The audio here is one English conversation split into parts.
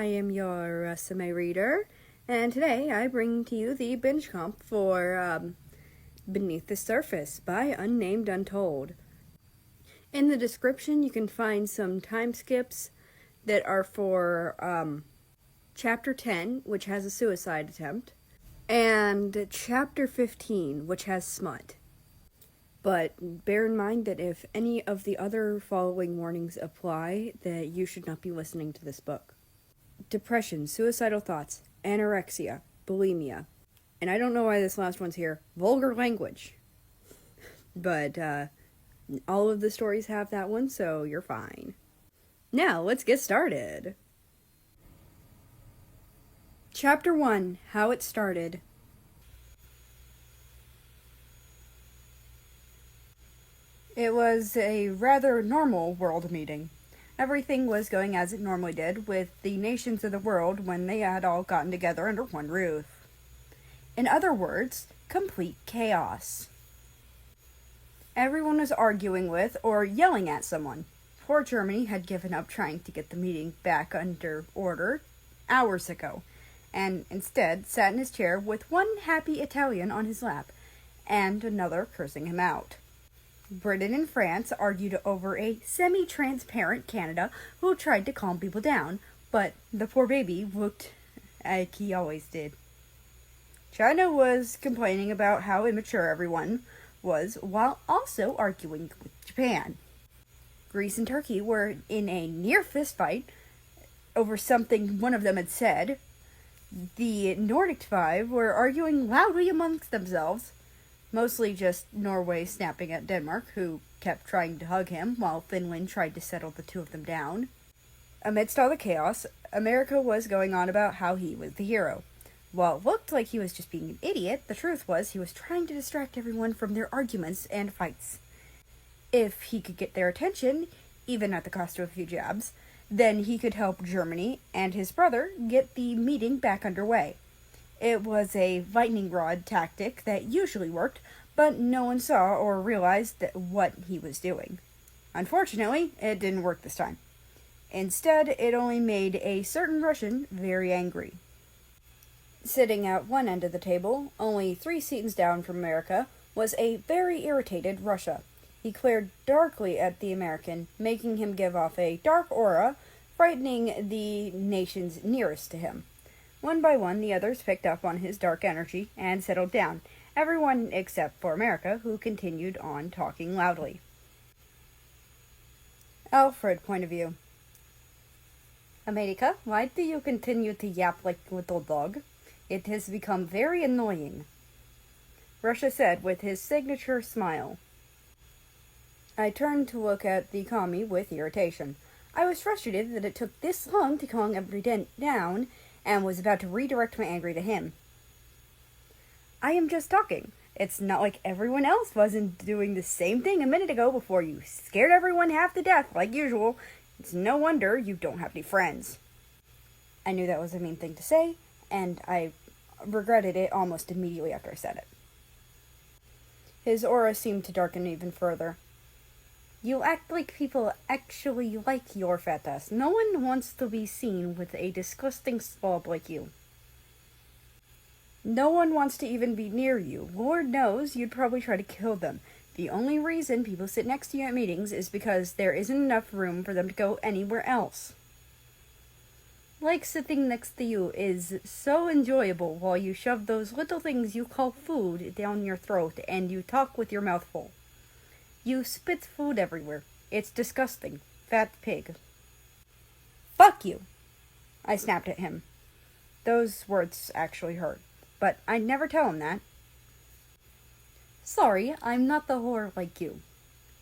am your Rusame reader, and today I bring to you the binge comp for Beneath the Surface by Unnamed Untold. In the description you can find some time skips that are for Chapter 10, which has a suicide attempt, and Chapter 15, which has smut. But bear in mind that if any of the other following warnings apply, that you should not be listening to this book. Depression, suicidal thoughts, anorexia, bulimia, and I don't know why this last one's here, vulgar language. But all of the stories have that one, so you're fine. Now, let's get started. Chapter 1, How It Started. It was a rather normal world meeting. Everything was going as it normally did with the nations of the world when they had all gotten together under one roof. In other words, complete chaos. Everyone was arguing with or yelling at someone. Poor Germany had given up trying to get the meeting back under order hours ago, and instead sat in his chair with one happy Italian on his lap, and another cursing him out. Britain and France argued over a semi-transparent Canada who tried to calm people down, but the poor baby looked like he always did. China was complaining about how immature everyone was, while also arguing with Japan. Greece and Turkey were in a near fist fight over something one of them had said. The Nordic Five were arguing loudly amongst themselves, mostly just Norway snapping at Denmark, who kept trying to hug him, while Finland tried to settle the two of them down. Amidst all the chaos, America was going on about how he was the hero. While it looked like he was just being an idiot, the truth was he was trying to distract everyone from their arguments and fights. If he could get their attention, even at the cost of a few jabs, then he could help Germany and his brother get the meeting back underway. It was a lightning rod tactic that usually worked, but no one saw or realized what he was doing. Unfortunately, it didn't work this time. Instead, it only made a certain Russian very angry. Sitting at one end of the table, only 3 seats down from America, was a very irritated Russia. He glared darkly at the American, making him give off a dark aura, frightening the nations nearest to him. One by one, the others picked up on his dark energy and settled down, everyone except for America, who continued on talking loudly. Alfred, point of view. America, why do you continue to yap like a little dog? It has become very annoying. Russia said with his signature smile. I turned to look at the commie with irritation. I was frustrated that it took this long to calm everyone down, and was about to redirect my anger to him. I am just talking. It's not like everyone else wasn't doing the same thing a minute ago before you scared everyone half to death like usual. It's no wonder you don't have any friends. I knew that was a mean thing to say, and I regretted it almost immediately after I said it. His aura seemed to darken even further. You act like people actually like your fat ass. No one wants to be seen with a disgusting slob like you. No one wants to even be near you. Lord knows you'd probably try to kill them. The only reason people sit next to you at meetings is because there isn't enough room for them to go anywhere else. Like sitting next to you is so enjoyable while you shove those little things you call food down your throat and you talk with your mouth full. You spit food everywhere. It's disgusting. Fat pig. Fuck you! I snapped at him. Those words actually hurt, but I'd never tell him that. Sorry, I'm not the whore like you.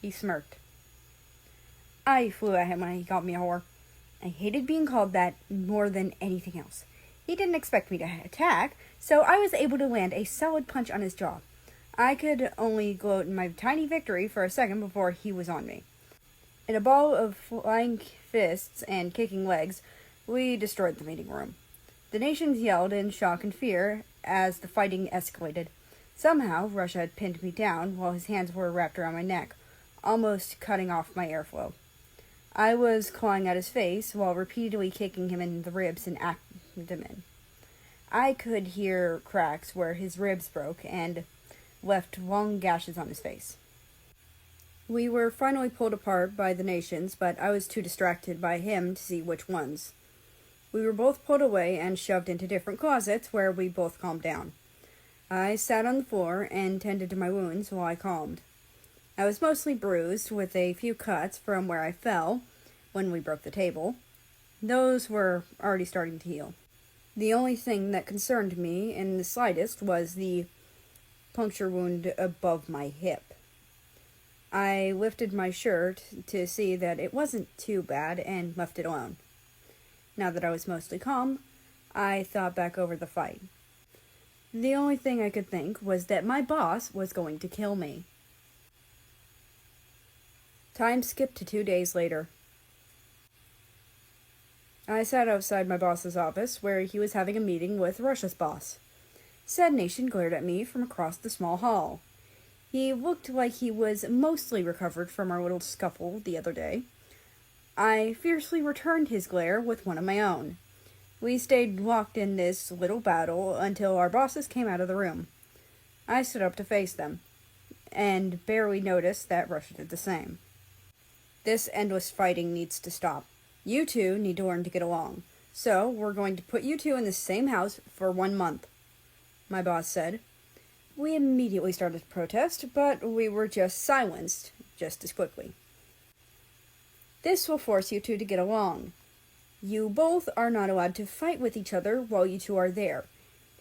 He smirked. I flew at him when he called me a whore. I hated being called that more than anything else. He didn't expect me to attack, so I was able to land a solid punch on his jaw. I could only gloat in my tiny victory for a second before he was on me. In a ball of flying fists and kicking legs, we destroyed the meeting room. The nations yelled in shock and fear as the fighting escalated. Somehow, Russia had pinned me down while his hands were wrapped around my neck, almost cutting off my airflow. I was clawing at his face while repeatedly kicking him in the ribs and abdomen. I could hear cracks where his ribs broke and left long gashes on his face. We were finally pulled apart by the nations, but I was too distracted by him to see which ones. We were both pulled away and shoved into different closets where we both calmed down. I sat on the floor and tended to my wounds while I calmed. I was mostly bruised, with a few cuts from where I fell when we broke the table. Those were already starting to heal. The only thing that concerned me in the slightest was the puncture wound above my hip. I lifted my shirt to see that it wasn't too bad and left it alone. Now that I was mostly calm, I thought back over the fight. The only thing I could think was that my boss was going to kill me. Time skipped to 2 days later. I sat outside my boss's office, where he was having a meeting with Russia's boss. Sad Nation glared at me from across the small hall. He looked like he was mostly recovered from our little scuffle the other day. I fiercely returned his glare with one of my own. We stayed locked in this little battle until our bosses came out of the room. I stood up to face them, and barely noticed that Russia did the same. This endless fighting needs to stop. You two need to learn to get along. So, we're going to put you two in the same house for 1 month, my boss said. We immediately started to protest, but we were just silenced just as quickly. This will force you two to get along. You both are not allowed to fight with each other while you two are there.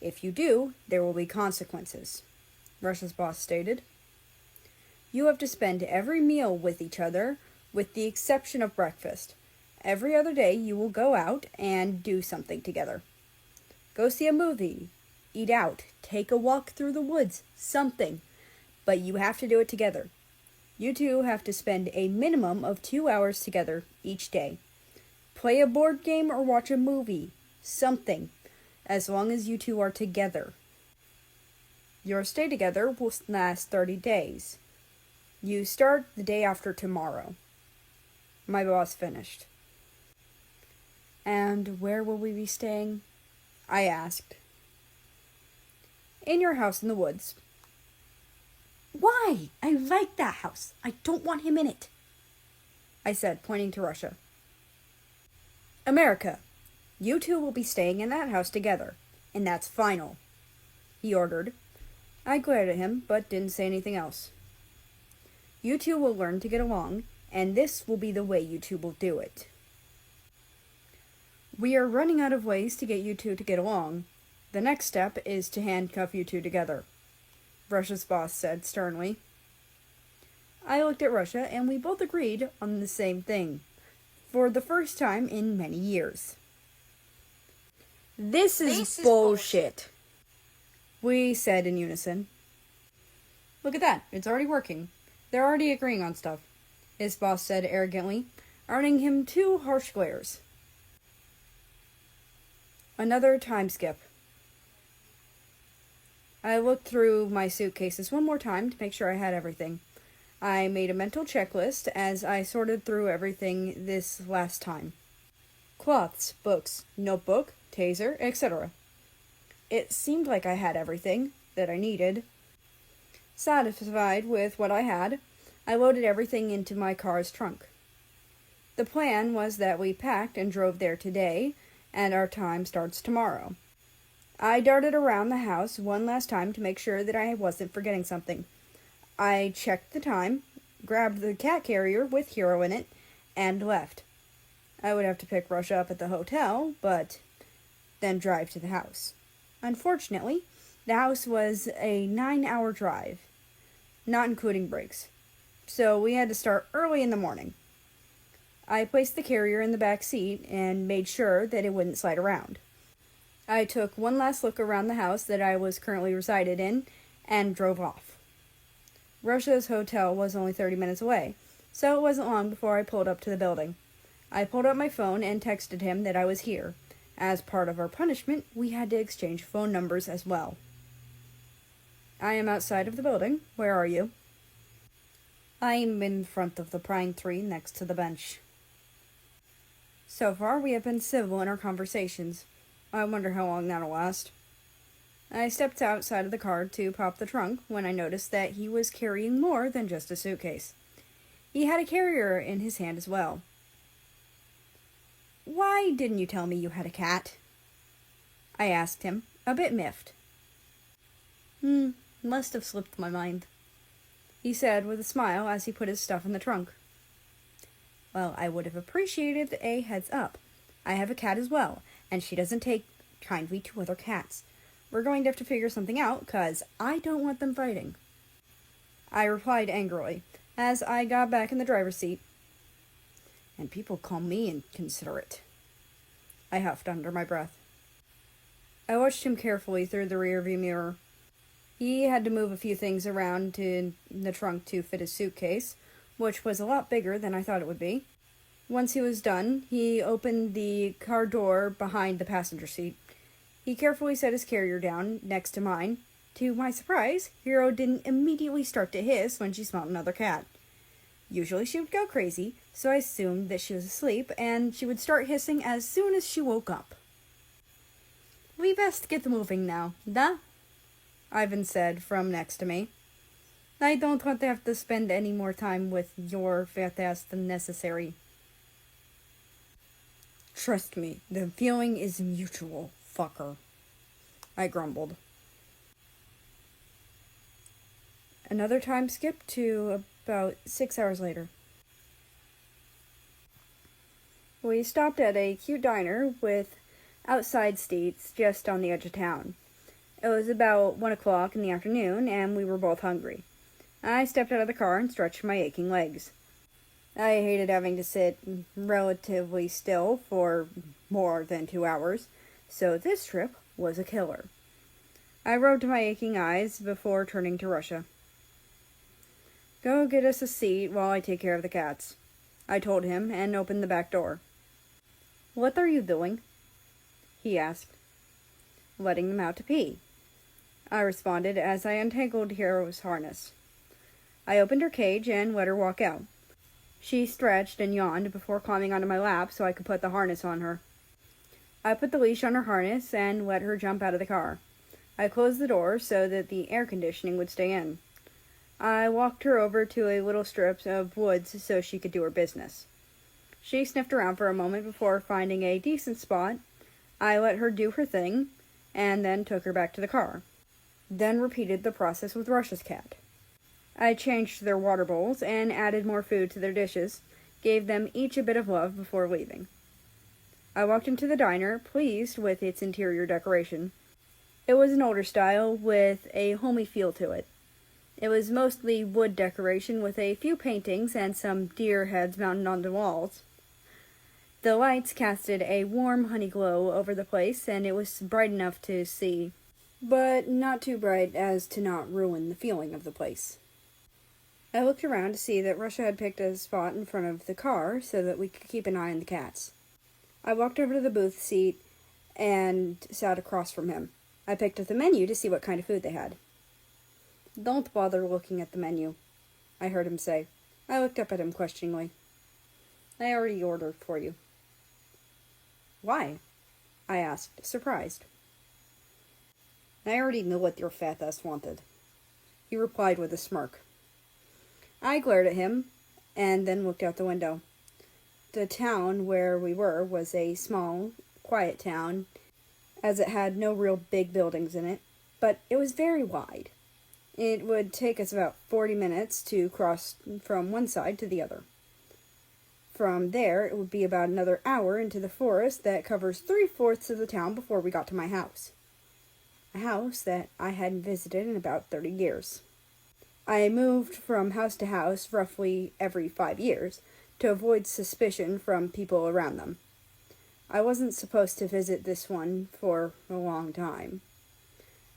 If you do, there will be consequences, Russia's boss stated. You have to spend every meal with each other, with the exception of breakfast. Every other day you will go out and do something together. Go see a movie, eat out, take a walk through the woods, something. But you have to do it together. You two have to spend a minimum of 2 hours together each day. Play a board game or watch a movie, something, as long as you two are together. Your stay together will last 30 days. You start the day after tomorrow. My boss finished. And where will we be staying? I asked. In your house in the woods. Why? I like that house. I don't want him in it, I said, pointing to Russia. America, you two will be staying in that house together, and that's final, he ordered. I glared at him, but didn't say anything else. You two will learn to get along, and this will be the way you two will do it. We are running out of ways to get you two to get along. The next step is to handcuff you two together, Russia's boss said sternly. I looked at Russia, and we both agreed on the same thing, for the first time in many years. This is bullshit, we said in unison. Look at that, it's already working. They're already agreeing on stuff, his boss said arrogantly, earning him 2 harsh glares. Another time skip. I looked through my suitcases one more time to make sure I had everything. I made a mental checklist as I sorted through everything this last time. Cloths, books, notebook, taser, etc. It seemed like I had everything that I needed. Satisfied with what I had, I loaded everything into my car's trunk. The plan was that we packed and drove there today, and our time starts tomorrow. I darted around the house one last time to make sure that I wasn't forgetting something. I checked the time, grabbed the cat carrier with Hero in it, and left. I would have to pick Russia up at the hotel, but then drive to the house. Unfortunately, the house was a 9-hour drive, not including breaks, so we had to start early in the morning. I placed the carrier in the back seat and made sure that it wouldn't slide around. I took one last look around the house that I was currently resided in and drove off. Russia's hotel was only 30 minutes away, so it wasn't long before I pulled up to the building. I pulled out my phone and texted him that I was here. As part of our punishment, we had to exchange phone numbers as well. I am outside of the building. Where are you? I am in front of the pine tree next to the bench. So far, we have been civil in our conversations. I wonder how long that'll last. I stepped outside of the car to pop the trunk when I noticed that he was carrying more than just a suitcase. He had a carrier in his hand as well. "Why didn't you tell me you had a cat?" I asked him, a bit miffed. Must have slipped my mind," he said with a smile as he put his stuff in the trunk. "Well, I would have appreciated a heads up. I have a cat as well, and she doesn't take kindly to other cats. We're going to have to figure something out, 'cause I don't want them fighting," I replied angrily as I got back in the driver's seat. "And people call me inconsiderate," I huffed under my breath. I watched him carefully through the rearview mirror. He had to move a few things around in the trunk to fit his suitcase, which was a lot bigger than I thought it would be. Once he was done, he opened the car door behind the passenger seat. He carefully set his carrier down next to mine. To my surprise, Hero didn't immediately start to hiss when she smelled another cat. Usually she would go crazy, so I assumed that she was asleep, and she would start hissing as soon as she woke up. "We best get moving now, da?" Ivan said from next to me. "I don't want to have to spend any more time with your fat ass than necessary." "Trust me, the feeling is mutual, fucker," I grumbled. Another time skip to about 6 hours later. We stopped at a cute diner with outside seats just on the edge of town. It was about 1 o'clock in the afternoon, and we were both hungry. I stepped out of the car and stretched my aching legs. I hated having to sit relatively still for more than 2 hours, so this trip was a killer. I rubbed my aching eyes before turning to Russia. "Go get us a seat while I take care of the cats," I told him and opened the back door. "What are you doing?" he asked. "Letting them out to pee," I responded as I untangled Hero's harness. I opened her cage and let her walk out. She stretched and yawned before climbing onto my lap so I could put the harness on her. I put the leash on her harness and let her jump out of the car. I closed the door so that the air conditioning would stay in. I walked her over to a little strip of woods so she could do her business. She sniffed around for a moment before finding a decent spot. I let her do her thing, and then took her back to the car. Then repeated the process with Russia's cat. I changed their water bowls and added more food to their dishes, gave them each a bit of love before leaving. I walked into the diner, pleased with its interior decoration. It was an older style with a homey feel to it. It was mostly wood decoration with a few paintings and some deer heads mounted on the walls. The lights casted a warm honey glow over the place, and it was bright enough to see, but not too bright as to not ruin the feeling of the place. I looked around to see that Russia had picked a spot in front of the car so that we could keep an eye on the cats. I walked over to the booth seat and sat across from him. I picked up the menu to see what kind of food they had. "Don't bother looking at the menu," I heard him say. I looked up at him questioningly. "I already ordered for you." "Why?" I asked, surprised. "I already knew what your fat ass wanted," he replied with a smirk. I glared at him and then looked out the window. The town where we were was a small, quiet town, as it had no real big buildings in it, but it was very wide. It would take us about 40 minutes to cross from one side to the other. From there, it would be about another hour into the forest that covers 3/4 of the town before we got to my house. A house that I hadn't visited in about 30 years. I moved from house to house roughly every 5 years to avoid suspicion from people around them. I wasn't supposed to visit this one for a long time.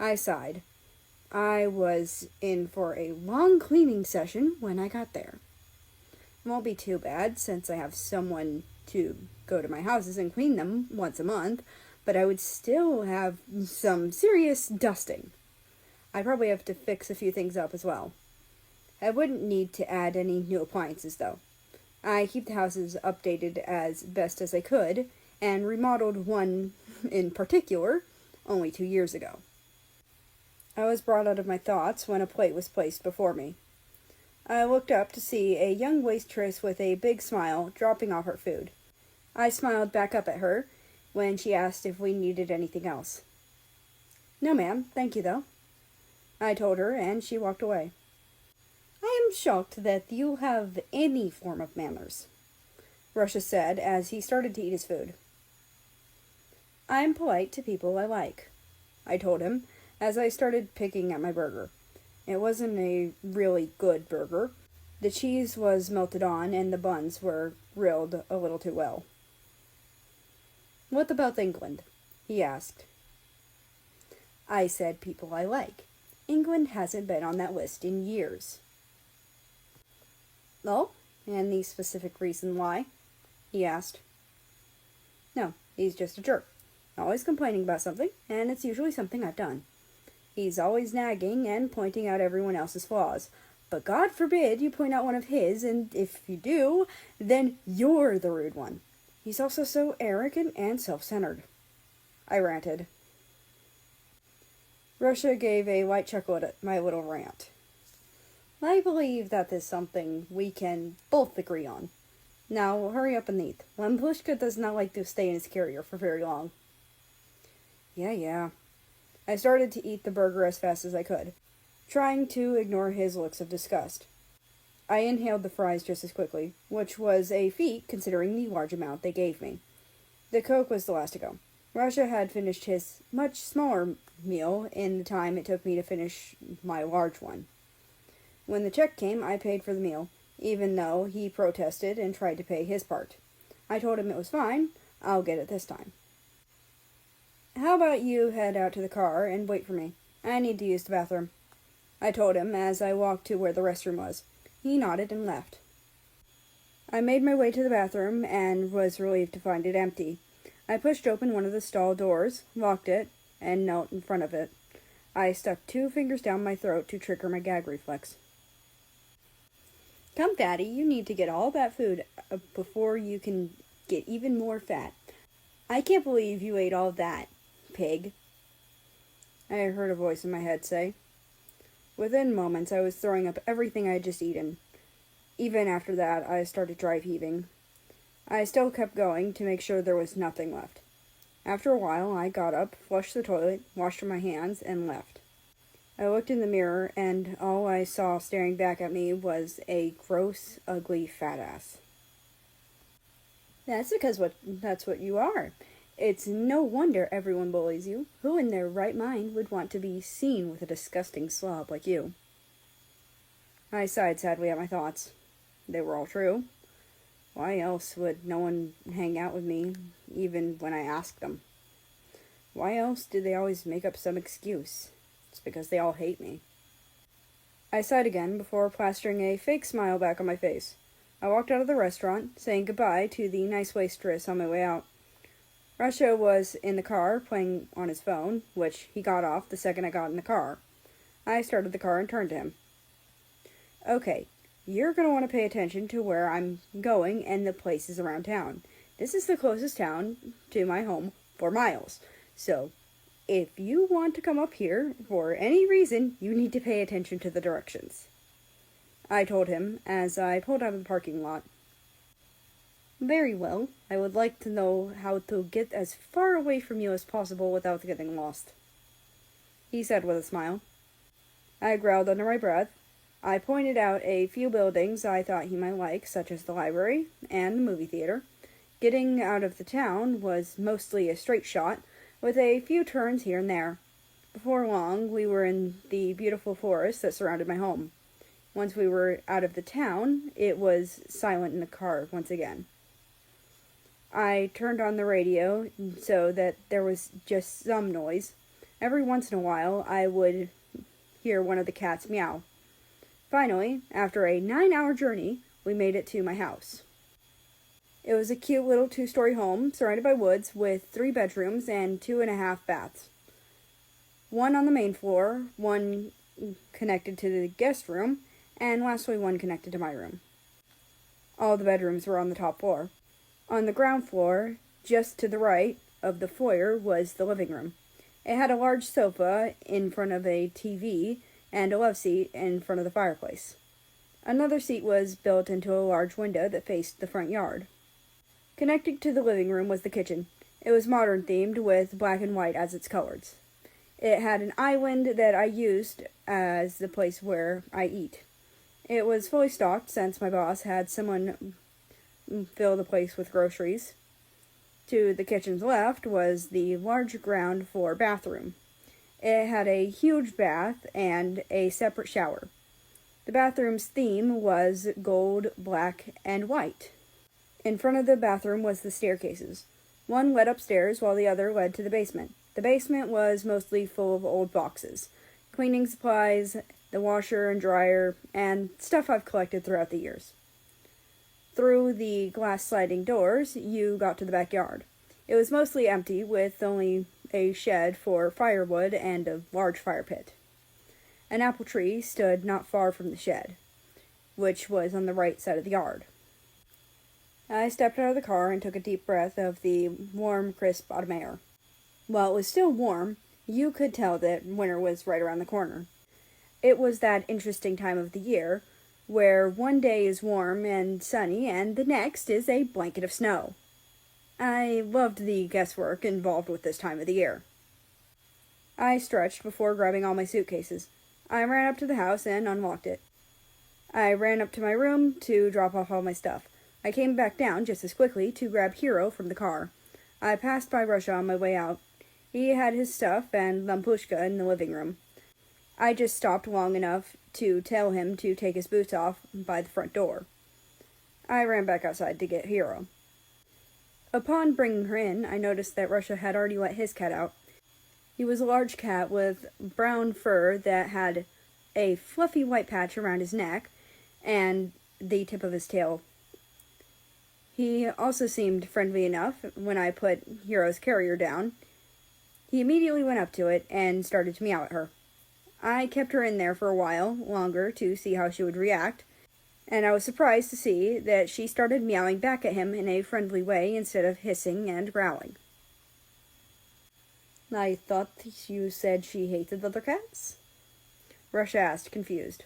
I sighed. I was in for a long cleaning session when I got there. It won't be too bad since I have someone to go to my houses and clean them once a month, but I would still have some serious dusting. I'd probably have to fix a few things up as well. I wouldn't need to add any new appliances, though. I keep the houses updated as best as I could, and remodeled one in particular only 2 years ago. I was brought out of my thoughts when a plate was placed before me. I looked up to see a young waitress with a big smile dropping off her food. I smiled back up at her when she asked if we needed anything else. "No, ma'am, thank you, though," I told her, and she walked away. "I am shocked that you have any form of manners," Russia said as he started to eat his food. "I'm polite to people I like," I told him as I started picking at my burger. It wasn't a really good burger. The cheese was melted on and the buns were grilled a little too well. "What about England?" he asked. I said people I like. England hasn't been on that list in years. "Oh, and the specific reason why?" he asked. "No, he's just a jerk. Always complaining about something, and it's usually something I've done. He's always nagging and pointing out everyone else's flaws. But God forbid you point out one of his, and if you do, then you're the rude one. He's also so arrogant and self-centered," I ranted. Russia gave a light chuckle at my little rant. "I believe that is something we can both agree on. Now, hurry up and eat. Lempushka does not like to stay in his carrier for very long." Yeah. I started to eat the burger as fast as I could, trying to ignore his looks of disgust. I inhaled the fries just as quickly, which was a feat considering the large amount they gave me. The Coke was the last to go. Russia had finished his much smaller meal in the time it took me to finish my large one. When the check came, I paid for the meal, even though he protested and tried to pay his part. I told him it was fine. I'll get it this time. "How about you head out to the car and wait for me? I need to use the bathroom," I told him as I walked to where the restroom was. He nodded and left. I made my way to the bathroom and was relieved to find it empty. I pushed open one of the stall doors, locked it, and knelt in front of it. I stuck 2 fingers down my throat to trigger my gag reflex. "Come, fatty, you need to get all that food before you can get even more fat. I can't believe you ate all that, pig," I heard a voice in my head say. Within moments, I was throwing up everything I had just eaten. Even after that, I started dry heaving. I still kept going to make sure there was nothing left. After a while, I got up, flushed the toilet, washed my hands, and left. I looked in the mirror, and all I saw staring back at me was a gross, ugly fat ass. "That's because that's what you are. It's no wonder everyone bullies you. Who in their right mind would want to be seen with a disgusting slob like you?" I sighed sadly at my thoughts. They were all true. Why else would no one hang out with me, even when I asked them? Why else do they always make up some excuse? It's because they all hate me. I sighed again before plastering a fake smile back on my face. I walked out of the restaurant, saying goodbye to the nice waitress on my way out. Russia was in the car, playing on his phone, which he got off the second I got in the car. I started the car and turned to him. "Okay, you're going to want to pay attention to where I'm going and the places around town. This is the closest town to my home for miles. So, if you want to come up here for any reason, you need to pay attention to the directions," I told him as I pulled out of the parking lot. "Very well. I would like to know how to get as far away from you as possible without getting lost," he said with a smile. I growled under my breath. I pointed out a few buildings I thought he might like, such as the library and the movie theater. Getting out of the town was mostly a straight shot, with a few turns here and there. Before long, we were in the beautiful forest that surrounded my home. Once we were out of the town, it was silent in the car once again. I turned on the radio so that there was just some noise. Every once in a while, I would hear one of the cats meow. Finally, after a 9-hour journey, we made it to my house. It was a cute little 2-story home surrounded by woods with 3 bedrooms and 2.5 baths. One on the main floor, one connected to the guest room, and lastly one connected to my room. All the bedrooms were on the top floor. On the ground floor, just to the right of the foyer, was the living room. It had a large sofa in front of a TV and a love seat in front of the fireplace. Another seat was built into a large window that faced the front yard. Connected to the living room was the kitchen. It was modern themed with black and white as its colors. It had an island that I used as the place where I eat. It was fully stocked since my boss had someone fill the place with groceries. To the kitchen's left was the large ground floor bathroom. It had a huge bath and a separate shower. The bathroom's theme was gold, black, and white. In front of the bathroom was the staircases. One led upstairs while the other led to the basement. The basement was mostly full of old boxes, cleaning supplies, the washer and dryer, and stuff I've collected throughout the years. Through the glass sliding doors, you got to the backyard. It was mostly empty, with only a shed for firewood and a large fire pit. An apple tree stood not far from the shed, which was on the right side of the yard. I stepped out of the car and took a deep breath of the warm, crisp autumn air. While it was still warm, you could tell that winter was right around the corner. It was that interesting time of the year where one day is warm and sunny and the next is a blanket of snow. I loved the guesswork involved with this time of the year. I stretched before grabbing all my suitcases. I ran up to the house and unlocked it. I ran up to my room to drop off all my stuff. I came back down just as quickly to grab Hero from the car. I passed by Russia on my way out. He had his stuff and Lampushka in the living room. I just stopped long enough to tell him to take his boots off by the front door. I ran back outside to get Hero. Upon bringing her in, I noticed that Russia had already let his cat out. He was a large cat with brown fur that had a fluffy white patch around his neck and the tip of his tail. He also seemed friendly enough when I put Hero's carrier down. He immediately went up to it and started to meow at her. I kept her in there for a while longer to see how she would react, and I was surprised to see that she started meowing back at him in a friendly way instead of hissing and growling. I thought you said she hated other cats? Russia asked, confused.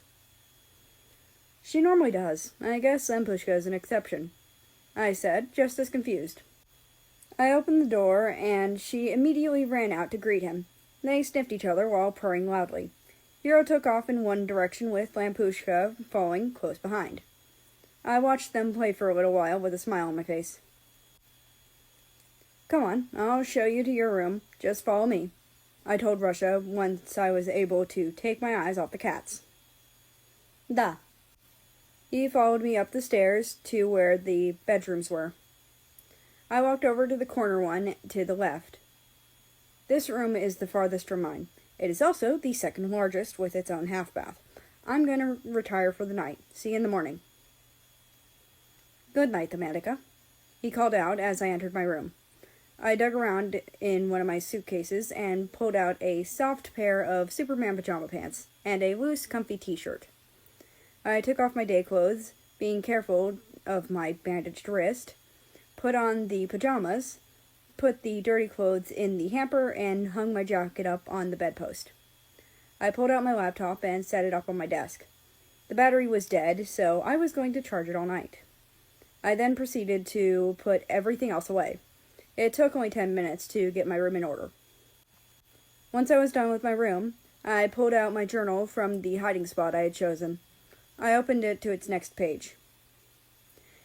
She normally does. I guess Lampushka is an exception, I said, just as confused. I opened the door, and she immediately ran out to greet him. They sniffed each other while purring loudly. Hero took off in one direction with Lampushka following close behind. I watched them play for a little while with a smile on my face. Come on, I'll show you to your room. Just follow me, I told Russia once I was able to take my eyes off the cats. Da. He followed me up the stairs to where the bedrooms were. I walked over to the corner one to the left. This room is the farthest from mine. It is also the second largest with its own half bath. I'm going to retire for the night. See you in the morning. Good night, Domatica, he called out as I entered my room. I dug around in one of my suitcases and pulled out a soft pair of Superman pajama pants and a loose, comfy t-shirt. I took off my day clothes, being careful of my bandaged wrist, put on the pajamas, put the dirty clothes in the hamper, and hung my jacket up on the bedpost. I pulled out my laptop and set it up on my desk. The battery was dead, so I was going to charge it all night. I then proceeded to put everything else away. It took only 10 minutes to get my room in order. Once I was done with my room, I pulled out my journal from the hiding spot I had chosen. I opened it to its next page.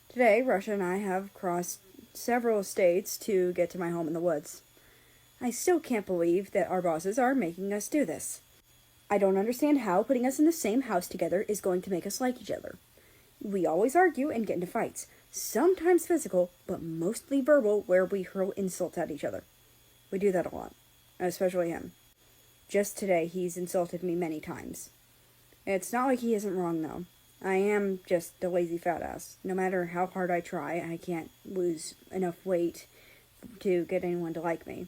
Today, Russia and I have crossed several states to get to my home in the woods. I still can't believe that our bosses are making us do this. I don't understand how putting us in the same house together is going to make us like each other. We always argue and get into fights, sometimes physical, but mostly verbal, where we hurl insults at each other. We do that a lot, especially him. Just today, he's insulted me many times. It's not like he isn't wrong, though. I am just a lazy fat ass. No matter how hard I try, I can't lose enough weight to get anyone to like me.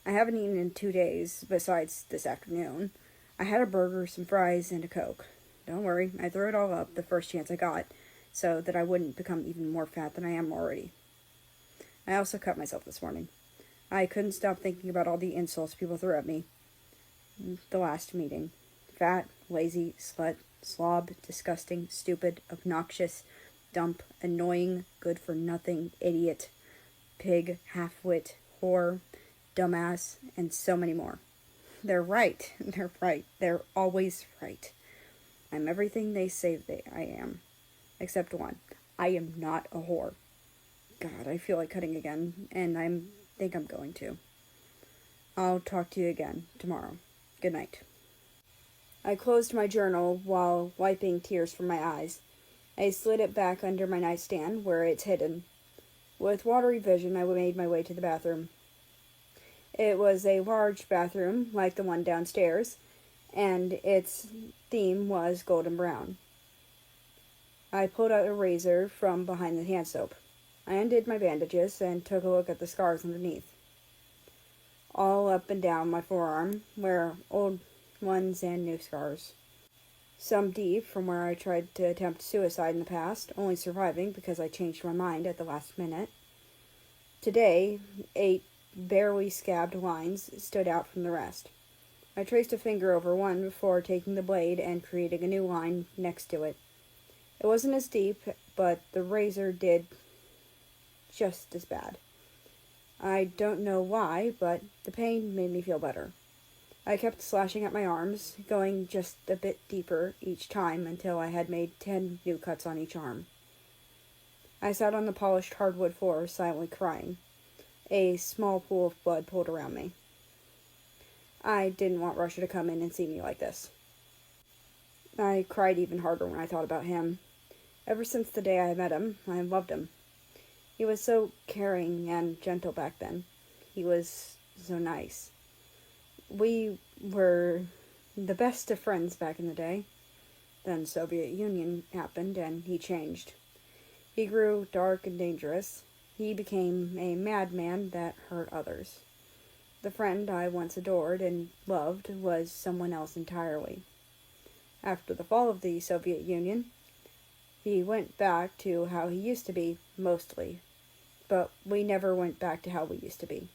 I haven't eaten in 2 days, besides this afternoon. I had a burger, some fries, and a Coke. Don't worry, I threw it all up the first chance I got. so that I wouldn't become even more fat than I am already. I also cut myself this morning. I couldn't stop thinking about all the insults people threw at me. The last meeting. Fat, lazy, slut, slob, disgusting, stupid, obnoxious, dump, annoying, good-for-nothing, idiot, pig, half-wit, whore, dumbass, and so many more. They're right. They're right. They're always right. I'm everything they say I am. Except one. I am not a whore. God, I feel like cutting again, and I think I'm going to. I'll talk to you again tomorrow. Good night. I closed my journal while wiping tears from my eyes. I slid it back under my nightstand where it's hidden. With watery vision, I made my way to the bathroom. It was a large bathroom, like the one downstairs, and its theme was golden brown. I pulled out a razor from behind the hand soap. I undid my bandages and took a look at the scars underneath. All up and down my forearm were old ones and new scars. Some deep from where I tried to attempt suicide in the past, only surviving because I changed my mind at the last minute. Today, 8 barely scabbed lines stood out from the rest. I traced a finger over one before taking the blade and creating a new line next to it. It wasn't as deep, but the razor did just as bad. I don't know why, but the pain made me feel better. I kept slashing at my arms, going just a bit deeper each time until I had made 10 new cuts on each arm. I sat on the polished hardwood floor, silently crying. A small pool of blood pooled around me. I didn't want Russia to come in and see me like this. I cried even harder when I thought about him. Ever since the day I met him, I loved him. He was so caring and gentle back then. He was so nice. We were the best of friends back in the day. Then Soviet Union happened and he changed. He grew dark and dangerous. He became a madman that hurt others. The friend I once adored and loved was someone else entirely. After the fall of the Soviet Union, he went back to how he used to be, mostly. But we never went back to how we used to be.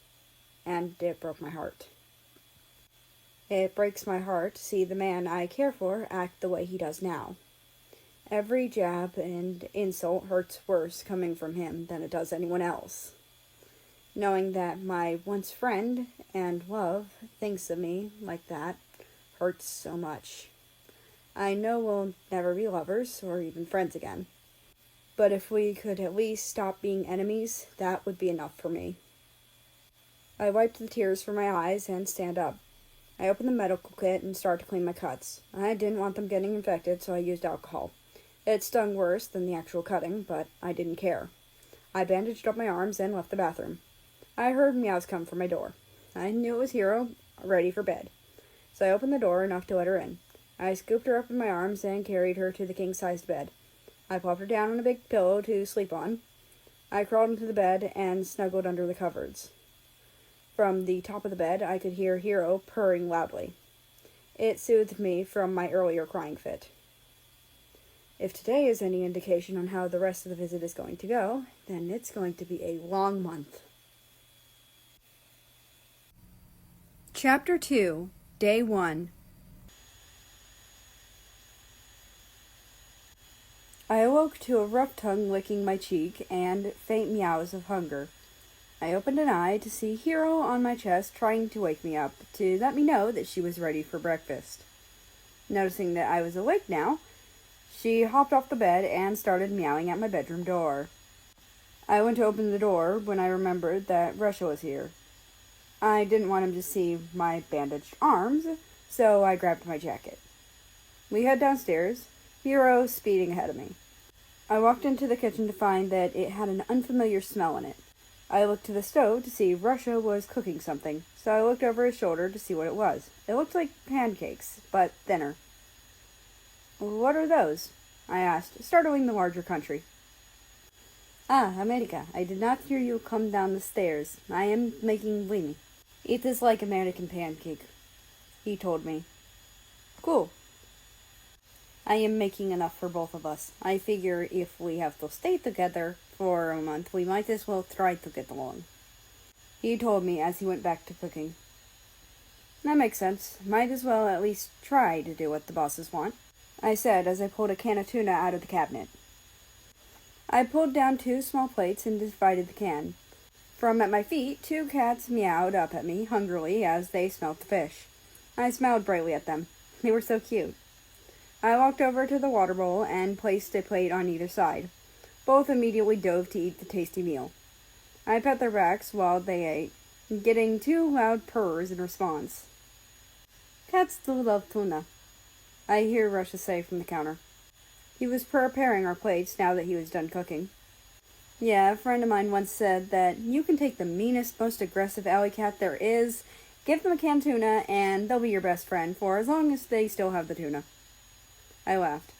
And it broke my heart. It breaks my heart to see the man I care for act the way he does now. Every jab and insult hurts worse coming from him than it does anyone else. Knowing that my once friend and love thinks of me like that hurts so much. I know we'll never be lovers or even friends again. But if we could at least stop being enemies, that would be enough for me. I wiped the tears from my eyes and stand up. I opened the medical kit and started to clean my cuts. I didn't want them getting infected, so I used alcohol. It stung worse than the actual cutting, but I didn't care. I bandaged up my arms and left the bathroom. I heard meows come from my door. I knew it was Hero, ready for bed. So I opened the door enough to let her in. I scooped her up in my arms and carried her to the king-sized bed. I plopped her down on a big pillow to sleep on. I crawled into the bed and snuggled under the covers. From the top of the bed, I could hear Hero purring loudly. It soothed me from my earlier crying fit. If today is any indication on how the rest of the visit is going to go, then it's going to be a long month. Chapter 2, Day 1. I awoke to a rough tongue licking my cheek and faint meows of hunger. I opened an eye to see Hero on my chest trying to wake me up to let me know that she was ready for breakfast. Noticing that I was awake now, she hopped off the bed and started meowing at my bedroom door. I went to open the door when I remembered that Russia was here. I didn't want him to see my bandaged arms, so I grabbed my jacket. We head downstairs, Hero speeding ahead of me. I walked into the kitchen to find that it had an unfamiliar smell in it. I looked to the stove to see Russia was cooking something, so I looked over his shoulder to see what it was. It looked like pancakes, but thinner. "What are those?" I asked, startling the larger country. "Ah, America, I did not hear you come down the stairs. I am making blini. It is like American pancake," he told me. "Cool." I am making enough for both of us. I figure if we have to stay together for a month, we might as well try to get along. He told me as he went back to cooking. That makes sense. Might as well at least try to do what the bosses want, I said as I pulled a can of tuna out of the cabinet. I pulled down 2 small plates and divided the can. From at my feet, 2 cats meowed up at me hungrily as they smelt the fish. I smiled brightly at them. They were so cute. I walked over to the water bowl and placed a plate on either side. Both immediately dove to eat the tasty meal. I pet their backs while they ate, getting 2 loud purrs in response. Cats do love tuna, I hear Rusha say from the counter. He was preparing our plates now that he was done cooking. Yeah, a friend of mine once said that you can take the meanest, most aggressive alley cat there is, give them a can of tuna, and they'll be your best friend for as long as they still have the tuna. I laughed.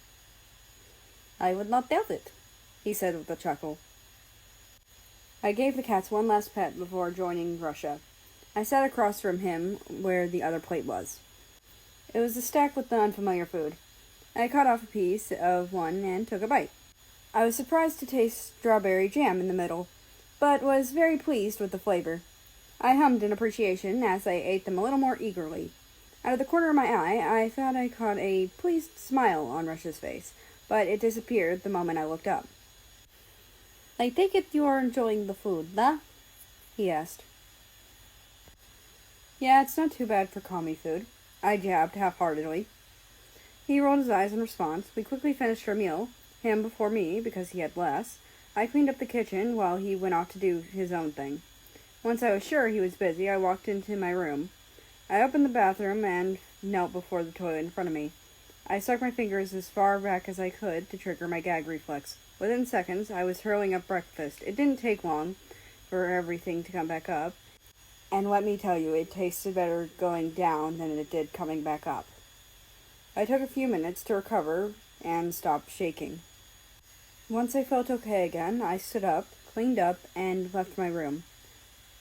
I would not doubt it, he said with a chuckle. I gave the cats one last pet before joining Rusha. I sat across from him where the other plate was. It was a stack with the unfamiliar food. I cut off a piece of one and took a bite. I was surprised to taste strawberry jam in the middle, but was very pleased with the flavor. I hummed in appreciation as I ate them a little more eagerly. Out of the corner of my eye, I thought I caught a pleased smile on Rusha's face, but it disappeared the moment I looked up. I take it you are enjoying the food, huh? He asked. Yeah, it's not too bad for commie food, I jabbed half-heartedly. He rolled his eyes in response. We quickly finished our meal, him before me because he had less. I cleaned up the kitchen while he went off to do his own thing. Once I was sure he was busy, I walked into my room. I opened the bathroom and knelt before the toilet in front of me. I stuck my fingers as far back as I could to trigger my gag reflex. Within seconds, I was hurling up breakfast. It didn't take long for everything to come back up, and let me tell you, it tasted better going down than it did coming back up. I took a few minutes to recover and stopped shaking. Once I felt okay again, I stood up, cleaned up, and left my room.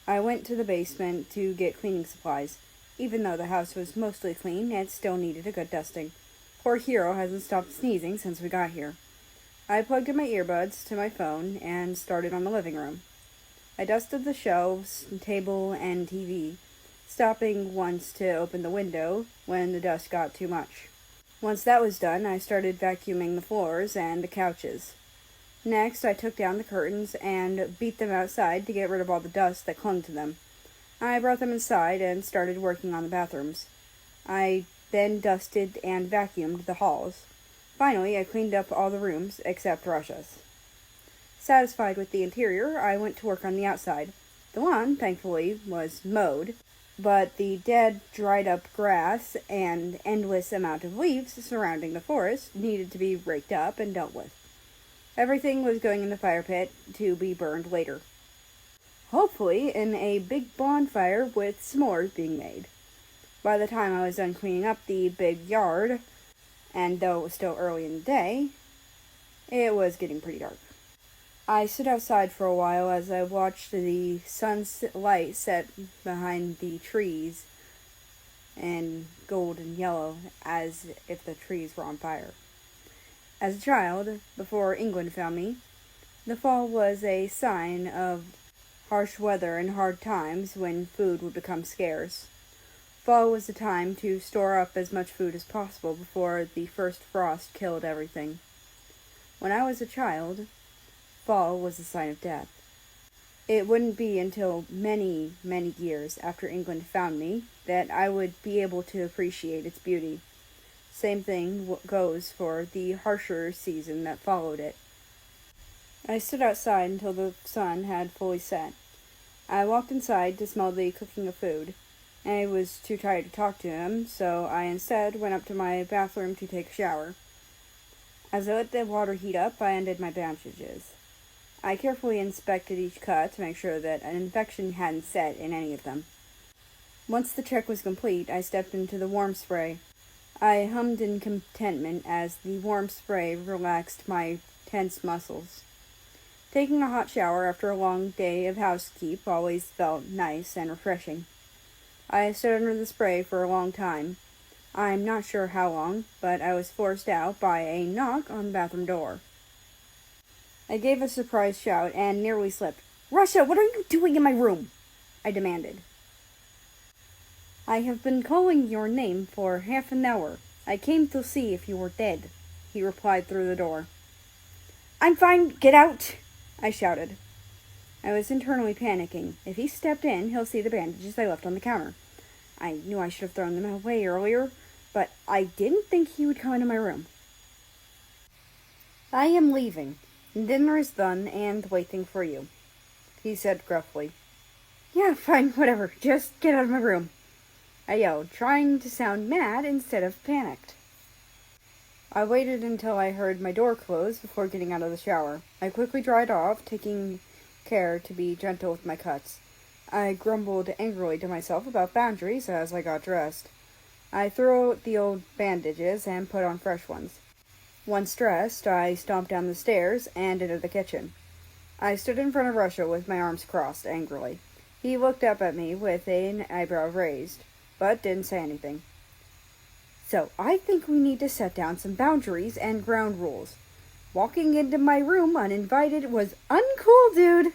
I went to the basement to get cleaning supplies. Even though the house was mostly clean, it still needed a good dusting. Poor Hero hasn't stopped sneezing since we got here. I plugged in my earbuds to my phone and started on the living room. I dusted the shelves, table, and TV, stopping once to open the window when the dust got too much. Once that was done, I started vacuuming the floors and the couches. Next, I took down the curtains and beat them outside to get rid of all the dust that clung to them. I brought them inside and started working on the bathrooms. I then dusted and vacuumed the halls. Finally, I cleaned up all the rooms except Rusha's. Satisfied with the interior, I went to work on the outside. The lawn, thankfully, was mowed, but the dead, dried-up grass and endless amount of leaves surrounding the forest needed to be raked up and dealt with. Everything was going in the fire pit to be burned later. Hopefully in a big bonfire with s'mores being made. By the time I was done cleaning up the big yard, and though it was still early in the day, it was getting pretty dark. I stood outside for a while as I watched the sunlight set behind the trees in gold and yellow as if the trees were on fire. As a child, before England found me, the fall was a sign of harsh weather and hard times when food would become scarce. Fall was the time to store up as much food as possible before the first frost killed everything. When I was a child, fall was a sign of death. It wouldn't be until many, many years after England found me that I would be able to appreciate its beauty. Same thing goes for the harsher season that followed it. I stood outside until the sun had fully set. I walked inside to smell the cooking of food. I was too tired to talk to him, so I instead went up to my bathroom to take a shower. As I let the water heat up, I undid my bandages. I carefully inspected each cut to make sure that an infection hadn't set in any of them. Once the check was complete, I stepped into the warm spray. I hummed in contentment as the warm spray relaxed my tense muscles. Taking a hot shower after a long day of housekeep always felt nice and refreshing. I stood under the spray for a long time. I'm not sure how long, but I was forced out by a knock on the bathroom door. I gave a surprised shout and nearly slipped. "Russia, what are you doing in my room?" I demanded. "I have been calling your name for half an hour. I came to see if you were dead," he replied through the door. "I'm fine, get out!" I shouted. I was internally panicking. If he stepped in, he'll see the bandages I left on the counter. I knew I should have thrown them away earlier, but I didn't think he would come into my room. "I am leaving. Dinner is done and waiting for you," he said gruffly. "Yeah, fine, whatever. Just get out of my room," I yelled, trying to sound mad instead of panicked. I waited until I heard my door close before getting out of the shower. I quickly dried off, taking care to be gentle with my cuts. I grumbled angrily to myself about boundaries as I got dressed. I threw out the old bandages and put on fresh ones. Once dressed, I stomped down the stairs and into the kitchen. I stood in front of Russia with my arms crossed angrily. He looked up at me with an eyebrow raised, but didn't say anything. "So, I think we need to set down some boundaries and ground rules. Walking into my room uninvited was uncool, dude,"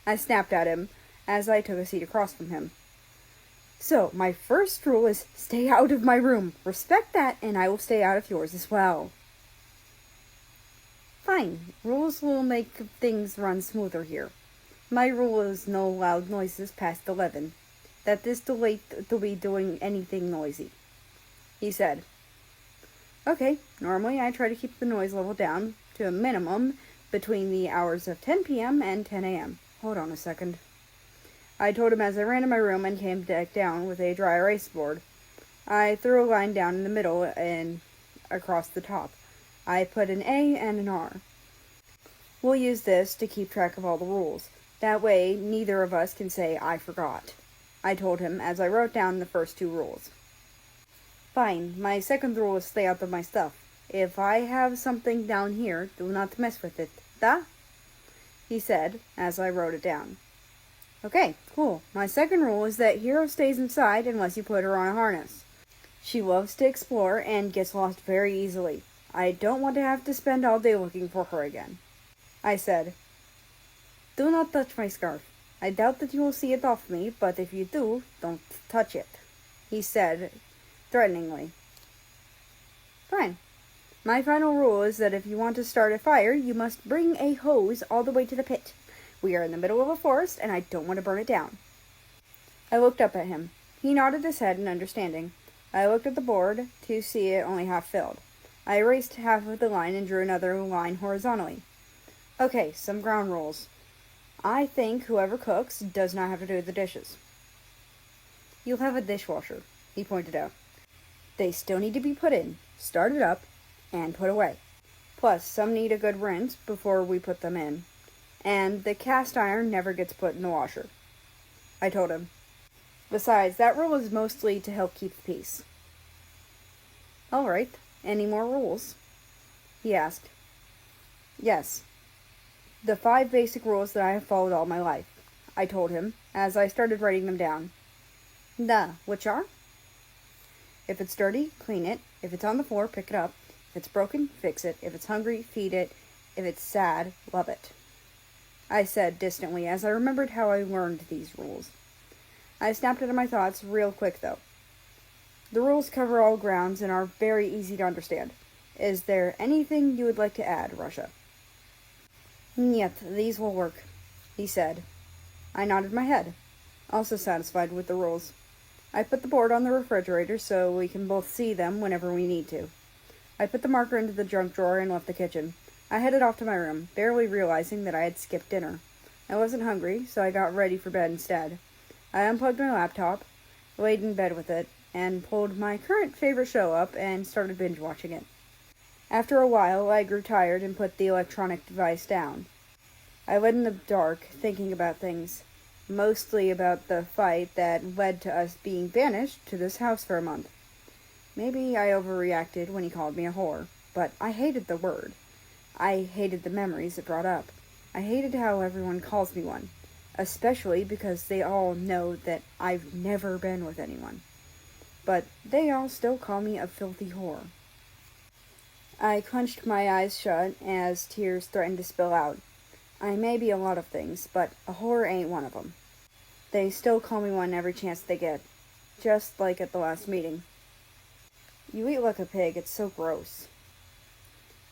I snapped at him as I took a seat across from him. "So, my first rule is stay out of my room. Respect that, and I will stay out of yours as well." "Fine. Rules will make things run smoother here. My rule is no loud noises past 11. That is too late to be doing anything noisy," he said. "Okay, normally I try to keep the noise level down to a minimum between the hours of 10 p.m. and 10 a.m. Hold on a second," I told him as I ran to my room and came back down with a dry erase board. I threw a line down in the middle and across the top. I put an A and an R. "We'll use this to keep track of all the rules. That way, neither of us can say, 'I forgot,'" I told him as I wrote down the first two rules. "Fine. My second rule is stay out of my stuff. If I have something down here, do not mess with it. Da?" he said as I wrote it down. "Okay, cool. My second rule is that Hero stays inside unless you put her on a harness. She loves to explore and gets lost very easily. I don't want to have to spend all day looking for her again," I said. "Do not touch my scarf. I doubt that you will see it off me, but if you do, don't touch it," he said threateningly. "Fine. My final rule is that if you want to start a fire, you must bring a hose all the way to the pit. We are in the middle of a forest, and I don't want to burn it down." I looked up at him. He nodded his head in understanding. I looked at the board to see it only half filled. I erased half of the line and drew another line horizontally. "Okay, some ground rules. I think whoever cooks does not have to do the dishes." "You'll have a dishwasher," he pointed out. "They still need to be put in, started up, and put away. Plus, some need a good rinse before we put them in. And the cast iron never gets put in the washer," I told him. "Besides, that rule is mostly to help keep the peace." "All right. Any more rules?" he asked. "Yes. The 5 basic rules that I have followed all my life," I told him as I started writing them down. Which are? If it's dirty, clean it. If it's on the floor, pick it up. If it's broken, fix it. If it's hungry, feed it. If it's sad, love it," I said distantly as I remembered how I learned these rules. I snapped into my thoughts real quick, though. The rules cover all grounds and are very easy to understand. Is there anything you would like to add, Russia? "Yet, these will work," he said. I nodded my head, also satisfied with the rules. I put the board on the refrigerator so we can both see them whenever we need to. I put the marker into the junk drawer and left the kitchen. I headed off to my room, barely realizing that I had skipped dinner. I wasn't hungry, so I got ready for bed instead. I unplugged my laptop, laid in bed with it, and pulled my current favorite show up and started binge watching it. After a while, I grew tired and put the electronic device down. I lay in the dark, thinking about things, mostly about the fight that led to us being banished to this house for a month. Maybe I overreacted when he called me a whore, but I hated the word. I hated the memories it brought up. I hated how everyone calls me one, especially because they all know that I've never been with anyone. but they all still call me a filthy whore. I clenched my eyes shut as tears threatened to spill out. I may be a lot of things, but a whore ain't one of them. They still call me one every chance they get, just like at the last meeting. You eat like a pig, it's so gross.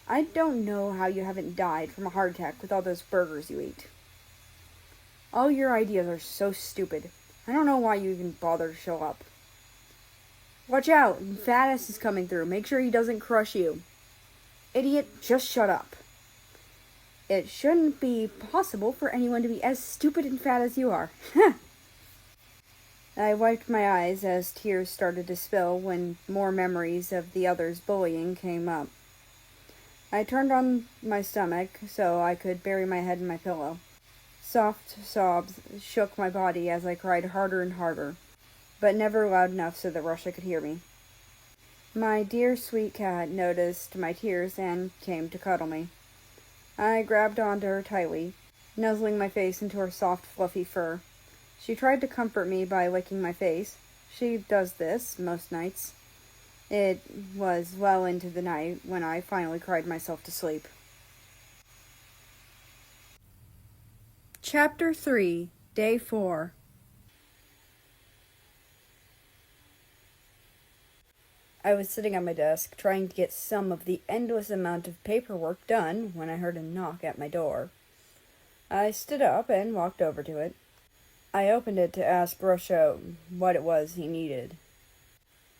I don't know how you haven't died from a heart attack with all those burgers you eat. All your ideas are so stupid. I don't know why you even bother to show up. Watch out, fat ass is coming through. Make sure he doesn't crush you. Idiot, just shut up. It shouldn't be possible for anyone to be as stupid and fat as you are. I wiped my eyes as tears started to spill when more memories of the others' bullying came up. I turned on my stomach so I could bury my head in my pillow. Soft sobs shook my body as I cried harder and harder, but never loud enough so that Russia could hear me. My dear sweet cat noticed my tears and came to cuddle me. I grabbed onto her tightly, nuzzling my face into her soft, fluffy fur. She tried to comfort me by licking my face. She does this most nights. It was well into the night when I finally cried myself to sleep. Chapter 3, Day 4. I was sitting at my desk, trying to get some of the endless amount of paperwork done when I heard a knock at my door. I stood up and walked over to it. I opened it to ask Russia what it was he needed.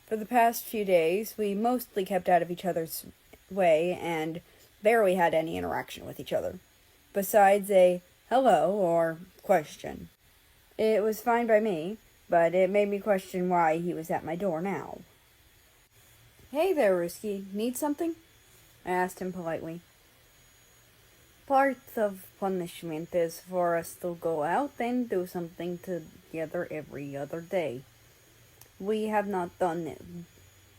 For the past few days, we mostly kept out of each other's way and barely had any interaction with each other, besides a hello or question. It was fine by me, but it made me question why he was at my door now. Hey there, Risky. Need something? I asked him politely. Part of punishment is for us to go out and do something together every other day. We have not done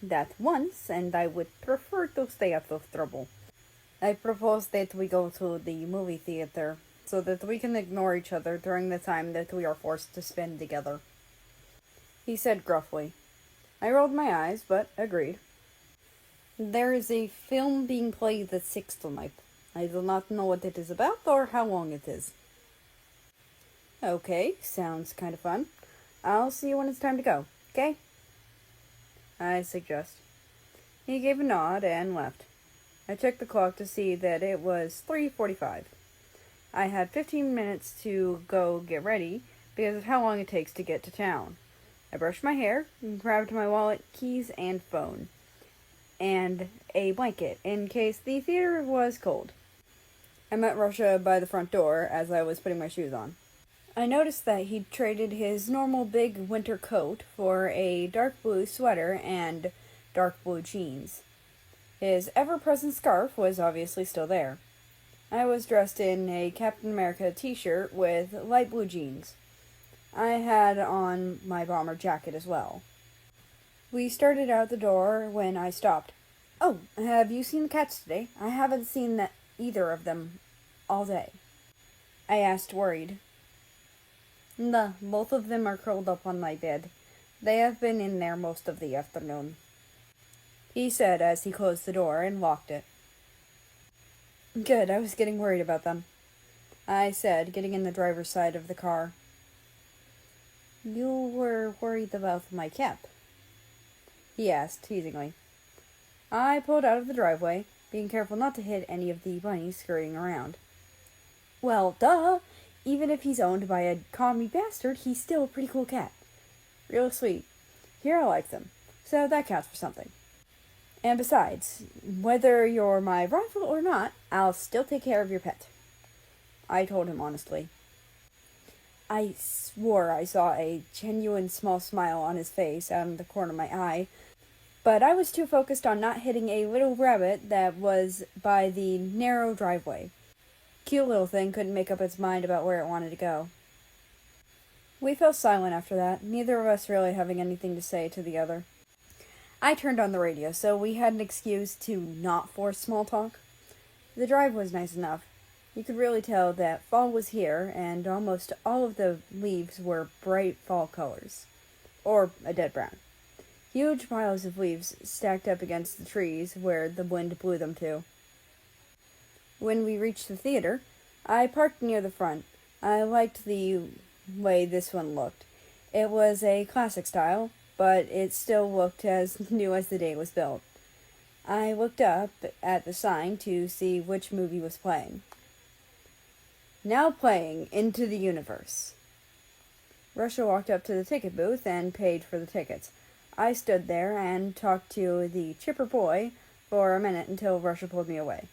that once, and I would prefer to stay out of trouble. I propose that we go to the movie theater, so that we can ignore each other during the time that we are forced to spend together. He said gruffly. I rolled my eyes, but agreed. There is a film being played at 6 tonight. I do not know what it is about or how long it is. Okay, sounds kind of fun. I'll see you when it's time to go, okay? I suggest. He gave a nod and left. I checked the clock to see that it was 3:45. I had 15 minutes to go get ready because of how long it takes to get to town. I brushed my hair and grabbed my wallet, keys, and phone, and a blanket in case the theater was cold. I met Russia by the front door as I was putting my shoes on. I noticed that he'd traded his normal big winter coat for a dark blue sweater and dark blue jeans. His ever-present scarf was obviously still there. I was dressed in a Captain America t-shirt with light blue jeans. I had on my bomber jacket as well. We started out the door when I stopped. Oh, have you seen the cats today? I haven't seen either of them all day. I asked, worried. Nah, both of them are curled up on my bed. They have been in there most of the afternoon, he said as he closed the door and locked it. Good, I was getting worried about them, I said, getting in the driver's side of the car. You were worried about my cap? He asked, teasingly. I pulled out of the driveway, being careful not to hit any of the bunnies scurrying around. Well, duh! Even if he's owned by a commie bastard, he's still a pretty cool cat. Real sweet. Here I like them, so that counts for something. And besides, whether you're my rival or not, I'll still take care of your pet, I told him honestly. I swore I saw a genuine small smile on his face out of the corner of my eye, but I was too focused on not hitting a little rabbit that was by the narrow driveway. Cute little thing couldn't make up its mind about where it wanted to go. We fell silent after that, neither of us really having anything to say to the other. I turned on the radio, so we had an excuse to not force small talk. The drive was nice enough. You could really tell that fall was here, and almost all of the leaves were bright fall colors. Or a dead brown. Huge piles of leaves stacked up against the trees where the wind blew them to. When we reached the theater, I parked near the front. I liked the way this one looked. It was a classic style, but it still looked as new as the day it was built. I looked up at the sign to see which movie was playing. Now playing Into the Universe. Russia walked up to the ticket booth and paid for the tickets. I stood there and talked to the chipper boy for a minute until Russia pulled me away.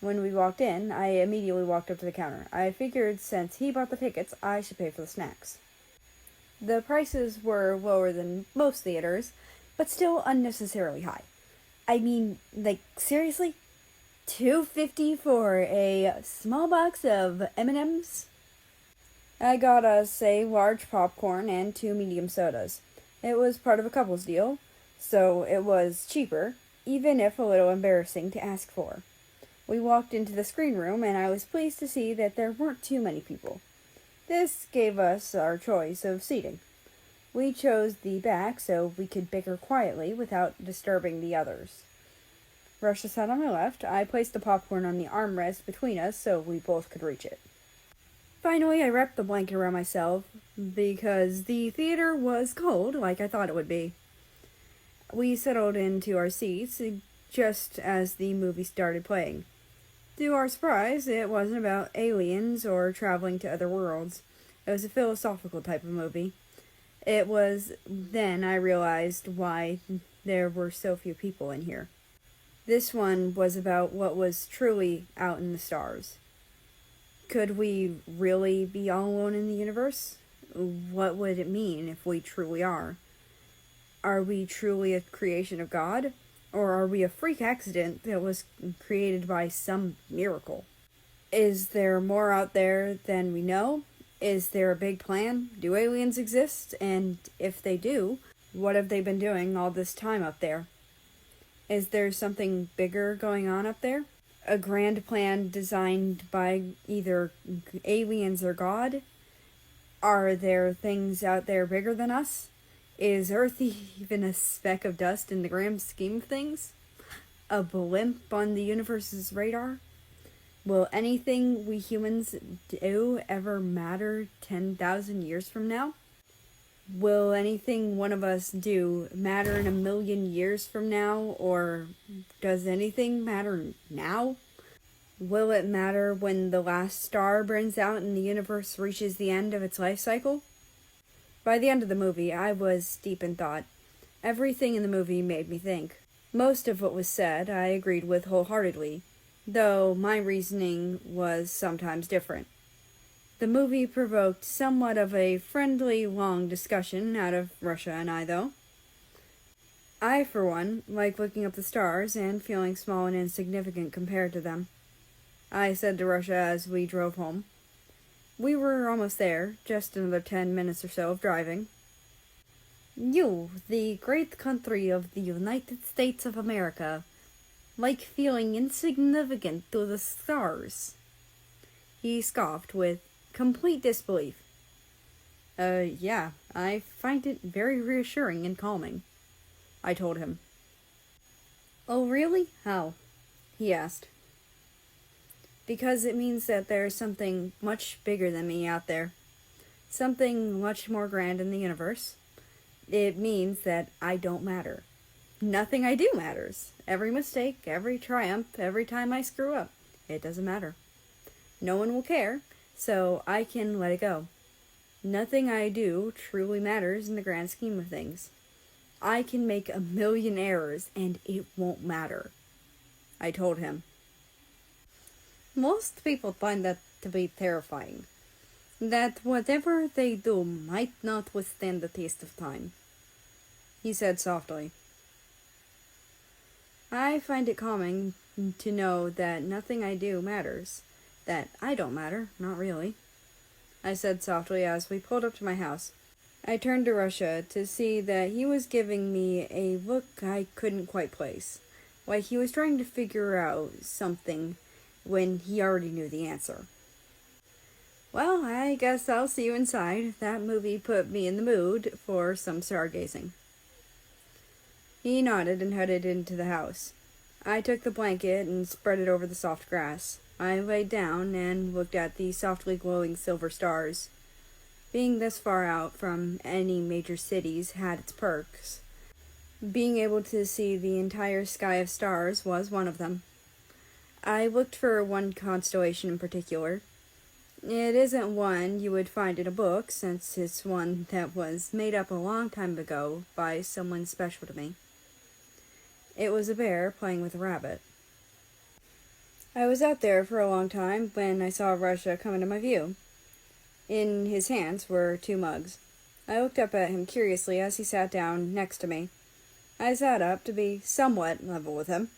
When we walked in, I immediately walked up to the counter. I figured since he bought the tickets, I should pay for the snacks. The prices were lower than most theaters, but still unnecessarily high. I mean, like, seriously? $2.50 for a small box of M&Ms? I got us a large popcorn and 2 medium sodas. It was part of a couple's deal, so it was cheaper, even if a little embarrassing to ask for. We walked into the screen room, and I was pleased to see that there weren't too many people. This gave us our choice of seating. We chose the back so we could bicker quietly without disturbing the others. Russia sat on my left. I placed the popcorn on the armrest between us so we both could reach it. Finally, I wrapped the blanket around myself because the theater was cold like I thought it would be. We settled into our seats just as the movie started playing. To our surprise, it wasn't about aliens or traveling to other worlds. It was a philosophical type of movie. It was then I realized why there were so few people in here. This one was about what was truly out in the stars. Could we really be all alone in the universe? What would it mean if we truly are? Are we truly a creation of God? Or are we a freak accident that was created by some miracle? Is there more out there than we know? Is there a big plan? Do aliens exist? And if they do, what have they been doing all this time up there? Is there something bigger going on up there? A grand plan designed by either aliens or God? Are there things out there bigger than us? Is Earth even a speck of dust in the grand scheme of things? A blimp on the universe's radar? Will anything we humans do ever matter 10,000 years from now? Will anything one of us do matter in 1,000,000 years from now, or does anything matter now? Will it matter when the last star burns out and the universe reaches the end of its life cycle? By the end of the movie, I was deep in thought. Everything in the movie made me think. Most of what was said I agreed with wholeheartedly, though my reasoning was sometimes different. The movie provoked somewhat of a friendly, long discussion out of Russia and I, though. I, for one, like looking up the stars and feeling small and insignificant compared to them. I said to Russia as we drove home. We were almost there, just another 10 minutes or so of driving. You, the great country of the United States of America, like feeling insignificant to the stars. He scoffed with complete disbelief. Yeah, I find it very reassuring and calming, I told him. Oh, really? How? He asked. Because it means that there's something much bigger than me out there. Something much more grand in the universe. It means that I don't matter. Nothing I do matters. Every mistake, every triumph, every time I screw up, it doesn't matter. No one will care, so I can let it go. Nothing I do truly matters in the grand scheme of things. I can make 1,000,000 errors, and it won't matter, I told him. Most people find that to be terrifying. That whatever they do might not withstand the test of time, he said softly. I find it calming to know that nothing I do matters. That I don't matter, not really, I said softly as we pulled up to my house. I turned to Russia to see that he was giving me a look I couldn't quite place, like he was trying to figure out something when he already knew the answer. Well, I guess I'll see you inside. That movie put me in the mood for some stargazing. He nodded and headed into the house. I took the blanket and spread it over the soft grass. I laid down and looked at the softly glowing silver stars. Being this far out from any major cities had its perks. Being able to see the entire sky of stars was one of them. I looked for one constellation in particular. It isn't one you would find in a book, since it's one that was made up a long time ago by someone special to me. It was a bear playing with a rabbit. I was out there for a long time when I saw Russia come into my view. In his hands were 2 mugs. I looked up at him curiously as he sat down next to me. I sat up to be somewhat level with him.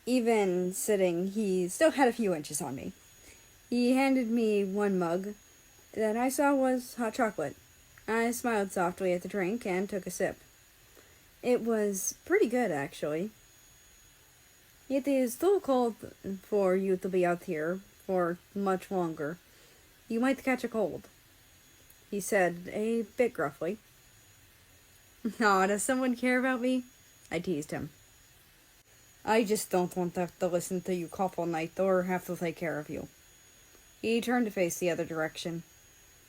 Even sitting, he still had a few inches on me. He handed me 1 mug that I saw was hot chocolate. I smiled softly at the drink and took a sip. It was pretty good, actually. It is still cold for you to be out here for much longer. You might catch a cold, he said a bit gruffly. Aw, does someone care about me? I teased him. I just don't want to have to listen to you cough all night or have to take care of you. He turned to face the other direction.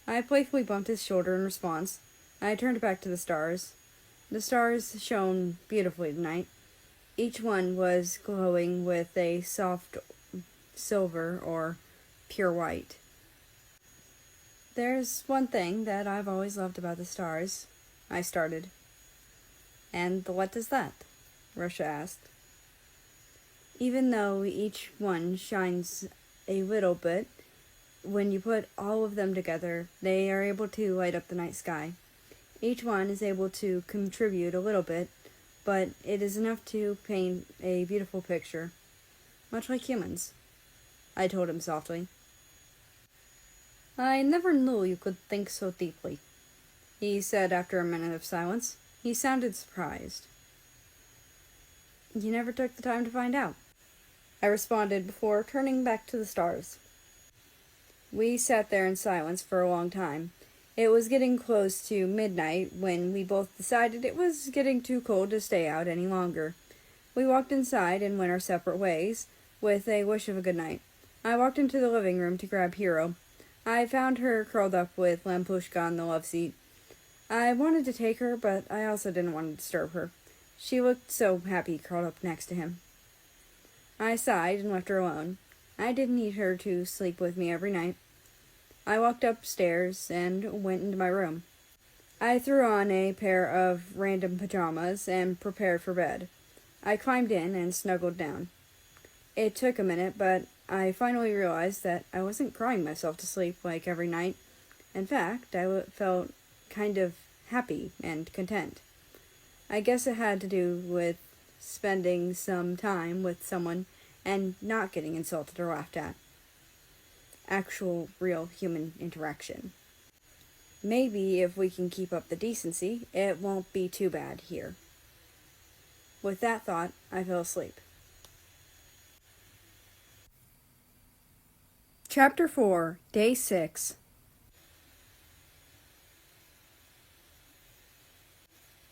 I playfully bumped his shoulder in response. I turned back to the stars. The stars shone beautifully tonight. Each one was glowing with a soft silver or pure white. There's one thing that I've always loved about the stars, I started. And what is that? Russia asked. Even though each one shines a little bit, when you put all of them together, they are able to light up the night sky. Each one is able to contribute a little bit, but it is enough to paint a beautiful picture, much like humans, I told him softly. I never knew you could think so deeply, he said after a minute of silence. He sounded surprised. You never took the time to find out, I responded before turning back to the stars. We sat there in silence for a long time. It was getting close to midnight when we both decided it was getting too cold to stay out any longer. We walked inside and went our separate ways, with a wish of a good night. I walked into the living room to grab Hero. I found her curled up with Lampushka on the love seat. I wanted to take her, but I also didn't want to disturb her. She looked so happy curled up next to him. I sighed and left her alone. I didn't need her to sleep with me every night. I walked upstairs and went into my room. I threw on a pair of random pajamas and prepared for bed. I climbed in and snuggled down. It took a minute, but I finally realized that I wasn't crying myself to sleep like every night. In fact, I felt kind of happy and content. I guess it had to do with spending some time with someone and not getting insulted or laughed at. Actual, real human interaction. Maybe if we can keep up the decency, it won't be too bad here. With that thought, I fell asleep. Chapter 4, Day 6.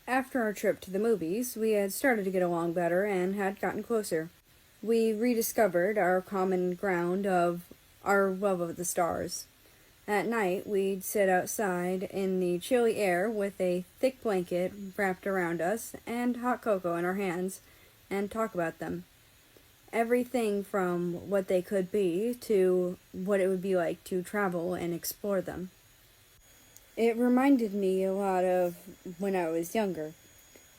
After our trip to the movies, we had started to get along better and had gotten closer. We rediscovered our common ground of our love of the stars. At night, we'd sit outside in the chilly air with a thick blanket wrapped around us and hot cocoa in our hands and talk about them. Everything from what they could be to what it would be like to travel and explore them. It reminded me a lot of when I was younger.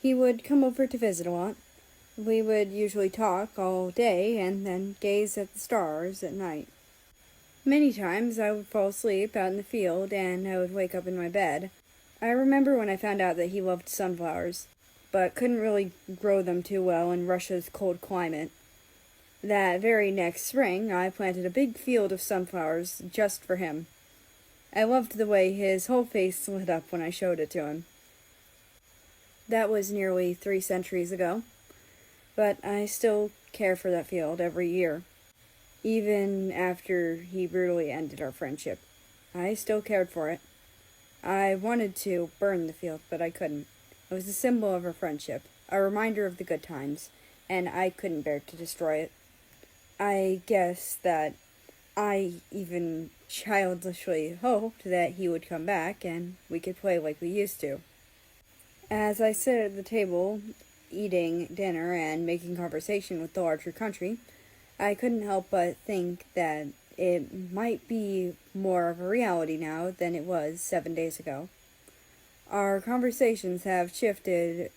He would come over to visit a lot. We would usually talk all day and then gaze at the stars at night. Many times I would fall asleep out in the field and I would wake up in my bed. I remember when I found out that he loved sunflowers, but couldn't really grow them too well in Russia's cold climate. That very next spring, I planted a big field of sunflowers just for him. I loved the way his whole face lit up when I showed it to him. That was nearly 3 centuries ago, but I still care for that field every year. Even after he brutally ended our friendship, I still cared for it. I wanted to burn the field, but I couldn't. It was a symbol of our friendship, a reminder of the good times, and I couldn't bear to destroy it. I guess that I even childishly hoped that he would come back and we could play like we used to. As I sit at the table, eating dinner and making conversation with the larger country, I couldn't help but think that it might be more of a reality now than it was 7 days ago. Our conversations have shifted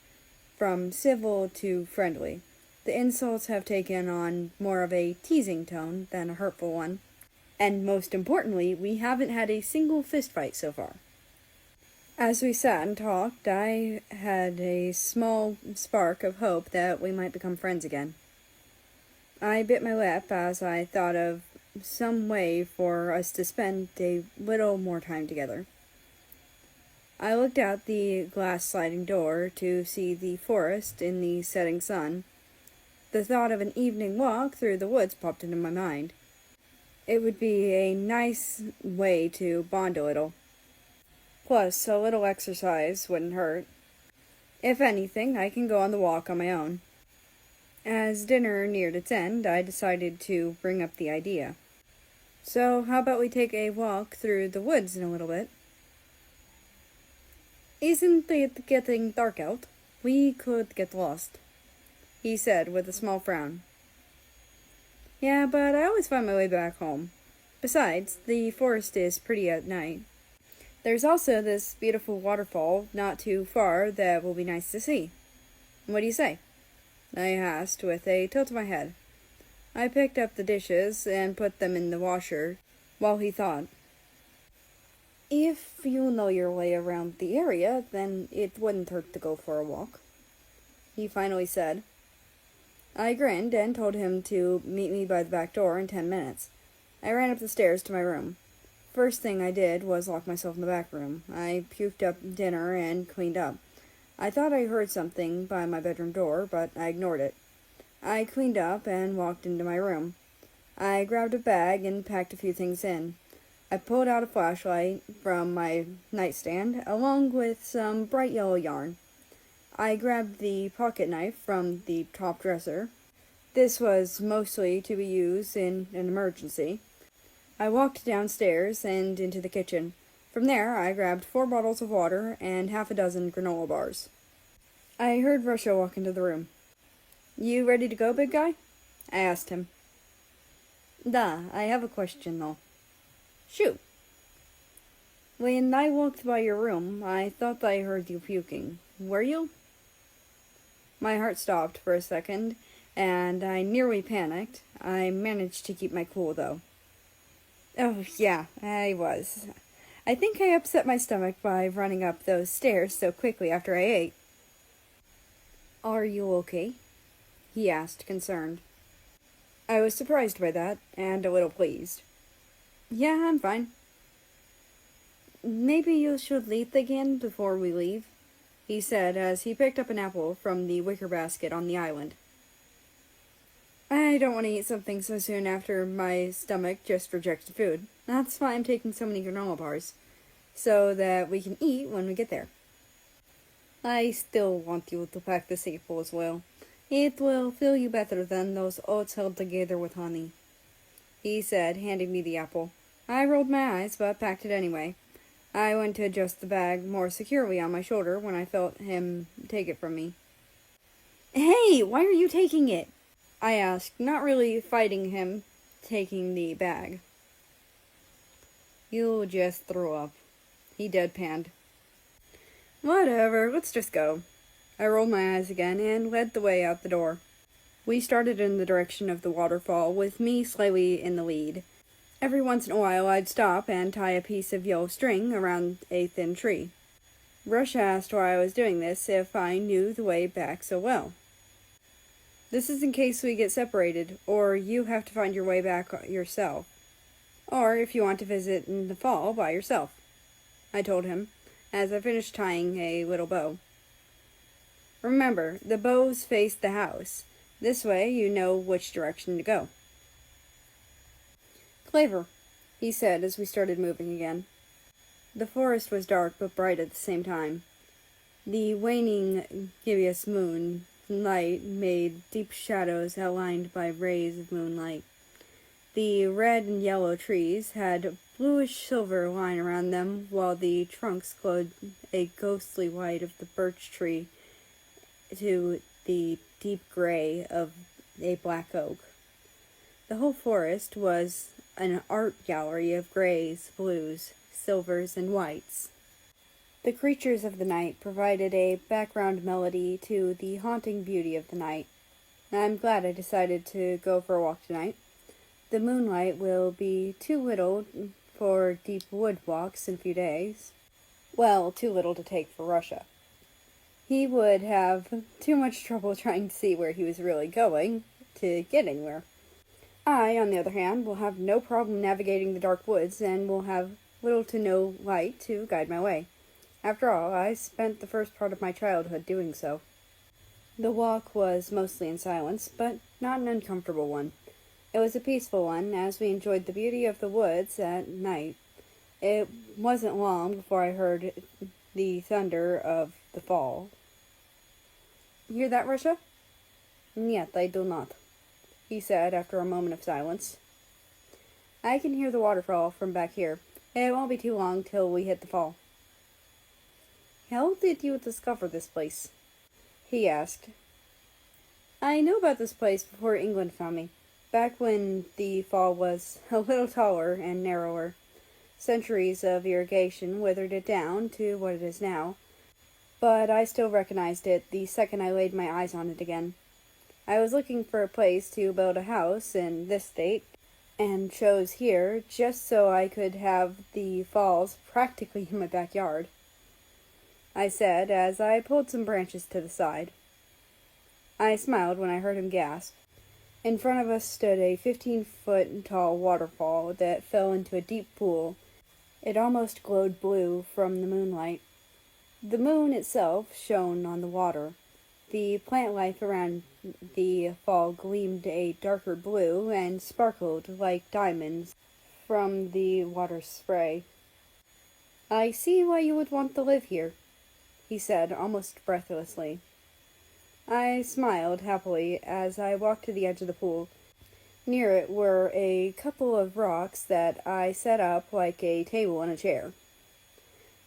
from civil to friendly. The insults have taken on more of a teasing tone than a hurtful one. And most importantly, we haven't had a single fistfight so far. As we sat and talked, I had a small spark of hope that we might become friends again. I bit my lip as I thought of some way for us to spend a little more time together. I looked out the glass sliding door to see the forest in the setting sun. The thought of an evening walk through the woods popped into my mind. It would be a nice way to bond a little. Plus, a little exercise wouldn't hurt. If anything, I can go on the walk on my own. As dinner neared its end, I decided to bring up the idea. So, how about we take a walk through the woods in a little bit? Isn't it getting dark out? We could get lost, he said with a small frown. Yeah, but I always find my way back home. Besides, the forest is pretty at night. There's also this beautiful waterfall not too far that will be nice to see. What do you say? I asked with a tilt of my head. I picked up the dishes and put them in the washer while he thought. If you know your way around the area, then it wouldn't hurt to go for a walk, he finally said. I grinned and told him to meet me by the back door in 10 minutes. I ran up the stairs to my room. First thing I did was lock myself in the back room. I puked up dinner and cleaned up. I thought I heard something by my bedroom door, but I ignored it. I cleaned up and walked into my room. I grabbed a bag and packed a few things in. I pulled out a flashlight from my nightstand, along with some bright yellow yarn. I grabbed the pocket knife from the top dresser. This was mostly to be used in an emergency. I walked downstairs and into the kitchen. From there, I grabbed 4 bottles of water and half a dozen granola bars. I heard Russia walk into the room. You ready to go, big guy? I asked him. Da, I have a question, though. Shoot. When I walked by your room, I thought I heard you puking. Were you? My heart stopped for a second, and I nearly panicked. I managed to keep my cool, though. Oh, yeah, I was. I think I upset my stomach by running up those stairs so quickly after I ate. Are you okay? He asked, concerned. I was surprised by that, and a little pleased. Yeah, I'm fine. Maybe you should eat again before we leave, he said as he picked up an apple from the wicker basket on the island. I don't want to eat something so soon after my stomach just rejected food. That's why I'm taking so many granola bars, so that we can eat when we get there. I still want you to pack the apple as well. It will fill you better than those oats held together with honey, he said, handing me the apple. I rolled my eyes, but packed it anyway. I went to adjust the bag more securely on my shoulder when I felt him take it from me. Hey, why are you taking it? I asked, not really fighting him taking the bag. You just threw up, he deadpanned. Whatever, let's just go. I rolled my eyes again and led the way out the door. We started in the direction of the waterfall, with me slightly in the lead. Every once in a while I'd stop and tie a piece of yellow string around a thin tree. Rush asked why I was doing this if I knew the way back so well. This is in case we get separated, or you have to find your way back yourself. Or if you want to visit in the fall by yourself, I told him, as I finished tying a little bow. Remember, the bows face the house. This way you know which direction to go. Clever, he said as we started moving again. The forest was dark but bright at the same time. The waning gibbous moonlight made deep shadows outlined by rays of moonlight. The red and yellow trees had a bluish silver line around them, while the trunks glowed a ghostly white of the birch tree to the deep gray of a black oak. The whole forest was an art gallery of grays, blues, silvers, and whites. The creatures of the night provided a background melody to the haunting beauty of the night. I'm glad I decided to go for a walk tonight. The moonlight will be too little for deep wood walks in a few days. Well, too little to take for Russia. He would have too much trouble trying to see where he was really going to get anywhere. I, on the other hand, will have no problem navigating the dark woods and will have little to no light to guide my way. After all, I spent the first part of my childhood doing so. The walk was mostly in silence, but not an uncomfortable one. It was a peaceful one, as we enjoyed the beauty of the woods at night. It wasn't long before I heard the thunder of the fall. Hear that, Russia? Yet I do not, he said after a moment of silence. I can hear the waterfall from back here. It won't be too long till we hit the fall. How did you discover this place? He asked. I knew about this place before England found me, back when the fall was a little taller and narrower. Centuries of irrigation withered it down to what it is now, but I still recognized it the second I laid my eyes on it again. I was looking for a place to build a house in this state, and chose here just so I could have the falls practically in my backyard, I said as I pulled some branches to the side. I smiled when I heard him gasp. In front of us stood a 15-foot tall waterfall that fell into a deep pool. It almost glowed blue from the moonlight. The moon itself shone on the water. The plant life around the fall gleamed a darker blue and sparkled like diamonds from the water spray. I see why you would want to live here, he said almost breathlessly. I smiled happily as I walked to the edge of the pool. Near it were a couple of rocks that I set up like a table and a chair.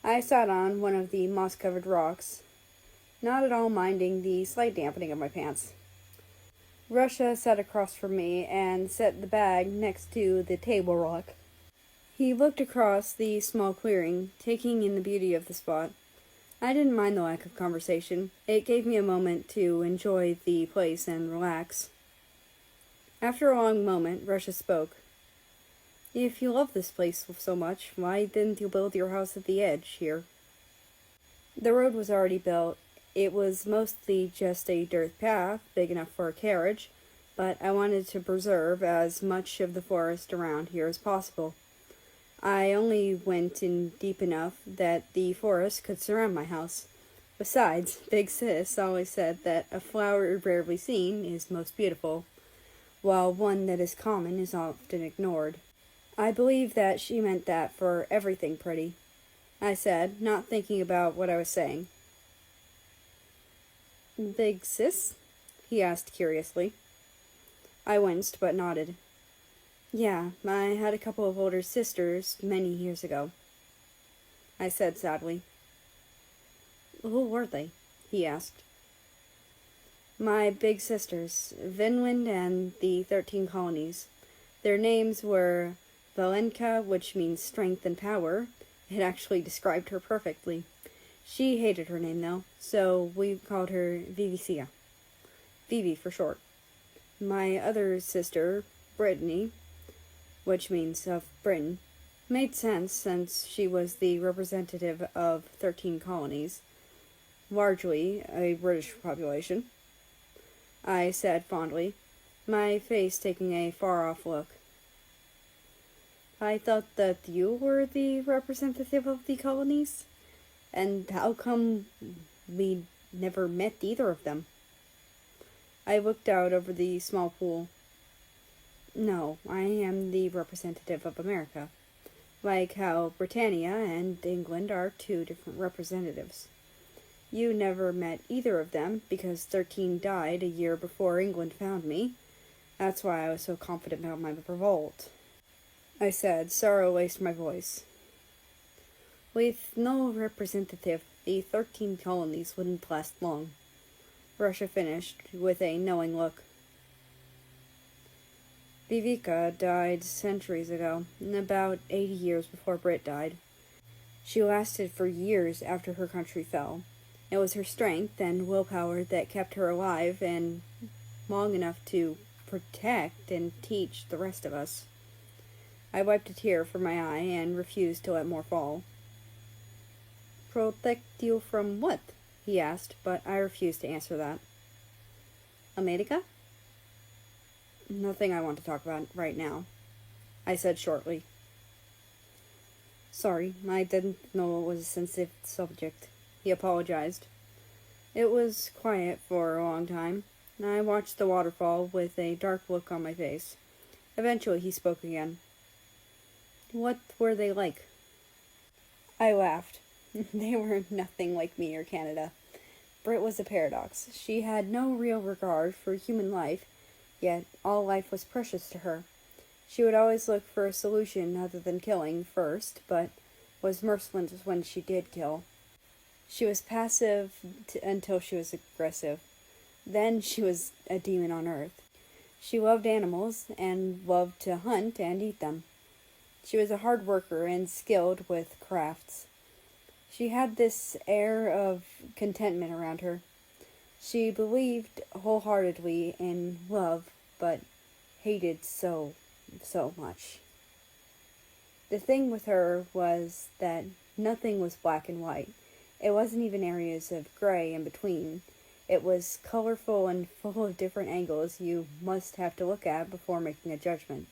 I sat on one of the moss-covered rocks, not at all minding the slight dampening of my pants. Russia sat across from me and set the bag next to the table rock. He looked across the small clearing, taking in the beauty of the spot. I didn't mind the lack of conversation. It gave me a moment to enjoy the place and relax. After a long moment, Russia spoke. If you love this place so much, why didn't you build your house at the edge here? The road was already built. It was mostly just a dirt path, big enough for a carriage, but I wanted to preserve as much of the forest around here as possible. I only went in deep enough that the forest could surround my house. Besides, Big Sis always said that a flower rarely seen is most beautiful, while one that is common is often ignored. I believe that she meant that for everything pretty, I said, not thinking about what I was saying. Big Sis? He asked curiously. I winced, but nodded. Yeah, I had a couple of older sisters many years ago, I said sadly. Who were they? He asked. My big sisters, Vinland and the 13 colonies. Their names were Valenka, which means strength and power. It actually described her perfectly. She hated her name, though, so we called her Vivicia. Vivi for short. My other sister, Brittany, which means of Britain, made sense since she was the representative of 13 colonies, largely a British population, I said fondly, my face taking a far-off look. I thought that you were the representative of the colonies? And how come we never met either of them? I looked out over the small pool. No, I am the representative of America, like how Britannia and England are two different representatives. You never met either of them, because 13 died a year before England found me. That's why I was so confident about my revolt," I said, sorrow laced my voice. "With no representative, the 13 colonies wouldn't last long," Russia finished, with a knowing look. "Vivica died centuries ago, about 80 years before Brit died. She lasted for years after her country fell. It was her strength and willpower that kept her alive and long enough to protect and teach the rest of us." I wiped a tear from my eye and refused to let more fall. "Protect you from what?" he asked, but I refused to answer that. "America?" "Nothing I want to talk about right now," I said shortly. "Sorry, I didn't know it was a sensitive subject," he apologized. It was quiet for a long time. I watched the waterfall with a dark look on my face. Eventually he spoke again. "What were they like?" I laughed. They were nothing like me or Canada. Brit was a paradox. She had no real regard for human life, yet all life was precious to her. She would always look for a solution other than killing first, but was merciless when she did kill. She was passive until she was aggressive. Then she was a demon on earth. She loved animals and loved to hunt and eat them. She was a hard worker and skilled with crafts. She had this air of contentment around her. She believed wholeheartedly in love, but hated so much. The thing with her was that nothing was black and white. It wasn't even areas of gray in between. It was colorful and full of different angles you must have to look at before making a judgment.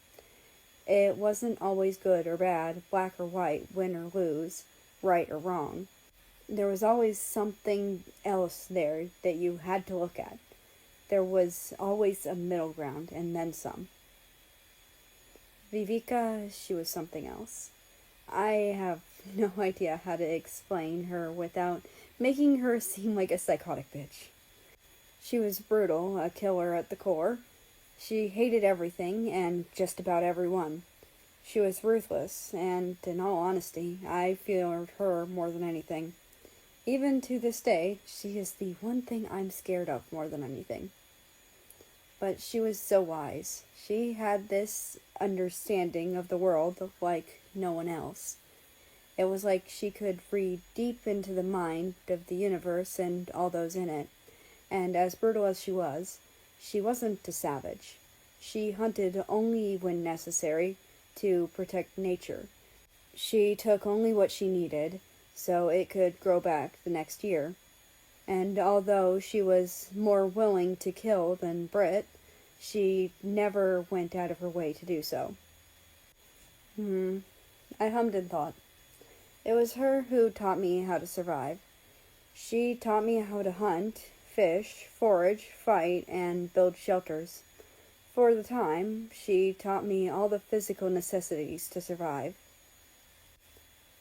It wasn't always good or bad, black or white, win or lose, right or wrong. There was always something else there that you had to look at. There was always a middle ground, and then some. Vivica, she was something else. I have no idea how to explain her without making her seem like a psychotic bitch. She was brutal, a killer at the core. She hated everything and just about everyone. She was ruthless, and in all honesty, I feared her more than anything. Even to this day, she is the one thing I'm scared of more than anything. But she was so wise. She had this understanding of the world like no one else. It was like she could read deep into the mind of the universe and all those in it. And as brutal as she wasn't a savage. She hunted only when necessary to protect nature. She took only what she needed, so it could grow back the next year. And although she was more willing to kill than Brit, she never went out of her way to do so. I hummed in thought. It was her who taught me how to survive. She taught me how to hunt, fish, forage, fight, and build shelters. For the time, she taught me all the physical necessities to survive.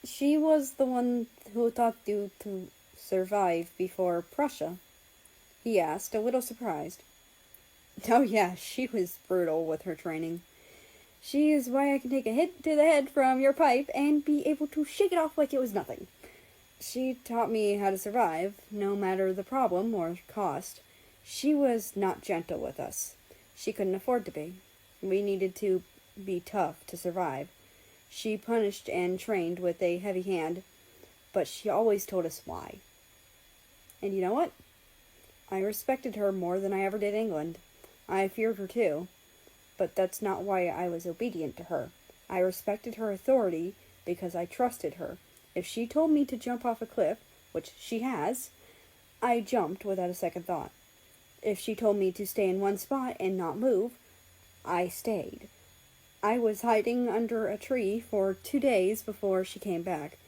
She was the one who taught you to survive before Prussia? He asked, a little surprised. Oh yeah, she was brutal with her training. She is why I can take a hit to the head from your pipe and be able to shake it off like it was nothing. She taught me how to survive, no matter the problem or cost. She was not gentle with us. She couldn't afford to be. We needed to be tough to survive. She punished and trained with a heavy hand, but she always told us why. And you know what? I respected her more than I ever did England. I feared her too, but that's not why I was obedient to her. I respected her authority because I trusted her. If she told me to jump off a cliff, which she has, I jumped without a second thought. If she told me to stay in one spot and not move, I stayed. I was hiding under a tree for 2 days before she came back.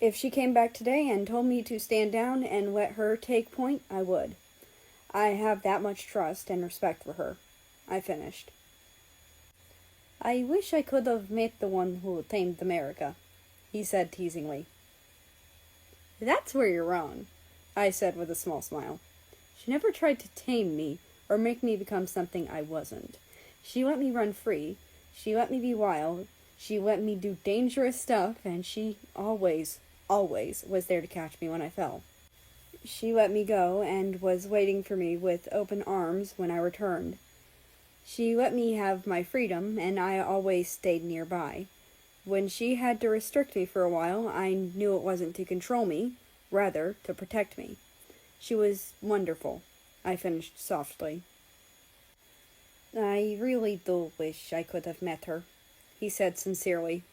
If she came back today and told me to stand down and let her take point, I would. I have that much trust and respect for her. I finished. I wish I could have met the one who tamed America, he said teasingly. That's where you're wrong. I said with a small smile. She never tried to tame me or make me become something I wasn't. She let me run free. She let me be wild. She let me do dangerous stuff, and she always was there to catch me when I fell. She let me go and was waiting for me with open arms when I returned. She let me have my freedom, and I always stayed nearby. When she had to restrict me for a while, I knew it wasn't to control me, rather to protect me. She was wonderful, I finished softly. I really do wish I could have met her, he said sincerely.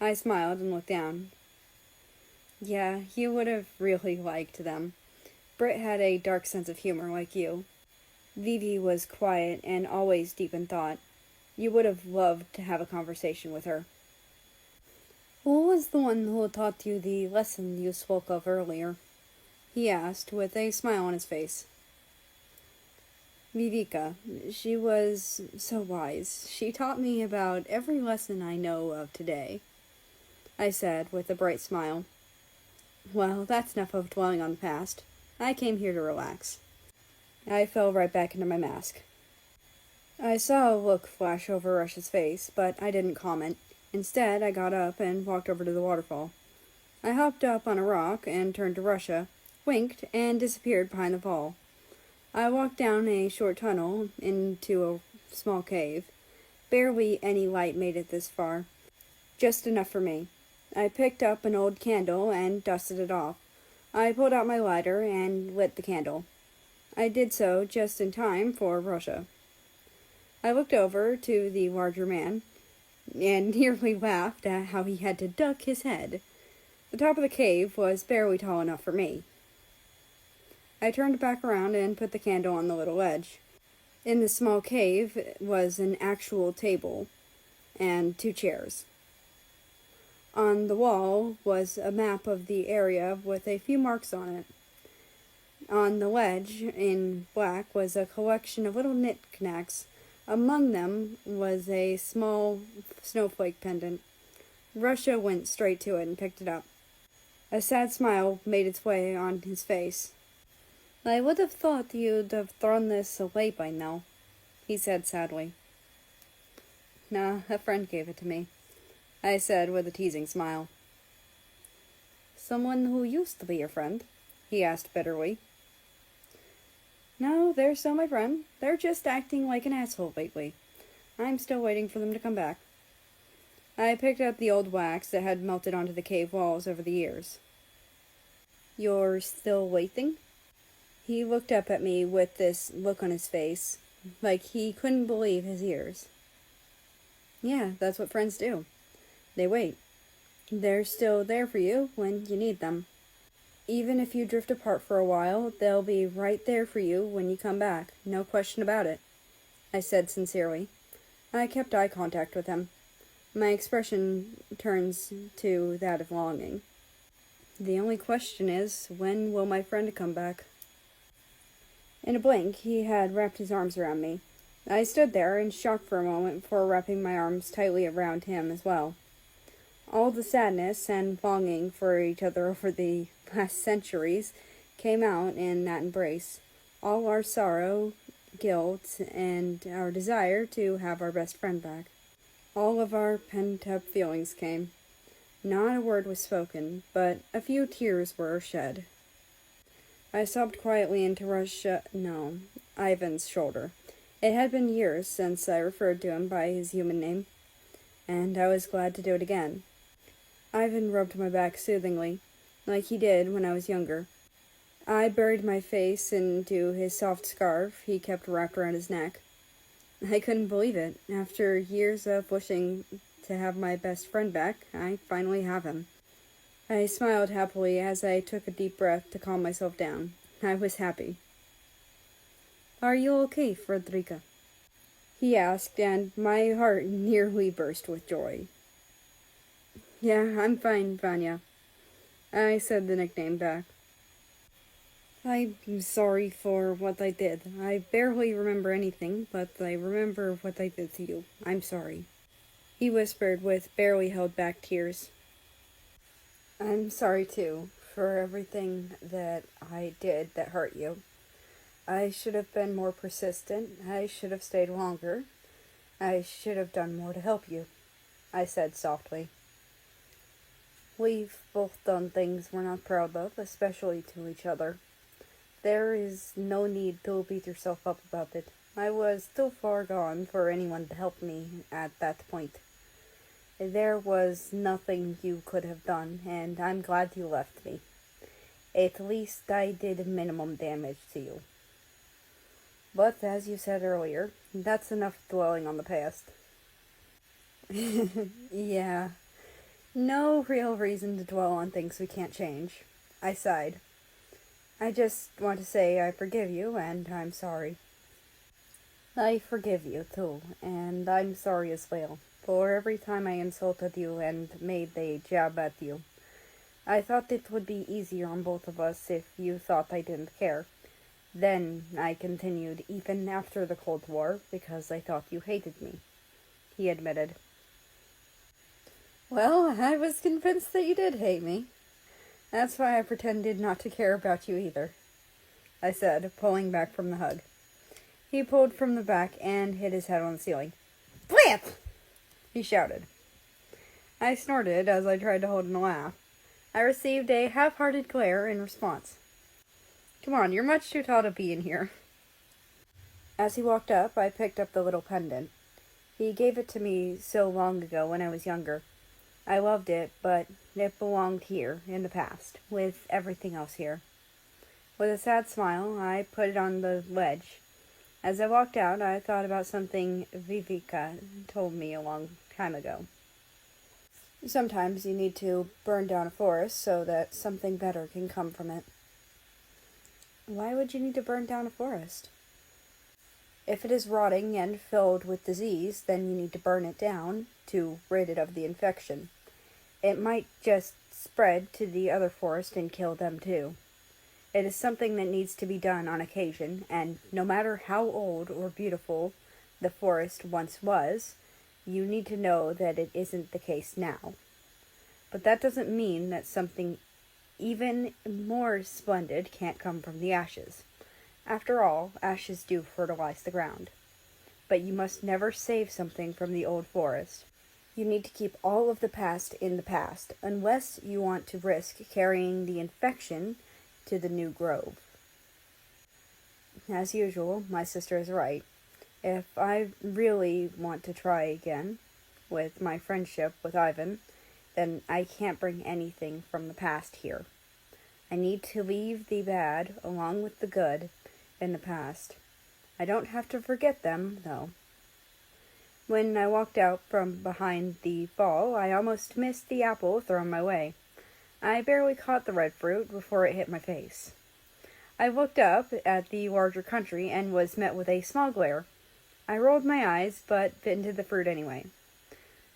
I smiled and looked down. Yeah, you would have really liked them. Britt had a dark sense of humor like you. Vivi was quiet and always deep in thought. You would have loved to have a conversation with her. Who was the one who taught you the lesson you spoke of earlier? He asked, with a smile on his face. Vivika. She was so wise. She taught me about every lesson I know of today, I said, with a bright smile. Well, that's enough of dwelling on the past. I came here to relax. I fell right back into my mask. I saw a look flash over Russia's face, but I didn't comment. Instead, I got up and walked over to the waterfall. I hopped up on a rock and turned to Russia, winked, and disappeared behind the fall. I walked down a short tunnel into a small cave. Barely any light made it this far. Just enough for me. I picked up an old candle and dusted it off. I pulled out my lighter and lit the candle. I did so just in time for Russia. I looked over to the larger man and nearly laughed at how he had to duck his head. The top of the cave was barely tall enough for me. I turned back around and put the candle on the little ledge. In the small cave was an actual table and 2 chairs. On the wall was a map of the area with a few marks on it. On the ledge, in black, was a collection of little knickknacks. Among them was a small snowflake pendant. Russia went straight to it and picked it up. A sad smile made its way on his face. I would have thought you'd have thrown this away by now, he said sadly. Nah, a friend gave it to me, I said with a teasing smile. Someone who used to be your friend? He asked bitterly. No, they're still my friend. They're just acting like an asshole lately. I'm still waiting for them to come back. I picked up the old wax that had melted onto the cave walls over the years. You're still waiting? He looked up at me with this look on his face, like he couldn't believe his ears. Yeah, that's what friends do. They wait. They're still there for you when you need them. Even if you drift apart for a while, they'll be right there for you when you come back, no question about it, I said sincerely. I kept eye contact with him. My expression turns to that of longing. The only question is, when will my friend come back? In a blink, he had wrapped his arms around me. I stood there in shock for a moment before wrapping my arms tightly around him as well. All the sadness and longing for each other over the last centuries came out in that embrace. All our sorrow, guilt, and our desire to have our best friend back. All of our pent-up feelings came. Not a word was spoken, but a few tears were shed. I sobbed quietly into Ivan's shoulder. It had been years since I referred to him by his human name, and I was glad to do it again. Ivan rubbed my back soothingly, like he did when I was younger. I buried my face into his soft scarf he kept wrapped around his neck. I couldn't believe it. After years of wishing to have my best friend back, I finally have him. I smiled happily as I took a deep breath to calm myself down. I was happy. Are you okay, Frederica? He asked, and my heart nearly burst with joy. Yeah, I'm fine, Vanya, I said the nickname back. I'm sorry for what I did. I barely remember anything, but I remember what I did to you. I'm sorry, he whispered with barely held back tears. I'm sorry too, for everything that I did that hurt you. I should have been more persistent. I should have stayed longer. I should have done more to help you, I said softly. We've both done things we're not proud of, especially to each other. There is no need to beat yourself up about it. I was too far gone for anyone to help me at that point. There was nothing you could have done, and I'm glad you left me. At least I did minimum damage to you. But as you said earlier, that's enough dwelling on the past. Yeah, no real reason to dwell on things we can't change. I sighed. I just want to say I forgive you, and I'm sorry. I forgive you, too, and I'm sorry as well, for every time I insulted you and made a jab at you. I thought it would be easier on both of us if you thought I didn't care. Then I continued even after the Cold War, because I thought you hated me, he admitted. Well, I was convinced that you did hate me. That's why I pretended not to care about you either, I said, pulling back from the hug. He pulled from the back and hit his head on the ceiling. Blip! He shouted. I snorted as I tried to hold in a laugh. I received a half-hearted glare in response. Come on, you're much too tall to be in here. As he walked up, I picked up the little pendant. He gave it to me so long ago when I was younger. I loved it, but it belonged here, in the past, with everything else here. With a sad smile, I put it on the ledge. As I walked out, I thought about something Vivika told me a long time ago. Sometimes you need to burn down a forest so that something better can come from it. Why would you need to burn down a forest? If it is rotting and filled with disease, then you need to burn it down to rid it of the infection. It might just spread to the other forest and kill them too. It is something that needs to be done on occasion, and no matter how old or beautiful the forest once was, you need to know that it isn't the case now. But that doesn't mean that something even more splendid can't come from the ashes. After all, ashes do fertilize the ground. But you must never save something from the old forest. You need to keep all of the past in the past, unless you want to risk carrying the infection to the new grove. As usual, my sister is right. If I really want to try again with my friendship with Ivan, then I can't bring anything from the past here. I need to leave the bad, along with the good, in the past. I don't have to forget them, though. When I walked out from behind the ball, I almost missed the apple thrown my way. I barely caught the red fruit before it hit my face. I looked up at the larger country and was met with a small glare. I rolled my eyes, but bit into the fruit anyway.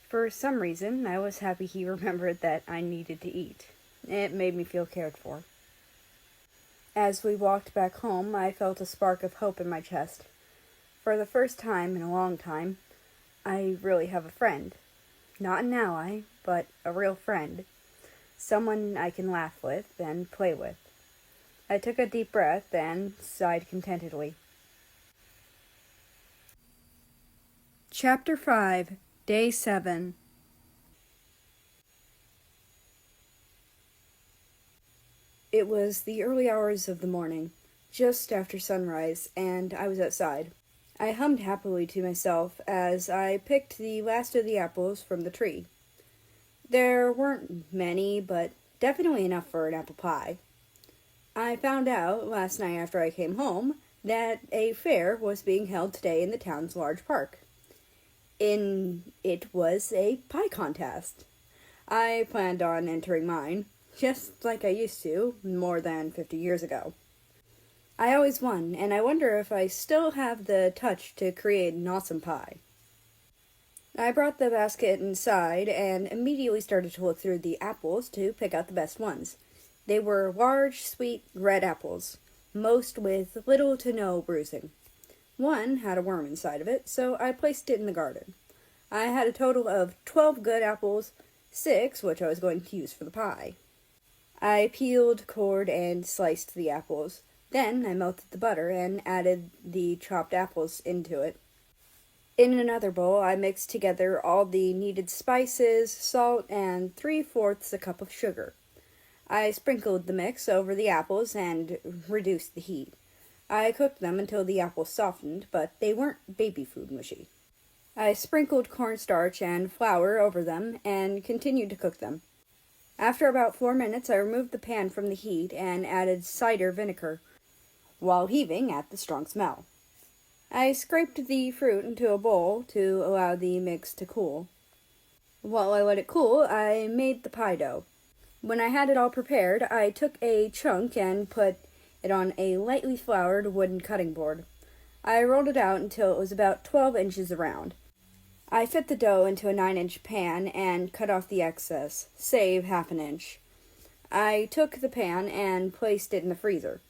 For some reason, I was happy he remembered that I needed to eat. It made me feel cared for. As we walked back home, I felt a spark of hope in my chest. For the first time in a long time, I really have a friend. Not an ally, but a real friend. Someone I can laugh with and play with. I took a deep breath and sighed contentedly. Chapter 5, Day 7. It was the early hours of the morning, just after sunrise, and I was outside. I hummed happily to myself as I picked the last of the apples from the tree. There weren't many, but definitely enough for an apple pie. I found out last night after I came home that a fair was being held today in the town's large park. It was a pie contest. I planned on entering mine, just like I used to, more than 50 years ago. I always won, and I wonder if I still have the touch to create an awesome pie. I brought the basket inside and immediately started to look through the apples to pick out the best ones. They were large, sweet, red apples, most with little to no bruising. One had a worm inside of it, so I placed it in the garden. I had a total of 12 good apples, 6 which I was going to use for the pie. I peeled, cored, and sliced the apples. Then I melted the butter and added the chopped apples into it. In another bowl, I mixed together all the needed spices, salt, and 3/4 a cup of sugar. I sprinkled the mix over the apples and reduced the heat. I cooked them until the apples softened, but they weren't baby food mushy. I sprinkled cornstarch and flour over them and continued to cook them. After about 4 minutes, I removed the pan from the heat and added cider vinegar, while heaving at the strong smell. I scraped the fruit into a bowl to allow the mix to cool. While I let it cool, I made the pie dough. When I had it all prepared, I took a chunk and put it on a lightly floured wooden cutting board. I rolled it out until it was about 12 inches around. I fit the dough into a 9-inch pan and cut off the excess, save half an inch. I took the pan and placed it in the freezer.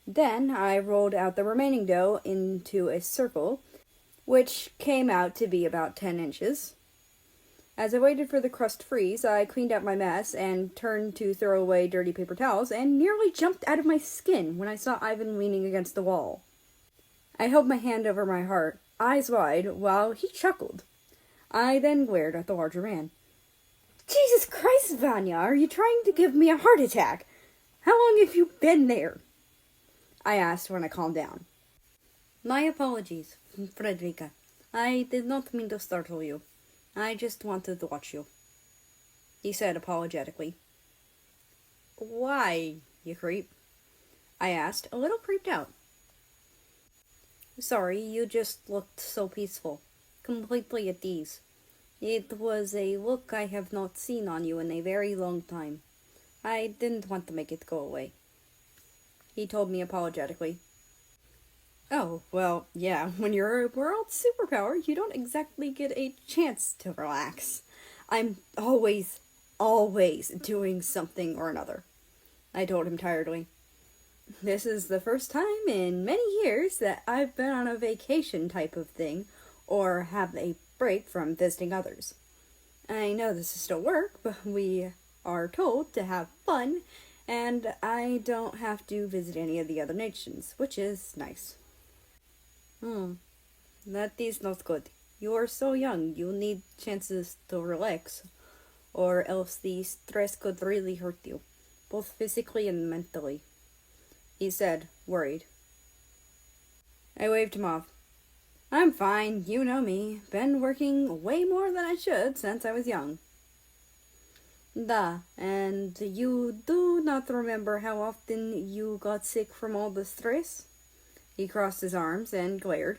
Then I rolled out the remaining dough into a circle, which came out to be about 10 inches. As I waited for the crust to freeze, I cleaned up my mess and turned to throw away dirty paper towels and nearly jumped out of my skin when I saw Ivan leaning against the wall. I held my hand over my heart, eyes wide, while he chuckled. I then glared at the larger man. "Jesus Christ, Vanya, are you trying to give me a heart attack? How long have you been there?" I asked when I calmed down. "My apologies, Frederica. I did not mean to startle you. I just wanted to watch you," he said apologetically. "Why, you creep?" I asked, a little creeped out. "Sorry, you just looked so peaceful, completely at ease. It was a look I have not seen on you in a very long time. I didn't want to make it go away," he told me apologetically. "Oh, well, yeah, when you're a world superpower, you don't exactly get a chance to relax. I'm always doing something or another," I told him tiredly. "This is the first time in many years that I've been on a vacation type of thing, or have a break from visiting others. I know this is still work, but we are told to have fun, and I don't have to visit any of the other nations, which is nice." That is not good. You are so young, you need chances to relax, or else the stress could really hurt you, both physically and mentally," he said, worried. I waved him off. "I'm fine, you know me. Been working way more than I should since I was young." "Da, and you do not remember how often you got sick from all the stress?" He crossed his arms and glared.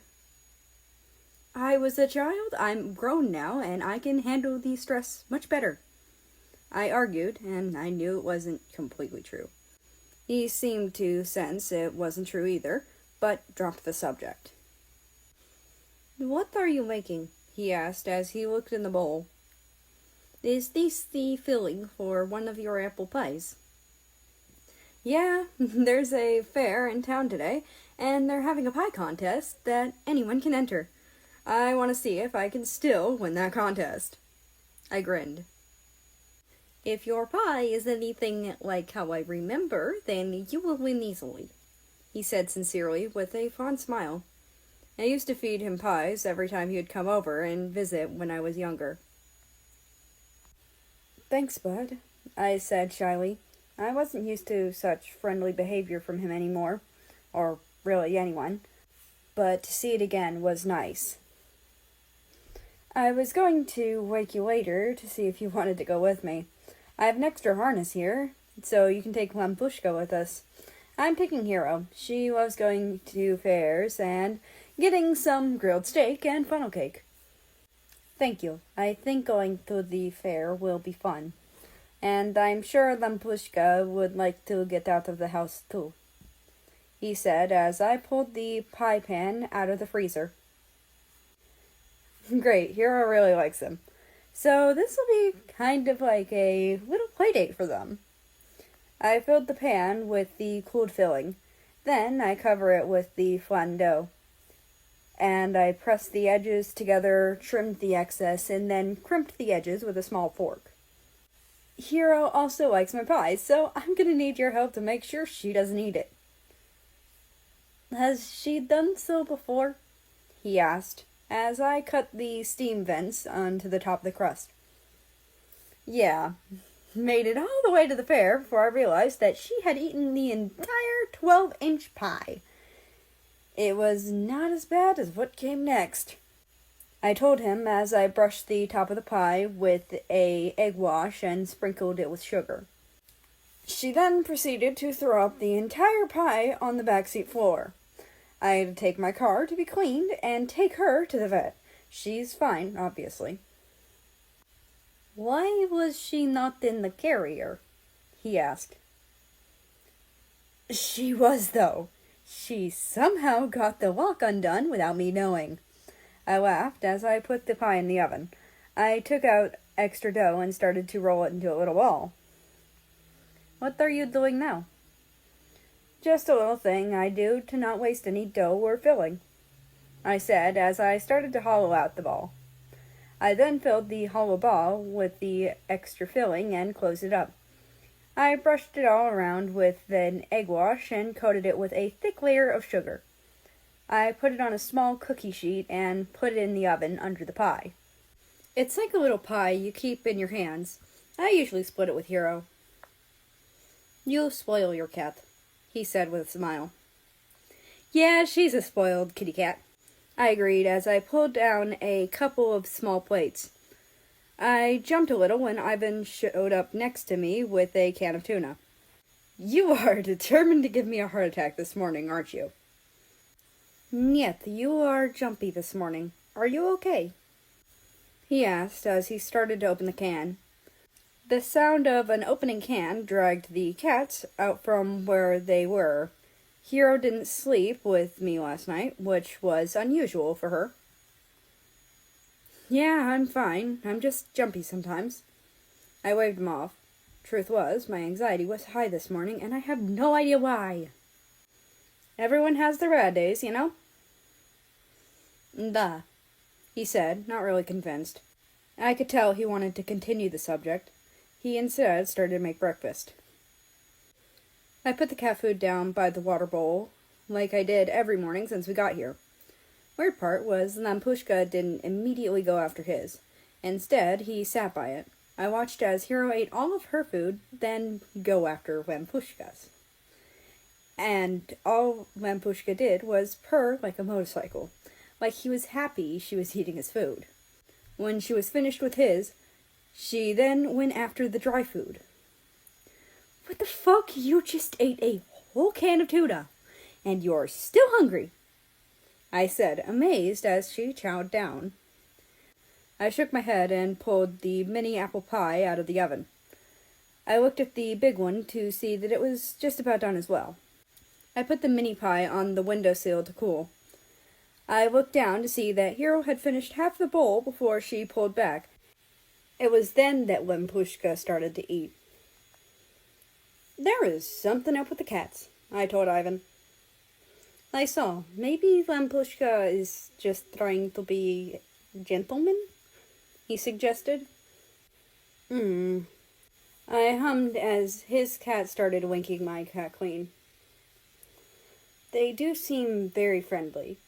"I was a child. I'm grown now, and I can handle the stress much better," I argued, and I knew it wasn't completely true. He seemed to sense it wasn't true either, but dropped the subject. "What are you making?" he asked as he looked in the bowl. "Is this the filling for one of your apple pies?" "Yeah, there's a fair in town today, and they're having a pie contest that anyone can enter. I want to see if I can still win that contest." I grinned. "If your pie is anything like how I remember, then you will win easily," he said sincerely with a fond smile. I used to feed him pies every time he would come over and visit when I was younger. "Thanks, bud," I said shyly. I wasn't used to such friendly behavior from him anymore, or really anyone, but to see it again was nice. "I was going to wake you later to see if you wanted to go with me. I have an extra harness here, so you can take Lampushka with us. I'm taking Hero. She loves going to fairs and getting some grilled steak and funnel cake." "Thank you. I think going to the fair will be fun. And I'm sure Lampushka would like to get out of the house too," he said as I pulled the pie pan out of the freezer. Great, Hero really likes him. So this will be kind of like a little play date for them. I filled the pan with the cooled filling. Then I cover it with the flan dough. And I pressed the edges together, trimmed the excess, and then crimped the edges with a small fork. Hero also likes my pie, so I'm gonna need your help to make sure she doesn't eat it. Has she done so before? He asked, as I cut the steam vents onto the top of the crust. Yeah, made it all the way to the fair before I realized that she had eaten the entire 12-inch pie. It was not as bad as what came next. I told him as I brushed the top of the pie with a egg wash and sprinkled it with sugar. She then proceeded to throw up the entire pie on the backseat floor. I had to take my car to be cleaned and take her to the vet. She's fine, obviously. Why was she not in the carrier? He asked. She was, though. She somehow got the lock undone without me knowing. I laughed as I put the pie in the oven. I took out extra dough and started to roll it into a little ball. What are you doing now? Just a little thing I do to not waste any dough or filling, I said as I started to hollow out the ball. I then filled the hollow ball with the extra filling and closed it up. I brushed it all around with an egg wash and coated it with a thick layer of sugar. I put it on a small cookie sheet and put it in the oven under the pie. It's like a little pie you keep in your hands. I usually split it with Hero. You spoil your cat, he said with a smile. Yeah, she's a spoiled kitty cat, I agreed as I pulled down a couple of small plates. I jumped a little when Ivan showed up next to me with a can of tuna. You are determined to give me a heart attack this morning, aren't you? Niet, you are jumpy this morning. Are you okay? He asked as he started to open the can. The sound of an opening can dragged the cats out from where they were. Hero didn't sleep with me last night, which was unusual for her. Yeah, I'm fine. I'm just jumpy sometimes. I waved him off. Truth was, my anxiety was high this morning, and I have no idea why. Everyone has their bad days, you know? Duh, he said, not really convinced. I could tell he wanted to continue the subject. He instead started to make breakfast. I put the cat food down by the water bowl, like I did every morning since we got here. Weird part was Lampushka didn't immediately go after his. Instead, he sat by it. I watched as Hero ate all of her food, then go after Lampushka's. And all Lampushka did was purr like a motorcycle, like he was happy she was eating his food. When she was finished with his, she then went after the dry food. What the fuck? You just ate a whole can of tuna, and you're still hungry, I said, amazed as she chowed down. I shook my head and pulled the mini apple pie out of the oven. I looked at the big one to see that it was just about done as well. I put the mini pie on the windowsill to cool. I looked down to see that Hero had finished half the bowl before she pulled back. It was then that Lempushka started to eat. There is something up with the cats, I told Ivan. I saw. Maybe Lempushka is just trying to be a gentleman, he suggested. I hummed as his cat started winking my cat clean. They do seem very friendly.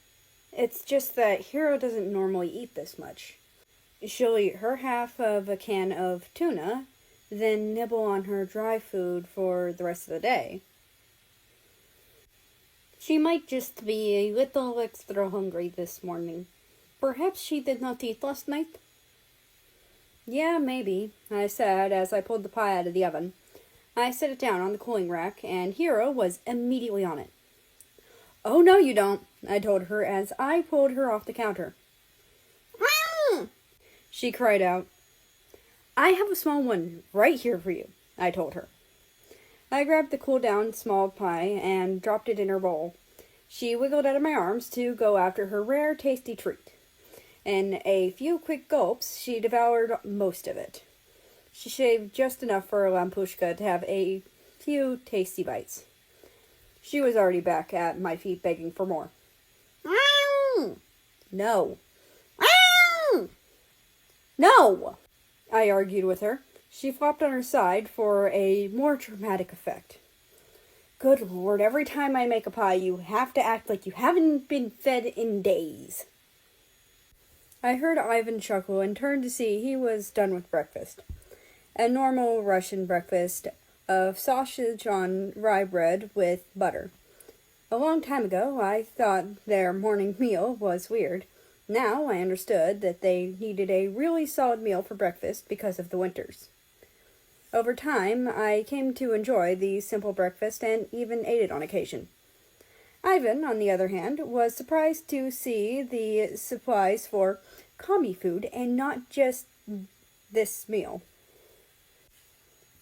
It's just that Hero doesn't normally eat this much. She'll eat her half of a can of tuna, then nibble on her dry food for the rest of the day. She might just be a little extra hungry this morning. Perhaps she did not eat last night? Yeah, maybe, I said as I pulled the pie out of the oven. I set it down on the cooling rack, and Hero was immediately on it. Oh, no, you don't, I told her as I pulled her off the counter. She cried out. I have a small one right here for you, I told her. I grabbed the cool-down small pie and dropped it in her bowl. She wiggled out of my arms to go after her rare, tasty treat. In a few quick gulps, she devoured most of it. She shaved just enough for Lampushka to have a few tasty bites. She was already back at my feet begging for more. No. No, I argued with her. She flopped on her side for a more dramatic effect. Good Lord, every time I make a pie, you have to act like you haven't been fed in days. I heard Ivan chuckle and turned to see he was done with breakfast. A normal Russian breakfast of sausage on rye bread with butter. A long time ago, I thought their morning meal was weird. Now I understood that they needed a really solid meal for breakfast because of the winters. Over time, I came to enjoy the simple breakfast and even ate it on occasion. Ivan, on the other hand, was surprised to see the supplies for commie food and not just this meal.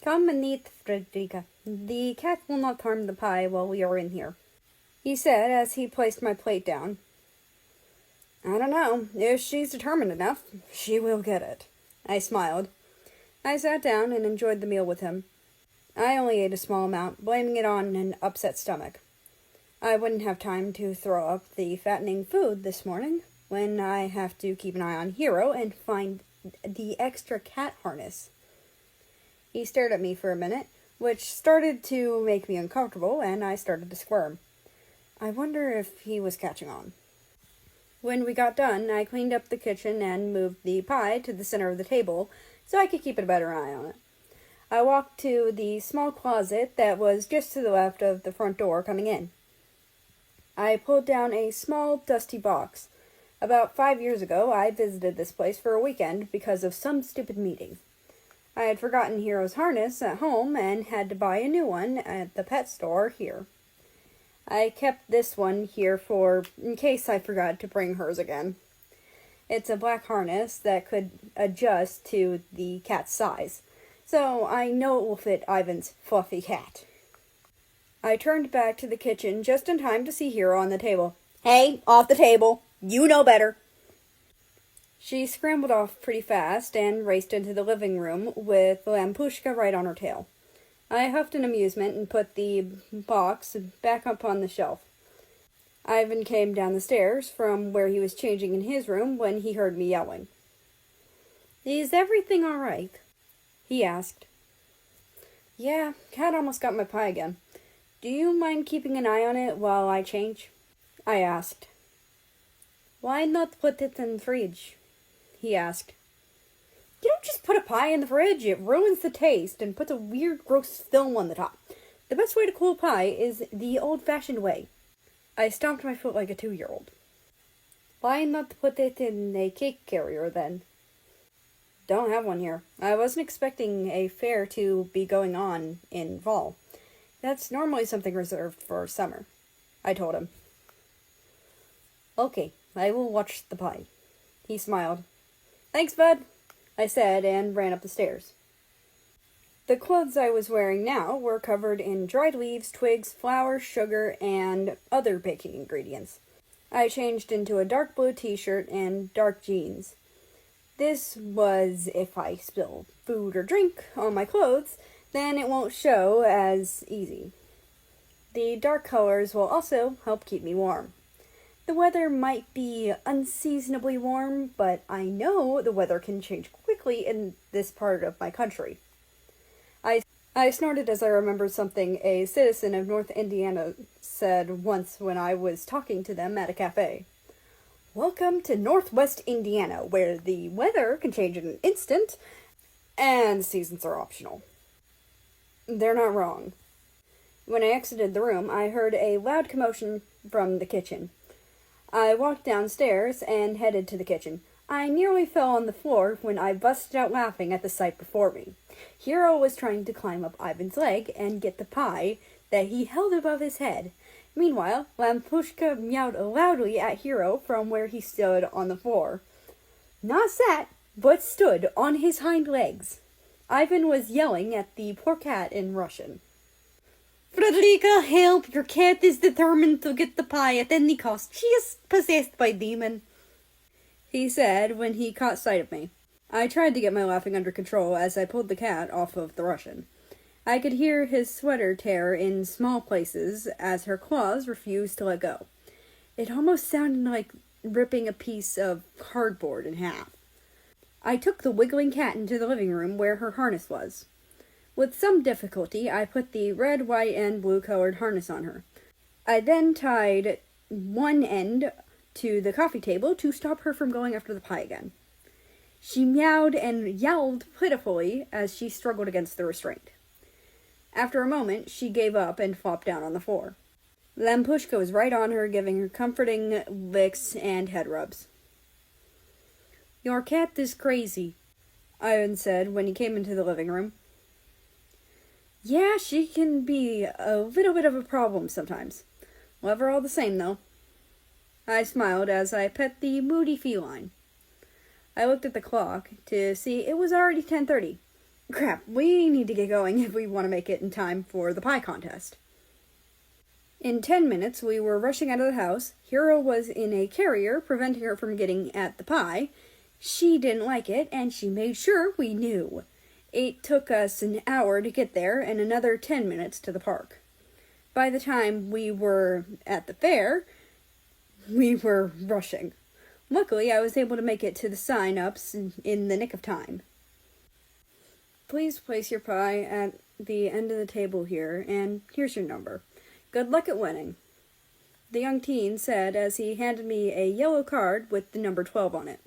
Come and eat, Fredrika. The cat will not harm the pie while we are in here, he said as he placed my plate down. I don't know. If she's determined enough, she will get it. I smiled. I sat down and enjoyed the meal with him. I only ate a small amount, blaming it on an upset stomach. I wouldn't have time to throw up the fattening food this morning, when I have to keep an eye on Hero and find the extra cat harness. He stared at me for a minute, which started to make me uncomfortable, and I started to squirm. I wonder if he was catching on. When we got done, I cleaned up the kitchen and moved the pie to the center of the table so I could keep a better eye on it. I walked to the small closet that was just to the left of the front door coming in. I pulled down a small, dusty box. About 5 years ago, I visited this place for a weekend because of some stupid meeting. I had forgotten Hero's harness at home and had to buy a new one at the pet store here. I kept this one here in case I forgot to bring hers again. It's a black harness that could adjust to the cat's size, so I know it will fit Ivan's fluffy cat. I turned back to the kitchen just in time to see Hero on the table. Hey, off the table! You know better! She scrambled off pretty fast and raced into the living room with Lampushka right on her tail. I huffed in amusement and put the box back up on the shelf. Ivan came down the stairs from where he was changing in his room when he heard me yelling. Is everything all right? He asked. Yeah, cat almost got my pie again. Do you mind keeping an eye on it while I change? I asked. Why not put it in the fridge? He asked. You don't just put a pie in the fridge. It ruins the taste and puts a weird, gross film on the top. The best way to cool pie is the old-fashioned way. I stomped my foot like a 2-year-old. Why not put it in a cake carrier, then? Don't have one here. I wasn't expecting a fair to be going on in fall. That's normally something reserved for summer, I told him. Okay, I will watch the pie. He smiled. Thanks, bud, I said and ran up the stairs. The clothes I was wearing now were covered in dried leaves, twigs, flour, sugar, and other baking ingredients. I changed into a dark blue t-shirt and dark jeans. This was if I spill food or drink on my clothes, then it won't show as easy. The dark colors will also help keep me warm. The weather might be unseasonably warm, but I know the weather can change quickly in this part of my country. I snorted as I remembered something a citizen of North Indiana said once when I was talking to them at a cafe. Welcome to Northwest Indiana, where the weather can change in an instant, and seasons are optional. They're not wrong. When I exited the room, I heard a loud commotion from the kitchen. I walked downstairs and headed to the kitchen. I nearly fell on the floor when I busted out laughing at the sight before me. Hero was trying to climb up Ivan's leg and get the pie that he held above his head. Meanwhile, Lampushka meowed loudly at Hero from where he stood on the floor. Not sat, but stood on his hind legs. Ivan was yelling at the poor cat in Russian. Fredrika, help! Your cat is determined to get the pie at any cost. She is possessed by demon, he said when he caught sight of me. I tried to get my laughing under control as I pulled the cat off of the Russian. I could hear his sweater tear in small places as her claws refused to let go. It almost sounded like ripping a piece of cardboard in half. I took the wiggling cat into the living room where her harness was. With some difficulty, I put the red, white, and blue-colored harness on her. I then tied one end to the coffee table to stop her from going after the pie again. She meowed and yelled pitifully as she struggled against the restraint. After a moment, she gave up and flopped down on the floor. Lampushka was right on her, giving her comforting licks and head rubs. "Your cat is crazy," Ivan said when he came into the living room. "Yeah, she can be a little bit of a problem sometimes. Love her all the same, though." I smiled as I pet the moody feline. I looked at the clock to see it was already 10:30. Crap, we need to get going if we want to make it in time for the pie contest. In 10 minutes, we were rushing out of the house. Hero was in a carrier, preventing her from getting at the pie. She didn't like it, and she made sure we knew. It took us an hour to get there and another 10 minutes to the park. By the time we were at the fair, we were rushing. Luckily, I was able to make it to the sign-ups in the nick of time. "Please place your pie at the end of the table here, and here's your number. Good luck at winning," the young teen said as he handed me a yellow card with the number 12 on it.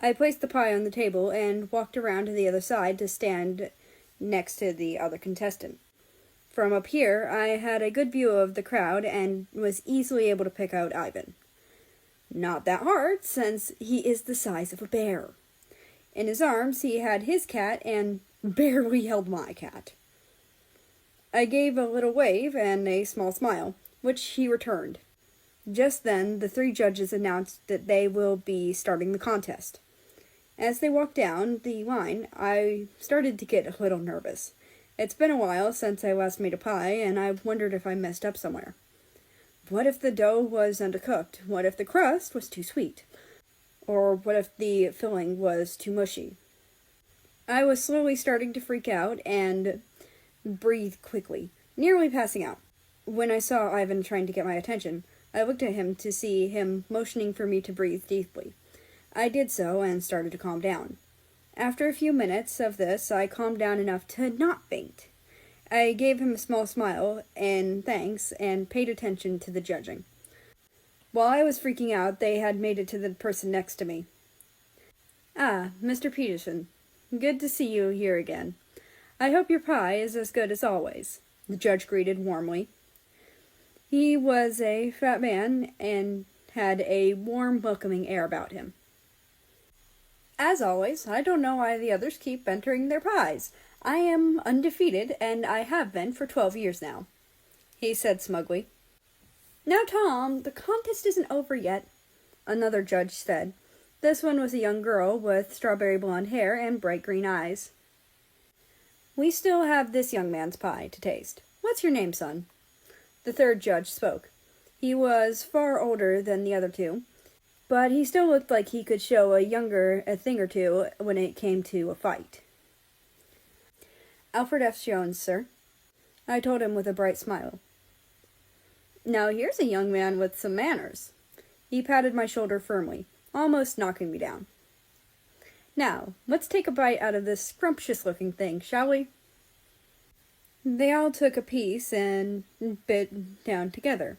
I placed the pie on the table and walked around to the other side to stand next to the other contestant. From up here, I had a good view of the crowd and was easily able to pick out Ivan. Not that hard, since he is the size of a bear. In his arms, he had his cat and barely held my cat. I gave a little wave and a small smile, which he returned. Just then, the 3 judges announced that they will be starting the contest. As they walked down the line, I started to get a little nervous. It's been a while since I last made a pie, and I wondered if I messed up somewhere. What if the dough was undercooked? What if the crust was too sweet? Or what if the filling was too mushy? I was slowly starting to freak out and breathe quickly, nearly passing out. When I saw Ivan trying to get my attention, I looked at him to see him motioning for me to breathe deeply. I did so and started to calm down. After a few minutes of this, I calmed down enough to not faint. I gave him a small smile and thanks and paid attention to the judging. While I was freaking out, they had made it to the person next to me. "Ah, Mr. Peterson. Good to see you here again. I hope your pie is as good as always," the judge greeted warmly. He was a fat man and had a warm, welcoming air about him. "As always, I don't know why the others keep entering their pies. I am undefeated, and I have been for 12 years now," he said smugly. "Now, Tom, the contest isn't over yet," another judge said. This one was a young girl with strawberry blonde hair and bright green eyes. "We still have this young man's pie to taste. What's your name, son?" The third judge spoke. He was far older than the other 2, but he still looked like he could show a younger a thing or two when it came to a fight. "Alfred F. Jones, sir," I told him with a bright smile. "Now here's a young man with some manners." He patted my shoulder firmly, almost knocking me down. "Now, let's take a bite out of this scrumptious-looking thing, shall we?" They all took a piece and bit down together.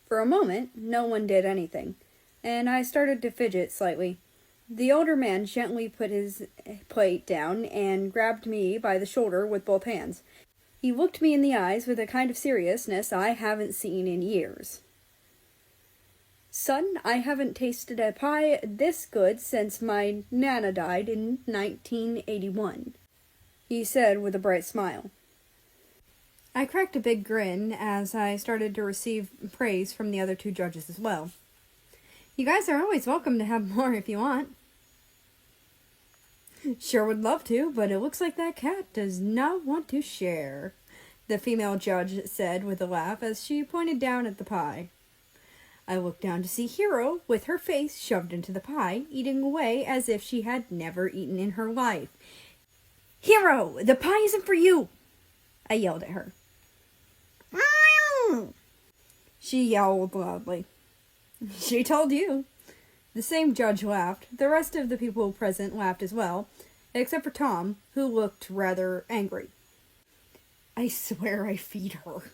For a moment, no one did anything, and I started to fidget slightly. The older man gently put his plate down and grabbed me by the shoulder with both hands. He looked me in the eyes with a kind of seriousness I haven't seen in years. "Son, I haven't tasted a pie this good since my Nana died in 1981, he said with a bright smile. I cracked a big grin as I started to receive praise from the other 2 judges as well. "You guys are always welcome to have more if you want." "Sure would love to, but it looks like that cat does not want to share," the female judge said with a laugh as she pointed down at the pie. I looked down to see Hero, with her face shoved into the pie, eating away as if she had never eaten in her life. "Hero, the pie isn't for you!" I yelled at her. She yelled loudly. "She told you," The same judge laughed. The rest of the people present laughed as well, except for Tom, who looked rather angry. I swear I feed her,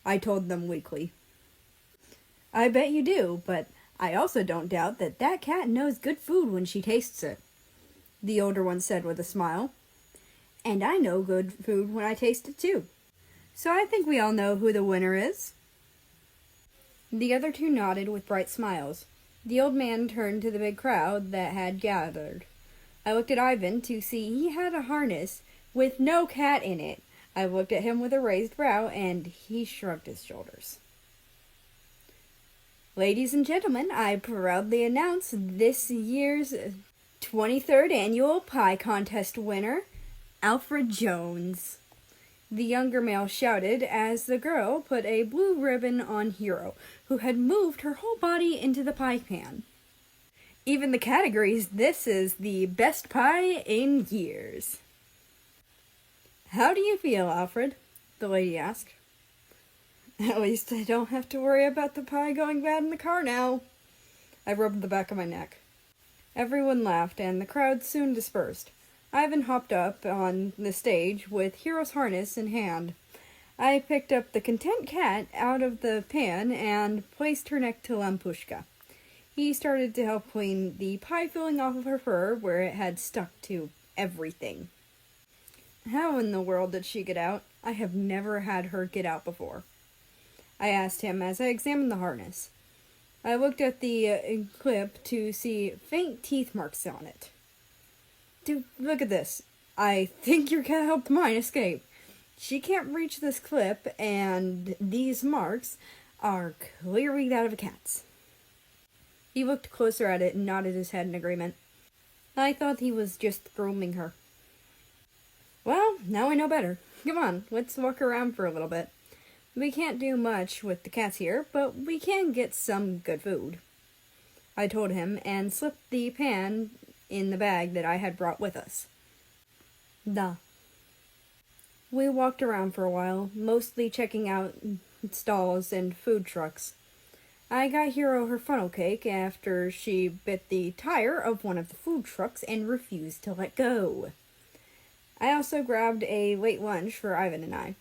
I told them weakly. I bet you do, but I also don't doubt that cat knows good food when she tastes it, the older one said with a smile. And I know good food when I taste it too. So I think we all know who the winner is. The other two nodded with bright smiles. The old man turned to the big crowd that had gathered. I looked at Ivan to see he had a harness with no cat in it. I looked at him with a raised brow, and he shrugged his shoulders. Ladies and gentlemen, I proudly announce this year's 23rd annual pie contest winner, Alfred Jones. The younger male shouted as the girl put a blue ribbon on Hero, who had moved her whole body into the pie pan. Even the categories, this is the best pie in years. How do you feel, Alfred? The lady asked. At least I don't have to worry about the pie going bad in the car now. I rubbed the back of my neck. Everyone laughed, and the crowd soon dispersed. Ivan hopped up on the stage with Hero's harness in hand. I picked up the content cat out of the pan and placed her neck to Lampushka. He started to help clean the pie filling off of her fur where it had stuck to everything. How in the world did she get out? I have never had her get out before, I asked him as I examined the harness. I looked at the clip to see faint teeth marks on it. Dude, look at this. I think your cat helped mine escape. She can't reach this clip, and these marks are clearly that of a cat's. He looked closer at it and nodded his head in agreement. I thought he was just grooming her. Well, now I know better. Come on, let's walk around for a little bit. We can't do much with the cats here, but we can get some good food, I told him, and slipped the pan in the bag that I had brought with us. Duh. We walked around for a while, mostly checking out stalls and food trucks. I got Hero her funnel cake after she bit the tire of one of the food trucks and refused to let go. I also grabbed a late lunch for Ivan and I.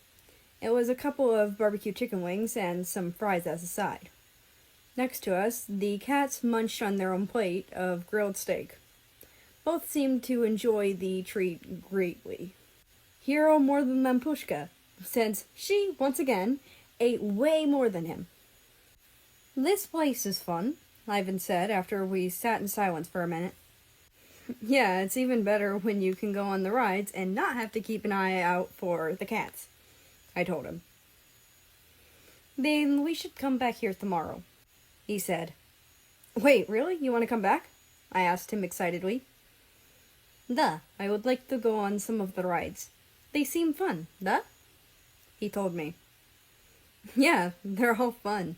It was a couple of barbecue chicken wings and some fries as a side. Next to us, the cats munched on their own plate of grilled steak. Both seemed to enjoy the treat greatly. Hero more than Lampushka, since she, once again, ate way more than him. This place is fun, Ivan said after we sat in silence for a minute. Yeah, it's even better when you can go on the rides and not have to keep an eye out for the cats, I told him. Then we should come back here tomorrow, he said. Wait, really? You want to come back? I asked him excitedly. Duh, I would like to go on some of the rides. They seem fun, duh? He told me. Yeah, they're all fun.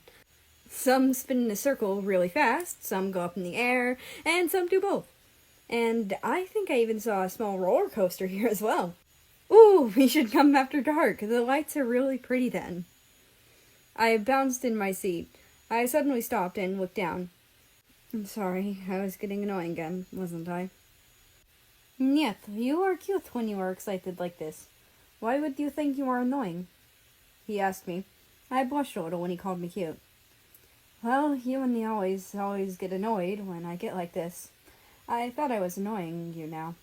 Some spin in a circle really fast, some go up in the air, and some do both. And I think I even saw a small roller coaster here as well. Ooh, we should come after dark. The lights are really pretty then. I bounced in my seat. I suddenly stopped and looked down. I'm sorry, I was getting annoying again, wasn't I? Нет, you are cute when you are excited like this. Why would you think you are annoying? He asked me. I blushed a little when he called me cute. Well, you and me always get annoyed when I get like this. I thought I was annoying you now.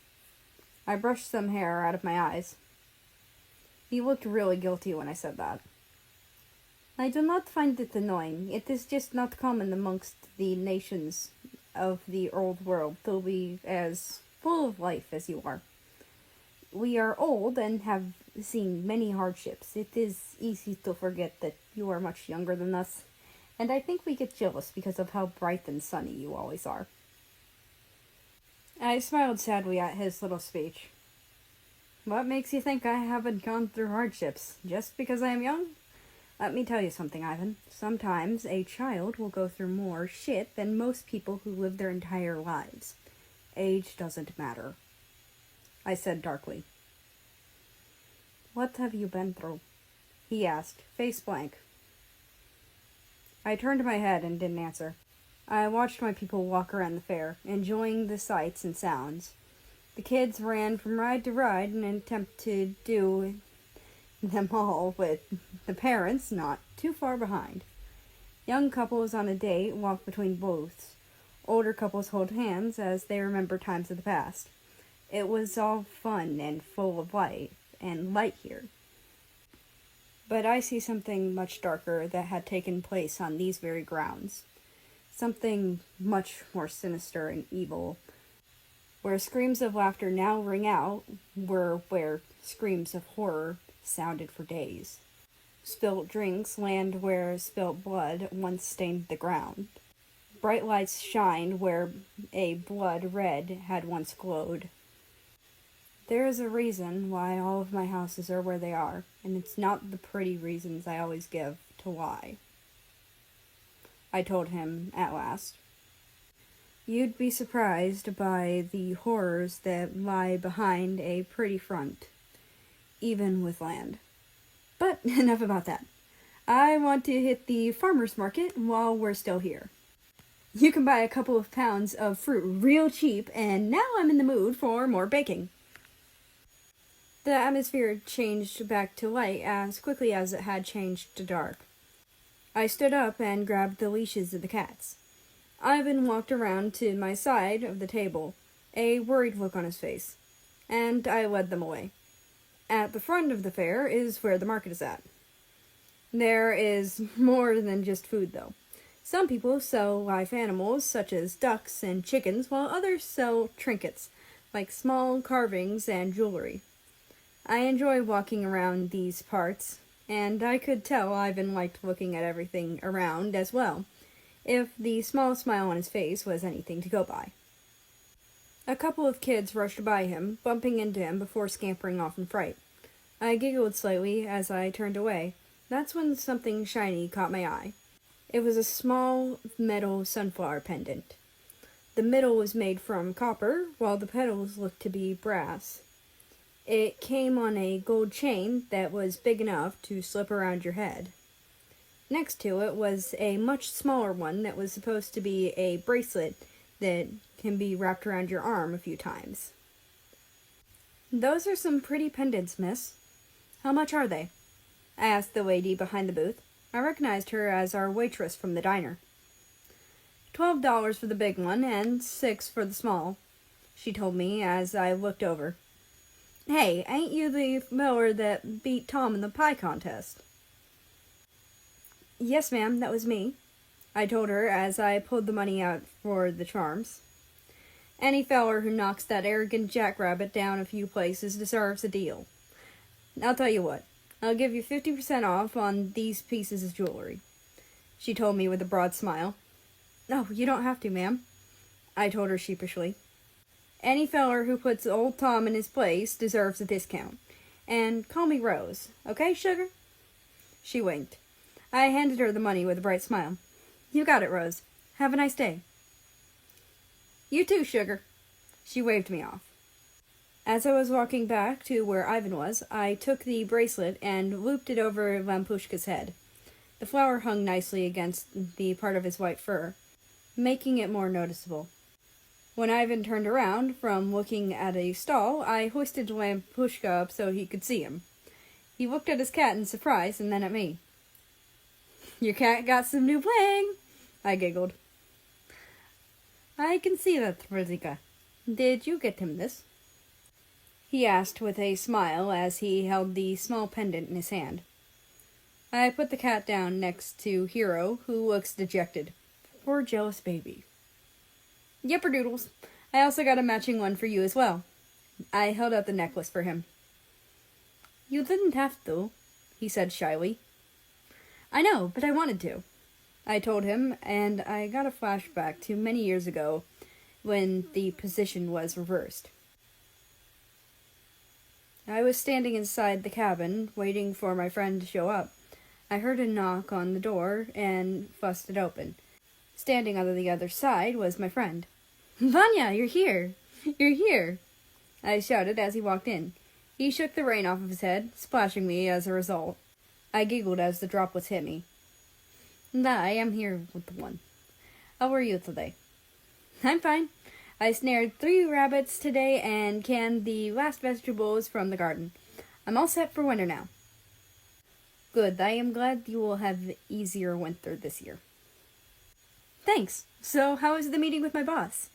I brushed some hair out of my eyes. He looked really guilty when I said that. I do not find it annoying. It is just not common amongst the nations of the old world to be as full of life as you are. We are old and have seen many hardships. It is easy to forget that you are much younger than us, and I think we get jealous because of how bright and sunny you always are. I smiled sadly at his little speech. What makes you think I haven't gone through hardships? Just because I am young? Let me tell you something, Ivan. Sometimes a child will go through more shit than most people who live their entire lives. Age doesn't matter, I said darkly. What have you been through? He asked, face blank. I turned my head and didn't answer. I watched my people walk around the fair, enjoying the sights and sounds. The kids ran from ride to ride in an attempt to do them all, with the parents not too far behind. Young couples on a date walk between booths. Older couples hold hands as they remember times of the past. It was all fun and full of life and light here. But I see something much darker that had taken place on these very grounds. Something much more sinister and evil. Where screams of laughter now ring out were where screams of horror sounded for days. Spilt drinks land where spilt blood once stained the ground. Bright lights shined where a blood red had once glowed. There is a reason why all of my houses are where they are, and it's not the pretty reasons I always give to why. I told him at last. You'd be surprised by the horrors that lie behind a pretty front, even with land. But enough about that. I want to hit the farmer's market while we're still here. You can buy a couple of pounds of fruit real cheap, and now I'm in the mood for more baking. The atmosphere changed back to light as quickly as it had changed to dark. I stood up and grabbed the leashes of the cats. Ivan walked around to my side of the table, a worried look on his face, and I led them away. At the front of the fair is where the market is at. There is more than just food, though. Some people sell live animals, such as ducks and chickens, while others sell trinkets, like small carvings and jewelry. I enjoy walking around these parts, and I could tell Ivan liked looking at everything around as well, if the small smile on his face was anything to go by. A couple of kids rushed by him, bumping into him before scampering off in fright. I giggled slightly as I turned away. That's when something shiny caught my eye. It was a small metal sunflower pendant. The middle was made from copper, while the petals looked to be brass. It came on a gold chain that was big enough to slip around your head. Next to it was a much smaller one that was supposed to be a bracelet that can be wrapped around your arm a few times. Those are some pretty pendants, miss. How much are they? I asked the lady behind the booth. I recognized her as our waitress from the diner. $12 for the big one and $6 for the small, she told me as I looked over. Hey, ain't you the feller that beat Tom in the pie contest? Yes, ma'am, that was me, I told her as I pulled the money out for the charms. Any feller who knocks that arrogant jackrabbit down a few places deserves a deal. I'll tell you what, I'll give you 50% off on these pieces of jewelry, she told me with a broad smile. No, you don't have to, ma'am, I told her sheepishly. Any feller who puts old Tom in his place deserves a discount. And call me Rose, okay, sugar? She winked. I handed her the money with a bright smile. You got it, Rose. Have a nice day. You too, sugar. She waved me off. As I was walking back to where Ivan was, I took the bracelet and looped it over Lampushka's head. The flower hung nicely against the part of his white fur, making it more noticeable. When Ivan turned around from looking at a stall, I hoisted Lampushka up so he could see him. He looked at his cat in surprise and then at me. Your cat got some new bling, I giggled. I can see that, Rosika. Did you get him this? He asked with a smile as he held the small pendant in his hand. I put the cat down next to Hero, who looks dejected. Poor jealous baby. Yipperdoodles. I also got a matching one for you as well. I held out the necklace for him. You didn't have to, he said shyly. I know, but I wanted to, I told him, and I got a flashback to many years ago when the position was reversed. I was standing inside the cabin, waiting for my friend to show up. I heard a knock on the door and fussed it open. Standing on the other side was my friend. Vanya, you're here! You're here! I shouted as he walked in. He shook the rain off of his head, splashing me as a result. I giggled as the droplets hit me. And I am here with the one. How are you today? I'm fine. I snared 3 rabbits today and canned the last vegetables from the garden. I'm all set for winter now. Good. I am glad you will have an easier winter this year. Thanks. So, how was the meeting with my boss?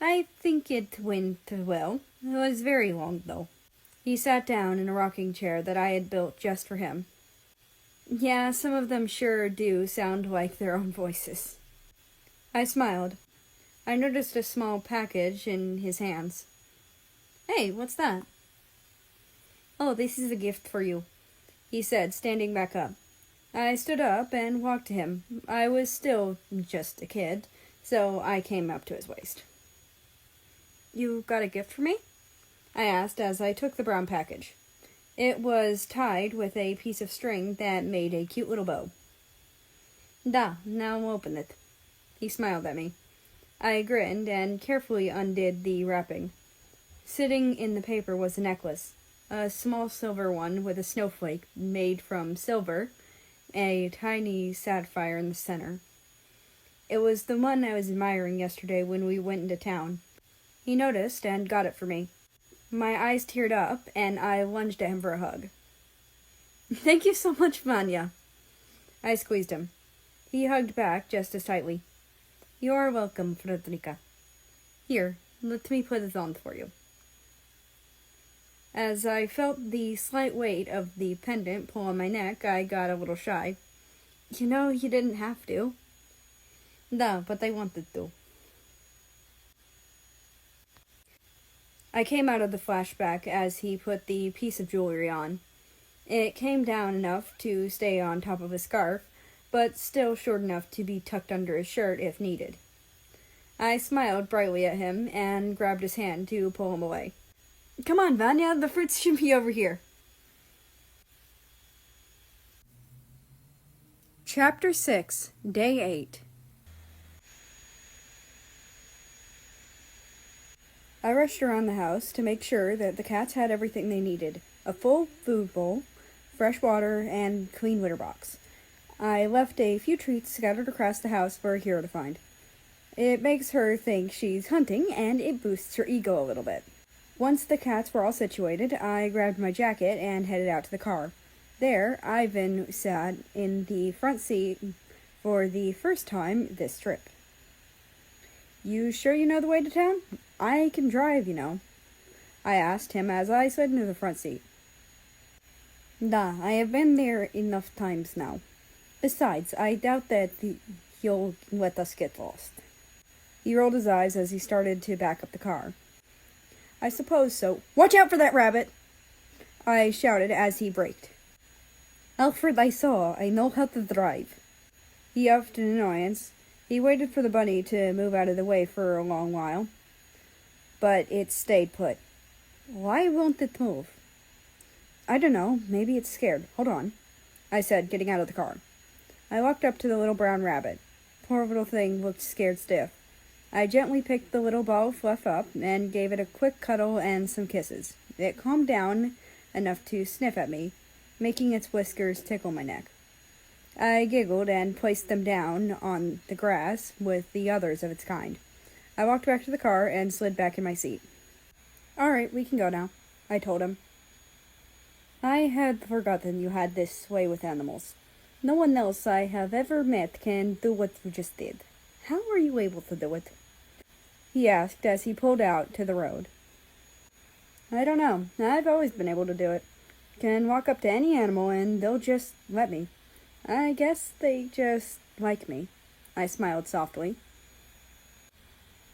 I think it went well. It was very long, though. He sat down in a rocking chair that I had built just for him. Yeah, some of them sure do sound like their own voices. I smiled. I noticed a small package in his hands. Hey, what's that? Oh, this is a gift for you, he said, standing back up. I stood up and walked to him. I was still just a kid, so I came up to his waist. You got a gift for me? I asked as I took the brown package. It was tied with a piece of string that made a cute little bow. Da, now open it. He smiled at me. I grinned and carefully undid the wrapping. Sitting in the paper was a necklace, a small silver one with a snowflake made from silver, a tiny sapphire in the center. It was the one I was admiring yesterday when we went into town. He noticed and got it for me. My eyes teared up, and I lunged at him for a hug. Thank you so much, Vanya. I squeezed him. He hugged back just as tightly. You're welcome, Frederica. Here, let me put it on for you. As I felt the slight weight of the pendant pull on my neck, I got a little shy. You know, you didn't have to. No, but I wanted to. I came out of the flashback as he put the piece of jewelry on. It came down enough to stay on top of his scarf, but still short enough to be tucked under his shirt if needed. I smiled brightly at him and grabbed his hand to pull him away. Come on, Vanya, the fruits should be over here. Chapter 6, Day 8. I rushed around the house to make sure that the cats had everything they needed. A full food bowl, fresh water, and clean litter box. I left a few treats scattered across the house for Hero to find. It makes her think she's hunting, and it boosts her ego a little bit. Once the cats were all situated, I grabbed my jacket and headed out to the car. There, Ivan sat in the front seat for the first time this trip. You sure you know the way to town? I can drive, you know. I asked him as I slid into the front seat. Da, I have been there enough times now. Besides, I doubt that he'll let us get lost. He rolled his eyes as he started to back up the car. I suppose so. Watch out for that rabbit! I shouted as he braked. Alfred, I saw. I know how to drive. He huffed in annoyance. He waited for the bunny to move out of the way for a long while, but it stayed put. Why won't it move? I don't know. Maybe it's scared. Hold on, I said, getting out of the car. I walked up to the little brown rabbit. Poor little thing looked scared stiff. I gently picked the little ball of fluff up and gave it a quick cuddle and some kisses. It calmed down enough to sniff at me, making its whiskers tickle my neck. I giggled and placed them down on the grass with the others of its kind. I walked back to the car and slid back in my seat. All right, we can go now, I told him. I had forgotten you had this way with animals. No one else I have ever met can do what you just did. How were you able to do it? He asked as he pulled out to the road. I don't know. I've always been able to do it. Can walk up to any animal and they'll just let me. I guess they just like me. I smiled softly.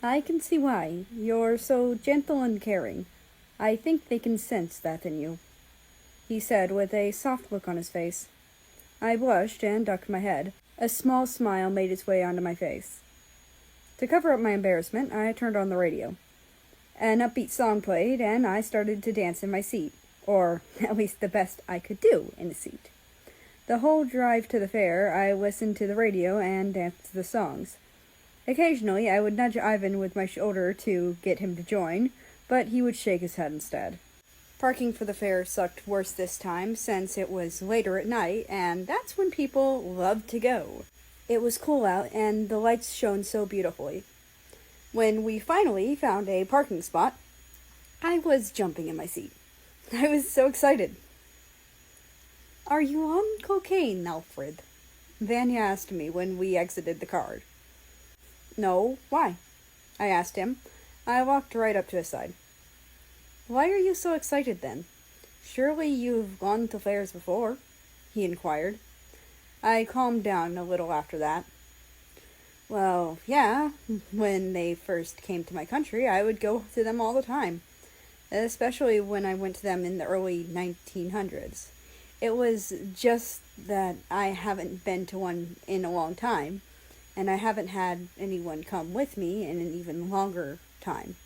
I can see why. You're so gentle and caring. I think they can sense that in you, he said with a soft look on his face. I blushed and ducked my head. A small smile made its way onto my face. To cover up my embarrassment, I turned on the radio. An upbeat song played, and I started to dance in my seat, or at least the best I could do in the seat. The whole drive to the fair, I listened to the radio and danced to the songs. Occasionally, I would nudge Ivan with my shoulder to get him to join, but he would shake his head instead. Parking for the fair sucked worse this time, since it was later at night, and that's when people love to go. It was cool out, and the lights shone so beautifully. When we finally found a parking spot, I was jumping in my seat. I was so excited. "Are you on cocaine, Alfred?" Vanya asked me when we exited the car. "No, why?" I asked him. I walked right up to his side. "Why are you so excited then? Surely you've gone to fairs before?" he inquired. I calmed down a little after that. "Well, yeah, when they first came to my country, I would go to them all the time, especially when I went to them in the early 1900s. It was just that I haven't been to one in a long time, and I haven't had anyone come with me in an even longer time,"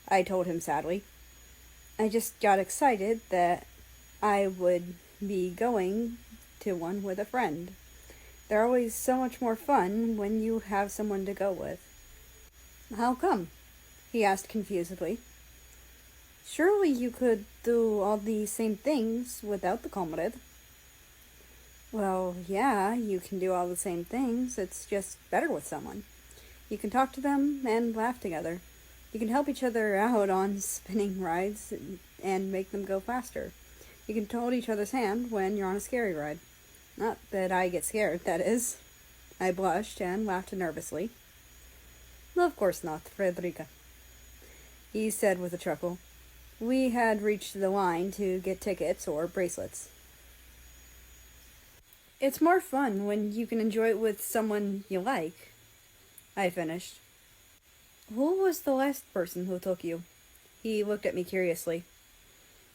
I told him sadly. I just got excited that I would be going to one with a friend. They're always so much more fun when you have someone to go with. "How come?" he asked confusedly. "Surely you could do all these same things without the comrade." "Well, yeah, you can do all the same things. It's just better with someone. You can talk to them and laugh together. You can help each other out on spinning rides and make them go faster. You can hold each other's hand when you're on a scary ride. Not that I get scared, that is." I blushed and laughed nervously. "Of course not, Frederica," he said with a chuckle. We had reached the line to get tickets or bracelets. "It's more fun when you can enjoy it with someone you like," I finished. "Who was the last person who took you?" He looked at me curiously.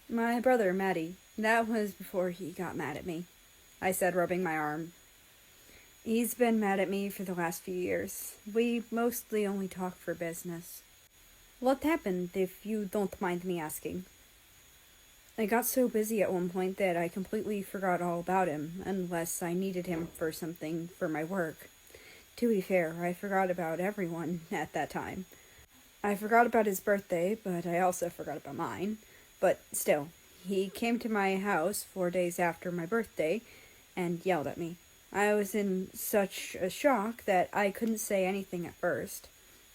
"My brother, Matty. That was before he got mad at me," I said, rubbing my arm. "He's been mad at me for the last few years. We mostly only talk for business." "What happened, if you don't mind me asking?" "I got so busy at one point that I completely forgot all about him, unless I needed him for something for my work. To be fair, I forgot about everyone at that time. I forgot about his birthday, but I also forgot about mine. But still, he came to my house 4 days after my birthday and yelled at me. I was in such a shock that I couldn't say anything at first.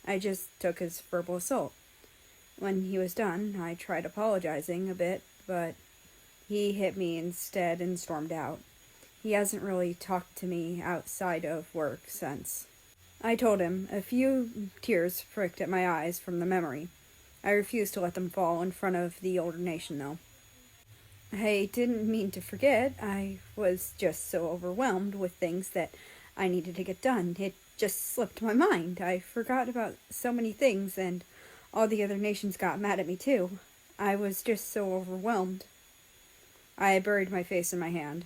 I just took his verbal assault. When he was done, I tried apologizing a bit, but he hit me instead and stormed out. He hasn't really talked to me outside of work since." I told him. A few tears pricked at my eyes from the memory. I refused to let them fall in front of the older nation, though. I didn't mean to forget. I was just so overwhelmed with things that I needed to get done. It just slipped my mind. I forgot about so many things, and all the other nations got mad at me, too. I was just so overwhelmed. I buried my face in my hand.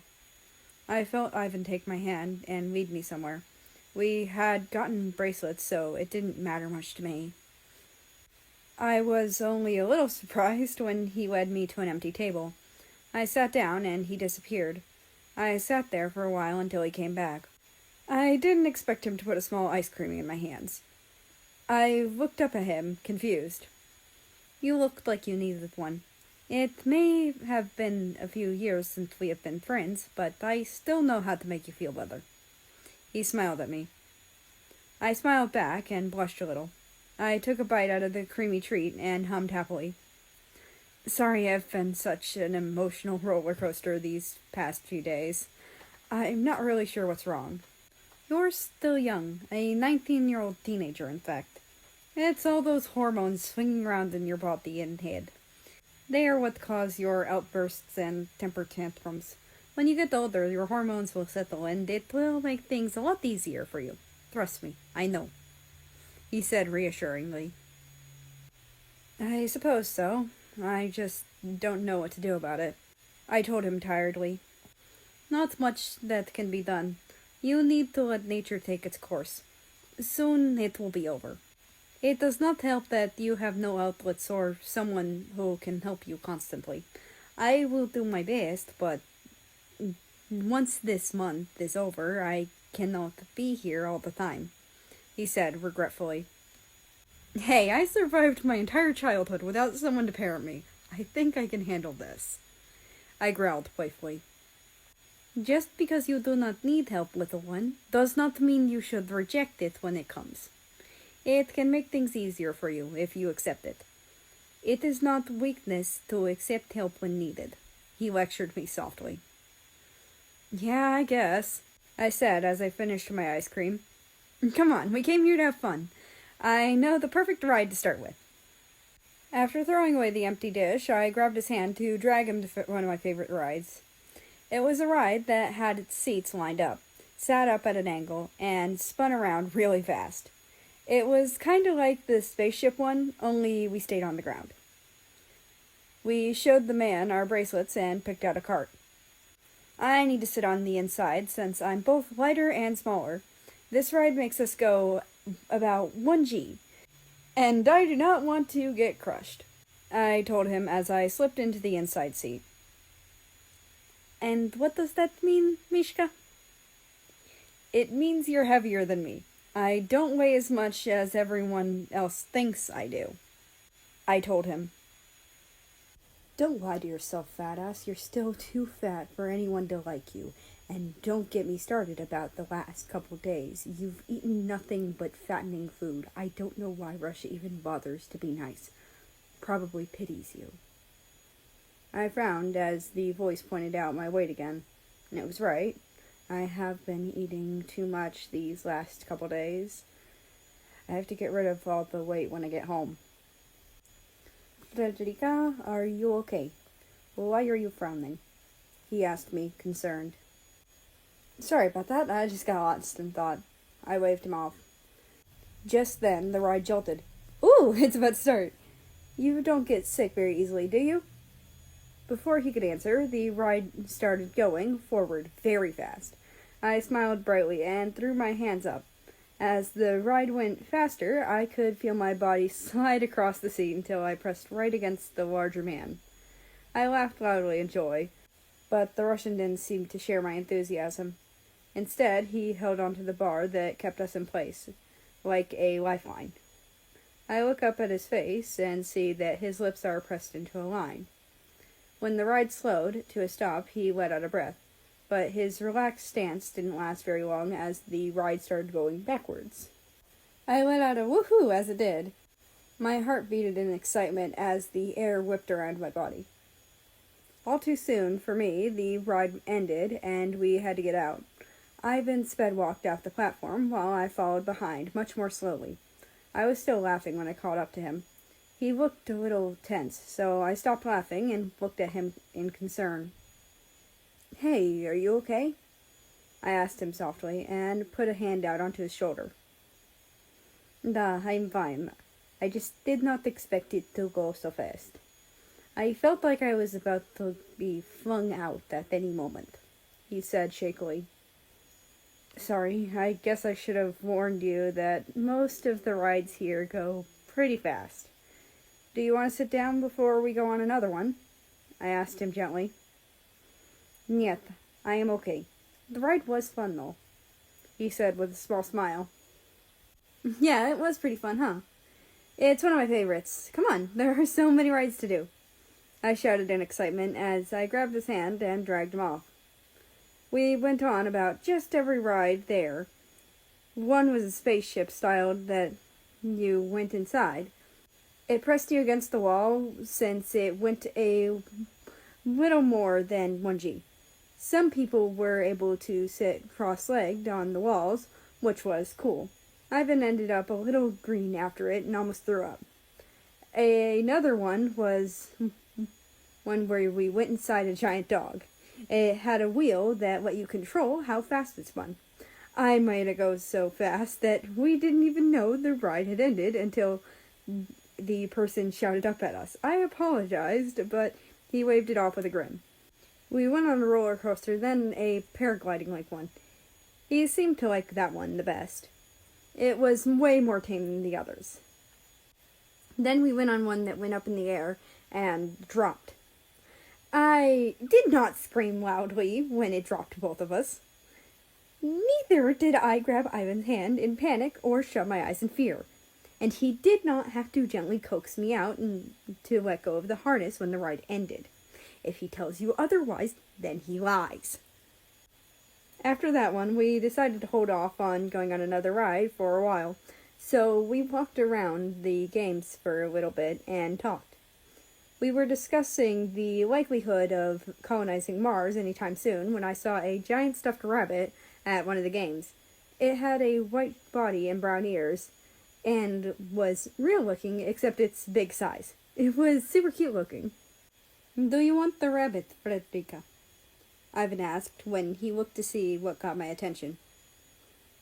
I felt Ivan take my hand and lead me somewhere. We had gotten bracelets, so it didn't matter much to me. I was only a little surprised when he led me to an empty table. I sat down, and he disappeared. I sat there for a while until he came back. I didn't expect him to put a small ice cream in my hands. I looked up at him, confused. "You looked like you needed one. It may have been a few years since we have been friends, but I still know how to make you feel better." He smiled at me. I smiled back and blushed a little. I took a bite out of the creamy treat and hummed happily. "Sorry I've been such an emotional roller coaster these past few days. I'm not really sure what's wrong." "You're still young, a 19-year-old teenager, in fact. It's all those hormones swinging around in your body and head. They are what cause your outbursts and temper tantrums. When you get older, your hormones will settle, and it will make things a lot easier for you. Trust me, I know," he said reassuringly. "I suppose so. I just don't know what to do about it," I told him tiredly. "Not much that can be done. You need to let nature take its course. Soon it will be over. It does not help that you have no outlets or someone who can help you constantly. I will do my best, but once this month is over, I cannot be here all the time," he said regretfully. "Hey, I survived my entire childhood without someone to parent me. I think I can handle this," I growled playfully. Just because you do not need help, little one, does not mean you should reject it when it comes. It can make things easier for you if you accept it. It is not weakness to accept help when needed. He lectured me softly. Yeah, I guess, I said as I finished my ice cream. Come on, we came here to have fun. I know the perfect ride to start with. After throwing away the empty dish, I grabbed his hand to drag him to one of my favorite rides. It was a ride that had its seats lined up, sat up at an angle, and spun around really fast. It was kind of like the spaceship one, only we stayed on the ground. We showed the man our bracelets and picked out a cart. I need to sit on the inside since I'm both lighter and smaller. This ride makes us go about 1G, and I do not want to get crushed, I told him as I slipped into the inside seat. And what does that mean, Mishka? It means you're heavier than me. I don't weigh as much as everyone else thinks I do, I told him. Don't lie to yourself, fat ass. You're still too fat for anyone to like you. And don't get me started about the last couple days. You've eaten nothing but fattening food. I don't know why Russia even bothers to be nice. Probably pities you. I frowned as the voice pointed out my weight again. And it was right. I have been eating too much these last couple days. I have to get rid of all the weight when I get home. Frederica, are you okay? Why are you frowning? He asked me, concerned. Sorry about that, I just got lost in thought. I waved him off. Just then, the ride jolted. Ooh, it's about to start. You don't get sick very easily, do you? Before he could answer, the ride started going forward very fast. I smiled brightly and threw my hands up. As the ride went faster, I could feel my body slide across the seat until I pressed right against the larger man. I laughed loudly in joy, but the Russian didn't seem to share my enthusiasm. Instead, he held onto the bar that kept us in place, like a lifeline. I look up at his face and see that his lips are pressed into a line. When the ride slowed to a stop, he let out a breath, but his relaxed stance didn't last very long as the ride started going backwards. I let out a woohoo as it did. My heart beated in excitement as the air whipped around my body. All too soon, for me, the ride ended and we had to get out. Ivan sped walked off the platform while I followed behind, much more slowly. I was still laughing when I caught up to him. He looked a little tense, so I stopped laughing and looked at him in concern. Hey, are you okay? I asked him softly, and put a hand out onto his shoulder. Da, I'm fine. I just did not expect it to go so fast. I felt like I was about to be flung out at any moment, he said shakily. Sorry, I guess I should have warned you that most of the rides here go pretty fast. Do you want to sit down before we go on another one? I asked him gently. Niet, I am okay. The ride was fun, though, he said with a small smile. Yeah, it was pretty fun, huh? It's one of my favorites. Come on, there are so many rides to do, I shouted in excitement as I grabbed his hand and dragged him off. We went on about just every ride there. One was a spaceship style that you went inside. It pressed you against the wall since it went a little more than 1G. Some people were able to sit cross-legged on the walls, which was cool. Ivan ended up a little green after it and almost threw up. Another one was one where we went inside a giant dog. It had a wheel that let you control how fast it spun. I made it go so fast that we didn't even know the ride had ended until the person shouted up at us. I apologized, but he waved it off with a grin. We went on a roller coaster, then a paragliding-like one. He seemed to like that one the best. It was way more tame than the others. Then we went on one that went up in the air and dropped. I did not scream loudly when it dropped both of us. Neither did I grab Ivan's hand in panic or shut my eyes in fear. And he did not have to gently coax me out and to let go of the harness when the ride ended. If he tells you otherwise, then he lies. After that one, we decided to hold off on going on another ride for a while, so we walked around the games for a little bit and talked. We were discussing the likelihood of colonizing Mars anytime soon when I saw a giant stuffed rabbit at one of the games. It had a white body and brown ears, and was real looking except its big size. It was super cute looking. "Do you want the rabbit, Frederica?" Ivan asked when he looked to see what got my attention.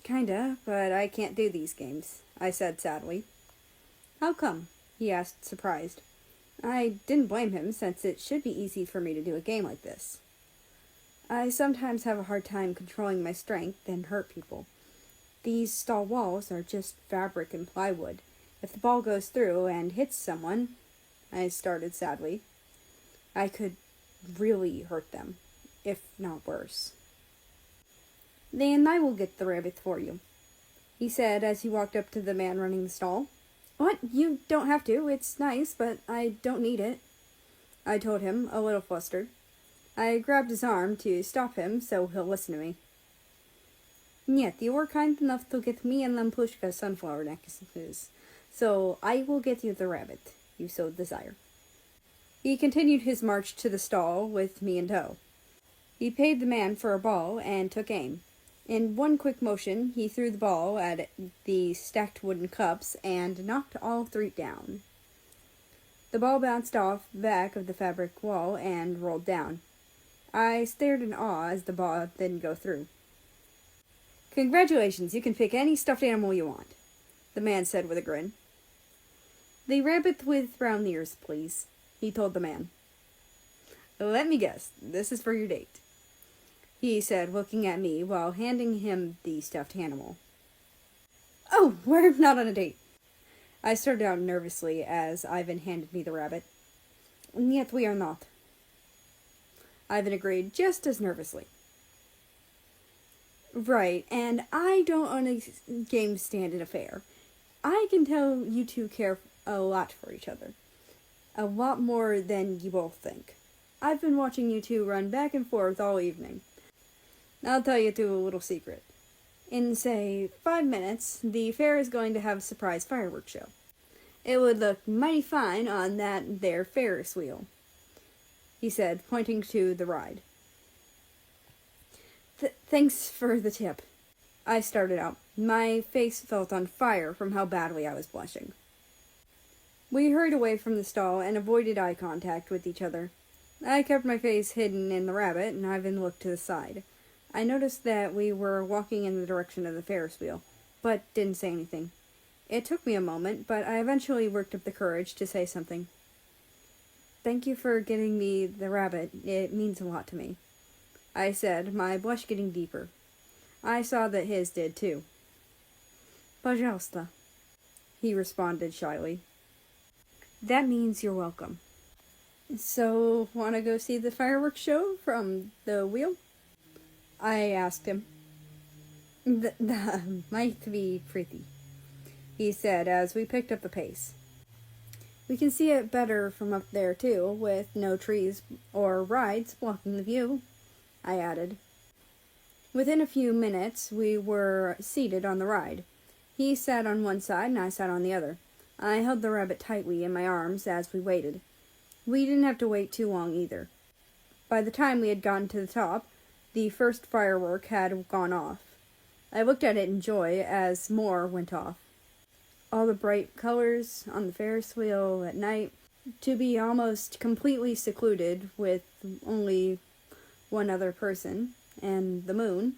"Kinda, but I can't do these games," I said sadly. "How come?" he asked, surprised. I didn't blame him, since it should be easy for me to do a game like this. "I sometimes have a hard time controlling my strength and hurt people. These stall walls are just fabric and plywood. If the ball goes through and hits someone," I started sadly, "I could really hurt them, if not worse." "Then I will get the rabbit for you," he said as he walked up to the man running the stall. "What? You don't have to. It's nice, but I don't need it," I told him, a little flustered. I grabbed his arm to stop him so he'll listen to me. "Нет, you were kind enough to get me and Lampushka sunflower necklaces, so I will get you the rabbit you so desire." He continued his march to the stall with me in tow. He paid the man for a ball and took aim. In one quick motion, he threw the ball at the stacked wooden cups and knocked all three down. The ball bounced off the back of the fabric wall and rolled down. I stared in awe as the ball didn't go through. "Congratulations, you can pick any stuffed animal you want," the man said with a grin. "The rabbit with brown ears, please," he told the man. "Let me guess, this is for your date," he said, looking at me while handing him the stuffed animal. "Oh, we're not on a date." I started out nervously as Ivan handed me the rabbit. "Yet we are not," Ivan agreed just as nervously. "Right, and I don't own a game stand in a fair. I can tell you two care a lot for each other. A lot more than you both think. I've been watching you two run back and forth all evening. I'll tell you two a little secret. In, say, 5 minutes, the fair is going to have a surprise fireworks show. It would look mighty fine on that there Ferris wheel," he said, pointing to the ride. Thanks for the tip," I started out. My face felt on fire from how badly I was blushing. We hurried away from the stall and avoided eye contact with each other. I kept my face hidden in the rabbit, and Ivan looked to the side. I noticed that we were walking in the direction of the Ferris wheel, but didn't say anything. It took me a moment, but I eventually worked up the courage to say something. "Thank you for getting me the rabbit. It means a lot to me," I said, my blush getting deeper. I saw that his did too. "Пожалуйста," he responded shyly. "That means you're welcome." "So, wanna go see the fireworks show from the wheel?" I asked him. That might be pretty," he said as we picked up the pace. "We can see it better from up there too, with no trees or rides blocking the view," I added. Within a few minutes, we were seated on the ride. He sat on one side and I sat on the other. I held the rabbit tightly in my arms as we waited. We didn't have to wait too long either. By the time we had gotten to the top, the first firework had gone off. I looked at it in joy as more went off. All the bright colors on the Ferris wheel at night, to be almost completely secluded with only one other person, and the moon.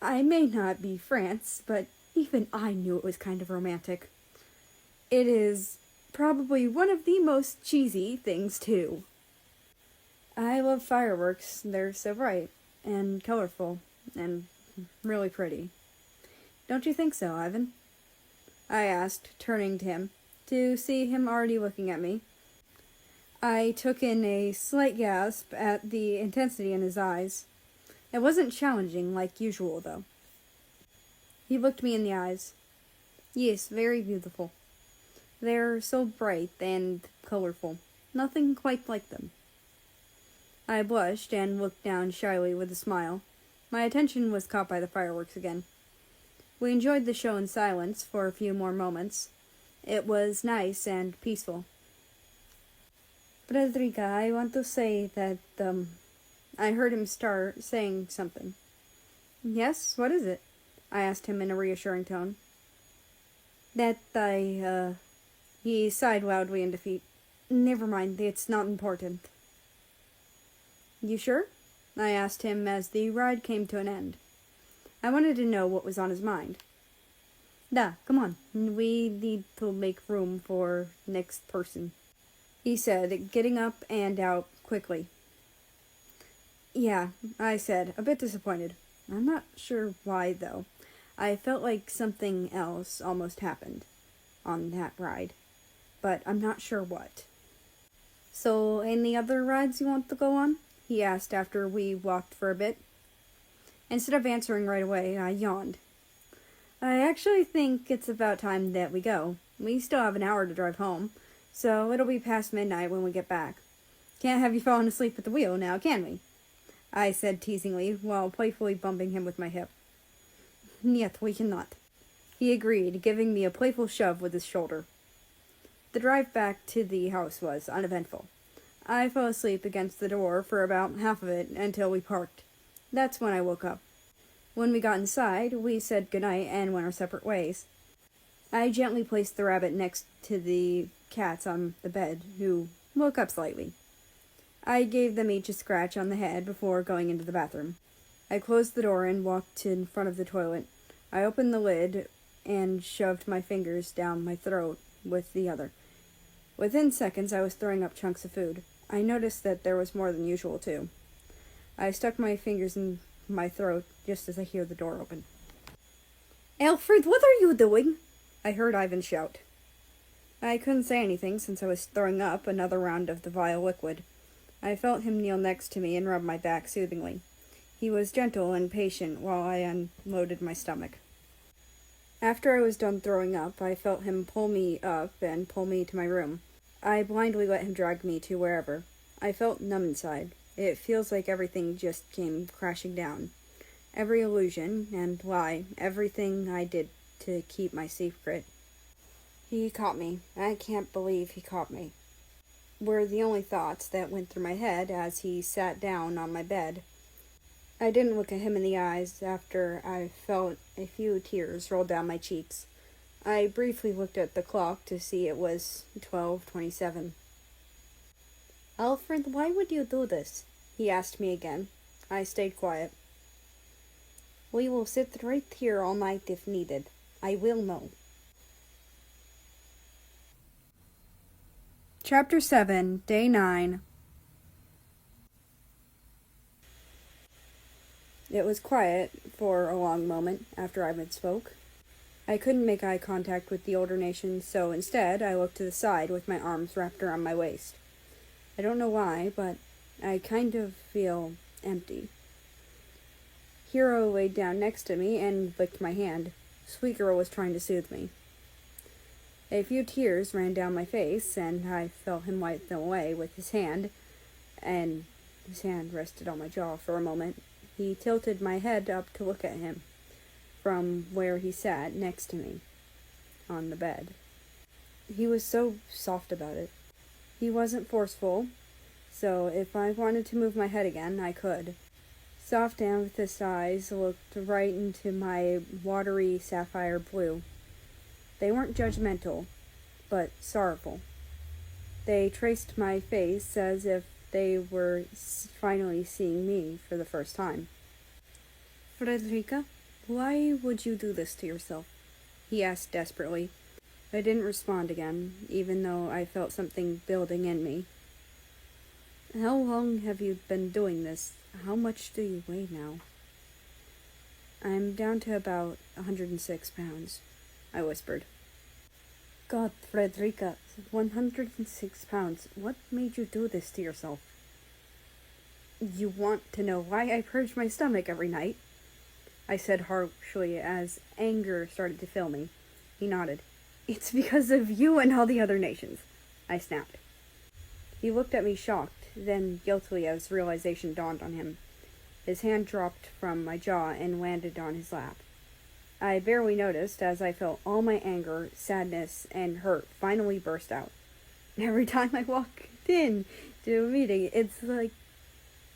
I may not be France, but even I knew it was kind of romantic. It is probably one of the most cheesy things too. I love fireworks. They're so bright and colorful and really pretty. Don't you think so, Ivan? I asked, turning to him, to see him already looking at me. I took in a slight gasp at the intensity in his eyes. It wasn't challenging like usual, though. He looked me in the eyes. Yes, very beautiful. They're so bright and colorful. Nothing quite like them. I blushed and looked down shyly with a smile. My attention was caught by the fireworks again. We enjoyed the show in silence for a few more moments. It was nice and peaceful. Frederica, I want to say that, I heard him start saying something. Yes, what is it? I asked him in a reassuring tone. He sighed loudly in defeat. Never mind, it's not important. You sure? I asked him as the ride came to an end. I wanted to know what was on his mind. Da, come on. We need to make room for next person, he said, getting up and out quickly. Yeah, I said, a bit disappointed. I'm not sure why, though. I felt like something else almost happened on that ride, but I'm not sure what. So, any other rides you want to go on? He asked after we walked for a bit. Instead of answering right away, I yawned. I actually think it's about time that we go. We still have an hour to drive home, so it'll be past midnight when we get back. Can't have you falling asleep at the wheel now, can we? I said teasingly, while playfully bumping him with my hip. Niet, we cannot. He agreed, giving me a playful shove with his shoulder. The drive back to the house was uneventful. I fell asleep against the door for about half of it until we parked. That's when I woke up. When we got inside, we said goodnight and went our separate ways. I gently placed the rabbit next to the cats on the bed, who woke up slightly. I gave them each a scratch on the head before going into the bathroom. I closed the door and walked in front of the toilet. I opened the lid and shoved my fingers down my throat with the other. Within seconds, I was throwing up chunks of food. I noticed that there was more than usual, too. I stuck my fingers in my throat just as I hear the door open. Alfred, what are you doing? I heard Ivan shout. I couldn't say anything since I was throwing up another round of the vile liquid. I felt him kneel next to me and rub my back soothingly. He was gentle and patient while I unloaded my stomach. After I was done throwing up, I felt him pull me up and pull me to my room. I blindly let him drag me to wherever. I felt numb inside. It feels like everything just came crashing down. Every illusion and lie, everything I did to keep my secret. He caught me. I can't believe he caught me. Were the only thoughts that went through my head as he sat down on my bed. I didn't look at him in the eyes after I felt a few tears roll down my cheeks. I briefly looked at the clock to see it was 12:27. Alfred, why would you do this? He asked me again. I stayed quiet. We will sit right here all night if needed. I will know. Chapter 7, Day 9. It was quiet for a long moment after Ivan spoke. I couldn't make eye contact with the older nation, so instead I looked to the side with my arms wrapped around my waist. I don't know why, but I kind of feel empty. Hero laid down next to me and licked my hand. Sweet Girl was trying to soothe me. A few tears ran down my face, and I felt him wipe them away with his hand, and his hand rested on my jaw for a moment. He tilted my head up to look at him from where he sat next to me on the bed. He was so soft about it. He wasn't forceful, so if I wanted to move my head again, I could. Soft amethyst eyes looked right into my watery sapphire blue. They weren't judgmental, but sorrowful. They traced my face as if they were finally seeing me for the first time. Frederica, why would you do this to yourself? He asked desperately. I didn't respond again, even though I felt something building in me. How long have you been doing this? How much do you weigh now? I'm down to about 106 pounds, I whispered. God, Frederica, 106 pounds. What made you do this to yourself? You want to know why I purge my stomach every night? I said harshly as anger started to fill me. He nodded. It's because of you and all the other nations, I snapped. He looked at me shocked, then guiltily as realization dawned on him. His hand dropped from my jaw and landed on his lap. I barely noticed as I felt all my anger, sadness, and hurt finally burst out. Every time I walk in to a meeting, it's like,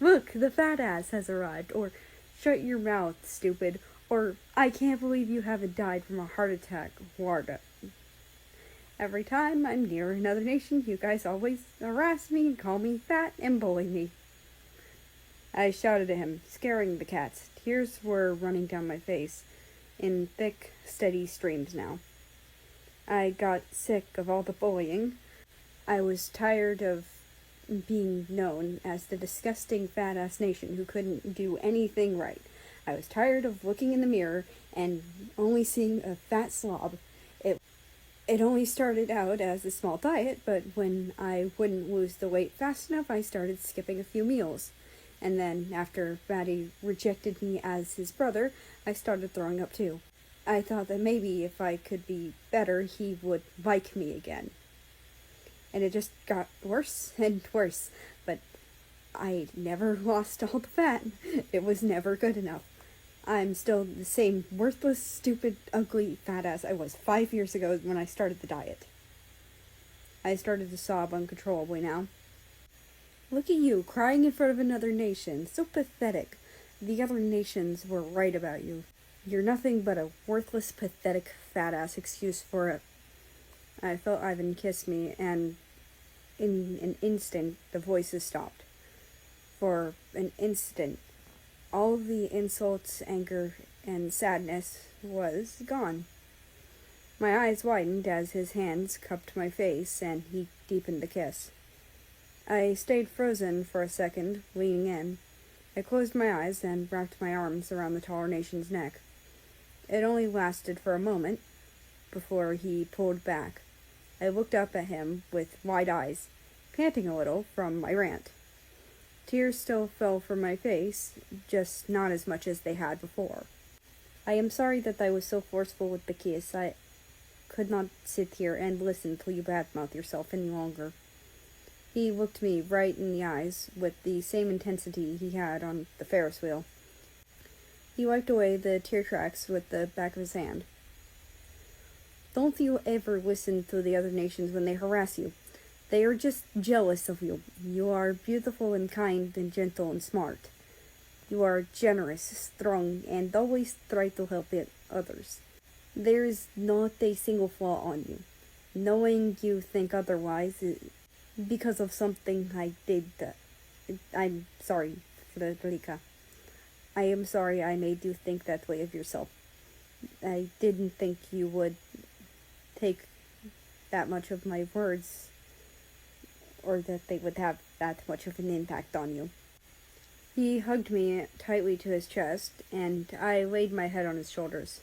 "Look, the fat ass has arrived," or "Shut your mouth, stupid," or "I can't believe you haven't died from a heart attack, Warda." Every time I'm near another nation, you guys always harass me and call me fat and bully me. I shouted at him, scaring the cats. Tears were running down my face, in thick, steady streams now. I got sick of all the bullying. I was tired of being known as the disgusting fat-ass nation who couldn't do anything right. I was tired of looking in the mirror and only seeing a fat slob. It only started out as a small diet, but when I wouldn't lose the weight fast enough, I started skipping a few meals. And then, after Fatty rejected me as his brother, I started throwing up too. I thought that maybe if I could be better, he would like me again. And it just got worse and worse, but I never lost all the fat. It was never good enough. I'm still the same worthless, stupid, ugly fat ass I was 5 years ago when I started the diet. I started to sob uncontrollably now. Look at you, crying in front of another nation. So pathetic. The other nations were right about you. You're nothing but a worthless, pathetic, fat-ass excuse for it. I felt Ivan kiss me, and in an instant, the voices stopped. For an instant, all the insults, anger, and sadness was gone. My eyes widened as his hands cupped my face, and he deepened the kiss. I stayed frozen for a second, leaning in. I closed my eyes and wrapped my arms around the taller nation's neck. It only lasted for a moment before he pulled back. I looked up at him with wide eyes, panting a little from my rant. Tears still fell from my face, just not as much as they had before. I am sorry that I was so forceful with the kiss. I could not sit here and listen till you badmouth yourself any longer. He looked me right in the eyes with the same intensity he had on the Ferris wheel. He wiped away the tear tracks with the back of his hand. Don't you ever listen to the other nations when they harass you. They are just jealous of you. You are beautiful and kind and gentle and smart. You are generous, strong, and always try to help others. There is not a single flaw on you. Knowing you think otherwise is because of something I did. I'm sorry, Frederica. I am sorry I made you think that way of yourself. I didn't think you would take that much of my words, or that they would have that much of an impact on you. He hugged me tightly to his chest, and I laid my head on his shoulders.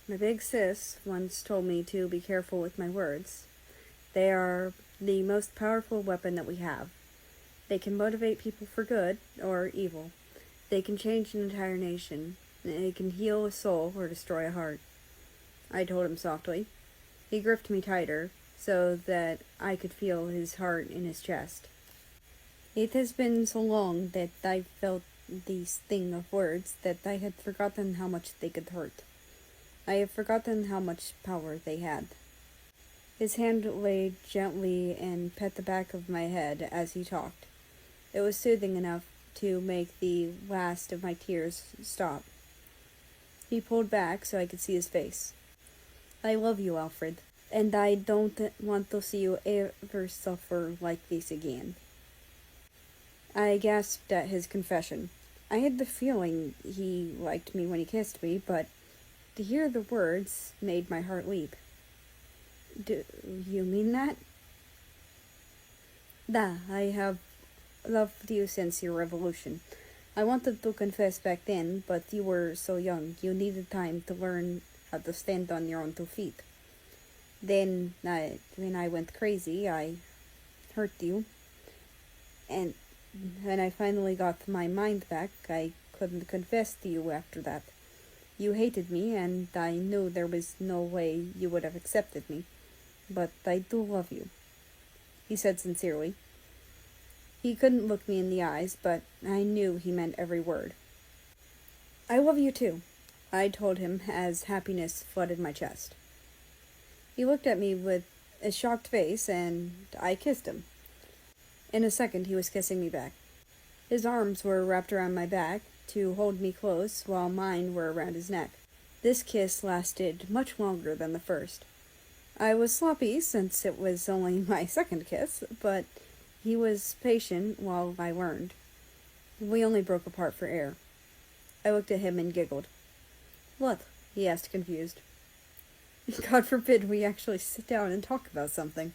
My big sis once told me to be careful with my words. They are the most powerful weapon that we have. They can motivate people for good or evil. They can change an entire nation. They can heal a soul or destroy a heart. I told him softly. He gripped me tighter so that I could feel his heart in his chest. It has been so long that I felt the sting of words that I had forgotten how much they could hurt. I have forgotten how much power they had. His hand lay gently and pet the back of my head as he talked. It was soothing enough to make the last of my tears stop. He pulled back so I could see his face. I love you, Alfred, and I don't want to see you ever suffer like this again. I gasped at his confession. I had the feeling he liked me when he kissed me, but to hear the words made my heart leap. Do you mean that? Da, I have loved you since your revolution. I wanted to confess back then, but you were so young. You needed time to learn how to stand on your own 2 feet. Then, when I went crazy, I hurt you. And when I finally got my mind back, I couldn't confess to you after that. You hated me, and I knew there was no way you would have accepted me. But I do love you, he said sincerely. He couldn't look me in the eyes, but I knew he meant every word. "I love you too," I told him as happiness flooded my chest. He looked at me with a shocked face, and I kissed him. In a second, he was kissing me back. His arms were wrapped around my back to hold me close while mine were around his neck. This kiss lasted much longer than the first. I was sloppy since it was only my second kiss, but he was patient while I learned. We only broke apart for air. I looked at him and giggled. "What?" he asked, confused. "God forbid we actually sit down and talk about something.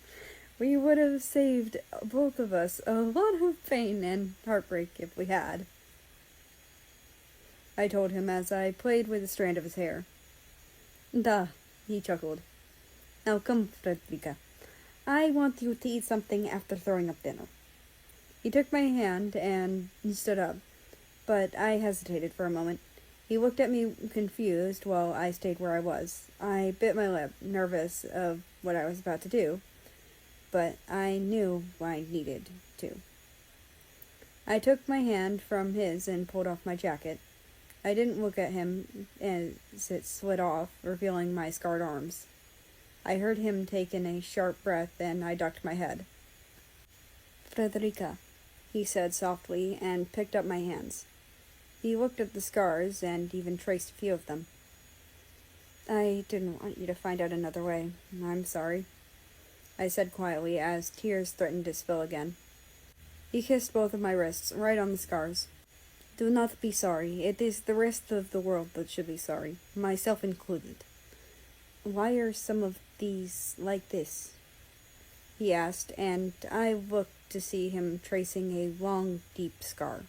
We would have saved both of us a lot of pain and heartbreak if we had," I told him as I played with a strand of his hair. "Duh," he chuckled. "Now come, Frederica. I want you to eat something after throwing up dinner." He took my hand and stood up, but I hesitated for a moment. He looked at me confused while I stayed where I was. I bit my lip, nervous of what I was about to do, but I knew I needed to. I took my hand from his and pulled off my jacket. I didn't look at him as it slid off, revealing my scarred arms. I heard him take in a sharp breath, and I ducked my head. "Frederica," he said softly, and picked up my hands. He looked at the scars and even traced a few of them. "I didn't want you to find out another way. I'm sorry," I said quietly as tears threatened to spill again. He kissed both of my wrists, right on the scars. "Do not be sorry. It is the rest of the world that should be sorry, myself included." "Why are some of these like this?" he asked, and I looked to see him tracing a long, deep scar.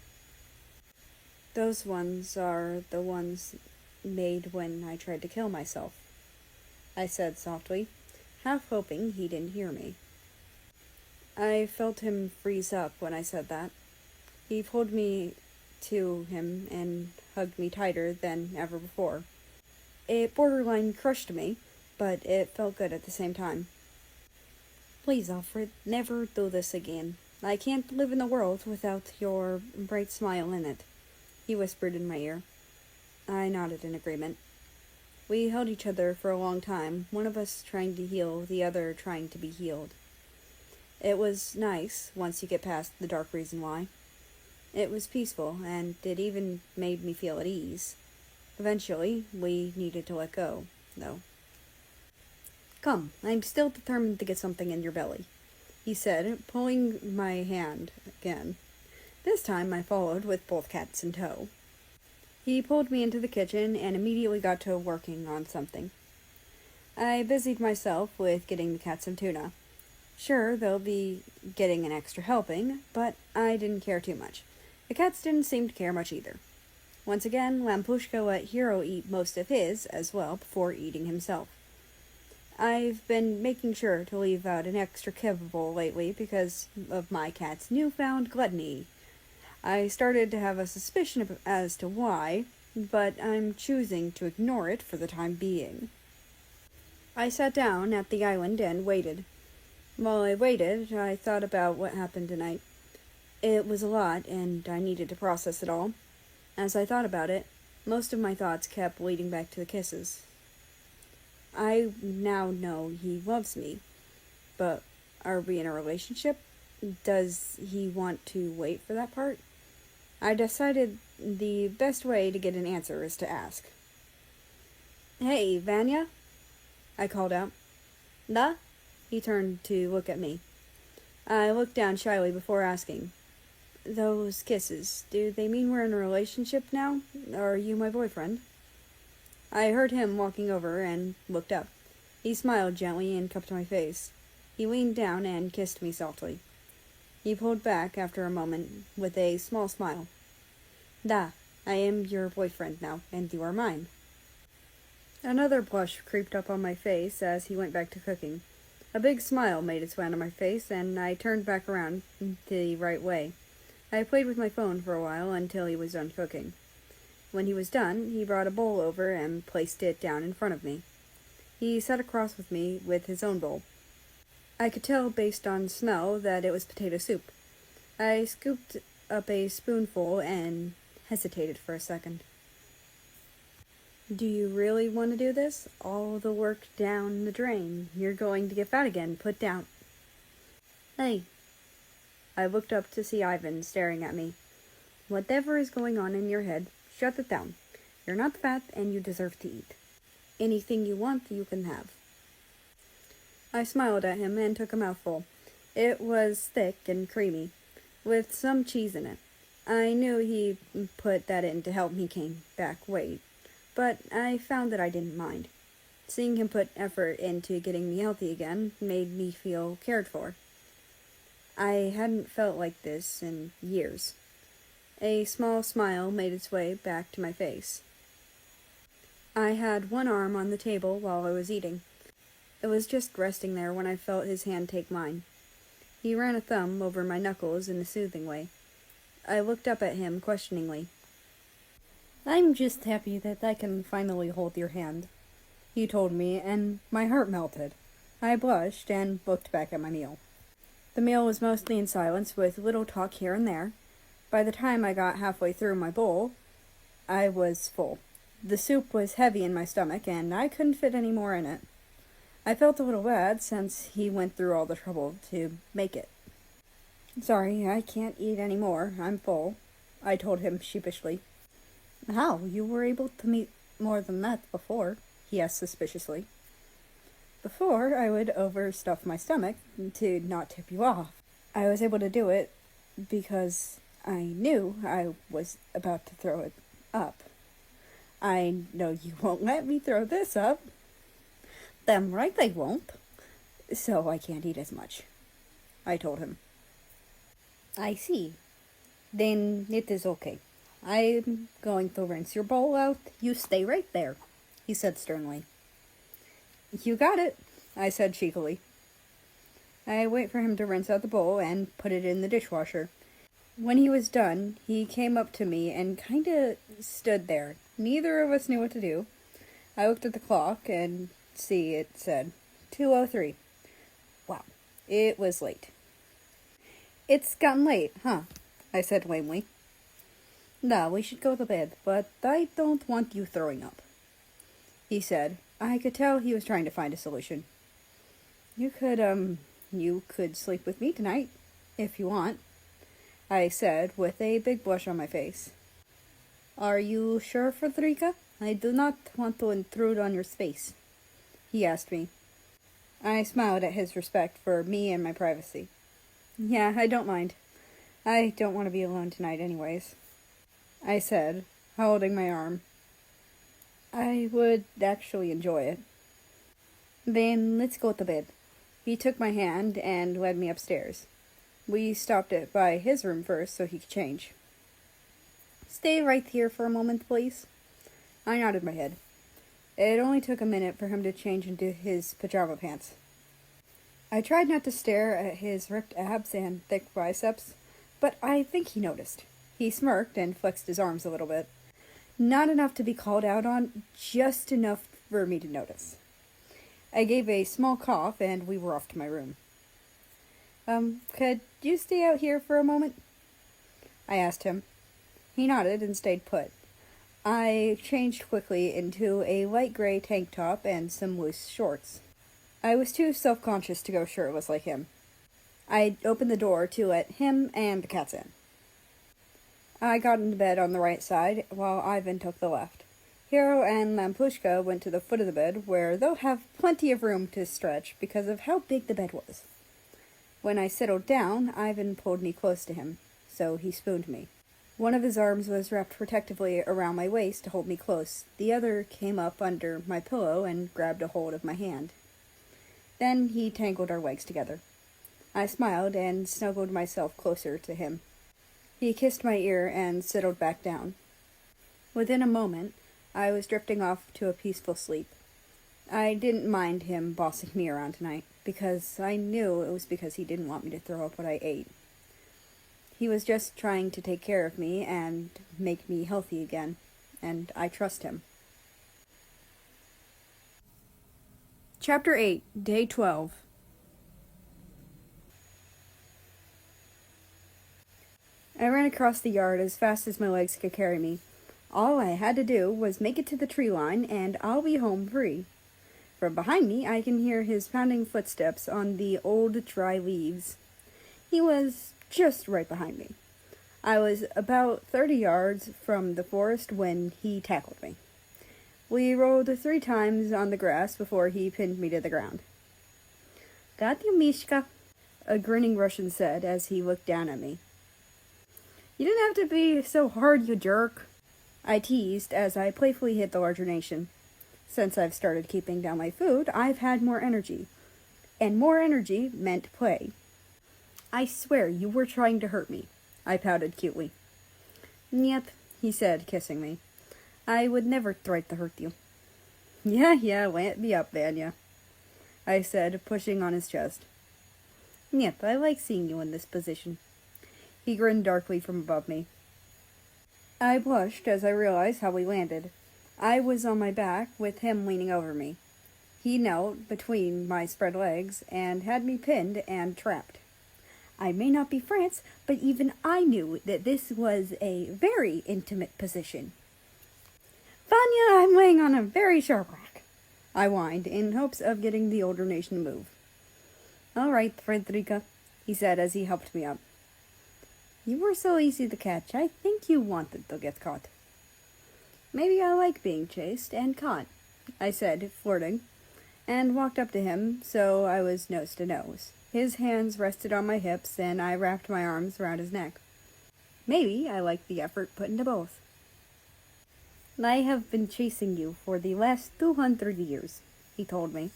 "Those ones are the ones made when I tried to kill myself," I said softly, half hoping he didn't hear me. I felt him freeze up when I said that. He pulled me to him and hugged me tighter than ever before. It borderline crushed me, but it felt good at the same time. "Please, Alfred, never do this again. I can't live in the world without your bright smile in it," he whispered in my ear. I nodded in agreement. We held each other for a long time, one of us trying to heal, the other trying to be healed. It was nice, once you get past the dark reason why. It was peaceful, and it even made me feel at ease. Eventually, we needed to let go, though. "Come, I'm still determined to get something in your belly," he said, pulling my hand again. This time I followed with both cats in tow. He pulled me into the kitchen and immediately got to working on something. I busied myself with getting the cats some tuna. Sure, they'll be getting an extra helping, but I didn't care too much. The cats didn't seem to care much either. Once again, Lampushka let Hero eat most of his as well before eating himself. I've been making sure to leave out an extra kibble lately because of my cat's newfound gluttony. I started to have a suspicion as to why, but I'm choosing to ignore it for the time being. I sat down at the island and waited. While I waited, I thought about what happened tonight. It was a lot, and I needed to process it all. As I thought about it, most of my thoughts kept leading back to the kisses. I now know he loves me, but are we in a relationship? Does he want to wait for that part? I decided the best way to get an answer is to ask. "Hey, Vanya?" I called out. "Da?" He turned to look at me. I looked down shyly before asking. "Those kisses, do they mean we're in a relationship now? Are you my boyfriend?" I heard him walking over and looked up. He smiled gently and cupped my face. He leaned down and kissed me softly. He pulled back after a moment with a small smile. "Da, I am your boyfriend now, and you are mine." Another blush creeped up on my face as he went back to cooking. A big smile made its way on my face, and I turned back around the right way. I played with my phone for a while until he was done cooking. When he was done, he brought a bowl over and placed it down in front of me. He sat across with me with his own bowl. I could tell based on smell that it was potato soup. I scooped up a spoonful and hesitated for a second. Do you really want to do this? All the work down the drain. You're going to get fat again. Put down. Hey. I looked up to see Ivan staring at me. Whatever is going on in your head, shut it down. You're not fat and you deserve to eat. Anything you want, you can have. I smiled at him and took a mouthful. It was thick and creamy, with some cheese in it. I knew he put that in to help me gain back weight, but I found that I didn't mind. Seeing him put effort into getting me healthy again made me feel cared for. I hadn't felt like this in years. A small smile made its way back to my face. I had one arm on the table while I was eating. It was just resting there when I felt his hand take mine. He ran a thumb over my knuckles in a soothing way. I looked up at him questioningly. I'm just happy that I can finally hold your hand, he told me, and my heart melted. I blushed and looked back at my meal. The meal was mostly in silence, with little talk here and there. By the time I got halfway through my bowl, I was full. The soup was heavy in my stomach, and I couldn't fit any more in it. I felt a little bad since he went through all the trouble to make it. Sorry, I can't eat any more. I'm full, I told him sheepishly. How? You were able to eat more than that before, he asked suspiciously. Before, I would overstuff my stomach to not tip you off. I was able to do it because I knew I was about to throw it up. I know you won't let me throw this up. Damn right I won't. So I can't eat as much, I told him. I see. Then it is okay. I'm going to rinse your bowl out. You stay right there, he said sternly. You got it, I said cheekily. I wait for him to rinse out the bowl and put it in the dishwasher. When he was done, he came up to me and kinda stood there. Neither of us knew what to do. I looked at the clock and it said 2:03. Wow, it was late. It's gotten late, huh? I said lamely. No, we should go to bed, but I don't want you throwing up, he said. I could tell he was trying to find a solution. You could sleep with me tonight, if you want, I said, with a big blush on my face. Are you sure, Frederica? I do not want to intrude on your space, he asked me. I smiled at his respect for me and my privacy. Yeah, I don't mind. I don't want to be alone tonight anyways, I said, holding my arm. I would actually enjoy it. Then let's go to bed. He took my hand and led me upstairs. We stopped it by his room first so he could change. Stay right here for a moment, please. I nodded my head. It only took a minute for him to change into his pajama pants. I tried not to stare at his ripped abs and thick biceps, but I think he noticed. He smirked and flexed his arms a little bit. Not enough to be called out on, just enough for me to notice. I gave a small cough and we were off to my room. Could you stay out here for a moment? I asked him. He nodded and stayed put. I changed quickly into a light gray tank top and some loose shorts. I was too self-conscious to go shirtless like him. I opened the door to let him and the cats in. I got into bed on the right side, while Ivan took the left. Hero and Lampushka went to the foot of the bed, where they'll have plenty of room to stretch because of how big the bed was. When I settled down, Ivan pulled me close to him, so he spooned me. One of his arms was wrapped protectively around my waist to hold me close. The other came up under my pillow and grabbed a hold of my hand. Then he tangled our legs together. I smiled and snuggled myself closer to him. He kissed my ear and settled back down. Within a moment, I was drifting off to a peaceful sleep. I didn't mind him bossing me around tonight, because I knew it was because he didn't want me to throw up what I ate. He was just trying to take care of me and make me healthy again, and I trust him. Chapter 8, Day 12. I ran across the yard as fast as my legs could carry me. All I had to do was make it to the tree line, and I'll be home free. From behind me, I can hear his pounding footsteps on the old dry leaves. He was just right behind me. I was about 30 yards from the forest when he tackled me. We rolled 3 times on the grass before he pinned me to the ground. "Got you, Mishka," a grinning Russian said as he looked down at me. "You didn't have to be so hard, you jerk," I teased as I playfully hit the larger nation. Since I've started keeping down my food, I've had more energy. And more energy meant play. "I swear you were trying to hurt me," I pouted cutely. "Nyet," he said, kissing me. "I would never try to hurt you." Yeah, lamp me up, Vanya," I said, pushing on his chest. "Nyet, I like seeing you in this position." He grinned darkly from above me. I blushed as I realized how we landed. I was on my back, with him leaning over me. He knelt between my spread legs and had me pinned and trapped. I may not be France, but even I knew that this was a very intimate position. "Vanya, I'm laying on a very sharp rock," I whined, in hopes of getting the older nation to move. "All right, Frederica," he said as he helped me up. "You were so easy to catch, I think you wanted to get caught." "Maybe I like being chased and caught," I said, flirting, and walked up to him so I was nose to nose. His hands rested on my hips, and I wrapped my arms around his neck. Maybe I liked the effort put into both. "I have been chasing you for the last 200 years, he told me.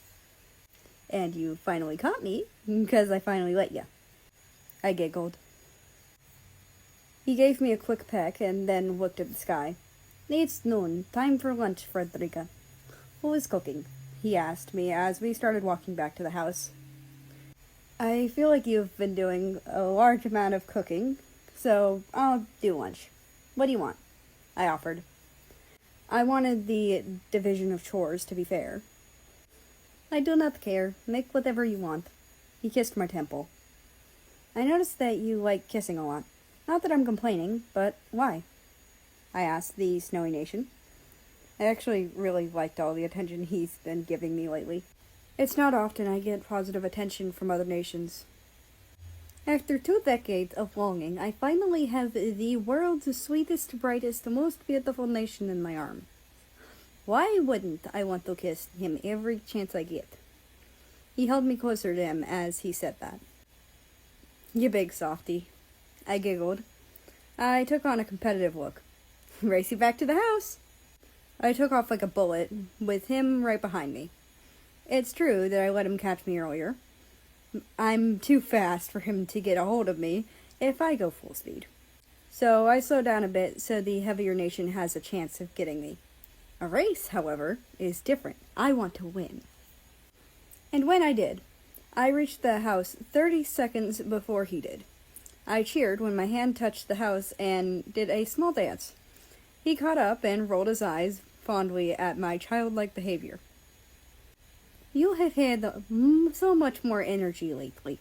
"And you finally caught me, because I finally let you." I giggled. He gave me a quick peck and then looked at the sky. "It's noon. Time for lunch, Frederica." "Who is cooking?" he asked me as we started walking back to the house. "I feel like you've been doing a large amount of cooking, so I'll do lunch. What do you want?" I offered. I wanted the division of chores to be fair. "I do not care. Make whatever you want." He kissed my temple. "I noticed that you like kissing a lot. Not that I'm complaining, but why?" I asked the snowy nation. I actually really liked all the attention he's been giving me lately. It's not often I get positive attention from other nations. After 2 decades of longing, I finally have the world's sweetest, brightest, most beautiful nation in my arms. Why wouldn't I want to kiss him every chance I get? He held me closer to him as he said that. "You big softy," I giggled. I took on a competitive look. "Race you back to the house." I took off like a bullet, with him right behind me. It's true that I let him catch me earlier. I'm too fast for him to get a hold of me if I go full speed. So I slow down a bit so the heavier nation has a chance of getting me. A race, however, is different. I want to win. And when I did, I reached the house 30 seconds before he did. I cheered when my hand touched the house and did a small dance. He caught up and rolled his eyes fondly at my childlike behavior. "You have had so much more energy lately.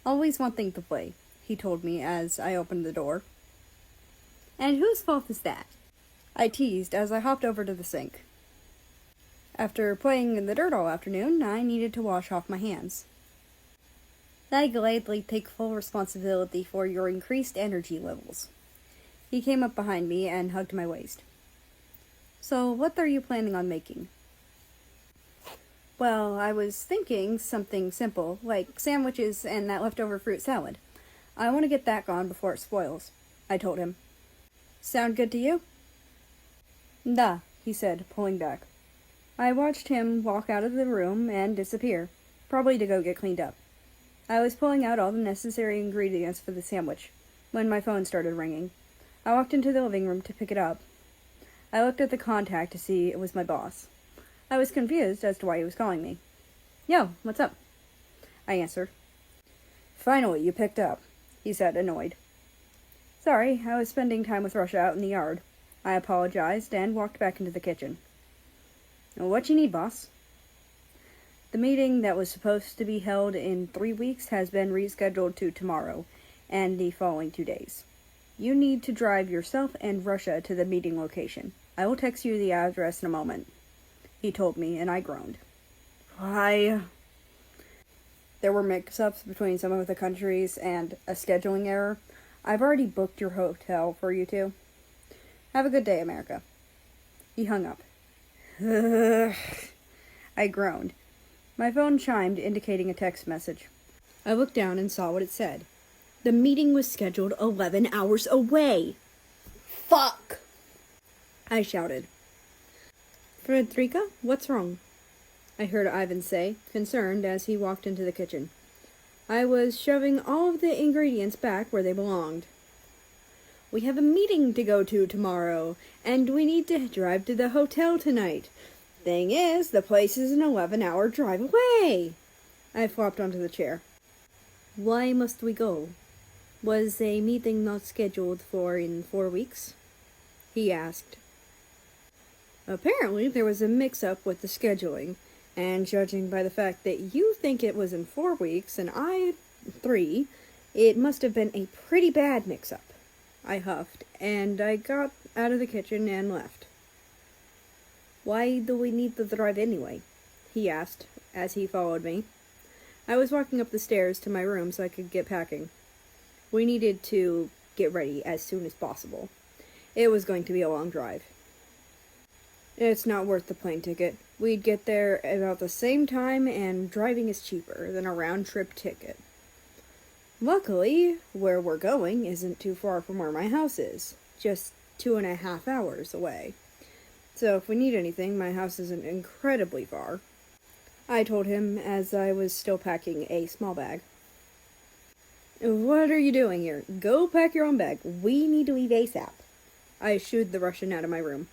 Always wanting to play," he told me as I opened the door. "And whose fault is that?" I teased as I hopped over to the sink. After playing in the dirt all afternoon, I needed to wash off my hands. "I gladly take full responsibility for your increased energy levels." He came up behind me and hugged my waist. "So, what are you planning on making?" "Well, I was thinking something simple, like sandwiches and that leftover fruit salad. I want to get that gone before it spoils," I told him. "Sound good to you?" "Da," he said, pulling back. I watched him walk out of the room and disappear, probably to go get cleaned up. I was pulling out all the necessary ingredients for the sandwich when my phone started ringing. I walked into the living room to pick it up. I looked at the contact to see it was my boss. I was confused as to why he was calling me. "Yo, what's up?" I answered. "Finally, you picked up," he said, annoyed. "Sorry, I was spending time with Russia out in the yard." I apologized and walked back into the kitchen. "What you need, boss?" "The meeting that was supposed to be held in 3 weeks has been rescheduled to tomorrow and the following 2 days. You need to drive yourself and Russia to the meeting location. I will text you the address in a moment, he told me, and I groaned. Why? There were mix-ups between some of the countries and a scheduling error. I've already booked your hotel for you two. Have a good day, America. He hung up. I groaned. My phone chimed, indicating a text message. I looked down and saw what it said. The meeting was scheduled 11 hours away. Fuck! I shouted. Frederica, what's wrong? I heard Ivan say, concerned, as he walked into the kitchen. I was shoving all of the ingredients back where they belonged. We have a meeting to go to tomorrow, and we need to drive to the hotel tonight. Thing is, the place is an 11-hour drive away. I flopped onto the chair. Why must we go? Was a meeting not scheduled for in 4 weeks? He asked. Apparently, there was a mix-up with the scheduling, and judging by the fact that you think it was in 4 weeks and I 3, it must have been a pretty bad mix-up. I huffed, and I got out of the kitchen and left. Why do we need to drive anyway? He asked, as he followed me. I was walking up the stairs to my room so I could get packing. We needed to get ready as soon as possible. It was going to be a long drive. It's not worth the plane ticket. We'd get there about the same time, and driving is cheaper than a round-trip ticket. Luckily, where we're going isn't too far from where my house is, just 2.5 hours away. So if we need anything, my house isn't incredibly far. I told him as I was still packing a small bag. What are you doing here? Go pack your own bag. We need to leave ASAP. I shooed the Russian out of my room.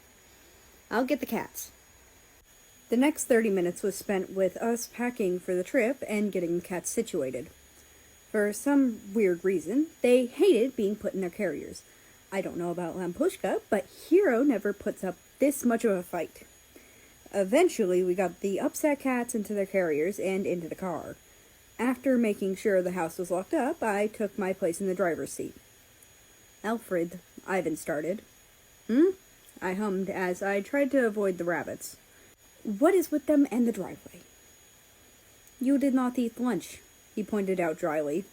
I'll get the cats. The next 30 minutes was spent with us packing for the trip and getting the cats situated. For some weird reason, they hated being put in their carriers. I don't know about Lampushka, but Hero never puts up this much of a fight. Eventually, we got the upset cats into their carriers and into the car. After making sure the house was locked up, I took my place in the driver's seat. Alfred, Ivan started. I hummed as I tried to avoid the rabbits. What is with them and the driveway? You did not eat lunch, he pointed out dryly.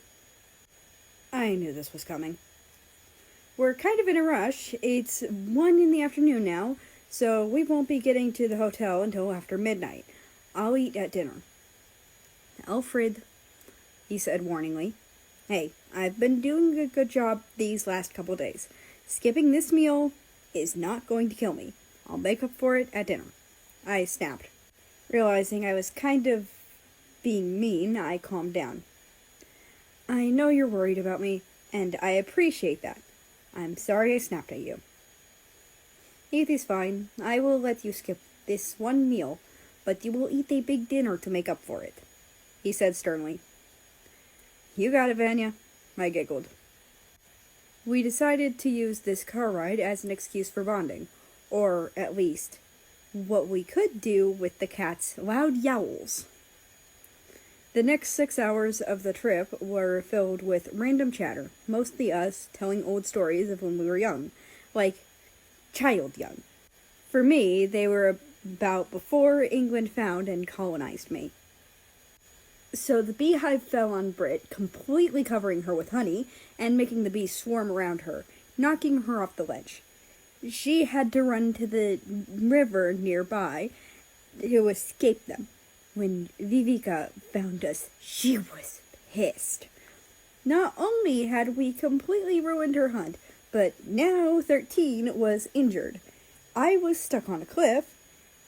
I knew this was coming. We're kind of in a rush. It's 1 in the afternoon now, so we won't be getting to the hotel until after midnight. I'll eat at dinner. Alfred, he said warningly. Hey, I've been doing a good job these last couple days. Skipping this meal is not going to kill me. I'll make up for it at dinner. I snapped. Realizing I was kind of being mean, I calmed down. I know you're worried about me, and I appreciate that. I'm sorry I snapped at you. Eat is fine. I will let you skip this one meal, but you will eat a big dinner to make up for it, he said sternly. You got it, Vanya, I giggled. We decided to use this car ride as an excuse for bonding, or at least what we could do with the cat's loud yowls. The next 6 hours of the trip were filled with random chatter, mostly us telling old stories of when we were young, like child young. For me, they were about before England found and colonized me. So the beehive fell on Brit, completely covering her with honey and making the bees swarm around her, knocking her off the ledge. She had to run to the river nearby to escape them. When Vivika found us, she was pissed. Not only had we completely ruined her hunt, but now 13 was injured. I was stuck on a cliff,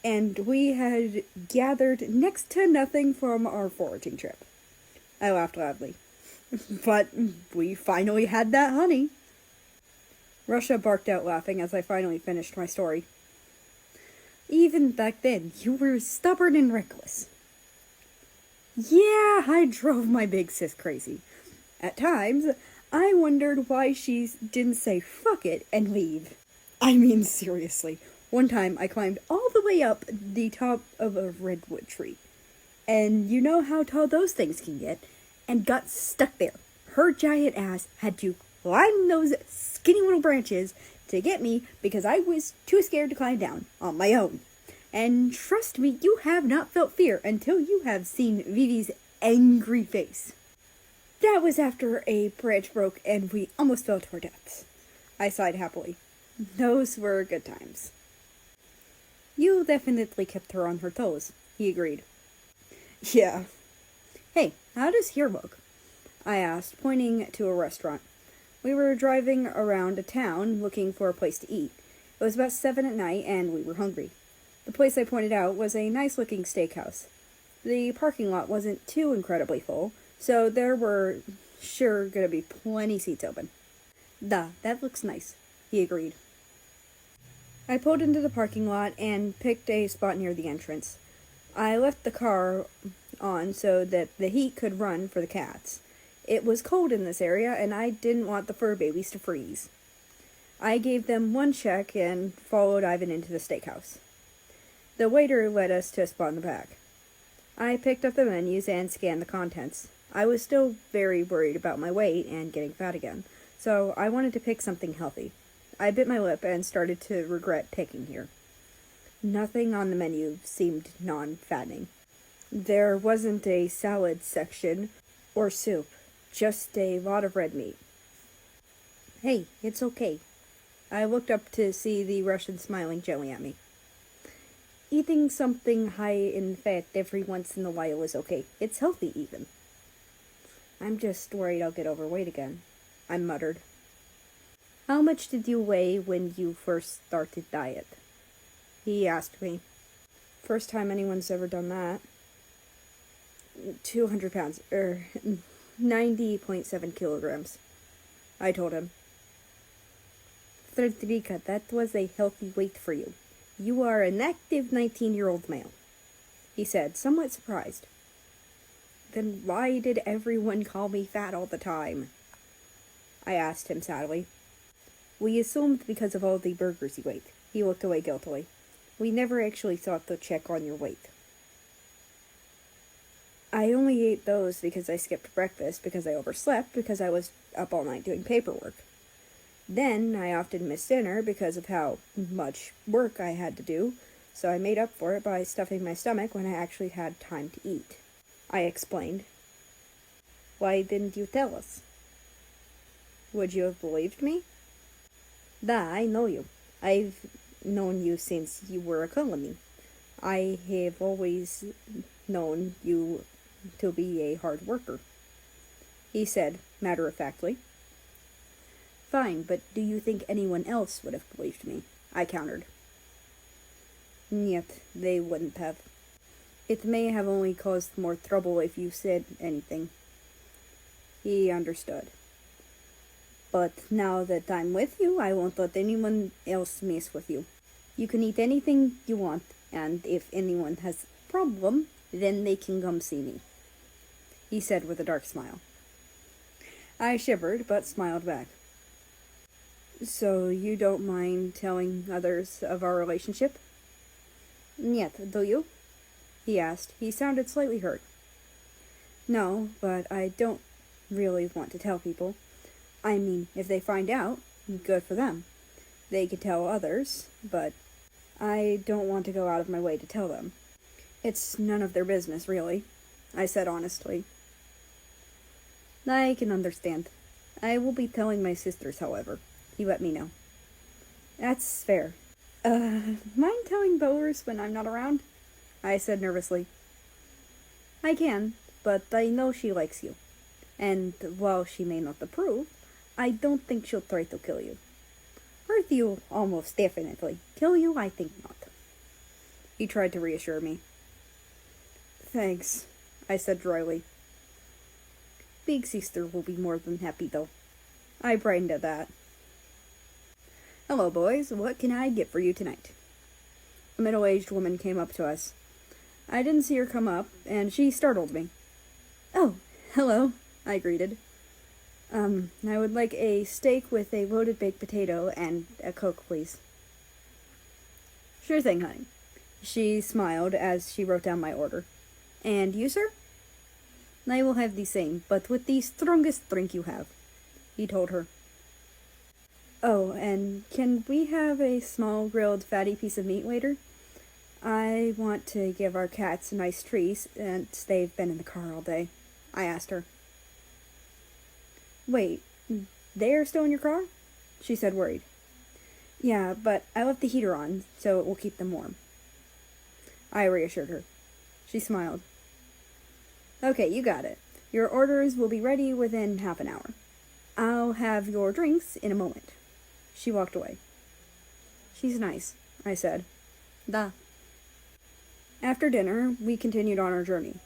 and we had gathered next to nothing from our foraging trip. I laughed loudly. But we finally had that honey. Russia barked out laughing as I finally finished my story. Even back then, you were stubborn and reckless. Yeah, I drove my big sis crazy. At times, I wondered why she didn't say fuck it and leave. I mean, seriously. One time, I climbed all the way up the top of a redwood tree. And you know how tall those things can get, and got stuck there. Her giant ass had to climb those skinny little branches to get me because I was too scared to climb down on my own. And trust me, you have not felt fear until you have seen Vivi's angry face. That was after a branch broke and we almost fell to our deaths. I sighed happily. Those were good times. You definitely kept her on her toes, he agreed. Yeah. Hey, how does here look? I asked, pointing to a restaurant. We were driving around a town looking for a place to eat. It was about 7 at night and we were hungry. The place I pointed out was a nice-looking steakhouse. The parking lot wasn't too incredibly full, so there were sure gonna be plenty seats open. Duh, that looks nice, he agreed. I pulled into the parking lot and picked a spot near the entrance. I left the car on so that the heat could run for the cats. It was cold in this area, and I didn't want the fur babies to freeze. I gave them one check and followed Ivan into the steakhouse. The waiter led us to a spot in the back. I picked up the menus and scanned the contents. I was still very worried about my weight and getting fat again, so I wanted to pick something healthy. I bit my lip and started to regret picking here. Nothing on the menu seemed non-fattening. There wasn't a salad section or soup, just a lot of red meat. Hey, it's okay. I looked up to see the Russian smiling gently at me. Eating something high in fat every once in a while is okay. It's healthy, even. I'm just worried I'll get overweight again, I muttered. How much did you weigh when you first started diet? He asked me. First time anyone's ever done that. 200 pounds, 90.7 kilograms. I told him. Frederica, that was a healthy weight for you. You are an active 19-year-old male, he said, somewhat surprised. Then why did everyone call me fat all the time? I asked him sadly. We assumed because of all the burgers you ate. He looked away guiltily. We never actually thought to check on your weight. I only ate those because I skipped breakfast, because I overslept, because I was up all night doing paperwork. Then I often missed dinner because of how much work I had to do, so I made up for it by stuffing my stomach when I actually had time to eat. I explained. Why didn't you tell us? Would you have believed me? I know you. I've known you since you were a colony. I have always known you to be a hard worker, he said, matter-of-factly. Fine, but do you think anyone else would have believed me? I countered. Yet, they wouldn't have. It may have only caused more trouble if you said anything. He understood. But now that I'm with you, I won't let anyone else mess with you. You can eat anything you want, and if anyone has a problem, then they can come see me, he said with a dark smile. I shivered, but smiled back. So you don't mind telling others of our relationship? Yet, do you? He asked. He sounded slightly hurt. No, but I don't really want to tell people. I mean, if they find out, good for them. They could tell others, but I don't want to go out of my way to tell them. It's none of their business, really, I said honestly. I can understand. I will be telling my sisters, however. He let me know. That's fair. Mind telling Boers when I'm not around? I said nervously. I can, but I know she likes you. And while she may not approve, I don't think she'll try to kill you. Hurt you, almost definitely. Kill you, I think not. He tried to reassure me. Thanks, I said dryly. Big sister will be more than happy, though. I brightened at that. Hello, boys. What can I get for you tonight? A middle-aged woman came up to us. I didn't see her come up, and she startled me. Oh, hello, I greeted. I would like a steak with a loaded baked potato and a Coke, please. Sure thing, honey. She smiled as she wrote down my order. And you, sir? I will have the same, but with the strongest drink you have, he told her. Oh, and can we have a small grilled fatty piece of meat, waiter? I want to give our cats a nice treat since they've been in the car all day, I asked her. Wait, they're still in your car? She said, worried. Yeah, but I left the heater on, so it will keep them warm. I reassured her. She smiled. Okay, you got it. Your orders will be ready within half an hour. I'll have your drinks in a moment. She walked away. She's nice, I said. Da. After dinner, we continued on our journey.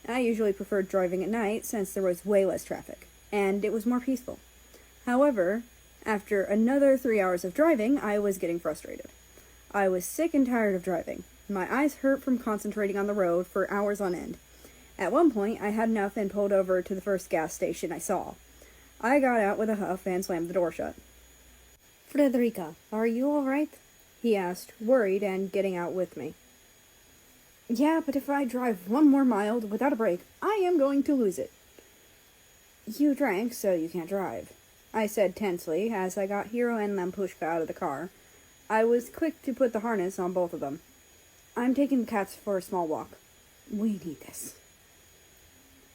I usually preferred driving at night since there was way less traffic, and it was more peaceful. However, after another 3 hours of driving, I was getting frustrated. I was sick and tired of driving. My eyes hurt from concentrating on the road for hours on end. At one point, I had enough and pulled over to the first gas station I saw. I got out with a huff and slammed the door shut. Frederica, are you all right? He asked, worried and getting out with me. Yeah, but if I drive one more mile without a break, I am going to lose it. You drank, so you can't drive, I said tensely as I got Hiro and Lampushka out of the car. I was quick to put the harness on both of them. I'm taking the cats for a small walk. We need this.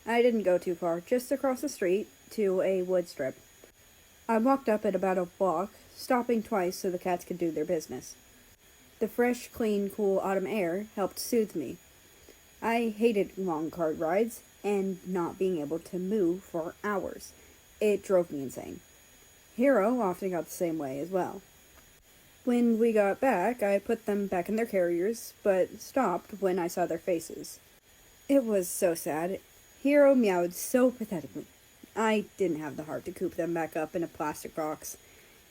I didn't go too far, just across the street to a wood strip. I walked up at about a block, stopping twice so the cats could do their business. The fresh, clean, cool autumn air helped soothe me. I hated long car rides and not being able to move for hours. It drove me insane. Hiro often got the same way as well. When we got back, I put them back in their carriers, but stopped when I saw their faces. It was so sad. Hiro meowed so pathetically. I didn't have the heart to coop them back up in a plastic box.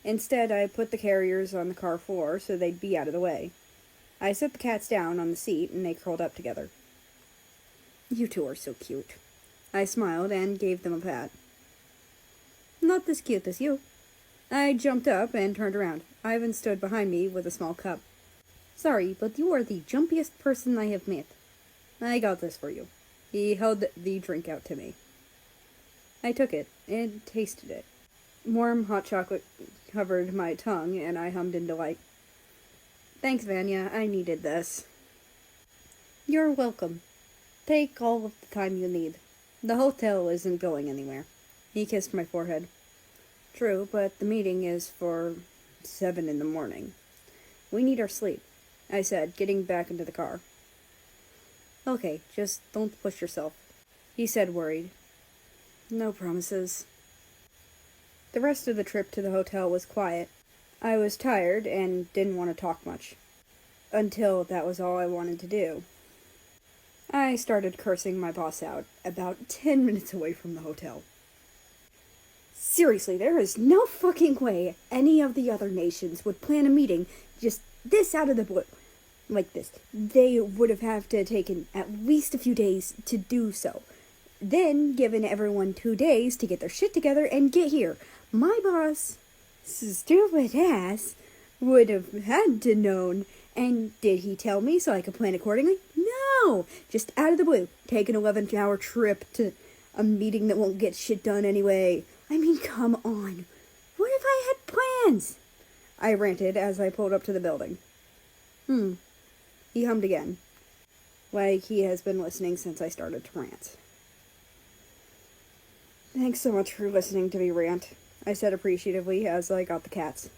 Instead, I put the carriers on the car floor so they'd be out of the way. I set the cats down on the seat and they curled up together. You two are so cute. I smiled and gave them a pat. Not as cute as you. I jumped up and turned around. Ivan stood behind me with a small cup. Sorry, but you are the jumpiest person I have met. I got this for you. He held the drink out to me. I took it and tasted it. Warm hot chocolate covered my tongue, and I hummed in delight. Thanks, Vanya. I needed this. You're welcome. Take all of the time you need. The hotel isn't going anywhere. He kissed my forehead. True, but the meeting is for 7 in the morning. We need our sleep, I said, getting back into the car. Okay, just don't push yourself, he said, worried. No promises. The rest of the trip to the hotel was quiet. I was tired and didn't want to talk much. Until that was all I wanted to do. I started cursing my boss out, about 10 minutes away from the hotel. Seriously, there is no fucking way any of the other nations would plan a meeting just this out of the blue. Like this. They would have had to taken at least a few days to do so. Then given everyone 2 days to get their shit together and get here. My boss, stupid ass, would have had to known. And did he tell me so I could plan accordingly? No! Just out of the blue. Take an 11-hour trip to a meeting that won't get shit done anyway. I mean, come on. What if I had plans? I ranted as I pulled up to the building. He hummed again. Like he has been listening since I started to rant. Thanks so much for listening to me rant, I said appreciatively as I got the cats.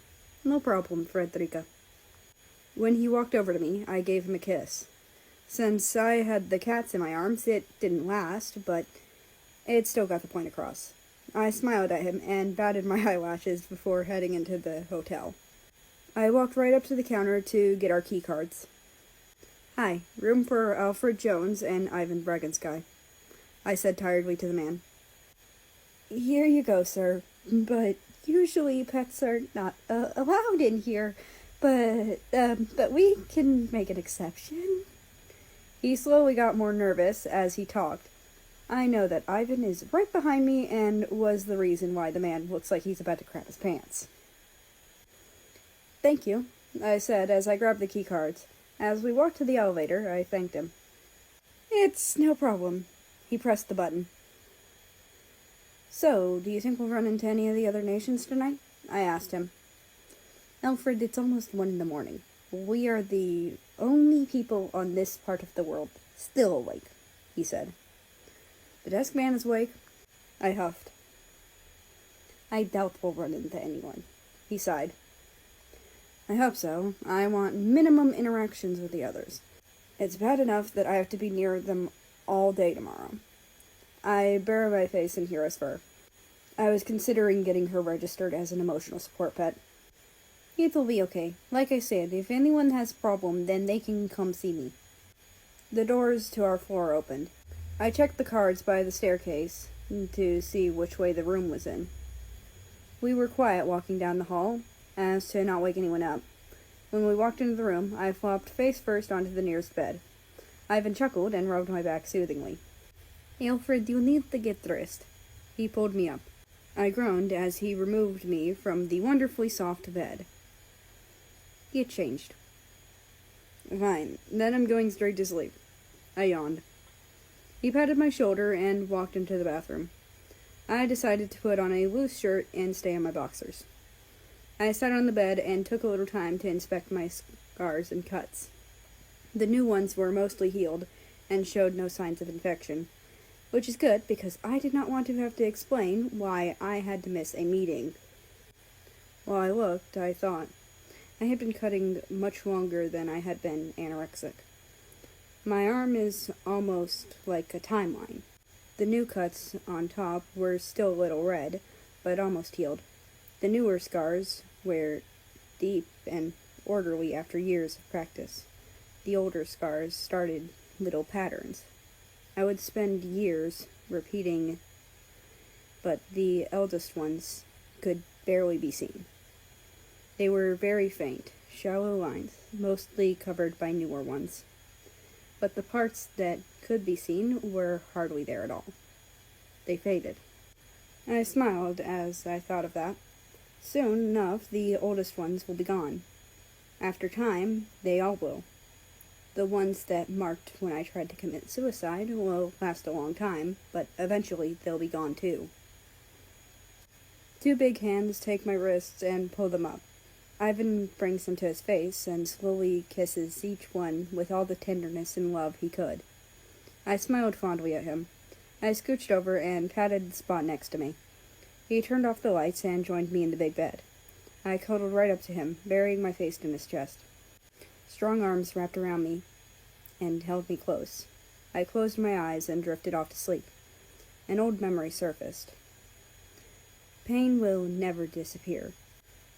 No problem, Frederica. When he walked over to me, I gave him a kiss. Since I had the cats in my arms, it didn't last, but it still got the point across. I smiled at him and batted my eyelashes before heading into the hotel. I walked right up to the counter to get our key cards. Hi, room for Alfred Jones and Ivan Bragensky, I said tiredly to the man. Here you go, sir, but usually pets are not allowed in here, but we can make an exception. He slowly got more nervous as he talked. I know that Ivan is right behind me and was the reason why the man looks like he's about to crap his pants. Thank you, I said as I grabbed the key cards. As we walked to the elevator, I thanked him. It's no problem. He pressed the button. So, do you think we'll run into any of the other nations tonight? I asked him. Alfred, it's almost 1 in the morning. We are the only people on this part of the world still awake, he said. The desk man is awake. I huffed. I doubt we'll run into anyone. He sighed. I hope so. I want minimum interactions with the others. It's bad enough that I have to be near them all day tomorrow. I bury my face in Hira's fur. I was considering getting her registered as an emotional support pet. It'll be okay. Like I said, if anyone has a problem, then they can come see me. The doors to our floor opened. I checked the cards by the staircase to see which way the room was in. We were quiet walking down the hall, as to not wake anyone up. When we walked into the room, I flopped face first onto the nearest bed. Ivan chuckled and rubbed my back soothingly. Alfred, you need to get dressed. He pulled me up. I groaned as he removed me from the wonderfully soft bed. Get changed. Fine, then I'm going straight to sleep. I yawned. He patted my shoulder and walked into the bathroom. I decided to put on a loose shirt and stay in my boxers. I sat on the bed and took a little time to inspect my scars and cuts. The new ones were mostly healed and showed no signs of infection, which is good because I did not want to have to explain why I had to miss a meeting. While I looked, I thought, I had been cutting much longer than I had been anorexic. My arm is almost like a timeline. The new cuts on top were still a little red, but almost healed. The newer scars were deep and orderly after years of practice. The older scars started little patterns. I would spend years repeating, but the eldest ones could barely be seen. They were very faint, shallow lines, mostly covered by newer ones. But the parts that could be seen were hardly there at all. They faded. I smiled as I thought of that. Soon enough, the oldest ones will be gone. After time, they all will. The ones that marked when I tried to commit suicide will last a long time, but eventually they'll be gone too. Two big hands take my wrists and pull them up. Ivan brings them to his face and slowly kisses each one with all the tenderness and love he could. I smiled fondly at him. I scooched over and patted the spot next to me. He turned off the lights and joined me in the big bed. I cuddled right up to him, burying my face in his chest. Strong arms wrapped around me and held me close. I closed my eyes and drifted off to sleep. An old memory surfaced. Pain will never disappear.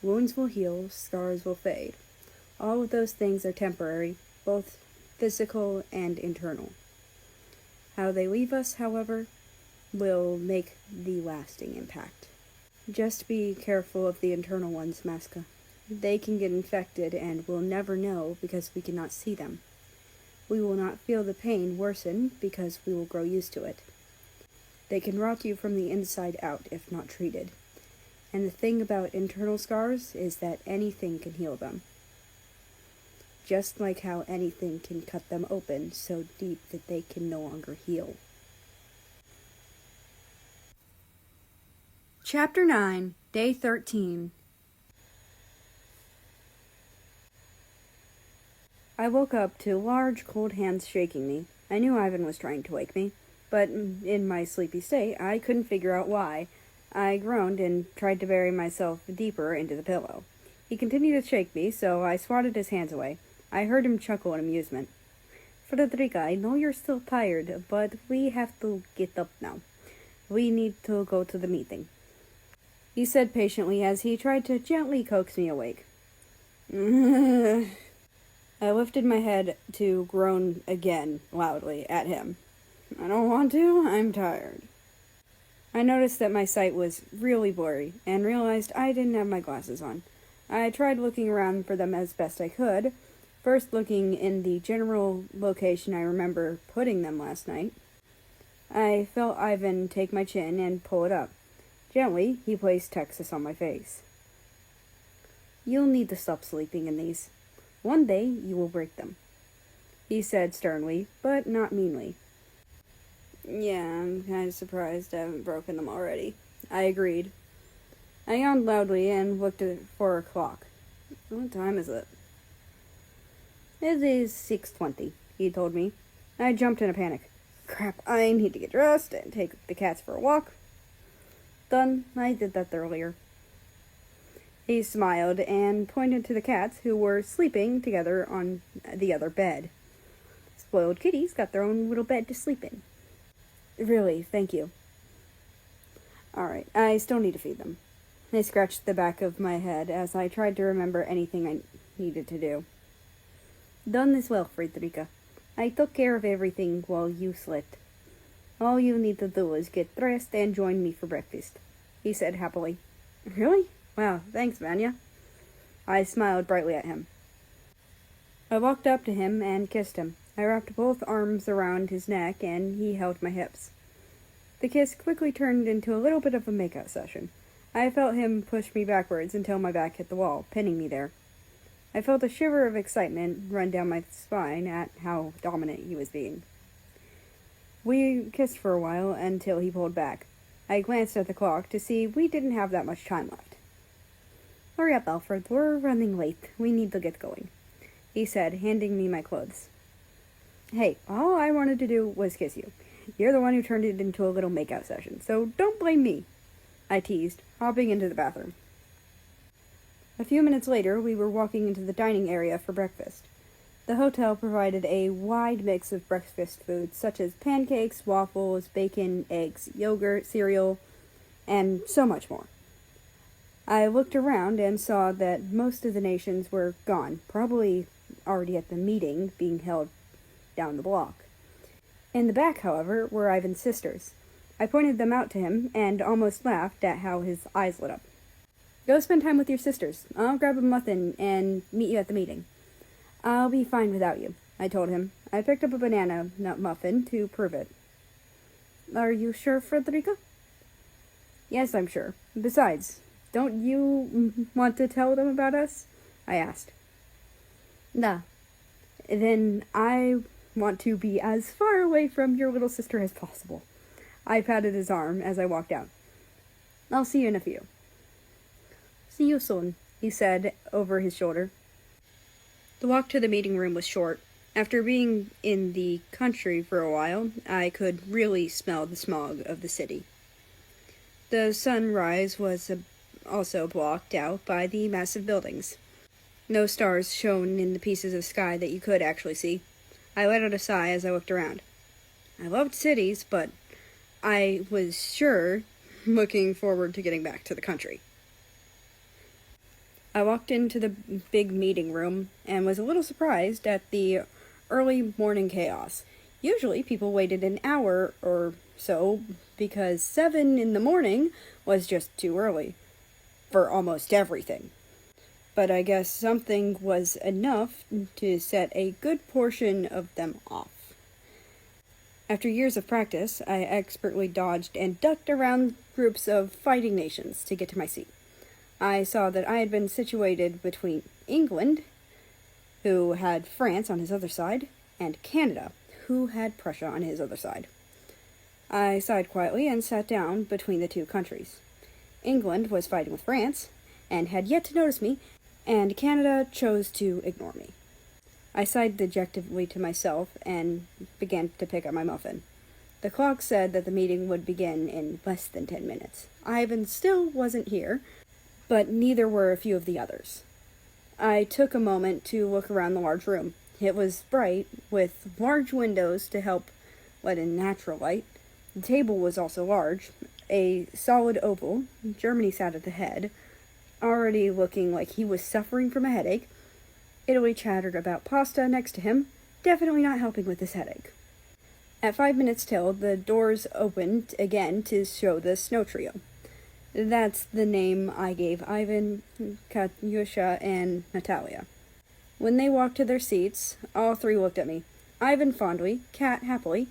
Wounds will heal, scars will fade. All of those things are temporary, both physical and internal. How they leave us, however, will make the lasting impact. Just be careful of the internal ones, Maska. They can get infected and we'll never know because we cannot see them. We will not feel the pain worsen because we will grow used to it. They can rot you from the inside out if not treated. And the thing about internal scars is that anything can heal them. Just like how anything can cut them open so deep that they can no longer heal. Chapter 9, Day 13. I woke up to large, cold hands shaking me. I knew Ivan was trying to wake me, but in my sleepy state, I couldn't figure out why. I groaned and tried to bury myself deeper into the pillow. He continued to shake me, so I swatted his hands away. I heard him chuckle in amusement. Frederica, I know you're still tired, but we have to get up now. We need to go to the meeting, he said patiently as he tried to gently coax me awake. I lifted my head to groan again loudly at him. I don't want to, I'm tired. I noticed that my sight was really blurry and realized I didn't have my glasses on. I tried looking around for them as best I could, first looking in the general location I remember putting them last night. I felt Ivan take my chin and pull it up. Gently, he placed Texas on my face. You'll need to stop sleeping in these. One day, you will break them, he said sternly, but not meanly. Yeah, I'm kind of surprised I haven't broken them already, I agreed. I yawned loudly and looked for a clock. What time is it? It is 6:20, he told me. I jumped in a panic. Crap, I need to get dressed and take the cats for a walk. Done, I did that earlier. He smiled and pointed to the cats who were sleeping together on the other bed. Spoiled kitties got their own little bed to sleep in. Really, thank you. Alright, I still need to feed them. I scratched the back of my head as I tried to remember anything I needed to do. Done as well, Frederica. I took care of everything while you slept. All you need to do is get dressed and join me for breakfast, he said happily. Really? Wow, thanks, Vanya. I smiled brightly at him. I walked up to him and kissed him. I wrapped both arms around his neck and he held my hips. The kiss quickly turned into a little bit of a makeout session. I felt him push me backwards until my back hit the wall, pinning me there. I felt a shiver of excitement run down my spine at how dominant he was being. We kissed for a while until he pulled back. I glanced at the clock to see we didn't have that much time left. Hurry up, Alfred. We're running late. We need to get going, he said, handing me my clothes. Hey, all I wanted to do was kiss you. You're the one who turned it into a little makeout session, so don't blame me, I teased, hopping into the bathroom. A few minutes later, we were walking into the dining area for breakfast. The hotel provided a wide mix of breakfast foods, such as pancakes, waffles, bacon, eggs, yogurt, cereal, and so much more. I looked around and saw that most of the nations were gone, probably already at the meeting being held down the block. In the back, however, were Ivan's sisters. I pointed them out to him and almost laughed at how his eyes lit up. Go spend time with your sisters. I'll grab a muffin and meet you at the meeting. I'll be fine without you, I told him. I picked up a banana nut muffin to prove it. Are you sure, Frederica? Yes, I'm sure. Besides, don't you want to tell them about us? I asked. Nah. Then I want to be as far away from your little sister as possible. I patted his arm as I walked out. I'll see you in a few. See you soon, he said over his shoulder. The walk to the meeting room was short. After being in the country for a while, I could really smell the smog of the city. The sunrise was also blocked out by the massive buildings. No stars shone in the pieces of sky that you could actually see. I let out a sigh as I looked around. I loved cities, but I was sure looking forward to getting back to the country. I walked into the big meeting room and was a little surprised at the early morning chaos. Usually people waited an hour or so because 7 in the morning was just too early for almost everything. But I guess something was enough to set a good portion of them off. After years of practice, I expertly dodged and ducked around groups of fighting nations to get to my seat. I saw that I had been situated between England, who had France on his other side, and Canada, who had Prussia on his other side. I sighed quietly and sat down between the two countries. England was fighting with France, and had yet to notice me, and Canada chose to ignore me. I sighed dejectedly to myself and began to pick up my muffin. The clock said that the meeting would begin in less than 10 minutes. Ivan still wasn't here, but neither were a few of the others. I took a moment to look around the large room. It was bright, with large windows to help let in natural light. The table was also large, a solid oval. Germany sat at the head, already looking like he was suffering from a headache. Italy chattered about pasta next to him, definitely not helping with his headache. At 5 minutes till, the doors opened again to show the snow trio. That's the name I gave Ivan, Katyusha, and Natalia. When they walked to their seats, all three looked at me. Ivan fondly, Kat happily,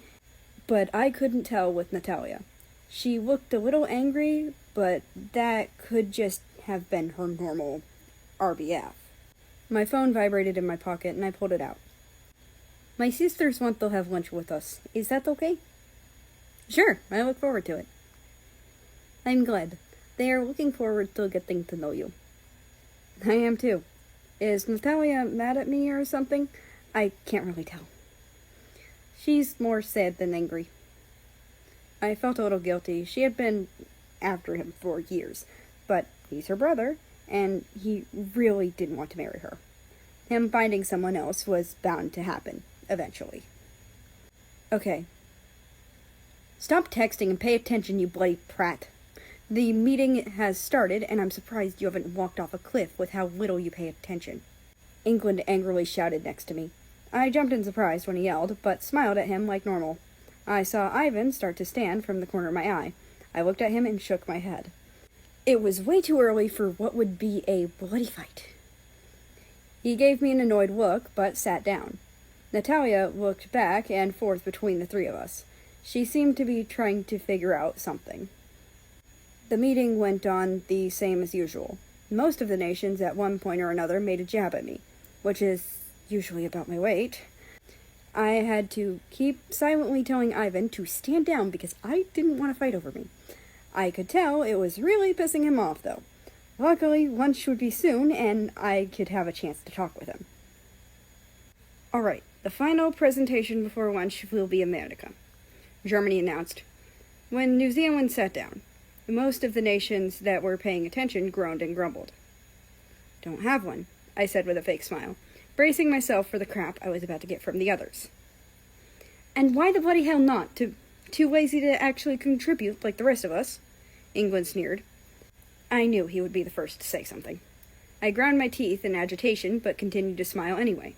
but I couldn't tell with Natalia. She looked a little angry, but that could just have been her normal RBF. My phone vibrated in my pocket, and I pulled it out. My sisters want to have lunch with us. Is that okay? Sure, I look forward to it. I'm glad. They are looking forward to getting to know you. I am too. Is Natalia mad at me or something? I can't really tell. She's more sad than angry. I felt a little guilty. She had been after him for years, but he's her brother, and he really didn't want to marry her. Him finding someone else was bound to happen, eventually. Okay. Stop texting and pay attention, you bloody prat. The meeting has started, and I'm surprised you haven't walked off a cliff with how little you pay attention. England angrily shouted next to me. I jumped in surprise when he yelled, but smiled at him like normal. I saw Ivan start to stand from the corner of my eye. I looked at him and shook my head. It was way too early for what would be a bloody fight. He gave me an annoyed look, but sat down. Natalia looked back and forth between the three of us. She seemed to be trying to figure out something. The meeting went on the same as usual. Most of the nations at one point or another made a jab at me, which is usually about my weight. I had to keep silently telling Ivan to stand down because I didn't want to fight over me. I could tell it was really pissing him off, though. Luckily, lunch would be soon, and I could have a chance to talk with him. Alright, the final presentation before lunch will be America, Germany announced. When New Zealand sat down, most of the nations that were paying attention groaned and grumbled. Don't have one, I said with a fake smile, bracing myself for the crap I was about to get from the others. And why the bloody hell not? Too lazy to actually contribute like the rest of us, England sneered. I knew he would be the first to say something. I ground my teeth in agitation, but continued to smile anyway.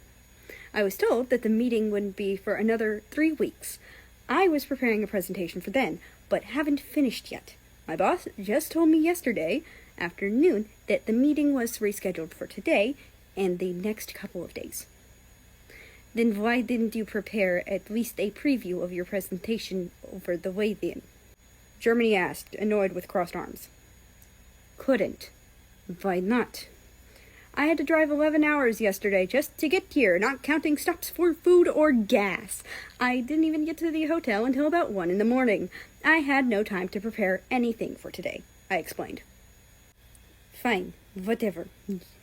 I was told that the meeting wouldn't be for another 3 weeks. I was preparing a presentation for then, but haven't finished yet. My boss just told me yesterday afternoon that the meeting was rescheduled for today and the next couple of days. Then why didn't you prepare at least a preview of your presentation over the way then? Germany asked, annoyed with crossed arms. Couldn't. Why not? I had to drive 11 hours yesterday just to get here, not counting stops for food or gas. I didn't even get to the hotel until about 1 in the morning. I had no time to prepare anything for today, I explained. Fine, whatever.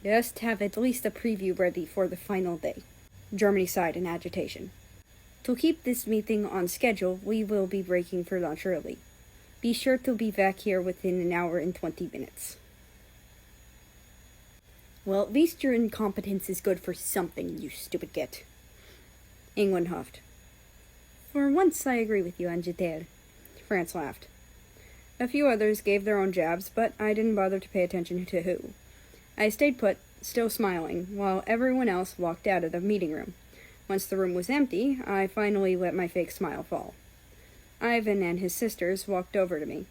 Just have at least a preview ready for the final day. Germany sighed in agitation. To keep this meeting on schedule, we will be breaking for lunch early. Be sure to be back here within an hour and 20 minutes. Well, at least your incompetence is good for something, you stupid git. England huffed. For once I agree with you, Angleterre. France laughed. A few others gave their own jabs, but I didn't bother to pay attention to who. I stayed put, still smiling, while everyone else walked out of the meeting room. Once the room was empty, I finally let my fake smile fall. Ivan and his sisters walked over to me.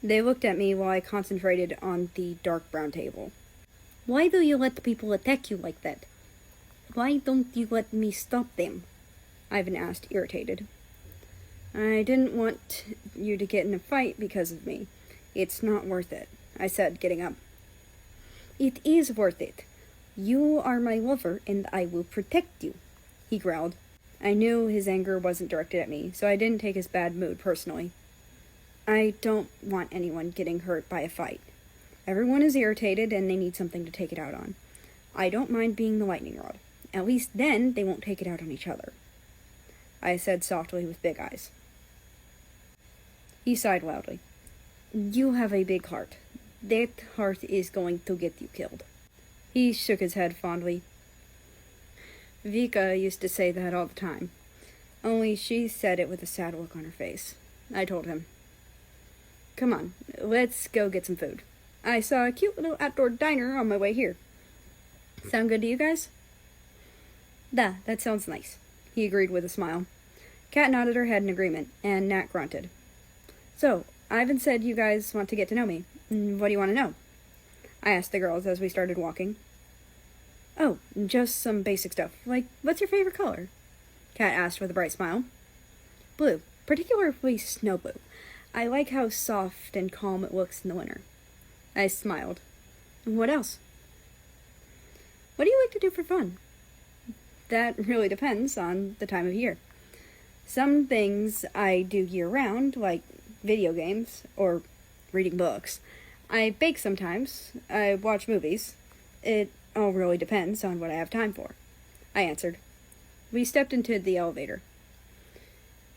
They looked at me while I concentrated on the dark brown table. Why do you let people attack you like that? Why don't you let me stop them? Ivan asked, irritated. I didn't want you to get in a fight because of me. It's not worth it, I said, getting up. It is worth it. You are my lover, and I will protect you, he growled. I knew his anger wasn't directed at me, so I didn't take his bad mood personally. I don't want anyone getting hurt by a fight. Everyone is irritated, and they need something to take it out on. I don't mind being the lightning rod. At least then they won't take it out on each other, I said softly with big eyes. He sighed loudly. You have a big heart. That heart is going to get you killed. He shook his head fondly. Vika used to say that all the time. Only she said it with a sad look on her face. I told him. Come on, let's go get some food. I saw a cute little outdoor diner on my way here. Sound good to you guys? That sounds nice, he agreed with a smile. Kat nodded her head in agreement, and Nat grunted. So, Ivan said you guys want to get to know me. What do you want to know? I asked the girls as we started walking. Oh, just some basic stuff, like, what's your favorite color? Kat asked with a bright smile. Blue, particularly snow blue. I like how soft and calm it looks in the winter. I smiled. What else? What do you like to do for fun? That really depends on the time of year. Some things I do year-round, like video games or reading books. I bake sometimes. I watch movies. It all really depends on what I have time for, I answered. We stepped into the elevator.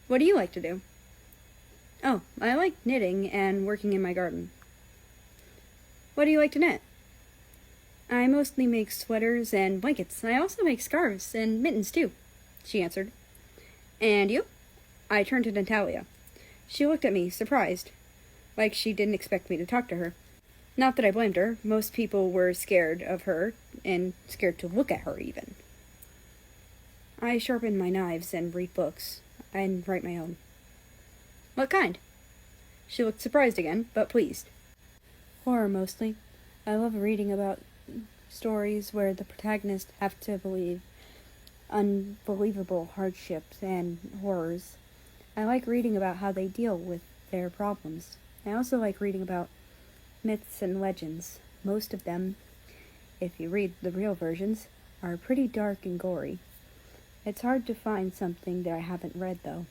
What do you like to do? Oh, I like knitting and working in my garden. What do you like to knit? I mostly make sweaters and blankets. I also make scarves and mittens too, she answered. And you? I turned to Natalia. She looked at me, surprised, like she didn't expect me to talk to her. Not that I blamed her. Most people were scared of her, and scared to look at her even. I sharpen my knives and read books, and write my own. What kind? She looked surprised again, but pleased. Horror, mostly. I love reading about stories where the protagonists have to believe unbelievable hardships and horrors. I like reading about how they deal with their problems. I also like reading about myths and legends. Most of them, if you read the real versions, are pretty dark and gory. It's hard to find something that I haven't read, though.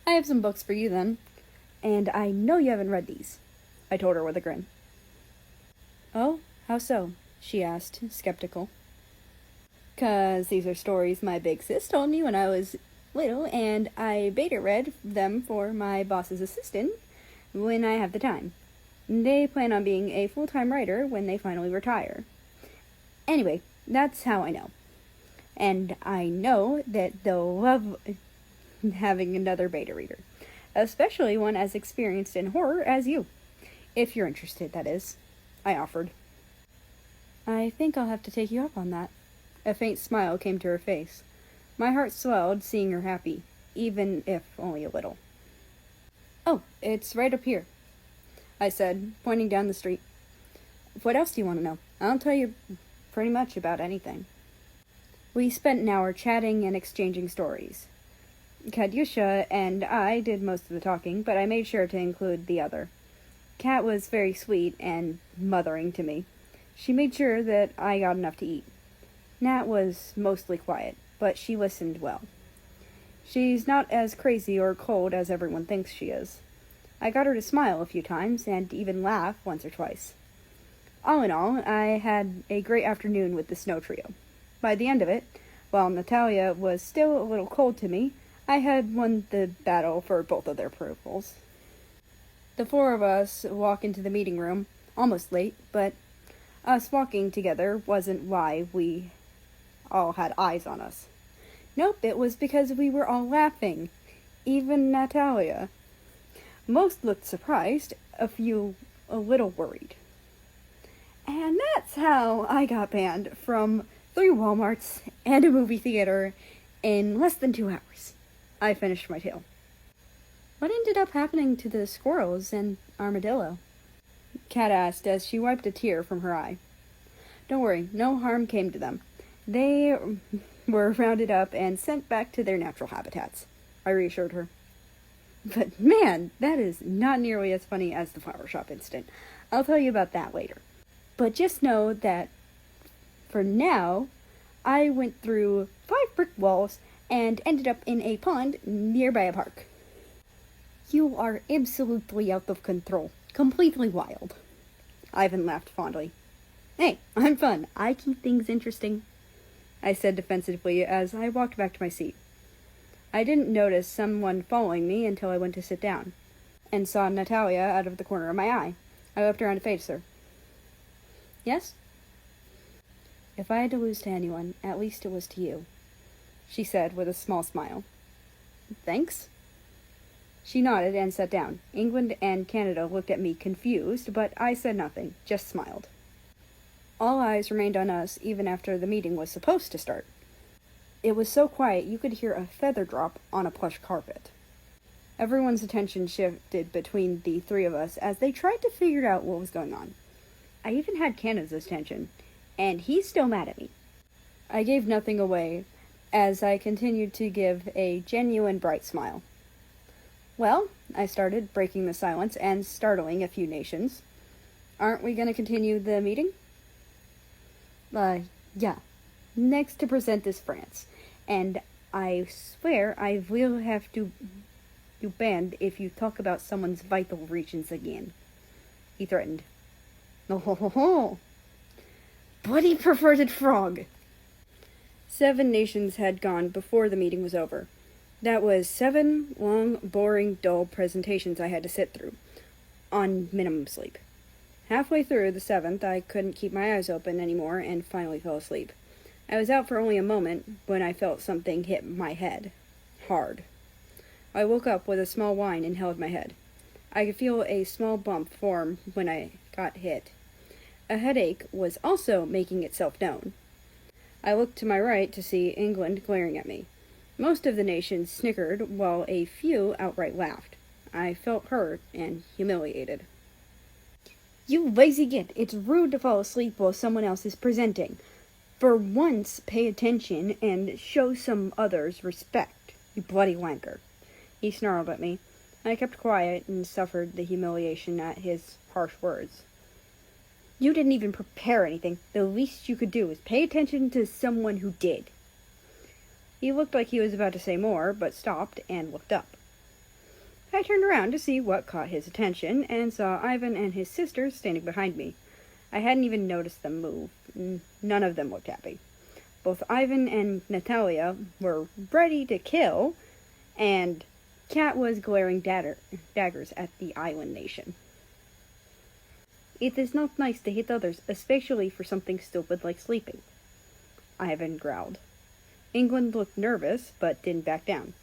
I have some books for you, then. And I know you haven't read these, I told her with a grin. Oh, how so? She asked, skeptical. 'Cause these are stories my big sis told me when I was little, and I beta read them for my boss's assistant when I have the time. They plan on being a full-time writer when they finally retire. Anyway, that's how I know. And I know that they'll love having another beta reader, especially one as experienced in horror as you. If you're interested, that is, I offered. I think I'll have to take you up on that. A faint smile came to her face. My heart swelled seeing her happy, even if only a little. Oh, it's right up here, I said, pointing down the street. What else do you want to know? I'll tell you pretty much about anything. We spent an hour chatting and exchanging stories. Katyusha and I did most of the talking, but I made sure to include the other. Kat was very sweet and mothering to me. She made sure that I got enough to eat. Nat was mostly quiet, but she listened well. She's not as crazy or cold as everyone thinks she is. I got her to smile a few times and even laugh once or twice. All in all, I had a great afternoon with the Snow Trio. By the end of it, while Natalia was still a little cold to me, I had won the battle for both of their approvals. The four of us walk into the meeting room, almost late, but us walking together wasn't why we all had eyes on us. Nope, it was because we were all laughing. Even Natalia. Most looked surprised, a few a little worried. And that's how I got banned from 3 Walmarts and a movie theater in less than 2 hours. I finished my tale. What ended up happening to the squirrels and armadillo? Kat asked as she wiped a tear from her eye. Don't worry, no harm came to them. They were rounded up and sent back to their natural habitats, I reassured her. But man, that is not nearly as funny as the flower shop incident. I'll tell you about that later. But just know that, for now, I went through 5 brick walls and ended up in a pond nearby a park. You are absolutely out of control. Completely wild. Ivan laughed fondly. Hey, I'm fun. I keep things interesting, I said defensively as I walked back to my seat. I didn't notice someone following me until I went to sit down, and saw Natalia out of the corner of my eye. I looked around to face her. Yes? If I had to lose to anyone, at least it was to you, she said with a small smile. Thanks? She nodded and sat down. England and Canada looked at me confused, but I said nothing, just smiled. All eyes remained on us even after the meeting was supposed to start. It was so quiet you could hear a feather drop on a plush carpet. Everyone's attention shifted between the 3 of us as they tried to figure out what was going on. I even had Canada's attention, and he's still mad at me. I gave nothing away as I continued to give a genuine bright smile. Well, I started, breaking the silence and startling a few nations. Aren't we going to continue the meeting? Yeah. Next to present is France, and I swear I will have to you banned if you talk about someone's vital regions again, he threatened. No ho ho ho. bloody perverted frog! 7 nations had gone before the meeting was over. That was 7 long, boring, dull presentations I had to sit through, on minimum sleep. Halfway through the 7th, I couldn't keep my eyes open anymore and finally fell asleep. I was out for only a moment when I felt something hit my head. Hard. I woke up with a small whine and held my head. I could feel a small bump form when I got hit. A headache was also making itself known. I looked to my right to see England glaring at me. Most of the nation snickered, while a few outright laughed. I felt hurt and humiliated. You lazy git! It's rude to fall asleep while someone else is presenting. For once, pay attention and show some others respect, you bloody wanker. He snarled at me. I kept quiet and suffered the humiliation at his harsh words. You didn't even prepare anything. The least you could do is pay attention to someone who did. He looked like he was about to say more, but stopped and looked up. I turned around to see what caught his attention, and saw Ivan and his sister standing behind me. I hadn't even noticed them move. None of them looked happy. Both Ivan and Natalia were ready to kill, and Kat was glaring daggers at the island nation. It is not nice to hit others, especially for something stupid like sleeping, Ivan growled. England looked nervous, but didn't back down.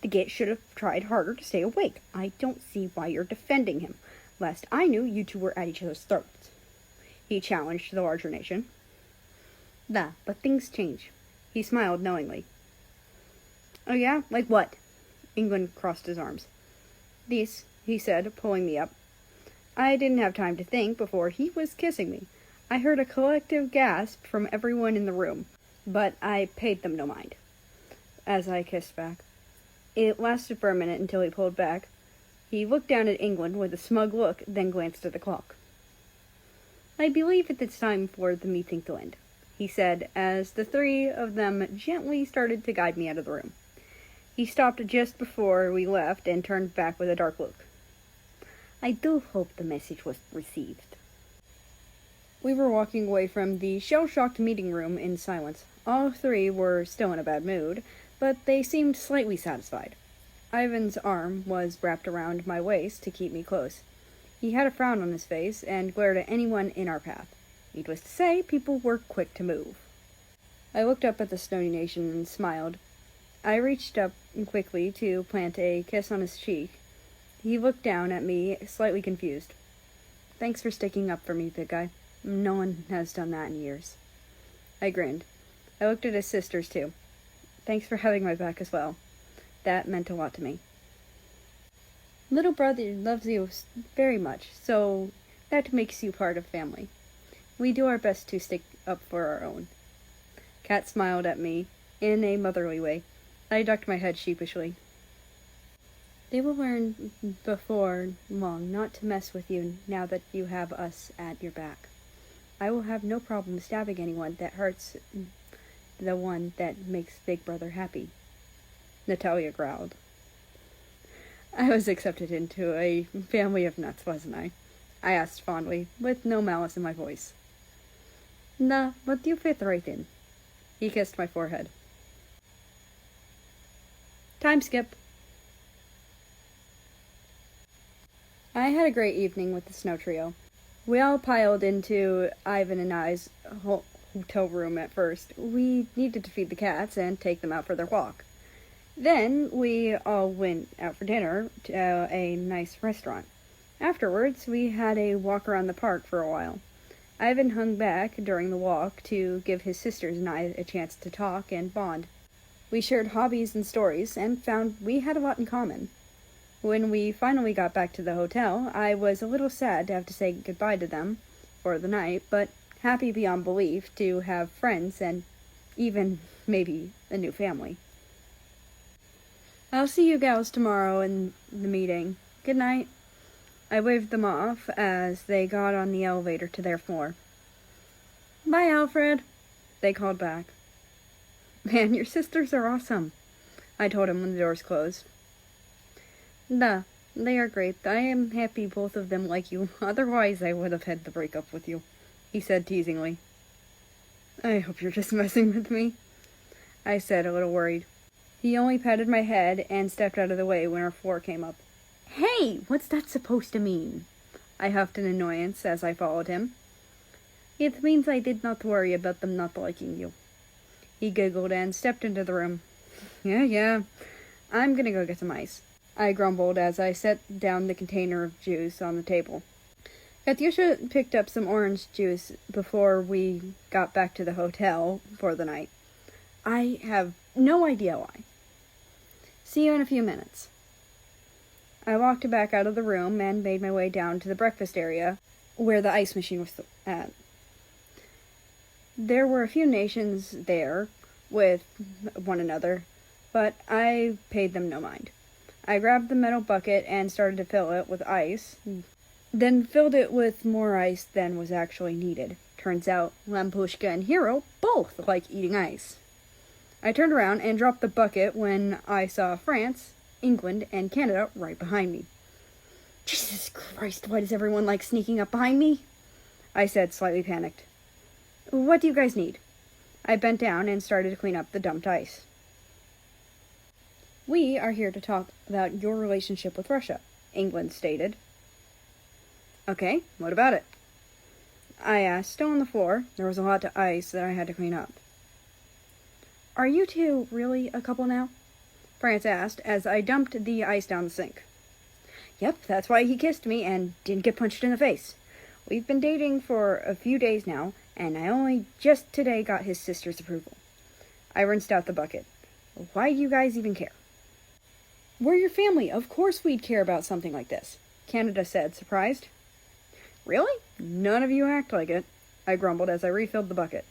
The git should have tried harder to stay awake. I don't see why you're defending him. Last I knew, you two were at each other's throats. He challenged the larger nation. But things change. He smiled knowingly. Oh yeah? Like what? England crossed his arms. These, he said, pulling me up. I didn't have time to think before he was kissing me. I heard a collective gasp from everyone in the room, but I paid them no mind as I kissed back. It lasted for a minute until he pulled back. He looked down at England with a smug look, then glanced at the clock. I believe it's time for the meeting to end, he said, as the 3 of them gently started to guide me out of the room. He stopped just before we left and turned back with a dark look. I do hope the message was received. We were walking away from the shell-shocked meeting room in silence. All 3 were still in a bad mood, but they seemed slightly satisfied. Ivan's arm was wrapped around my waist to keep me close. He had a frown on his face and glared at anyone in our path. Needless to say, people were quick to move. I looked up at the snowy nation and smiled. I reached up quickly to plant a kiss on his cheek. He looked down at me, slightly confused. Thanks for sticking up for me, big guy. No one has done that in years. I grinned. I looked at his sisters, too. Thanks for having my back as well. That meant a lot to me. Little brother loves you very much, so that makes you part of family. We do our best to stick up for our own. Kat smiled at me in a motherly way. I ducked my head sheepishly. They will learn before long not to mess with you now that you have us at your back. I will have no problem stabbing anyone that hurts the one that makes Big Brother happy. Natalia growled. I was accepted into a family of nuts, wasn't I? I asked fondly, with no malice in my voice. Nah, but you fit right in. He kissed my forehead. Time skip. I had a great evening with the Snow Trio. We all piled into Ivan and I's hotel room at first. We needed to feed the cats and take them out for their walk. Then we all went out for dinner to a nice restaurant. Afterwards, we had a walk around the park for a while. Ivan hung back during the walk to give his sisters and I a chance to talk and bond. We shared hobbies and stories and found we had a lot in common. When we finally got back to the hotel, I was a little sad to have to say goodbye to them for the night, but happy beyond belief to have friends and even maybe a new family. I'll see you gals tomorrow in the meeting. Good night. I waved them off as they got on the elevator to their floor. Bye, Alfred, they called back. Man, your sisters are awesome, I told him when the doors closed. Duh, they are great. I am happy both of them like you. Otherwise, I would have had to break up with you, he said teasingly. I hope you're just messing with me, I said, a little worried. He only patted my head and stepped out of the way when our floor came up. Hey, what's that supposed to mean? I huffed in annoyance as I followed him. It means I did not worry about them not liking you. He giggled and stepped into the room. Yeah, I'm gonna go get some ice, I grumbled as I set down the container of juice on the table. Katyusha picked up some orange juice before we got back to the hotel for the night. I have no idea why. See you in a few minutes. I walked back out of the room and made my way down to the breakfast area where the ice machine was at. There were a few nations there with one another, but I paid them no mind. I grabbed the metal bucket and started to fill it with ice, then filled it with more ice than was actually needed. Turns out Lampushka and Hero both like eating ice. I turned around and dropped the bucket when I saw France, England, and Canada right behind me. Jesus Christ, why does everyone like sneaking up behind me? I said, slightly panicked. What do you guys need? I bent down and started to clean up the dumped ice. We are here to talk about your relationship with Russia, England stated. Okay, what about it? I asked, still on the floor. There was a lot of ice that I had to clean up. Are you two really a couple now? France asked as I dumped the ice down the sink. Yep, that's why he kissed me and didn't get punched in the face. We've been dating for a few days now, and I only just today got his sister's approval. I rinsed out the bucket. Why do you guys even care? We're your family. Of course we'd care about something like this, Canada said, surprised. Really? None of you act like it, I grumbled as I refilled the bucket.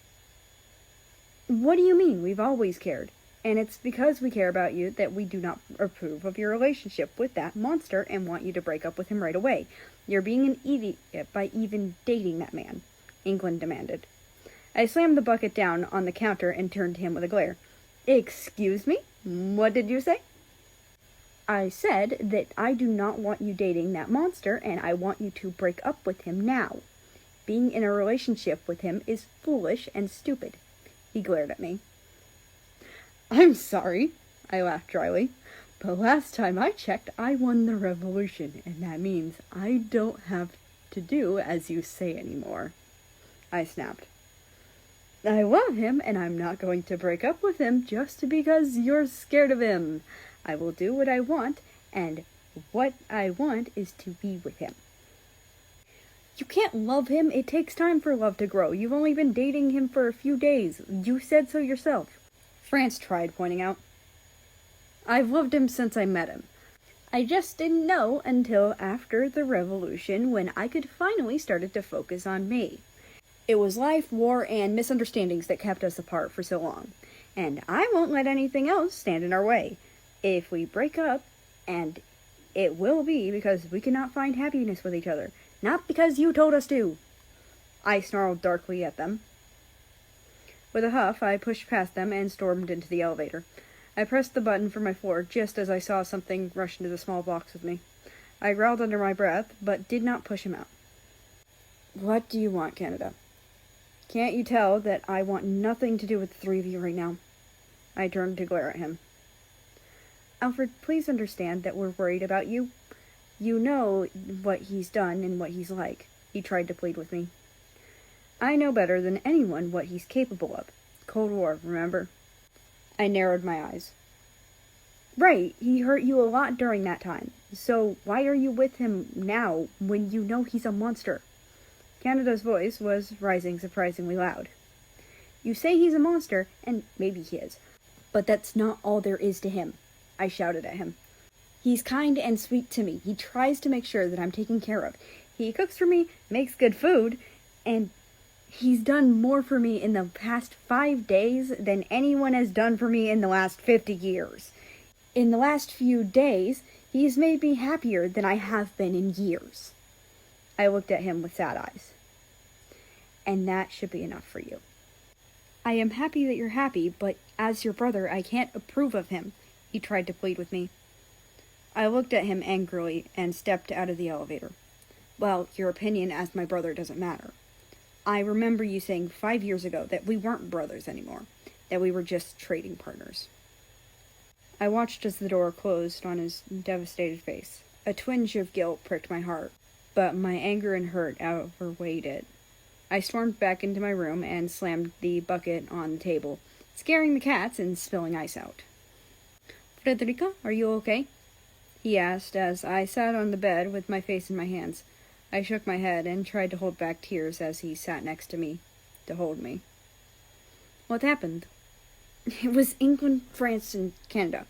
What do you mean? We've always cared. And it's because we care about you that we do not approve of your relationship with that monster and want you to break up with him right away. You're being an idiot by even dating that man, England demanded. I slammed the bucket down on the counter and turned to him with a glare. Excuse me? What did you say? I said that I do not want you dating that monster and I want you to break up with him now. Being in a relationship with him is foolish and stupid. He glared at me. I'm sorry, I laughed dryly, but last time I checked, I won the revolution, and that means I don't have to do as you say anymore. I snapped. I love him, and I'm not going to break up with him just because you're scared of him. I will do what I want, and what I want is to be with him. You can't love him. It takes time for love to grow. You've only been dating him for a few days. You said so yourself. France tried pointing out. I've loved him since I met him. I just didn't know until after the revolution when I could finally started to focus on me. It was life, war, and misunderstandings that kept us apart for so long. And I won't let anything else stand in our way. If we break up, and it will be because we cannot find happiness with each other, not because you told us to. I snarled darkly at them. With a huff, I pushed past them and stormed into the elevator. I pressed the button for my floor just as I saw something rush into the small box with me. I growled under my breath, but did not push him out. What do you want, Canada? Can't you tell that I want nothing to do with the three of you right now? I turned to glare at him. Alfred, please understand that we're worried about you. You know what he's done and what he's like. He tried to plead with me. I know better than anyone what he's capable of. Cold War, remember? I narrowed my eyes. Right, he hurt you a lot during that time. So why are you with him now when you know he's a monster? Canada's voice was rising surprisingly loud. You say he's a monster, and maybe he is. But that's not all there is to him, I shouted at him. He's kind and sweet to me. He tries to make sure that I'm taken care of. He cooks for me, makes good food, and he's done more for me in the past 5 days than anyone has done for me in the last 50 years. In the last few days, he's made me happier than I have been in years. I looked at him with sad eyes. And that should be enough for you. I am happy that you're happy, but as your brother, I can't approve of him. He tried to plead with me. I looked at him angrily and stepped out of the elevator. Well, your opinion as my brother doesn't matter. I remember you saying 5 years ago that we weren't brothers anymore, that we were just trading partners. I watched as the door closed on his devastated face. A twinge of guilt pricked my heart, but my anger and hurt outweighed it. I stormed back into my room and slammed the bucket on the table, scaring the cats and spilling ice out. "Frederica, are you okay?" he asked as I sat on the bed with my face in my hands. I shook my head and tried to hold back tears as he sat next to me, to hold me. "What happened?" "It was England, France, and Canada.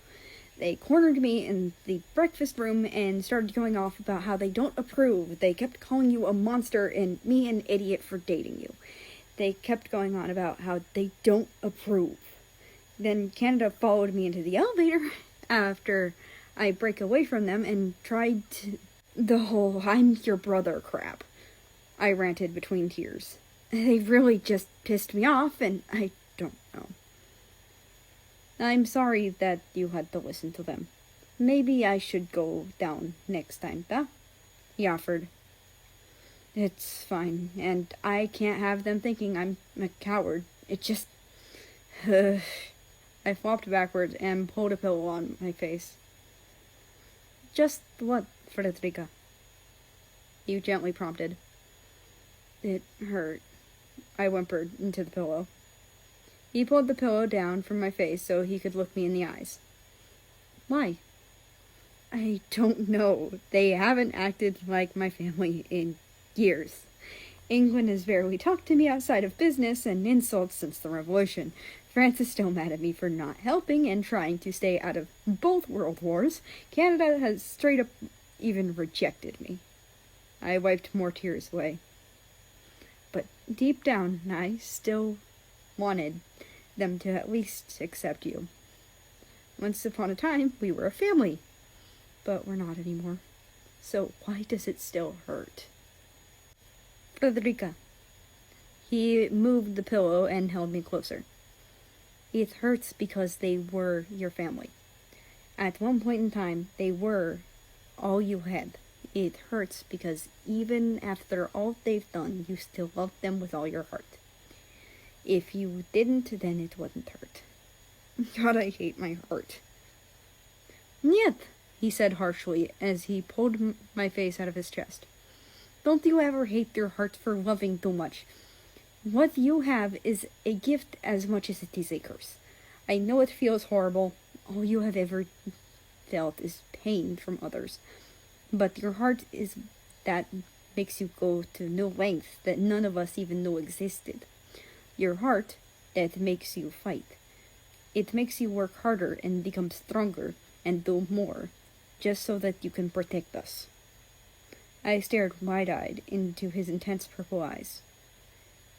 They cornered me in the breakfast room and started going off about how they don't approve. They kept calling you a monster and me an idiot for dating you. They kept going on about how they don't approve. Then Canada followed me into the elevator after I break away from them and tried to... the whole 'I'm your brother' crap." I ranted between tears. "They really just pissed me off, and I don't know. I'm sorry that you had to listen to them. Maybe I should go down next time, da?" he offered. "It's fine, and I can't have them thinking I'm a coward. It just..." I flopped backwards and pulled a pillow on my face. "Just what, Frederica?" he gently prompted. "It hurt," I whimpered into the pillow. He pulled the pillow down from my face so he could look me in the eyes. "Why?" "I don't know. They haven't acted like my family in years. England has barely talked to me outside of business and insults since the Revolution. France is still mad at me for not helping and trying to stay out of both world wars. Canada has straight up even rejected me." I wiped more tears away. "But deep down, I still wanted them to at least accept you. Once upon a time, we were a family, but we're not anymore. So why does it still hurt?" "Frederica." He moved the pillow and held me closer. "It hurts because they were your family. At one point in time, they were all you had. It hurts because even after all they've done, you still love them with all your heart. If you didn't, then it wouldn't hurt." God, I hate my heart. "Niet," he said harshly as he pulled my face out of his chest. "Don't you ever hate your heart for loving too much. What you have is a gift as much as it is a curse. I know it feels horrible. All you have ever felt is pain from others. But your heart is that makes you go to no length that none of us even knew existed. Your heart that makes you fight. It makes you work harder and become stronger and do more, just so that you can protect us." I stared wide-eyed into his intense purple eyes.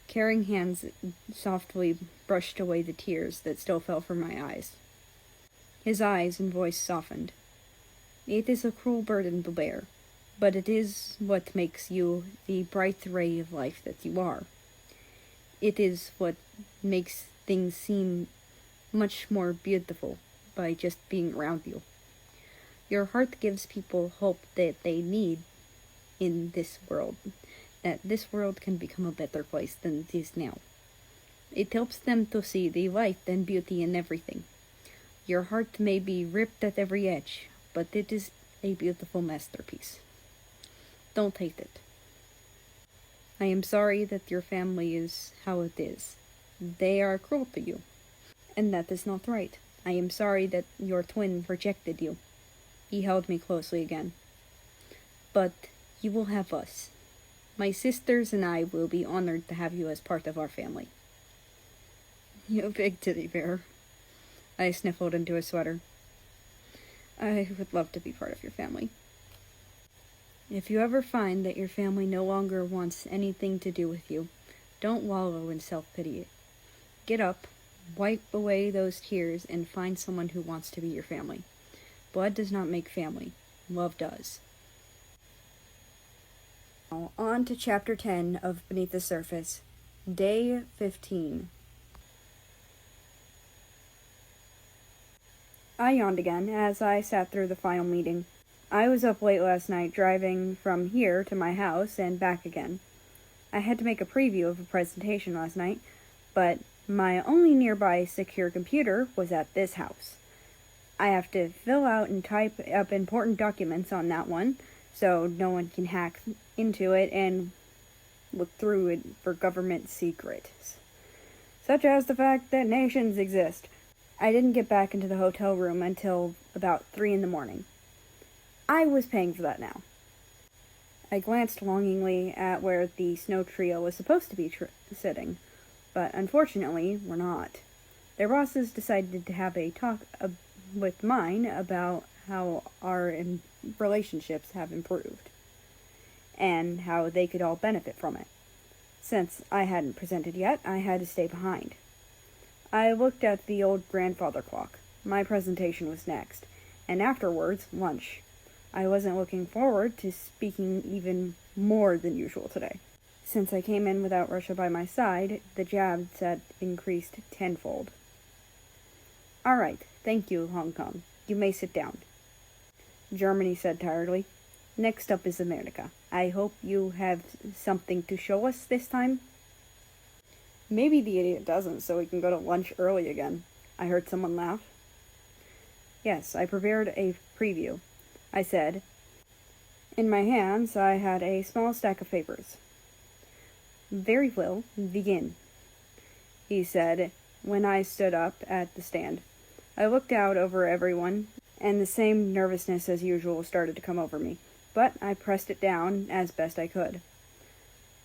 Caring hands softly brushed away the tears that still fell from my eyes. His eyes and voice softened. "It is a cruel burden to bear, but it is what makes you the bright ray of life that you are. It is what makes things seem much more beautiful by just being around you. Your heart gives people hope that they need in this world, that this world can become a better place than it is now. It helps them to see the light and beauty in everything. Your heart may be ripped at every edge, but it is a beautiful masterpiece. Don't hate it. I am sorry that your family is how it is. They are cruel to you, and that is not right. I am sorry that your twin rejected you." He held me closely again. "But you will have us. My sisters and I will be honored to have you as part of our family." "You big titty bear." I sniffled into his sweater. "I would love to be part of your family. If you ever find that your family no longer wants anything to do with you, don't wallow in self-pity. Get up, wipe away those tears, and find someone who wants to be your family. Blood does not make family. Love does." Now, on to Chapter 10 of Beneath the Surface, Day 15. I yawned again as I sat through the final meeting. I was up late last night driving from here to my house and back again. I had to make a preview of a presentation last night, but my only nearby secure computer was at this house. I have to fill out and type up important documents on that one, so no one can hack into it and look through it for government secrets, such as the fact that nations exist. I didn't get back into the hotel room until about 3 in the morning. I was paying for that now. I glanced longingly at where the snow trio was supposed to be sitting, but unfortunately were not. Their bosses decided to have a talk with mine about how our relationships have improved, and how they could all benefit from it. Since I hadn't presented yet, I had to stay behind. I looked at the old grandfather clock. My presentation was next, and afterwards, lunch. I wasn't looking forward to speaking even more than usual today. Since I came in without Russia by my side, the jabs had increased tenfold. "All right, thank you, Hong Kong. You may sit down," Germany said tiredly. "Next up is America. I hope you have something to show us this time." Maybe the idiot doesn't, so we can go to lunch early again, I heard someone laugh. "Yes, I prepared a preview," I said. In my hands, I had a small stack of papers. "Very well, begin," he said when I stood up at the stand. I looked out over everyone, and the same nervousness as usual started to come over me, but I pressed it down as best I could.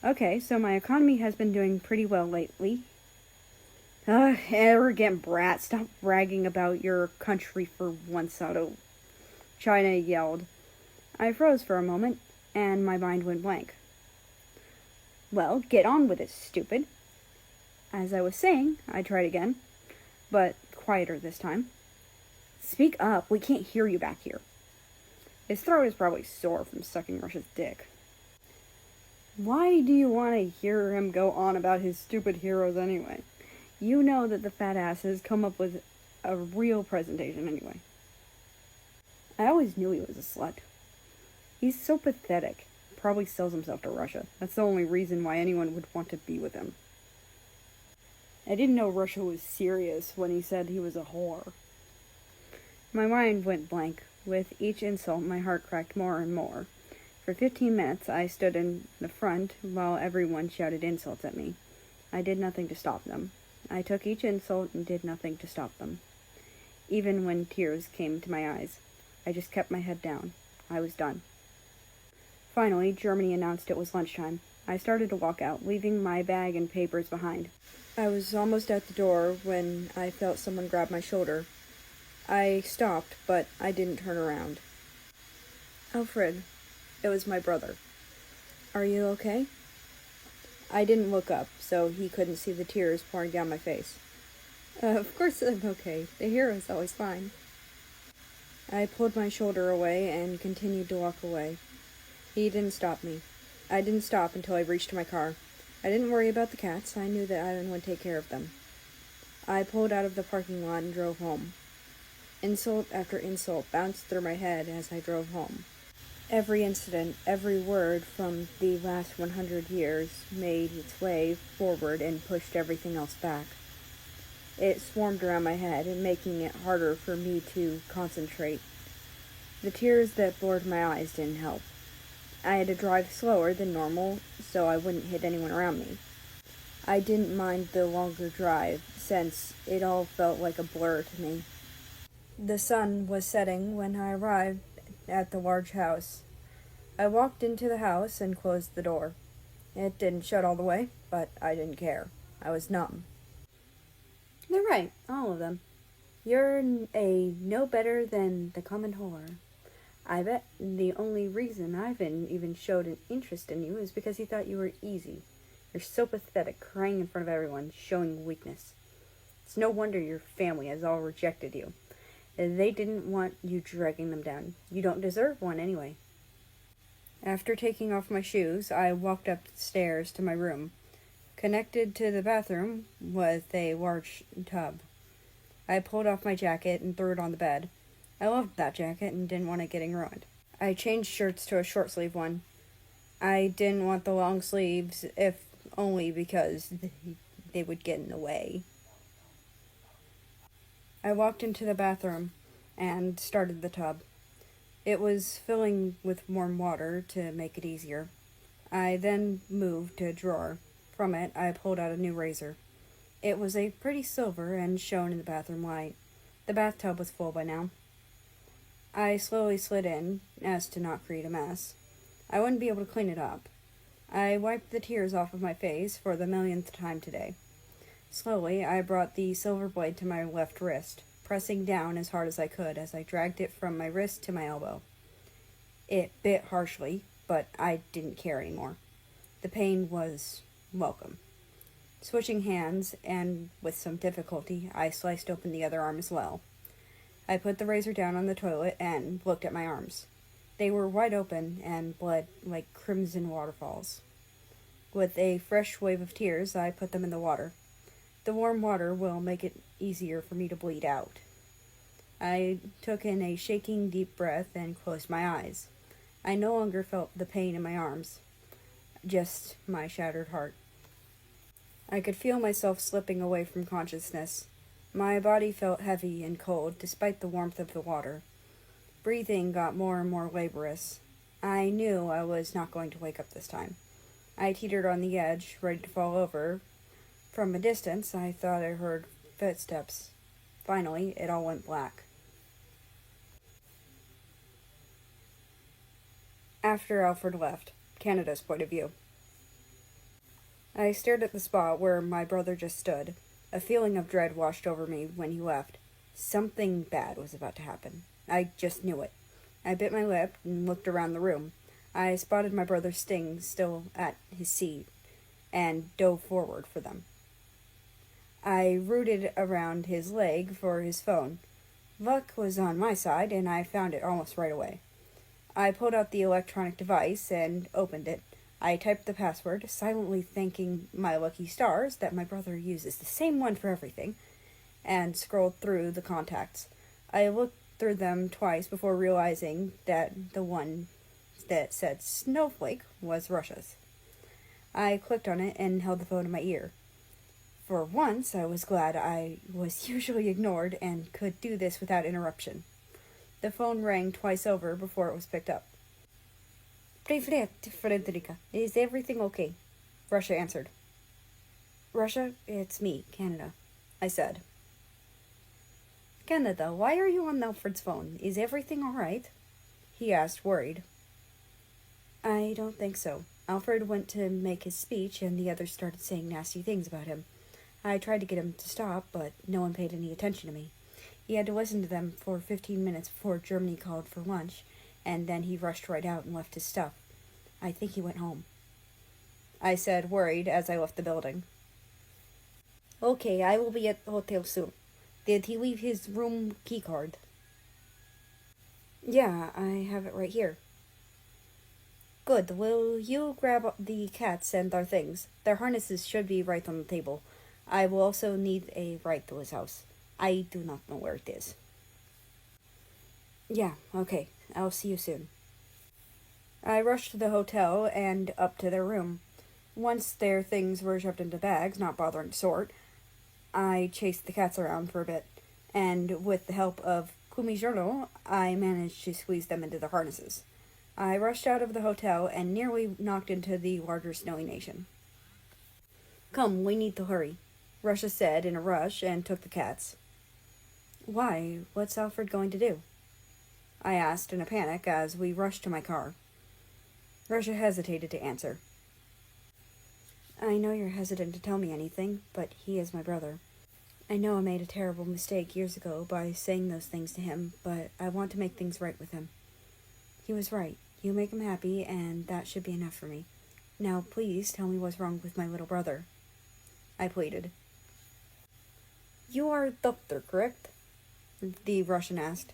"Okay, so my economy has been doing pretty well lately." Arrogant brat, stop bragging about your country for once, Otto," China yelled. I froze for a moment, and my mind went blank. "Well, get on with it, stupid." As I was saying, I tried again, but quieter this time. "Speak up, we can't hear you back here." His throat is probably sore from sucking Russia's dick. Why do you want to hear him go on about his stupid heroes anyway? You know that the fat ass has come up with a real presentation anyway. I always knew he was a slut. He's so pathetic. Probably sells himself to Russia. That's the only reason why anyone would want to be with him. I didn't know Russia was serious when he said he was a whore. My mind went blank. With each insult, my heart cracked more and more. For 15 minutes, I stood in the front while everyone shouted insults at me. I did nothing to stop them. I took each insult and did nothing to stop them. Even when tears came to my eyes, I just kept my head down. I was done. Finally, Germany announced it was lunchtime. I started to walk out, leaving my bag and papers behind. I was almost at the door when I felt someone grab my shoulder. I stopped, but I didn't turn around. "Alfred," it was my brother. "Are you okay?" I didn't look up, so he couldn't see the tears pouring down my face. Of course I'm okay. The hero's always fine." I pulled my shoulder away and continued to walk away. He didn't stop me. I didn't stop until I reached my car. I didn't worry about the cats. I knew that Ivan would take care of them. I pulled out of the parking lot and drove home. Insult after insult bounced through my head as I drove home. Every incident, every word from the last 100 years made its way forward and pushed everything else back. It swarmed around my head, making it harder for me to concentrate. The tears that blurred my eyes didn't help. I had to drive slower than normal so I wouldn't hit anyone around me. I didn't mind the longer drive, since it all felt like a blur to me. The sun was setting when I arrived at the large house. I walked into the house and closed the door. It didn't shut all the way, but I didn't care. I was numb. They're right, all of them. You're no better than the common whore. I bet the only reason Ivan even showed an interest in you is because he thought you were easy. You're so pathetic, crying in front of everyone, showing weakness. It's no wonder your family has all rejected you. They didn't want you dragging them down. You don't deserve one anyway. After taking off my shoes, I walked upstairs to my room. Connected to the bathroom was a large tub. I pulled off my jacket and threw it on the bed. I loved that jacket and didn't want it getting ruined. I changed shirts to a short-sleeve one. I didn't want the long sleeves, if only because they would get in the way. I walked into the bathroom and started the tub. It was filling with warm water to make it easier. I then moved to a drawer. From it, I pulled out a new razor. It was a pretty silver and shone in the bathroom light. The bathtub was full by now. I slowly slid in, as to not create a mess. I wouldn't be able to clean it up. I wiped the tears off of my face for the millionth time today. Slowly, I brought the silver blade to my left wrist, pressing down as hard as I could as I dragged it from my wrist to my elbow. It bit harshly, but I didn't care anymore. The pain was welcome. Switching hands, and with some difficulty, I sliced open the other arm as well. I put the razor down on the toilet and looked at my arms. They were wide open and bled like crimson waterfalls. With a fresh wave of tears, I put them in the water. The warm water will make it easier for me to bleed out. I took in a shaking deep breath and closed my eyes. I no longer felt the pain in my arms, just my shattered heart. I could feel myself slipping away from consciousness. My body felt heavy and cold despite the warmth of the water. Breathing got more and more laborious. I knew I was not going to wake up this time. I teetered on the edge, ready to fall over. From a distance, I thought I heard footsteps. Finally, it all went black. After Alfred left, Canada's point of view. I stared at the spot where my brother just stood. A feeling of dread washed over me when he left. Something bad was about to happen. I just knew it. I bit my lip and looked around the room. I spotted my brother's Sting still at his seat and dove forward for them. I rooted around his leg for his phone. Luck was on my side, and I found it almost right away. I pulled out the electronic device and opened it. I typed the password, silently thanking my lucky stars that my brother uses the same one for everything, and scrolled through the contacts. I looked through them twice before realizing that the one that said Snowflake was Russia's. I clicked on it and held the phone to my ear. For once, I was glad I was usually ignored and could do this without interruption. The phone rang twice over before it was picked up. Привет, Frederica. Is everything okay? Russia answered. Russia, it's me, Canada, I said. Canada, why are you on Alfred's phone? Is everything all right? He asked, worried. I don't think so. Alfred went to make his speech and the others started saying nasty things about him. I tried to get him to stop, but no one paid any attention to me. He had to listen to them for 15 minutes before Germany called for lunch, and then he rushed right out and left his stuff. I think he went home, I said, worried, as I left the building. Okay, I will be at the hotel soon. Did he leave his room keycard? Yeah, I have it right here. Good. Will you grab the cats and our things? Their harnesses should be right on the table. I will also need a ride to his house. I do not know where it is. Yeah, okay. I'll see you soon. I rushed to the hotel and up to their room. Once their things were shoved into bags, not bothering to sort, I chased the cats around for a bit, and with the help of Kumijoro, I managed to squeeze them into their harnesses. I rushed out of the hotel and nearly knocked into the larger snowy nation. Come, we need to hurry, Russia said in a rush and took the cats. Why? What's Alfred going to do? I asked in a panic as we rushed to my car. Russia hesitated to answer. I know you're hesitant to tell me anything, but he is my brother. I know I made a terrible mistake years ago by saying those things to him, but I want to make things right with him. He was right. You make him happy, and that should be enough for me. Now, please tell me what's wrong with my little brother, I pleaded. You are a doctor, correct? The Russian asked.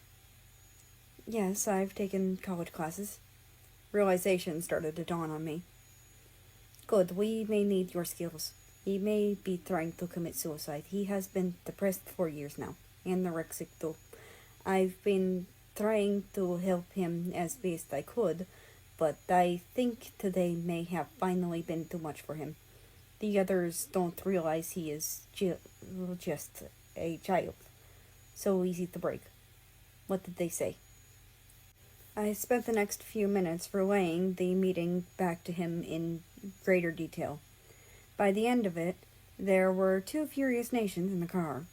Yes, I've taken college classes. Realization started to dawn on me. Good, we may need your skills. He may be trying to commit suicide. He has been depressed for years now, anorexic too. I've been trying to help him as best I could, but I think today may have finally been too much for him. The others don't realize he is just a child. So easy to break. What did they say? I spent the next few minutes relaying the meeting back to him in greater detail. By the end of it, there were 2 furious nations in the car.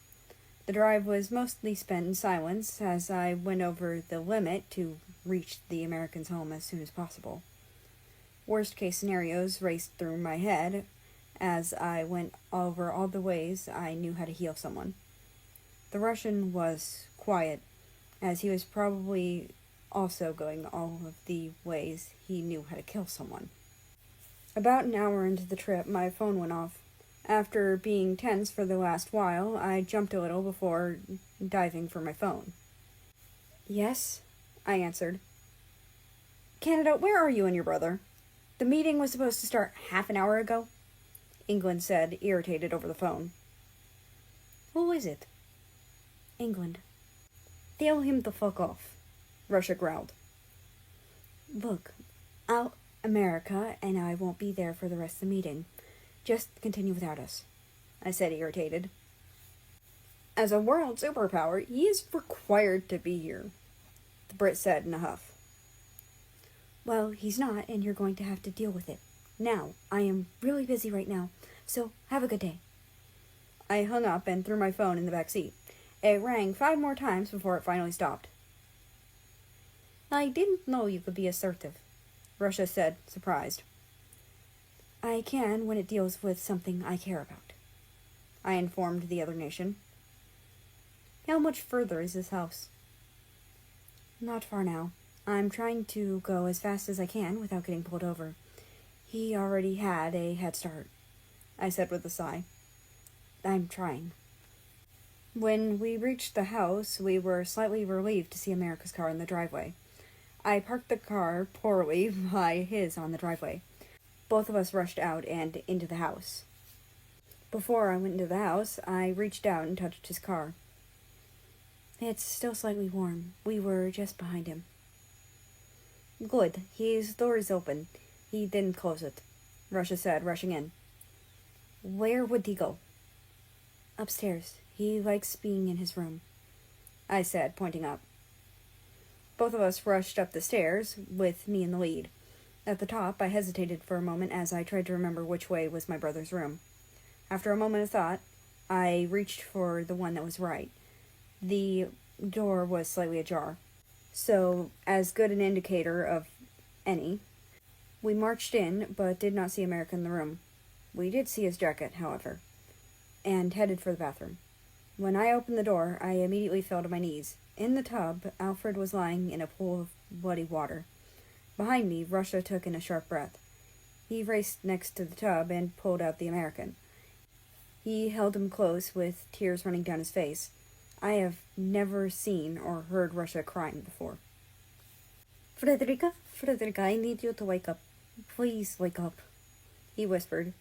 The drive was mostly spent in silence as I went over the limit to reach the American's home as soon as possible. Worst-case scenarios raced through my head as I went over all the ways I knew how to heal someone. The Russian was quiet, as he was probably also going all of the ways he knew how to kill someone. About an hour into the trip, my phone went off. After being tense for the last while, I jumped a little before diving for my phone. Yes, I answered. Canada, where are you and your brother? The meeting was supposed to start half an hour ago, England said, irritated over the phone. Who is it? England. Tell him to fuck off, Russia growled. Look, America and I won't be there for the rest of the meeting. Just continue without us, I said, irritated. As a world superpower, he is required to be here, the Brit said in a huff. Well, he's not, and you're going to have to deal with it. Now, I am really busy right now, so have a good day. I hung up and threw my phone in the back seat. It rang 5 more times before it finally stopped. I didn't know you could be assertive, Russia said, surprised. I can when it deals with something I care about, I informed the other nation. How much further is this house? Not far now. I'm trying to go as fast as I can without getting pulled over. He already had a head start, I said with a sigh. I'm trying. When we reached the house, we were slightly relieved to see America's car in the driveway. I parked the car poorly by his on the driveway. Both of us rushed out and into the house. Before I went into the house, I reached out and touched his car. It's still slightly warm. We were just behind him. Good. His door is open. He didn't close it, Russia said, rushing in. Where would he go? Upstairs. He likes being in his room, I said, pointing up. Both of us rushed up the stairs, with me in the lead. At the top, I hesitated for a moment as I tried to remember which way was my brother's room. After a moment of thought, I reached for the one that was right. The door was slightly ajar, so as good an indicator of any. We marched in, but did not see America in the room. We did see his jacket, however, and headed for the bathroom. When I opened the door, I immediately fell to my knees. In the tub, Alfred was lying in a pool of bloody water. Behind me, Russia took in a sharp breath. He raced next to the tub and pulled out the American. He held him close, with tears running down his face. I have never seen or heard Russia crying before. Frederica, I need you to wake up. Please wake up, he whispered.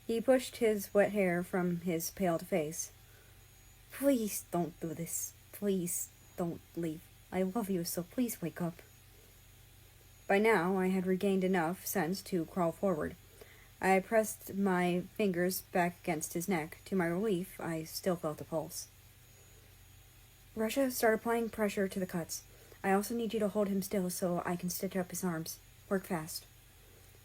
He pushed his wet hair from his paled face. Please don't do this. Please don't leave. I love you, so please wake up. By now, I had regained enough sense to crawl forward. I pressed my fingers back against his neck. To my relief, I still felt a pulse. Russia, start applying pressure to the cuts. I also need you to hold him still so I can stitch up his arms. Work fast,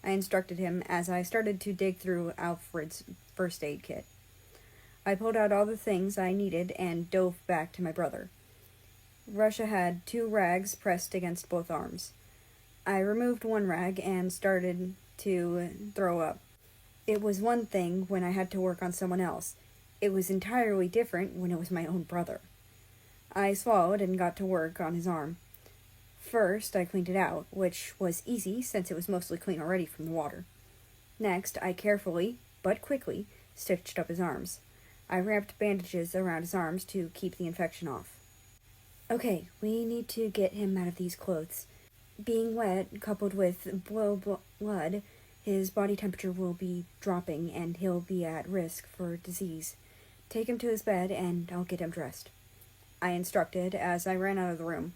I instructed him as I started to dig through Alfred's first aid kit. I pulled out all the things I needed and dove back to my brother. Russia had 2 rags pressed against both arms. I removed one rag and started to throw up. It was one thing when I had to work on someone else. It was entirely different when it was my own brother. I swallowed and got to work on his arm. First, I cleaned it out, which was easy since it was mostly clean already from the water. Next, I carefully, but quickly, stitched up his arms. I wrapped bandages around his arms to keep the infection off. Okay, we need to get him out of these clothes. Being wet, coupled with blood, his body temperature will be dropping and he'll be at risk for disease. Take him to his bed and I'll get him dressed, I instructed as I ran out of the room.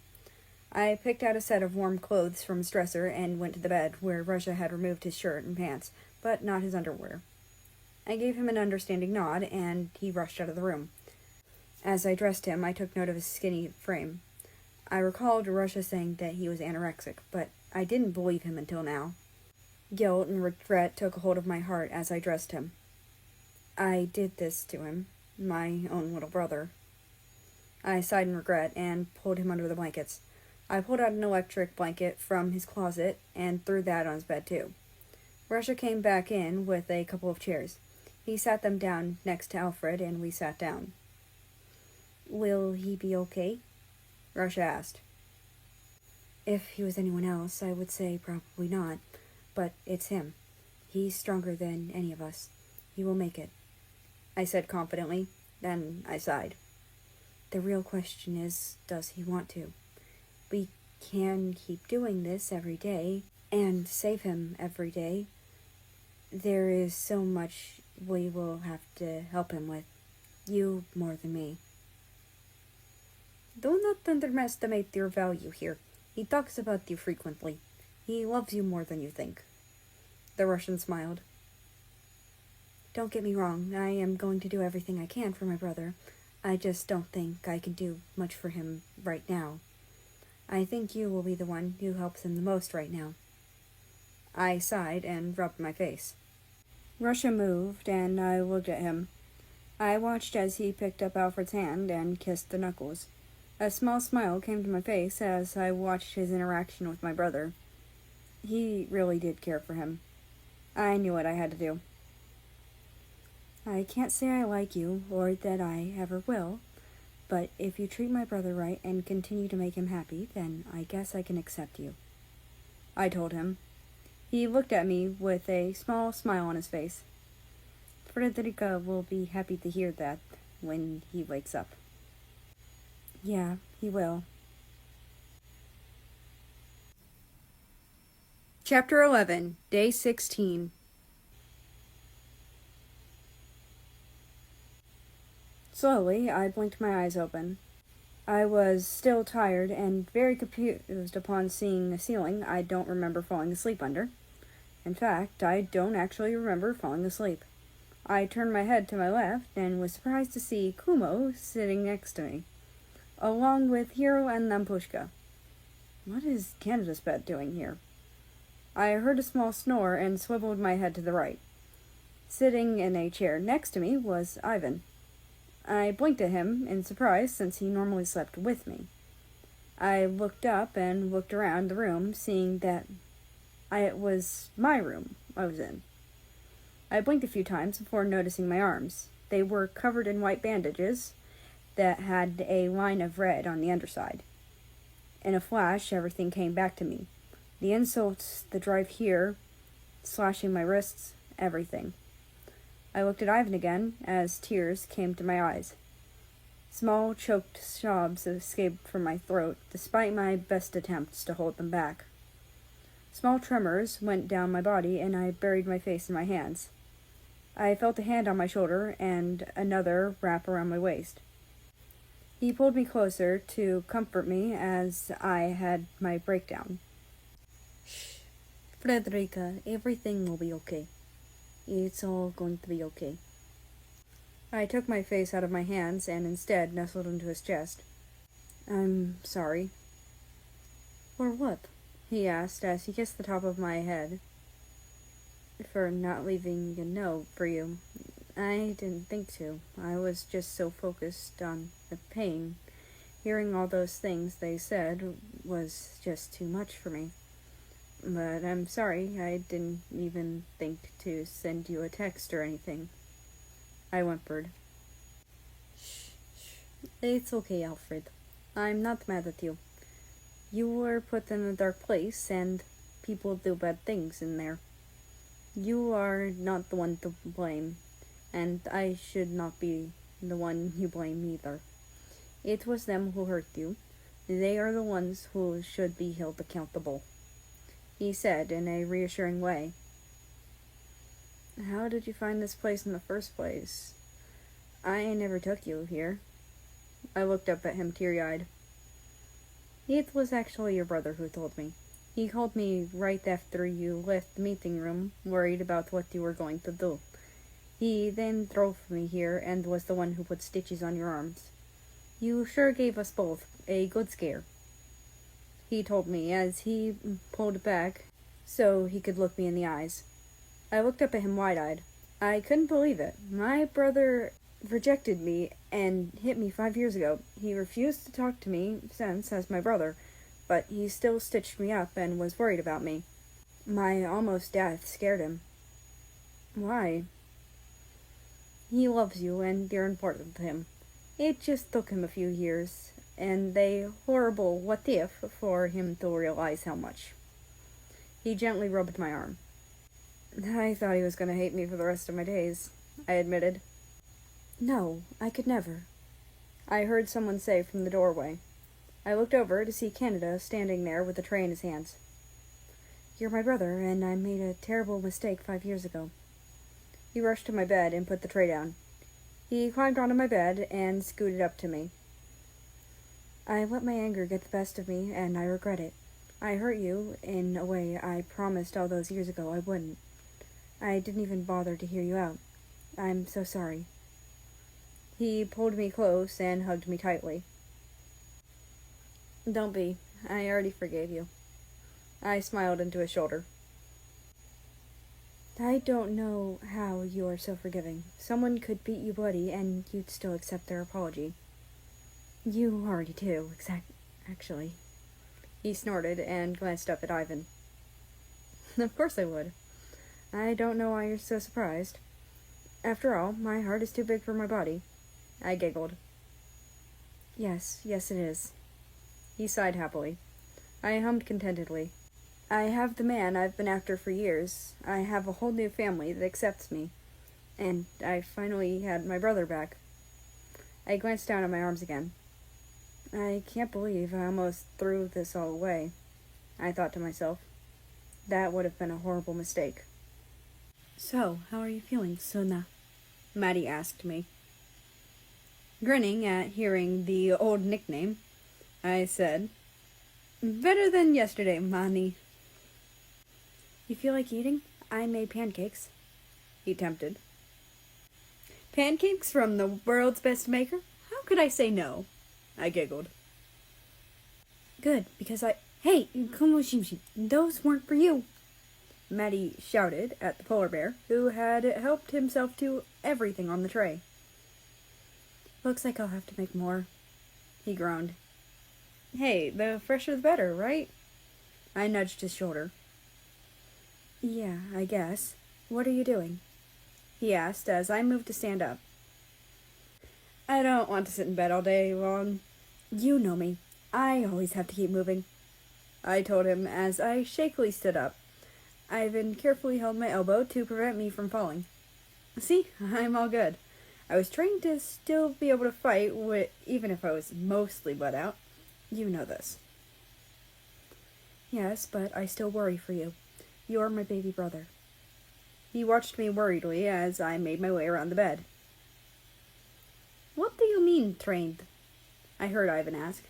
I picked out a set of warm clothes from his dresser and went to the bed, where Russia had removed his shirt and pants, but not his underwear. I gave him an understanding nod, and he rushed out of the room. As I dressed him, I took note of his skinny frame. I recalled Russia saying that he was anorexic, but I didn't believe him until now. Guilt and regret took a hold of my heart as I dressed him. I did this to him, my own little brother. I sighed in regret and pulled him under the blankets. I pulled out an electric blanket from his closet and threw that on his bed too. Russia came back in with a couple of chairs. He sat them down next to Alfred, and we sat down. "Will he be okay?" Russia asked. "If he was anyone else, I would say probably not, but it's him. He's stronger than any of us. He will make it," I said confidently. Then I sighed. "The real question is, does he want to? We can keep doing this every day and save him every day. There is so much we will have to help him with. You more than me." "Do not underestimate your value here. He talks about you frequently. He loves you more than you think." The Russian smiled. "Don't get me wrong. I am going to do everything I can for my brother. I just don't think I can do much for him right now. I think you will be the one who helps him the most right now." I sighed and rubbed my face. Russia moved, and I looked at him. I watched as he picked up Alfred's hand and kissed the knuckles. A small smile came to my face as I watched his interaction with my brother. He really did care for him. I knew what I had to do. "I can't say I like you, or that I ever will, but if you treat my brother right and continue to make him happy, then I guess I can accept you," I told him. He looked at me with a small smile on his face. "Frederica will be happy to hear that when he wakes up." "Yeah, he will." Chapter 11, Day 16. Slowly, I blinked my eyes open. I was still tired and very confused upon seeing the ceiling I don't remember falling asleep under. In fact, I don't actually remember falling asleep. I turned my head to my left and was surprised to see Kumo sitting next to me, along with Hiro and Lampushka. What is Canada's bed doing here? I heard a small snore and swiveled my head to the right. Sitting in a chair next to me was Ivan. I blinked at him in surprise since he normally slept with me. I looked up and looked around the room, seeing that it was my room I was in. I blinked a few times before noticing my arms. They were covered in white bandages that had a line of red on the underside. In a flash, everything came back to me. The insults, the drive here, slashing my wrists, everything. I looked at Ivan again as tears came to my eyes. Small, choked sobs escaped from my throat, despite my best attempts to hold them back. Small tremors went down my body, and I buried my face in my hands. I felt a hand on my shoulder and another wrap around my waist. He pulled me closer to comfort me as I had my breakdown. "Shh, Frederica, everything will be okay. It's all going to be okay." I took my face out of my hands and instead nestled into his chest. "I'm sorry." "For what?" he asked as he kissed the top of my head. "For not leaving a note for you. I didn't think to. I was just so focused on the pain. Hearing all those things they said was just too much for me. But I'm sorry, I didn't even think to send you a text or anything," I whimpered. "Shh, shh. It's okay, Alfred. I'm not mad at you. You were put in a dark place, and people do bad things in there. You are not the one to blame, and I should not be the one you blame either. It was them who hurt you. They are the ones who should be held accountable," he said in a reassuring way. "How did you find this place in the first place? I never took you here." I looked up at him teary-eyed. It was actually your brother who told me. He called me right after you left the meeting room, worried about what you were going to do. He then drove me here and was the one who put stitches on your arms. You sure gave us both a good scare, he told me as he pulled back so he could look me in the eyes. I looked up at him wide-eyed. I couldn't believe it. My brother rejected me and hit me 5 years ago. He refused to talk to me since as my brother, but he still stitched me up and was worried about me. My almost death scared him. Why? He loves you and you're important to him. It just took him a few years and a horrible what if for him to realize how much. He gently rubbed my arm. I thought he was going to hate me for the rest of my days, I admitted. No, I could never, I heard someone say from the doorway. I looked over to see Canada standing there with a tray in his hands. You're my brother, and I made a terrible mistake 5 years ago. He rushed to my bed and put the tray down. He climbed onto my bed and scooted up to me. I let my anger get the best of me, and I regret it. I hurt you in a way I promised all those years ago I wouldn't. I didn't even bother to hear you out. I'm so sorry. He pulled me close and hugged me tightly. Don't be. I already forgave you. I smiled into his shoulder. I don't know how you are so forgiving. Someone could beat you bloody and you'd still accept their apology. You already do, actually. He snorted and glanced up at Ivan. Of course I would. I don't know why you're so surprised. After all, my heart is too big for my body. I giggled. Yes it is. He sighed happily. I hummed contentedly. I have the man I've been after for years. I have a whole new family that accepts me. And I finally had my brother back. I glanced down at my arms again. I can't believe I almost threw this all away, I thought to myself. That would have been a horrible mistake. So, how are you feeling, Suna? Maddie asked me. Grinning at hearing the old nickname, I said, Better than yesterday, Mani. You feel like eating? I made pancakes, he tempted. Pancakes from the world's best maker? How could I say no? I giggled. Good, because Hey, Kumoshimshi, those weren't for you. Maddie shouted at the polar bear, who had helped himself to everything on the tray. Looks like I'll have to make more, he groaned. Hey, the fresher the better, right? I nudged his shoulder. Yeah, I guess. What are you doing? He asked as I moved to stand up. I don't want to sit in bed all day long. You know me. I always have to keep moving, I told him as I shakily stood up. Ivan carefully held my elbow to prevent me from falling. See, I'm all good. I was trained to still be able to fight, even if I was mostly bled out. You know this. Yes, but I still worry for you. You're my baby brother. He watched me worriedly as I made my way around the bed. What do you mean, trained? I heard Ivan ask.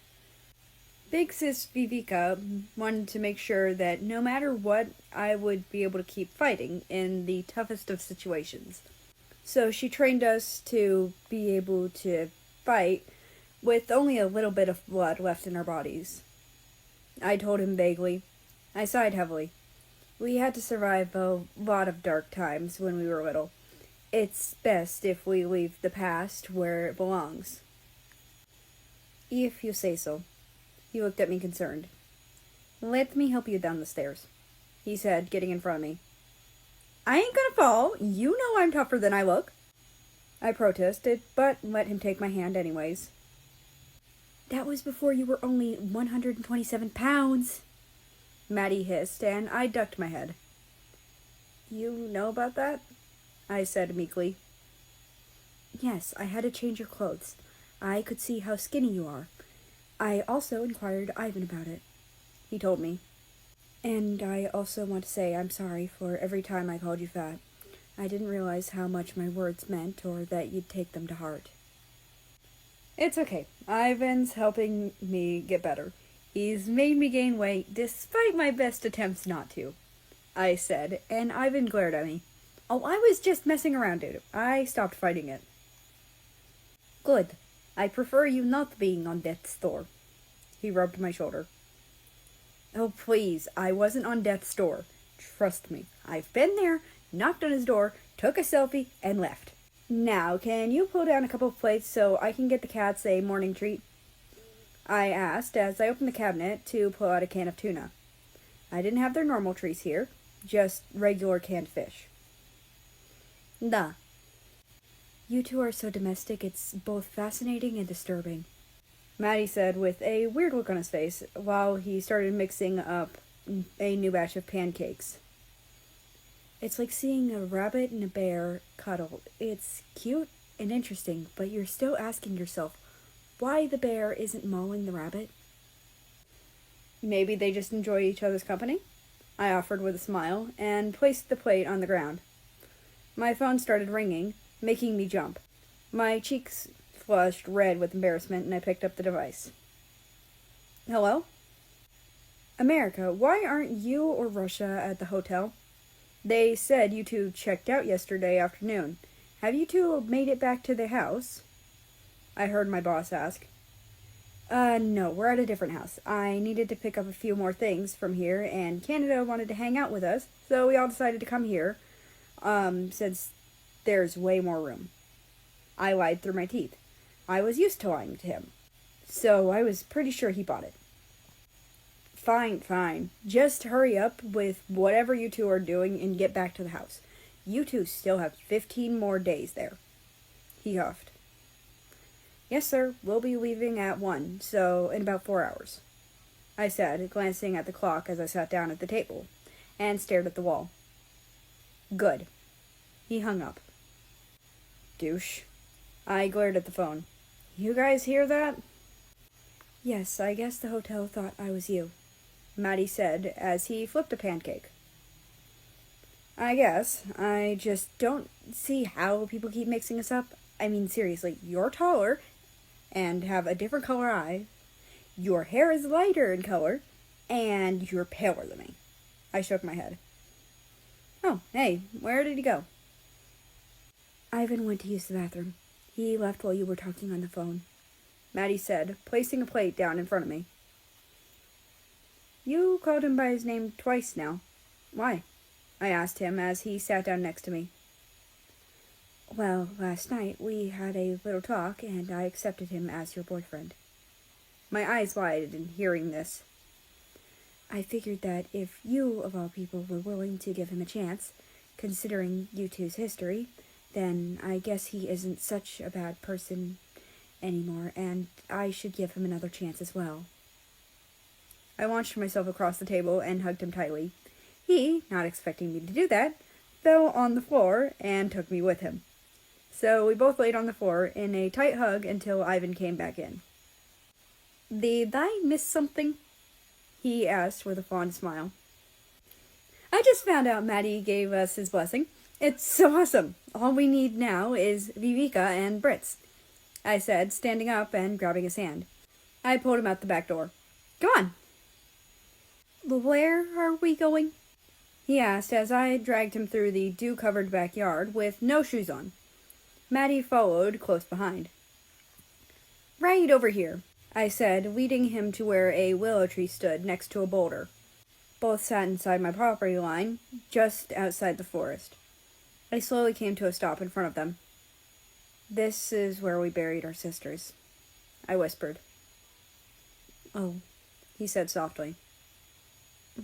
Big sis Vivika wanted to make sure that no matter what, I would be able to keep fighting in the toughest of situations. So she trained us to be able to fight with only a little bit of blood left in our bodies. I told him vaguely. I sighed heavily. We had to survive a lot of dark times when we were little. It's best if we leave the past where it belongs. If you say so. He looked at me concerned. Let me help you down the stairs, he said, getting in front of me. I ain't gonna fall. You know I'm tougher than I look. I protested, but let him take my hand anyways. That was before you were only 127 pounds, Maddie hissed, and I ducked my head. You know about that? I said meekly. Yes, I had to change your clothes. I could see how skinny you are. I also inquired Ivan about it. He told me. And I also want to say I'm sorry for every time I called you fat. I didn't realize how much my words meant or that you'd take them to heart. It's okay. Ivan's helping me get better. He's made me gain weight despite my best attempts not to, I said, and Ivan glared at me. Oh, I was just messing around, dude. I stopped fighting it. Good. I prefer you not being on death's door. He rubbed my shoulder. Oh, please. I wasn't on death's door. Trust me. I've been there, knocked on his door, took a selfie, and left. Now, can you pull down a couple of plates so I can get the cats a morning treat? I asked as I opened the cabinet to pull out a can of tuna. I didn't have their normal treats here, just regular canned fish. Nah. You two are so domestic, it's both fascinating and disturbing, Maddie said with a weird look on his face while he started mixing up a new batch of pancakes. It's like seeing a rabbit and a bear cuddle. It's cute and interesting, but you're still asking yourself why the bear isn't mauling the rabbit. Maybe they just enjoy each other's company, I offered with a smile and placed the plate on the ground. My phone started ringing, making me jump. My cheeks flushed red with embarrassment, and I picked up the device. Hello? America, why aren't you or Russia at the hotel? They said you two checked out yesterday afternoon. Have you two made it back to the house? I heard my boss ask. No, we're at a different house. I needed to pick up a few more things from here, and Canada wanted to hang out with us, so we all decided to come here, since there's way more room. I lied through my teeth. I was used to lying to him, so I was pretty sure he bought it. Fine. Just hurry up with whatever you two are doing and get back to the house. You two still have 15 more days there. He huffed. Yes, sir. We'll be leaving at 1, so in about 4 hours, I said, glancing at the clock as I sat down at the table and stared at the wall. Good. He hung up. Douche. I glared at the phone. You guys hear that? Yes, I guess the hotel thought I was you, Maddie said as he flipped a pancake. I guess. I just don't see how people keep mixing us up. I mean, seriously, you're taller and have a different color eye. Your hair is lighter in color, and you're paler than me. I shook my head. Oh, hey, where did he go? Ivan went to use the bathroom. He left while you were talking on the phone, Maddie said, placing a plate down in front of me. You called him by his name twice now. Why? I asked him as he sat down next to me. Well, last night we had a little talk, and I accepted him as your boyfriend. My eyes widened hearing this. I figured that if you, of all people, were willing to give him a chance, considering you two's history, then I guess he isn't such a bad person anymore, and I should give him another chance as well. I launched myself across the table and hugged him tightly. He, not expecting me to do that, fell on the floor and took me with him. So we both laid on the floor in a tight hug until Ivan came back in. Did I miss something? He asked with a fond smile. I just found out Maddie gave us his blessing. It's so awesome. All we need now is Vivica and Brits, I said, standing up and grabbing his hand. I pulled him out the back door. Come on. Where are we going? He asked as I dragged him through the dew-covered backyard with no shoes on. Maddie followed close behind. Right over here, I said, leading him to where a willow tree stood next to a boulder. Both sat inside my property line, just outside the forest. I slowly came to a stop in front of them. This is where we buried our sisters, I whispered. Oh, he said softly.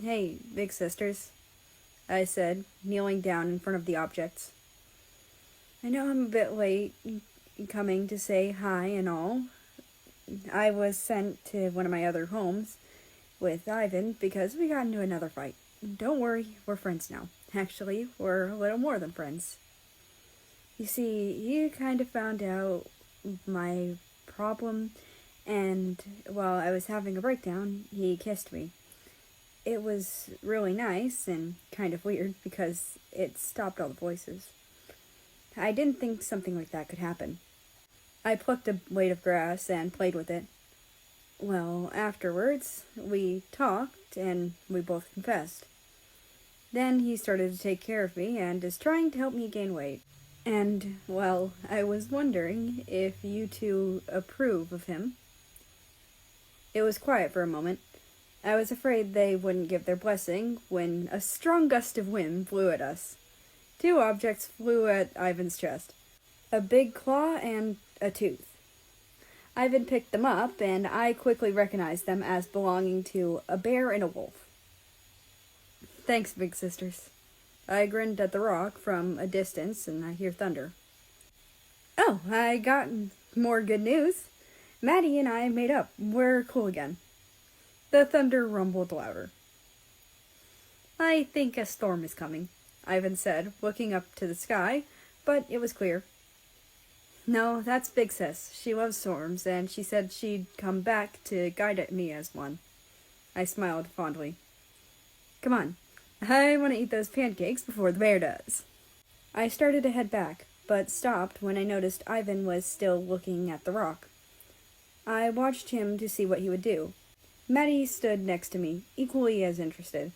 Hey, big sisters, I said, kneeling down in front of the objects. I know I'm a bit late coming to say hi and all. I was sent to one of my other homes with Ivan because we got into another fight. Don't worry, we're friends now. Actually, we're a little more than friends. You see, he kind of found out my problem, and while I was having a breakdown, he kissed me. It was really nice and kind of weird because it stopped all the voices. I didn't think something like that could happen. I plucked a blade of grass and played with it. Well, afterwards, we talked and we both confessed. Then he started to take care of me and is trying to help me gain weight. And, well, I was wondering if you two approve of him. It was quiet for a moment. I was afraid they wouldn't give their blessing when a strong gust of wind blew at us. Two objects flew at Ivan's chest. A big claw and a tooth. Ivan picked them up, and I quickly recognized them as belonging to a bear and a wolf. Thanks, big sisters. I grinned at the rock from a distance, and I hear thunder. Oh, I got more good news. Maddie and I made up. We're cool again. The thunder rumbled louder. I think a storm is coming, Ivan said, looking up to the sky, but it was clear. No, that's Big Sis. She loves storms, and she said she'd come back to guide me as one. I smiled fondly. Come on, I want to eat those pancakes before the bear does. I started to head back, but stopped when I noticed Ivan was still looking at the rock. I watched him to see what he would do. Maddie stood next to me, equally as interested.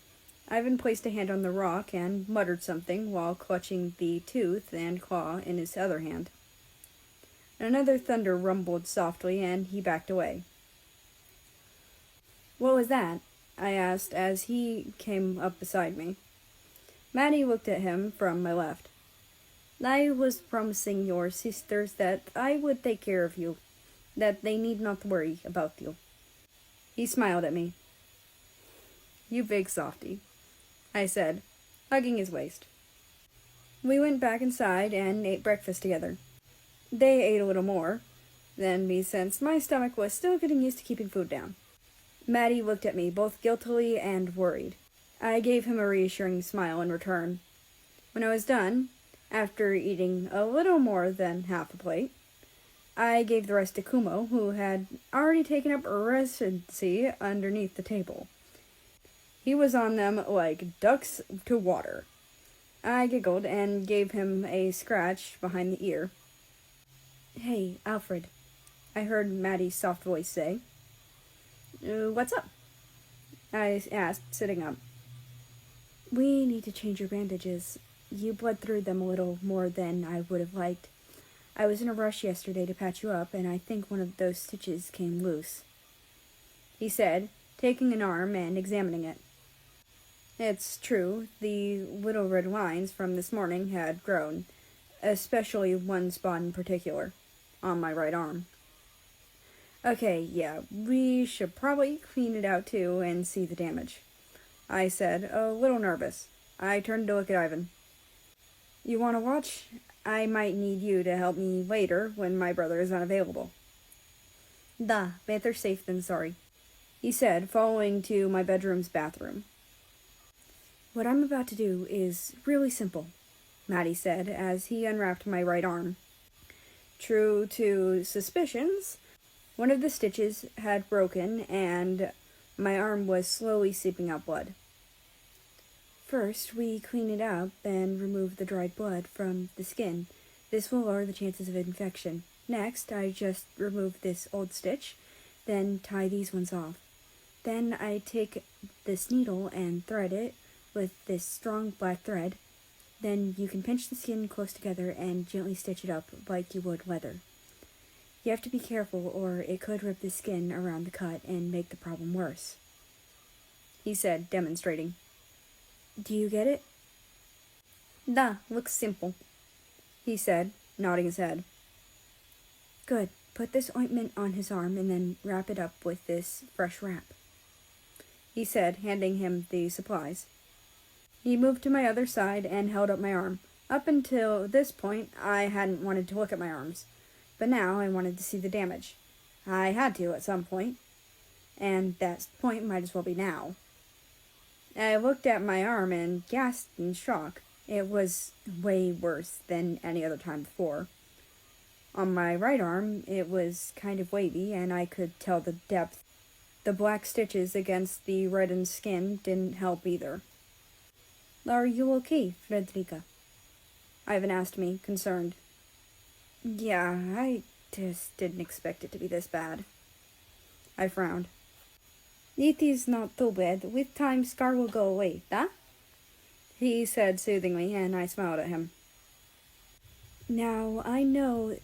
Ivan placed a hand on the rock and muttered something while clutching the tooth and claw in his other hand. Another thunder rumbled softly, and he backed away. What was that? I asked as he came up beside me. Maddie looked at him from my left. I was promising your sisters that I would take care of you, that they need not worry about you. He smiled at me. You big softy, I said, hugging his waist. We went back inside and ate breakfast together. They ate a little more than me since my stomach was still getting used to keeping food down. Maddie looked at me both guiltily and worried. I gave him a reassuring smile in return. When I was done, after eating a little more than half a plate, I gave the rest to Kumo, who had already taken up residency underneath the table. He was on them like ducks to water. I giggled and gave him a scratch behind the ear. Hey, Alfred, I heard Maddie's soft voice say. What's up? I asked, sitting up. We need to change your bandages. You bled through them a little more than I would have liked. I was in a rush yesterday to patch you up, and I think one of those stitches came loose, he said, taking an arm and examining it. It's true, the little red lines from this morning had grown, especially one spot in particular, on my right arm. Okay, yeah, we should probably clean it out too and see the damage, I said, a little nervous. I turned to look at Ivan. You want to watch? I might need you to help me later when my brother is unavailable. Better safe than sorry, he said, following to my bedroom's bathroom. What I'm about to do is really simple, Maddie said as he unwrapped my right arm. True to suspicions, one of the stitches had broken and my arm was slowly seeping out blood. First, we clean it up and remove the dried blood from the skin. This will lower the chances of infection. Next, I just remove this old stitch, then tie these ones off. Then I take this needle and thread it with this strong black thread. Then you can pinch the skin close together and gently stitch it up like you would leather. You have to be careful or it could rip the skin around the cut and make the problem worse, he said, demonstrating. Do you get it? Looks simple, he said, nodding his head. Good. Put this ointment on his arm and then wrap it up with this fresh wrap, he said, handing him the supplies. He moved to my other side and held up my arm. Up until this point, I hadn't wanted to look at my arms, but now I wanted to see the damage. I had to at some point, and that point might as well be now. I looked at my arm and gasped in shock. It was way worse than any other time before. On my right arm, it was kind of wavy, and I could tell the depth. The black stitches against the reddened skin didn't help either. Are you okay, Frederica? Ivan asked me, concerned. Yeah, I just didn't expect it to be this bad, I frowned. It is not too bad. With time, scar will go away, da? He said soothingly, and I smiled at him. Now, I know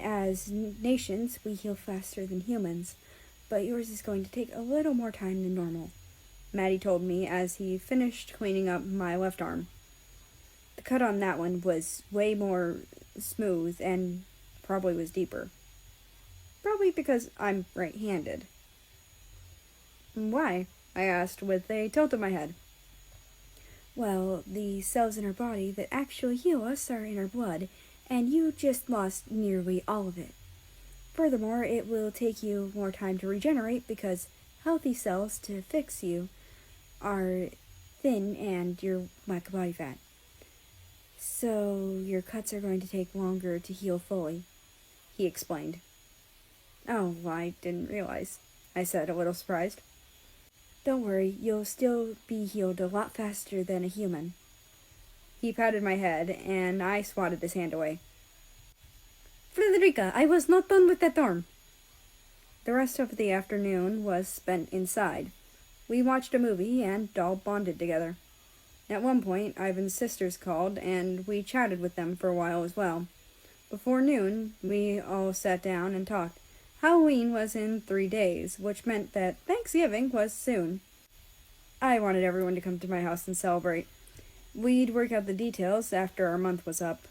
as nations we heal faster than humans, but yours is going to take a little more time than normal, Maddie told me as he finished cleaning up my left arm. The cut on that one was way more smooth and probably was deeper. Probably because I'm right-handed. Why? I asked with a tilt of my head. Well, the cells in our body that actually heal us are in our blood, and you just lost nearly all of it. Furthermore, it will take you more time to regenerate because healthy cells to fix you are thin and you're lack body fat. So your cuts are going to take longer to heal fully, he explained. Oh, I didn't realize, I said, a little surprised. Don't worry, you'll still be healed a lot faster than a human. He patted my head, and I swatted his hand away. Frederica, I was not done with that arm. The rest of the afternoon was spent inside. We watched a movie and all bonded together. At one point, Ivan's sisters called, and we chatted with them for a while as well. Before noon, we all sat down and talked. Halloween was in 3 days, which meant that Thanksgiving was soon. I wanted everyone to come to my house and celebrate. We'd work out the details after our month was up.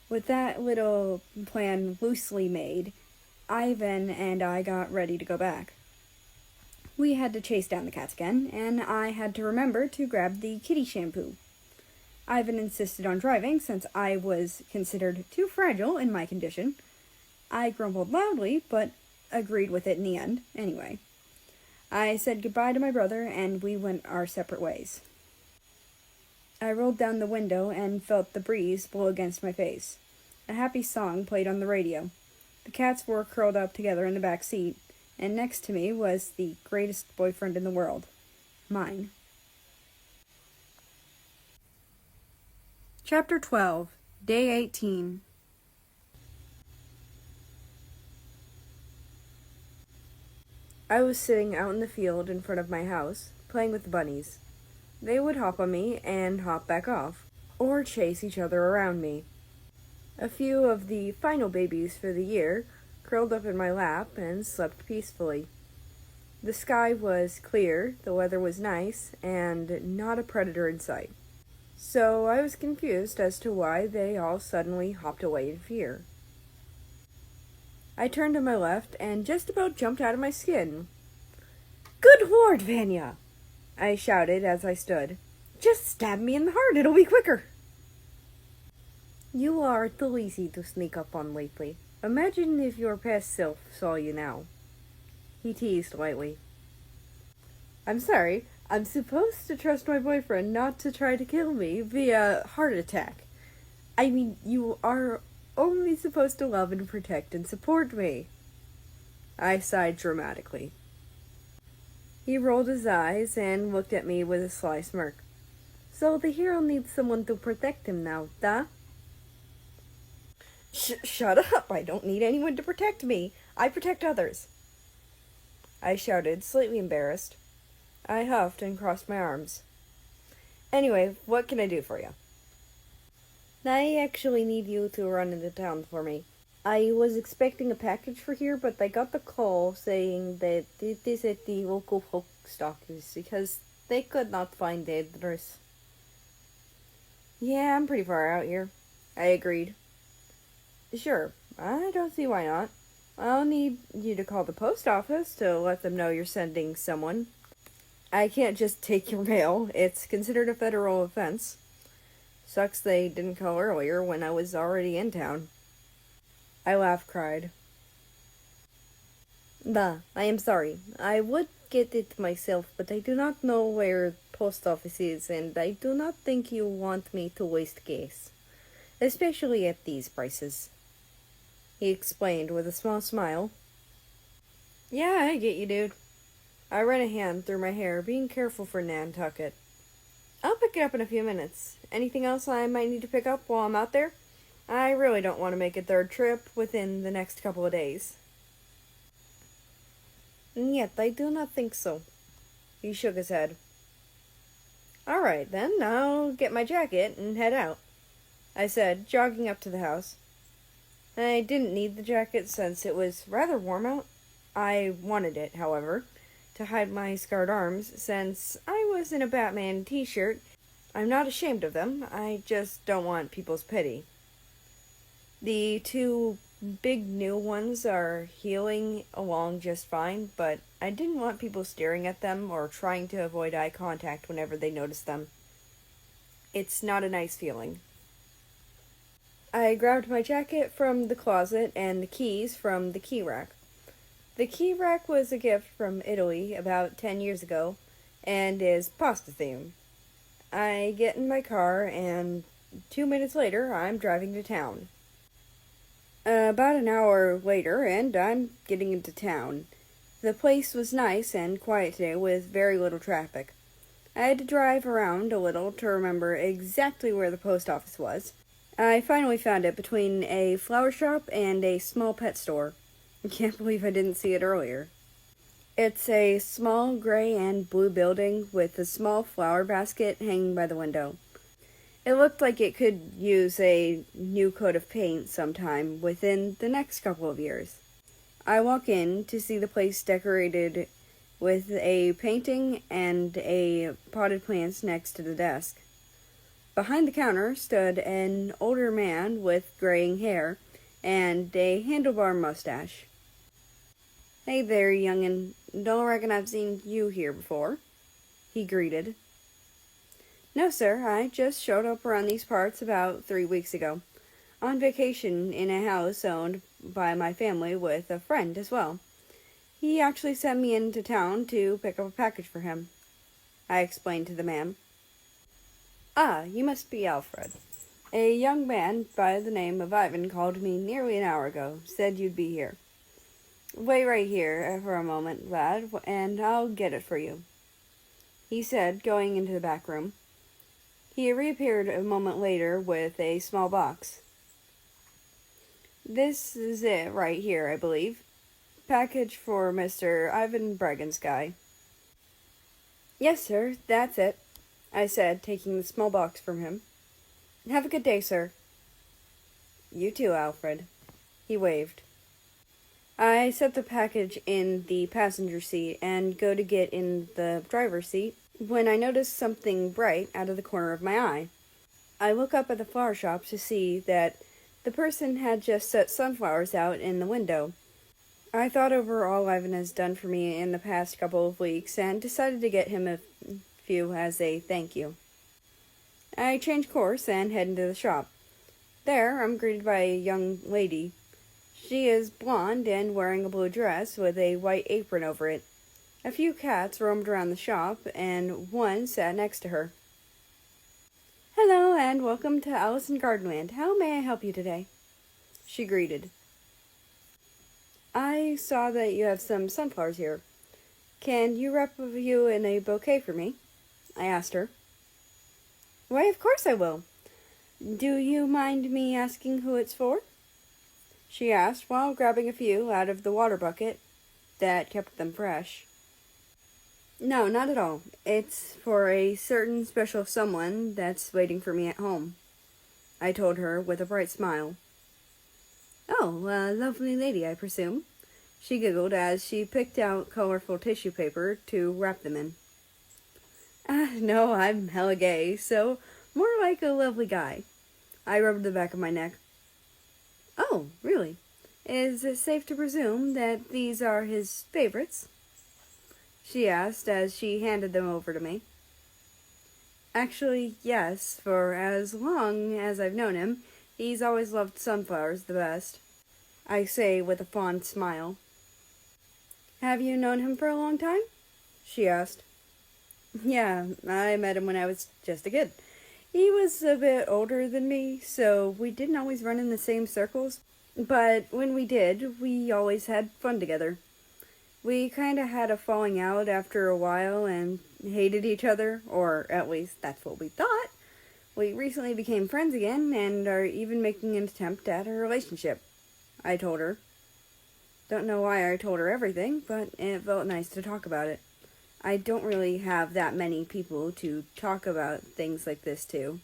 With that little plan loosely made, Ivan and I got ready to go back. We had to chase down the cats again, and I had to remember to grab the kitty shampoo. Ivan insisted on driving since I was considered too fragile in my condition. I grumbled loudly, but agreed with it in the end, anyway. I said goodbye to my brother, and we went our separate ways. I rolled down the window and felt the breeze blow against my face. A happy song played on the radio. The cats were curled up together in the back seat, and next to me was the greatest boyfriend in the world. Mine. Chapter 12, Day 18. I was sitting out in the field in front of my house, playing with the bunnies. They would hop on me and hop back off, or chase each other around me. A few of the final babies for the year curled up in my lap and slept peacefully. The sky was clear, the weather was nice, and not a predator in sight. So I was confused as to why they all suddenly hopped away in fear. I turned to my left and just about jumped out of my skin. "Good Lord, Vanya!" I shouted as I stood. "Just stab me in the heart, it'll be quicker." "You are too easy to sneak up on lately. Imagine if your past self saw you now." He teased lightly. "I'm sorry, I'm supposed to trust my boyfriend not to try to kill me via heart attack. I mean, you are only supposed to love and protect and support me." I sighed dramatically. He rolled his eyes and looked at me with a sly smirk. "So the hero needs someone to protect him now, da?" Shut up! I don't need anyone to protect me. I protect others," I shouted, slightly embarrassed. I huffed and crossed my arms. "Anyway, what can I do for you?" "I actually need you to run into town for me. I was expecting a package for here, but I got the call saying that it is at the local post office because they could not find the address." "Yeah, I'm pretty far out here," I agreed. "Sure, I don't see why not. I'll need you to call the post office to let them know you're sending someone. I can't just take your mail. It's considered a federal offense. Sucks they didn't call earlier when I was already in town." I cried. "Da, I am sorry. I would get it myself, but I do not know where post office is, and I do not think you want me to waste gas. Especially at these prices," he explained with a small smile. "Yeah, I get you, dude." I ran a hand through my hair, being careful for Nantucket. "I'll pick it up in a few minutes. Anything else I might need to pick up while I'm out there? I really don't want to make a third trip within the next couple of days." Yet I do not think so. He shook his head. All right, then, I'll get my jacket and head out, I said, jogging up to the house. I didn't need the jacket since it was rather warm out. I wanted it, however, to hide my scarred arms since I was in a Batman t-shirt. I'm not ashamed of them, I just don't want people's pity. The two big new ones are healing along just fine, but I didn't want people staring at them or trying to avoid eye contact whenever they noticed them. It's not a nice feeling. I grabbed my jacket from the closet and the keys from the key rack. The key rack was a gift from Italy about 10 years ago and is pasta themed. I get in my car and 2 minutes later I'm driving to town. About an hour later and I'm getting into town. The place was nice and quiet today with very little traffic. I had to drive around a little to remember exactly where the post office was. I finally found it between a flower shop and a small pet store. I can't believe I didn't see it earlier. It's a small gray and blue building with a small flower basket hanging by the window. It looked like it could use a new coat of paint sometime within the next couple of years. I walk in to see the place decorated with a painting and a potted plants next to the desk. Behind the counter stood an older man with graying hair and a handlebar mustache. Hey there, young'un. Don't reckon I've seen you here before, he greeted. No, sir, I just showed up around these parts about 3 weeks ago, on vacation in a house owned by my family with a friend as well. He actually sent me into town to pick up a package for him, I explained to the man. Ah, you must be Alfred. A young man by the name of Ivan called me nearly an hour ago, said you'd be here. Wait right here for a moment, lad, and I'll get it for you, he said, going into the back room. He reappeared a moment later with a small box. This is it right here, I believe. Package for Mr. Ivan Bragensky. Yes, sir, that's it, I said, taking the small box from him. Have a good day, sir. You too, Alfred. He waved. I set the package in the passenger seat and go to get in the driver's seat when I notice something bright out of the corner of my eye. I look up at the flower shop to see that the person had just set sunflowers out in the window. I thought over all Ivan has done for me in the past couple of weeks and decided to get him a few as a thank you. I change course and head into the shop. There, I'm greeted by a young lady. She is blonde and wearing a blue dress with a white apron over it. A few cats roamed around the shop, and one sat next to her. Hello, and welcome to Alice in Gardenland. How may I help you today? She greeted. I saw that you have some sunflowers here. Can you wrap a few in a bouquet for me? I asked her. Why, of course I will. Do you mind me asking who it's for? She asked while grabbing a few out of the water bucket that kept them fresh. No, not at all. It's for a certain special someone that's waiting for me at home, I told her with a bright smile. Oh, a lovely lady, I presume, she giggled as she picked out colorful tissue paper to wrap them in. No, I'm hella gay, so more like a lovely guy. I rubbed the back of my neck. Oh, really? Is it safe to presume that these are his favorites? She asked as she handed them over to me. Actually, yes, for as long as I've known him, he's always loved sunflowers the best, I say with a fond smile. Have you known him for a long time? She asked. Yeah, I met him when I was just a kid. He was a bit older than me, so we didn't always run in the same circles, but when we did, we always had fun together. We kinda had a falling out after a while and hated each other, or at least that's what we thought. We recently became friends again and are even making an attempt at a relationship, I told her. Don't know why I told her everything, but it felt nice to talk about it. I don't really have that many people to talk about things like this to,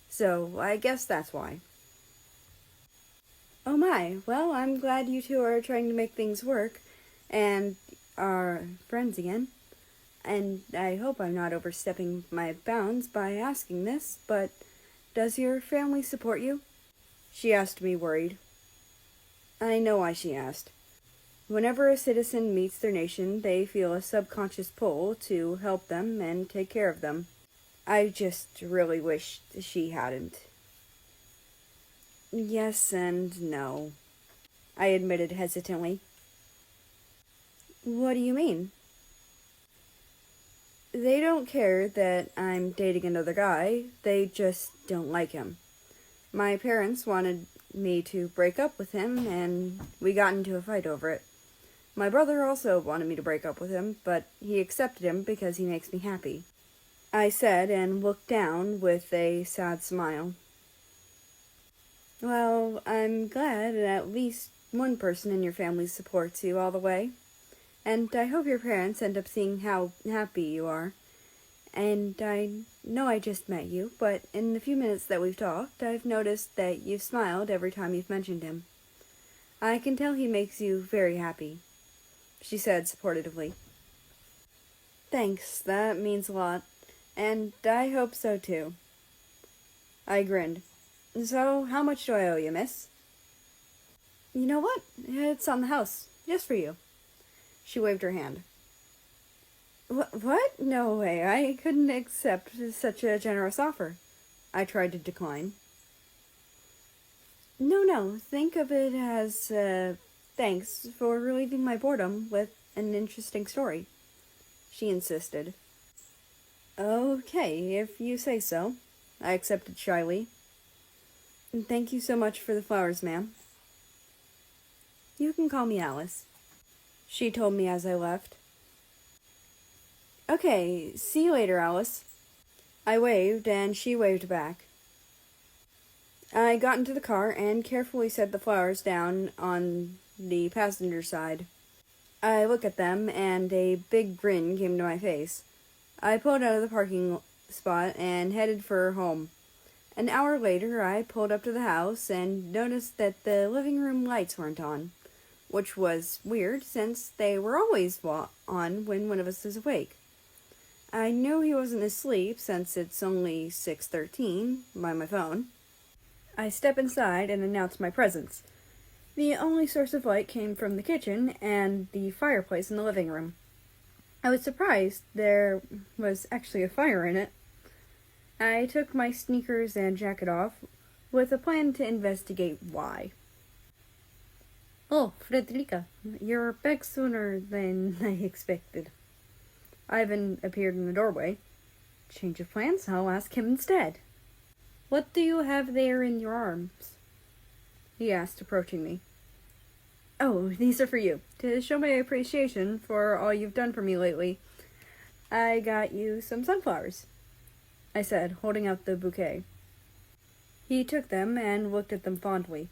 so I guess that's why. Oh my, well, I'm glad you two are trying to make things work and are friends again. And I hope I'm not overstepping my bounds by asking this, but does your family support you? She asked me, worried. I know why she asked. Whenever a citizen meets their nation, they feel a subconscious pull to help them and take care of them. I just really wished she hadn't. Yes and no, I admitted hesitantly. What do you mean? They don't care that I'm dating another guy, they just don't like him. My parents wanted me to break up with him, and we got into a fight over it. My brother also wanted me to break up with him, but he accepted him because he makes me happy, I said, and looked down with a sad smile. Well, I'm glad at least one person in your family supports you all the way. And I hope your parents end up seeing how happy you are. And I know I just met you, but in the few minutes that we've talked, I've noticed that you've smiled every time you've mentioned him. I can tell he makes you very happy, she said supportively. Thanks, that means a lot. And I hope so too. I grinned. So, how much do I owe you, miss? You know what? It's on the house, just for you. She waved her hand. What? No way, I couldn't accept such a generous offer. I tried to decline. No, think of it as, thanks for relieving my boredom with an interesting story, she insisted. Okay, if you say so, I accepted shyly. Thank you so much for the flowers, ma'am. You can call me Alice, she told me as I left. Okay, see you later, Alice. I waved, and she waved back. I got into the car and carefully set the flowers down on the passenger side. I looked at them, and a big grin came to my face. I pulled out of the parking spot and headed for home. An hour later, I pulled up to the house and noticed that the living room lights weren't on, which was weird since they were always on when one of us was awake. I knew he wasn't asleep since it's only 6:13 by my phone. I stepped inside and announced my presence. The only source of light came from the kitchen and the fireplace in the living room. I was surprised there was actually a fire in it. I took my sneakers and jacket off with a plan to investigate why. Oh, Frederica, you're back sooner than I expected. Ivan appeared in the doorway. Change of plans? I'll ask him instead. What do you have there in your arms? He asked, approaching me. Oh, these are for you. To show my appreciation for all you've done for me lately, I got you some sunflowers, I said, holding out the bouquet. He took them and looked at them fondly.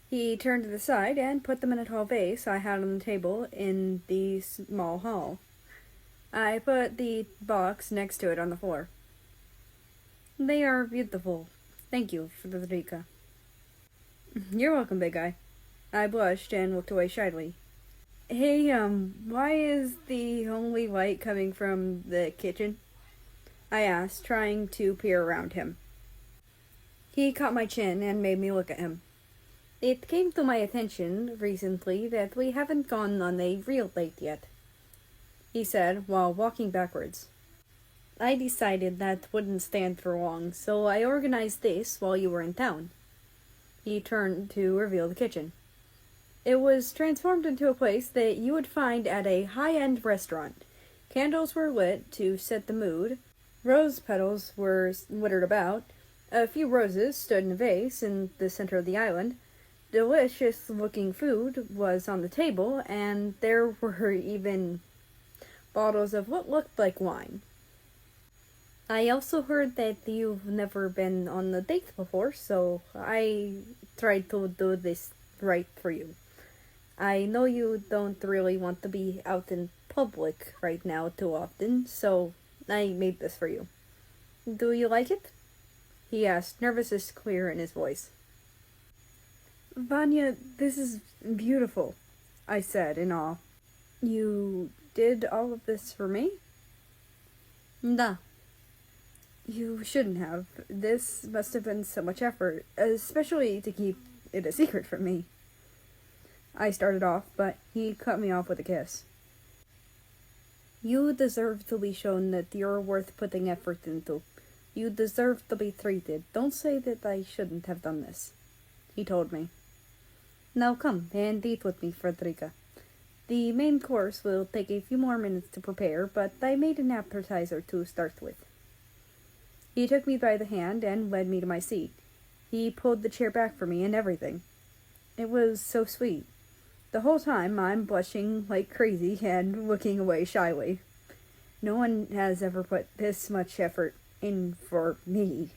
He turned to the side and put them in a tall vase I had on the table in the small hall. I put the box next to it on the floor. They are beautiful. Thank you, Frederica. You're welcome, big guy. I blushed and looked away shyly. Hey, why is the only light coming from the kitchen? I asked, trying to peer around him. He caught my chin and made me look at him. It came to my attention recently that we haven't gone on a real date yet, he said while walking backwards. I decided that wouldn't stand for long, so I organized this while you were in town. He turned to reveal the kitchen. It was transformed into a place that you would find at a high-end restaurant. Candles were lit to set the mood. Rose petals were littered about. A few roses stood in a vase in the center of the island. Delicious-looking food was on the table, and there were even bottles of what looked like wine. I also heard that you've never been on a date before, so I tried to do this right for you. I know you don't really want to be out in public right now too often, so I made this for you. Do you like it? He asked, nervousness clear in his voice. Vanya, this is beautiful, I said in awe. You did all of this for me? Nah. You shouldn't have. This must have been so much effort, especially to keep it a secret from me. I started off, but he cut me off with a kiss. You deserve to be shown that you're worth putting effort into. You deserve to be treated. Don't say that I shouldn't have done this, he told me. Now come and eat with me, Frederica. The main course will take a few more minutes to prepare, but I made an appetizer to start with. He took me by the hand and led me to my seat. He pulled the chair back for me and everything. It was so sweet. The whole time I'm blushing like crazy and looking away shyly. No one has ever put this much effort in for me.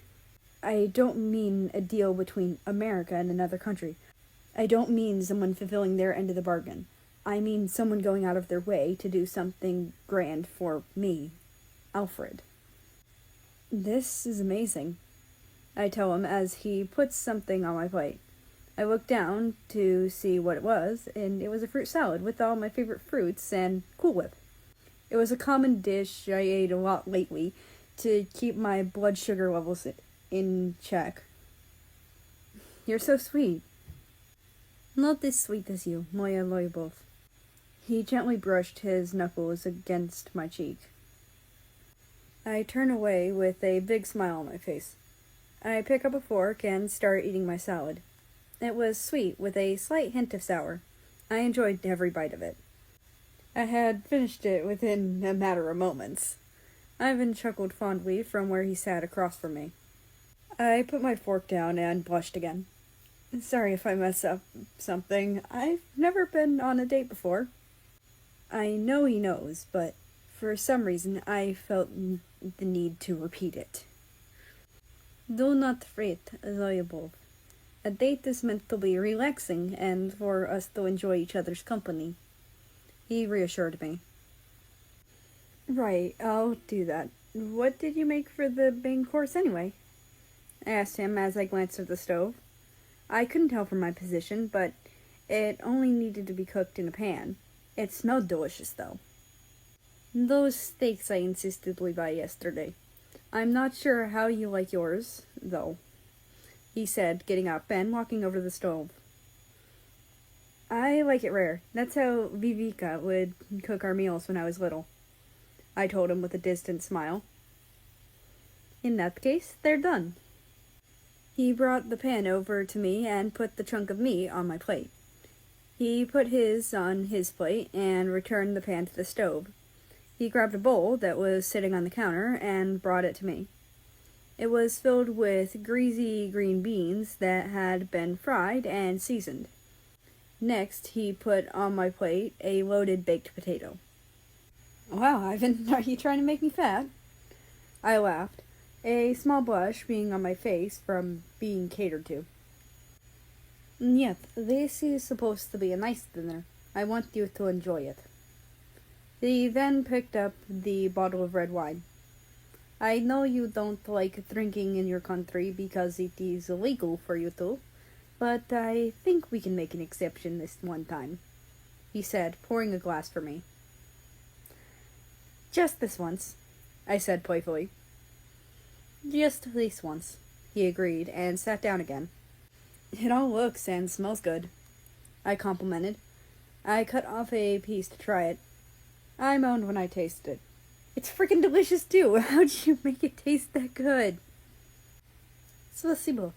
I don't mean a deal between America and another country. I don't mean someone fulfilling their end of the bargain. I mean someone going out of their way to do something grand for me, Alfred. This is amazing, I tell him as he puts something on my plate. I look down to see what it was, and it was a fruit salad with all my favorite fruits and Cool Whip. It was a common dish I ate a lot lately to keep my blood sugar levels in check. You're so sweet. Not as sweet as you, moja Lojbov. He gently brushed his knuckles against my cheek. I turn away with a big smile on my face. I pick up a fork and start eating my salad. It was sweet with a slight hint of sour. I enjoyed every bite of it. I had finished it within a matter of moments. Ivan chuckled fondly from where he sat across from me. I put my fork down and blushed again. Sorry if I mess up something. I've never been on a date before. I know he knows, but for some reason I felt the need to repeat it. Do not fret, Zoyabov. A date is meant to be relaxing and for us to enjoy each other's company. He reassured me. Right, I'll do that. What did you make for the main course anyway? I asked him as I glanced at the stove. I couldn't tell from my position, but it only needed to be cooked in a pan. It smelled delicious, though. Those steaks I insistedly buy yesterday. I'm not sure how you like yours, though, he said, getting up and walking over to the stove. I like it rare. That's how Vivika would cook our meals when I was little, I told him with a distant smile. In that case, they're done. He brought the pan over to me and put the chunk of meat on my plate. He put his on his plate and returned the pan to the stove. He grabbed a bowl that was sitting on the counter and brought it to me. It was filled with greasy green beans that had been fried and seasoned. Next, he put on my plate a loaded baked potato. Wow, Ivan, are you trying to make me fat? I laughed, a small blush being on my face from being catered to. Yet, this is supposed to be a nice dinner. I want you to enjoy it. He then picked up the bottle of red wine. I know you don't like drinking in your country because it is illegal for you to, but I think we can make an exception this one time, he said, pouring a glass for me. Just this once, I said playfully. Just this once, he agreed and sat down again. It all looks and smells good, I complimented. I cut off a piece to try it. I moaned when I tasted it. It's freaking delicious too. How'd you make it taste that good? Spasibo.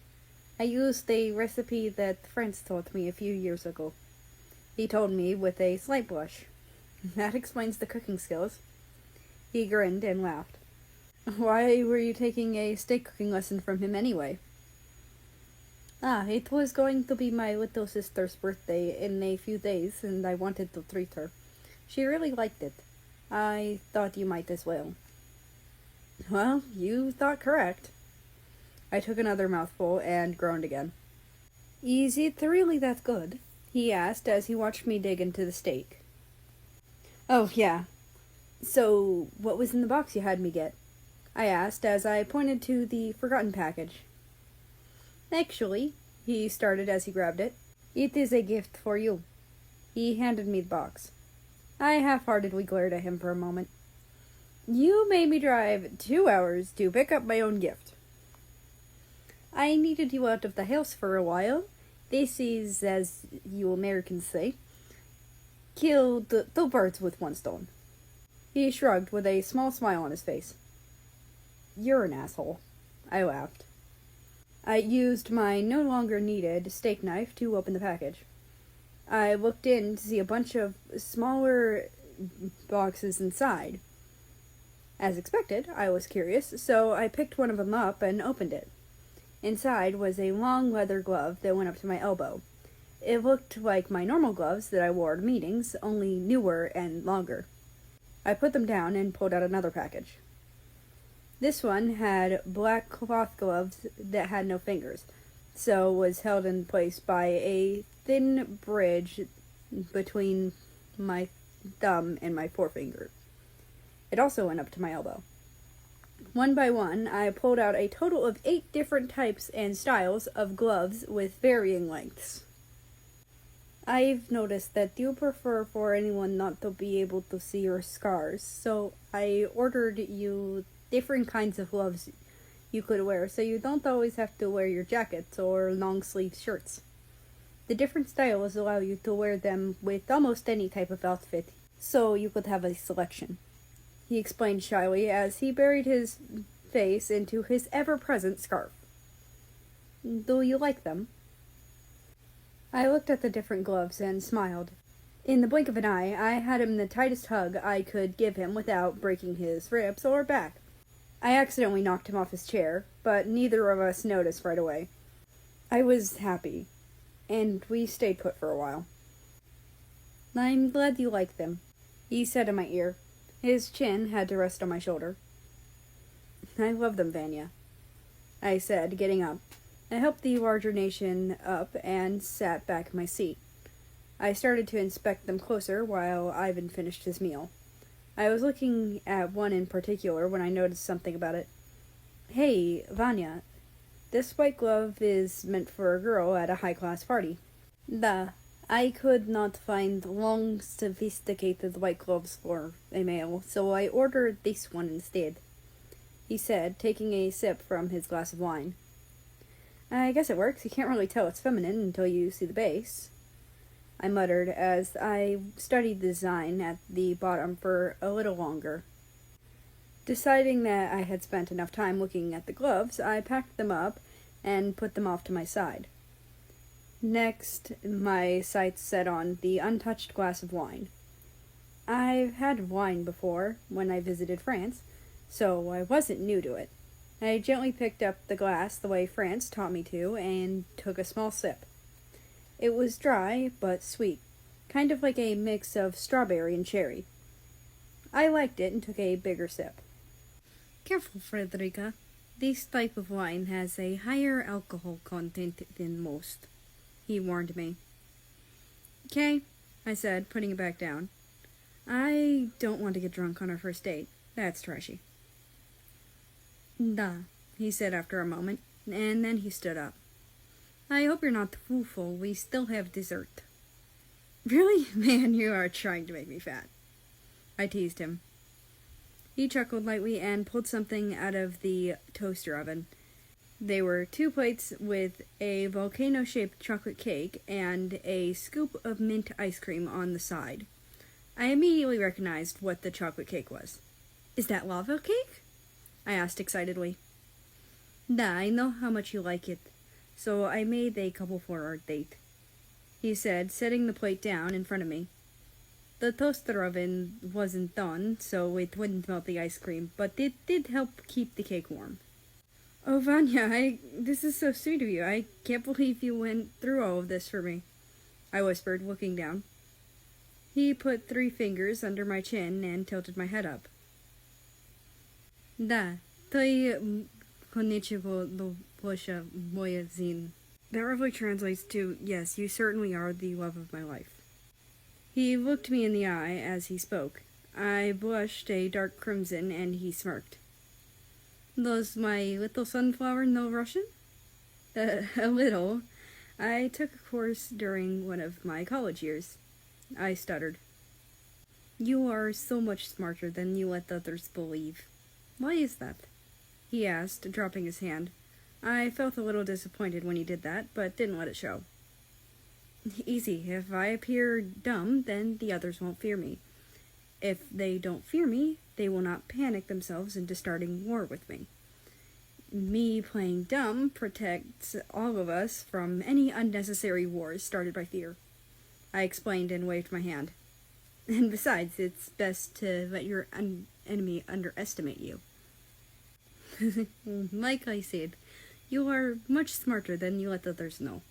I used a recipe that Franz taught me a few years ago, he told me with a slight blush. That explains the cooking skills. He grinned and laughed. Why were you taking a steak cooking lesson from him anyway? It was going to be my little sister's birthday in a few days, and I wanted to treat her. She really liked it. I thought you might as well. Well, you thought correct. I took another mouthful and groaned again. Is it really that good? he asked as he watched me dig into the steak. Oh, yeah. So, what was in the box you had me get? I asked as I pointed to the forgotten package. Actually, he started as he grabbed it. It is a gift for you. He handed me the box. I half-heartedly glared at him for a moment. You made me drive 2 hours to pick up my own gift. I needed you out of the house for a while. This is, as you Americans say, kill two birds with one stone. He shrugged with a small smile on his face. You're an asshole. I laughed. I used my no longer needed steak knife to open the package. I looked in to see a bunch of smaller boxes inside. As expected, I was curious, so I picked one of them up and opened it. Inside was a long leather glove that went up to my elbow. It looked like my normal gloves that I wore to meetings, only newer and longer. I put them down and pulled out another package. This one had black cloth gloves that had no fingers, so was held in place by a thin bridge between my thumb and my forefinger. It also went up to my elbow. One by one, I pulled out a total of 8 different types and styles of gloves with varying lengths. I've noticed that you prefer for anyone not to be able to see your scars, so I ordered you different kinds of gloves you could wear, so you don't always have to wear your jackets or long-sleeve shirts. The different styles allow you to wear them with almost any type of outfit, so you could have a selection. He explained shyly as he buried his face into his ever-present scarf. Do you like them? I looked at the different gloves and smiled. In the blink of an eye, I had him the tightest hug I could give him without breaking his ribs or back. I accidentally knocked him off his chair, but neither of us noticed right away. I was happy, and we stayed put for a while. I'm glad you like them, he said in my ear. His chin had to rest on my shoulder. I love them, Vanya, I said, getting up. I helped the larger nation up and sat back in my seat. I started to inspect them closer while Ivan finished his meal. I was looking at one in particular when I noticed something about it. Hey, Vanya, this white glove is meant for a girl at a high-class party. I could not find long, sophisticated white gloves for a male, so I ordered this one instead, he said, taking a sip from his glass of wine. I guess it works. You can't really tell it's feminine until you see the base, I muttered as I studied the design at the bottom for a little longer. Deciding that I had spent enough time looking at the gloves, I packed them up and put them off to my side. Next, my sights set on the untouched glass of wine. I've had wine before when I visited France, so I wasn't new to it. I gently picked up the glass the way France taught me to and took a small sip. It was dry but sweet, kind of like a mix of strawberry and cherry. I liked it and took a bigger sip. Careful, Frederica. This type of wine has a higher alcohol content than most, he warned me. Okay, I said, putting it back down. I don't want to get drunk on our first date. That's trashy. He said after a moment, and then he stood up. I hope you're not too full. We still have dessert. Really? Man, you are trying to make me fat, I teased him. He chuckled lightly and pulled something out of the toaster oven. They were 2 plates with a volcano-shaped chocolate cake and a scoop of mint ice cream on the side. I immediately recognized what the chocolate cake was. Is that lava cake? I asked excitedly. I know how much you like it, so I made a couple for our date, he said, setting the plate down in front of me. The toaster oven wasn't done, so it wouldn't melt the ice cream, but it did help keep the cake warm. Oh, Vanya, this is so sweet of you. I can't believe you went through all of this for me, I whispered, looking down. He put 3 fingers under my chin and tilted my head up. To konnichiwa do posha moja zin. That roughly translates to, yes, you certainly are the love of my life. He looked me in the eye as he spoke. I blushed a dark crimson, and he smirked. Does my little sunflower know Russian? A little. I took a course during one of my college years. I stuttered. You are so much smarter than you let others believe. Why is that? He asked, dropping his hand. I felt a little disappointed when he did that, but didn't let it show. Easy. If I appear dumb, then the others won't fear me. If they don't fear me, they will not panic themselves into starting war with me. Me playing dumb protects all of us from any unnecessary wars started by fear. I explained and waved my hand. And besides, it's best to let your enemy underestimate you. Like I said, you are much smarter than you let others know.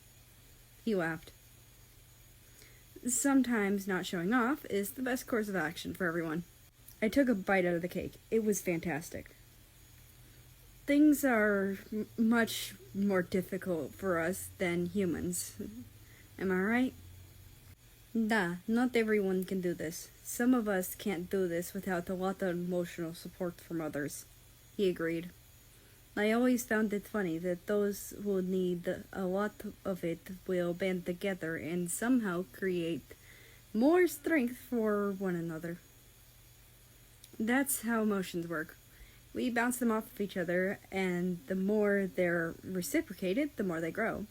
He laughed. Sometimes not showing off is the best course of action for everyone. I took a bite out of the cake. It was fantastic. Things are much more difficult for us than humans. Am I right? Not everyone can do this. Some of us can't do this without a lot of emotional support from others. He agreed. I always found it funny that those who need a lot of it will band together and somehow create more strength for one another. That's how emotions work. We bounce them off of each other, and the more they're reciprocated, the more they grow.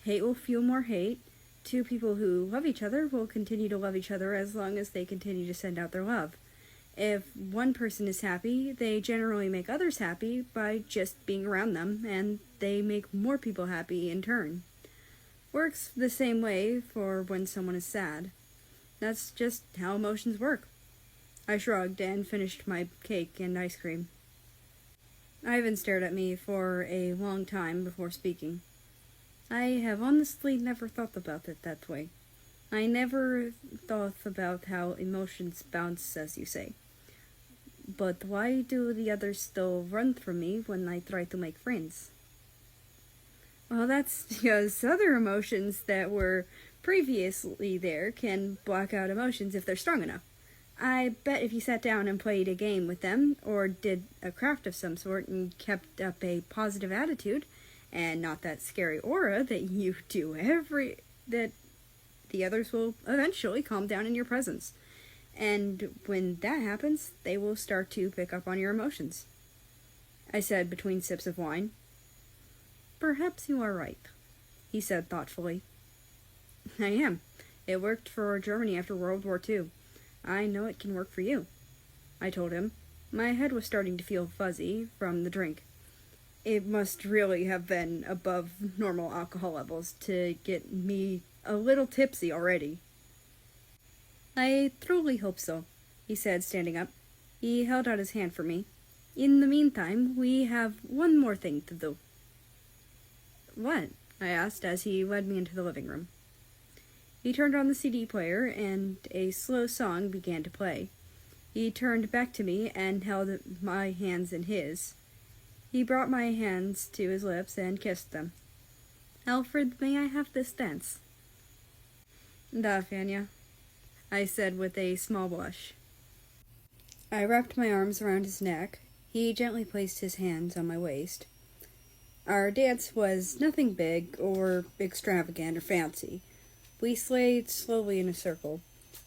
Hate will fuel more hate. Two people who love each other will continue to love each other as long as they continue to send out their love. If one person is happy, they generally make others happy by just being around them, and they make more people happy in turn. Works the same way for when someone is sad. That's just how emotions work. I shrugged and finished my cake and ice cream. Ivan stared at me for a long time before speaking. I have honestly never thought about it that way. I never thought about how emotions bounce, as you say. But why do the others still run from me when I try to make friends? Well, that's because other emotions that were previously there can block out emotions if they're strong enough. I bet if you sat down and played a game with them, or did a craft of some sort and kept up a positive attitude, and not that scary aura that you do that the others will eventually calm down in your presence. And when that happens, they will start to pick up on your emotions. I said between sips of wine. Perhaps you are right, he said thoughtfully. I am. It worked for Germany after World War II. I know it can work for you, I told him. My head was starting to feel fuzzy from the drink. It must really have been above normal alcohol levels to get me a little tipsy already. I truly hope so, he said, standing up. He held out his hand for me. In the meantime, we have one more thing to do. What? I asked as he led me into the living room. He turned on the CD player, and a slow song began to play. He turned back to me and held my hands in his. He brought my hands to his lips and kissed them. Alfred, may I have this dance? Da, Fanya, I said with a small blush. I wrapped my arms around his neck. He gently placed his hands on my waist. Our dance was nothing big or extravagant or fancy. We swayed slowly in a circle.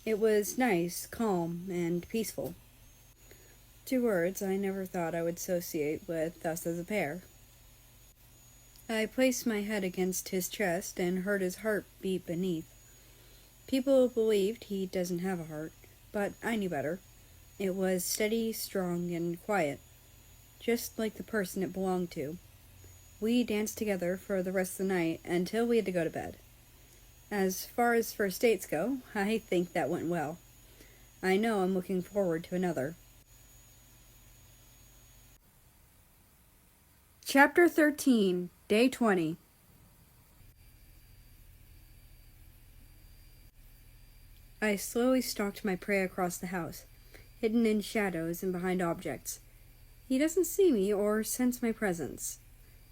It was nice, calm, and peaceful. 2 words I never thought I would associate with us as a pair. I placed my head against his chest and heard his heart beat beneath. People believed he doesn't have a heart, but I knew better. It was steady, strong, and quiet, just like the person it belonged to. We danced together for the rest of the night until we had to go to bed. As far as first dates go, I think that went well. I know I'm looking forward to another. Chapter 13, Day 20. I slowly stalked my prey across the house, hidden in shadows and behind objects. He doesn't see me or sense my presence.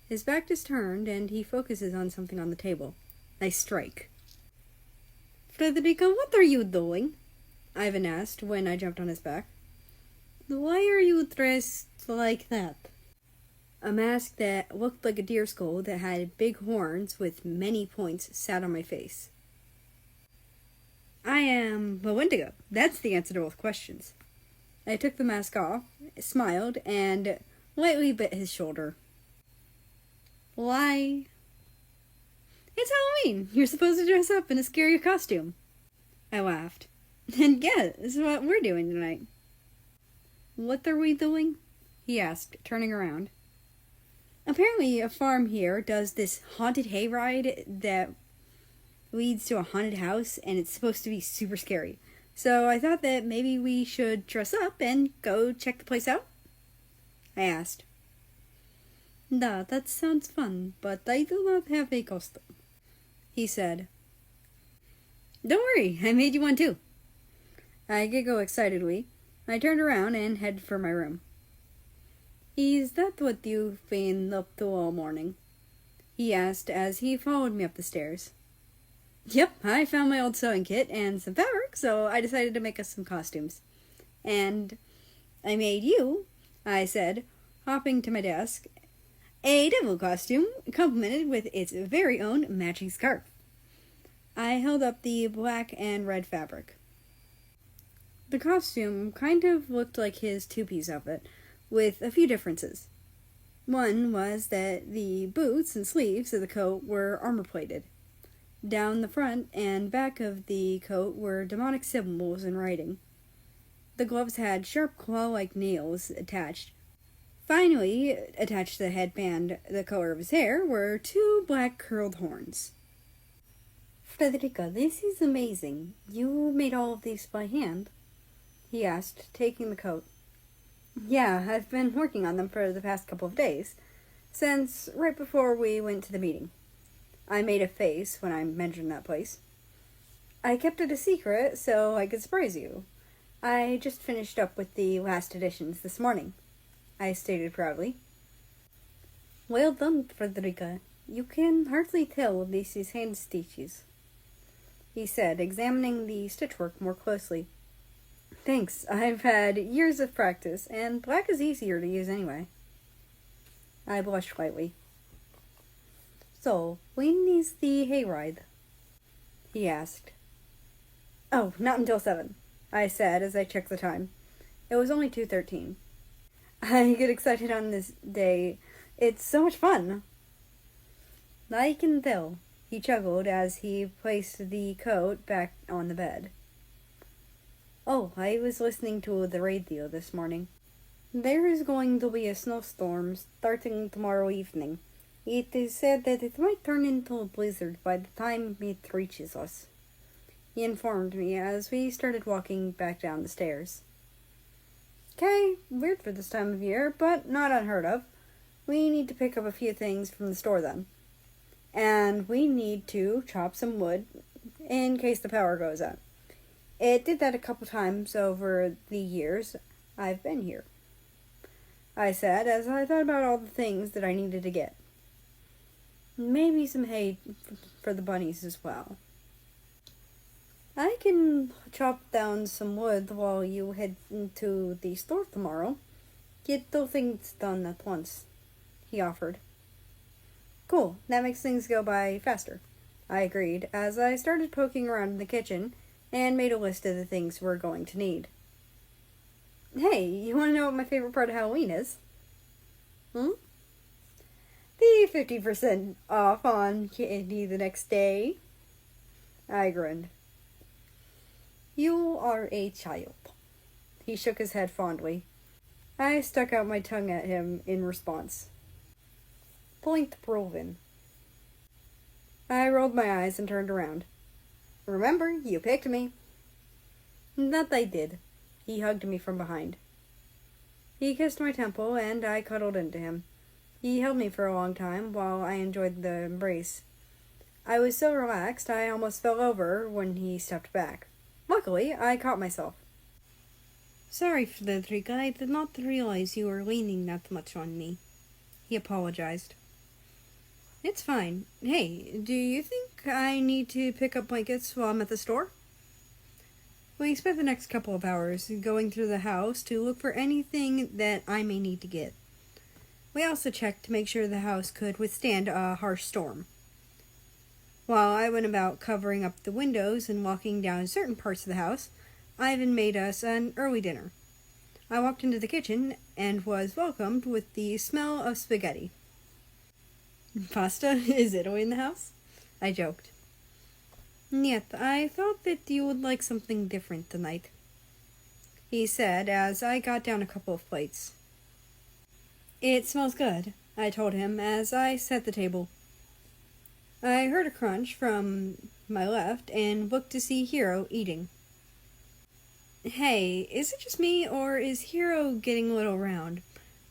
His back is turned, and he focuses on something on the table. I strike. Frederica, what are you doing? Ivan asked when I jumped on his back. Why are you dressed like that? A mask that looked like a deer skull that had big horns with many points sat on my face. I am a Wendigo. That's the answer to both questions. I took the mask off, smiled, and lightly bit his shoulder. Why? It's Halloween. You're supposed to dress up in a scary costume. I laughed. And yeah, this is what we're doing tonight. What are we doing? He asked, turning around. Apparently, a farm here does this haunted hayride that leads to a haunted house, and it's supposed to be super scary. So I thought that maybe we should dress up and go check the place out. I asked. That sounds fun, but I do not have a costume, he said. Don't worry, I made you one too. I giggled excitedly. I turned around and headed for my room. Is that what you've been up to all morning? He asked as he followed me up the stairs. Yep, I found my old sewing kit and some fabric, so I decided to make us some costumes. And I made you, I said, hopping to my desk, a devil costume complemented with its very own matching scarf. I held up the black and red fabric. The costume kind of looked like his two-piece outfit, with a few differences. One was that the boots and sleeves of the coat were armor-plated. Down the front and back of the coat were demonic symbols in writing. The gloves had sharp claw-like nails attached. Finally, attached to the headband, the color of his hair, were two black curled horns. Frederica, this is amazing. You made all of these by hand? He asked, taking the coat. Yeah, I've been working on them for the past couple of days, since right before we went to the meeting. I made a face when I mentioned that place. I kept it a secret so I could surprise you. I just finished up with the last editions this morning, I stated proudly. Well done, Frederica. You can hardly tell this is hand stitches, he said, examining the stitchwork more closely. Thanks, I've had years of practice, and black is easier to use anyway. I blushed slightly. So, when is the hayride? He asked. Oh, not until 7, I said as I checked the time. It was only 2:13. I get excited on this day. It's so much fun. I can tell, he chuckled as he placed the coat back on the bed. Oh, I was listening to the radio this morning. There is going to be a snowstorm starting tomorrow evening. It is said that it might turn into a blizzard by the time it reaches us, he informed me as we started walking back down the stairs. Okay, weird for this time of year, but not unheard of. We need to pick up a few things from the store then. And we need to chop some wood in case the power goes out. It did that a couple times over the years I've been here, I said as I thought about all the things that I needed to get. Maybe some hay for the bunnies as well. I can chop down some wood while you head into the store tomorrow. Get those things done at once, he offered. Cool, that makes things go by faster, I agreed as I started poking around in the kitchen and made a list of the things we're going to need. Hey, you want to know what my favorite part of Halloween is? The 50% off on candy the next day. I grinned. You are a child. He shook his head fondly. I stuck out my tongue at him in response. Point proven. I rolled my eyes and turned around. Remember, you picked me. That I did. He hugged me from behind. He kissed my temple, and I cuddled into him. He held me for a long time while I enjoyed the embrace. I was so relaxed I almost fell over when he stepped back. Luckily, I caught myself. Sorry, Frederica, I did not realize you were leaning that much on me, he apologized. It's fine. Hey, do you think I need to pick up blankets while I'm at the store? We spent the next couple of hours going through the house to look for anything that I may need to get. We also checked to make sure the house could withstand a harsh storm. While I went about covering up the windows and walking down certain parts of the house, Ivan made us an early dinner. I walked into the kitchen and was welcomed with the smell of spaghetti. Pasta? Is Italy in the house? I joked. Yet, I thought that you would like something different tonight, he said as I got down a couple of plates. It smells good, I told him as I set the table. I heard a crunch from my left and looked to see Hiro eating. Hey, is it just me or is Hiro getting a little round?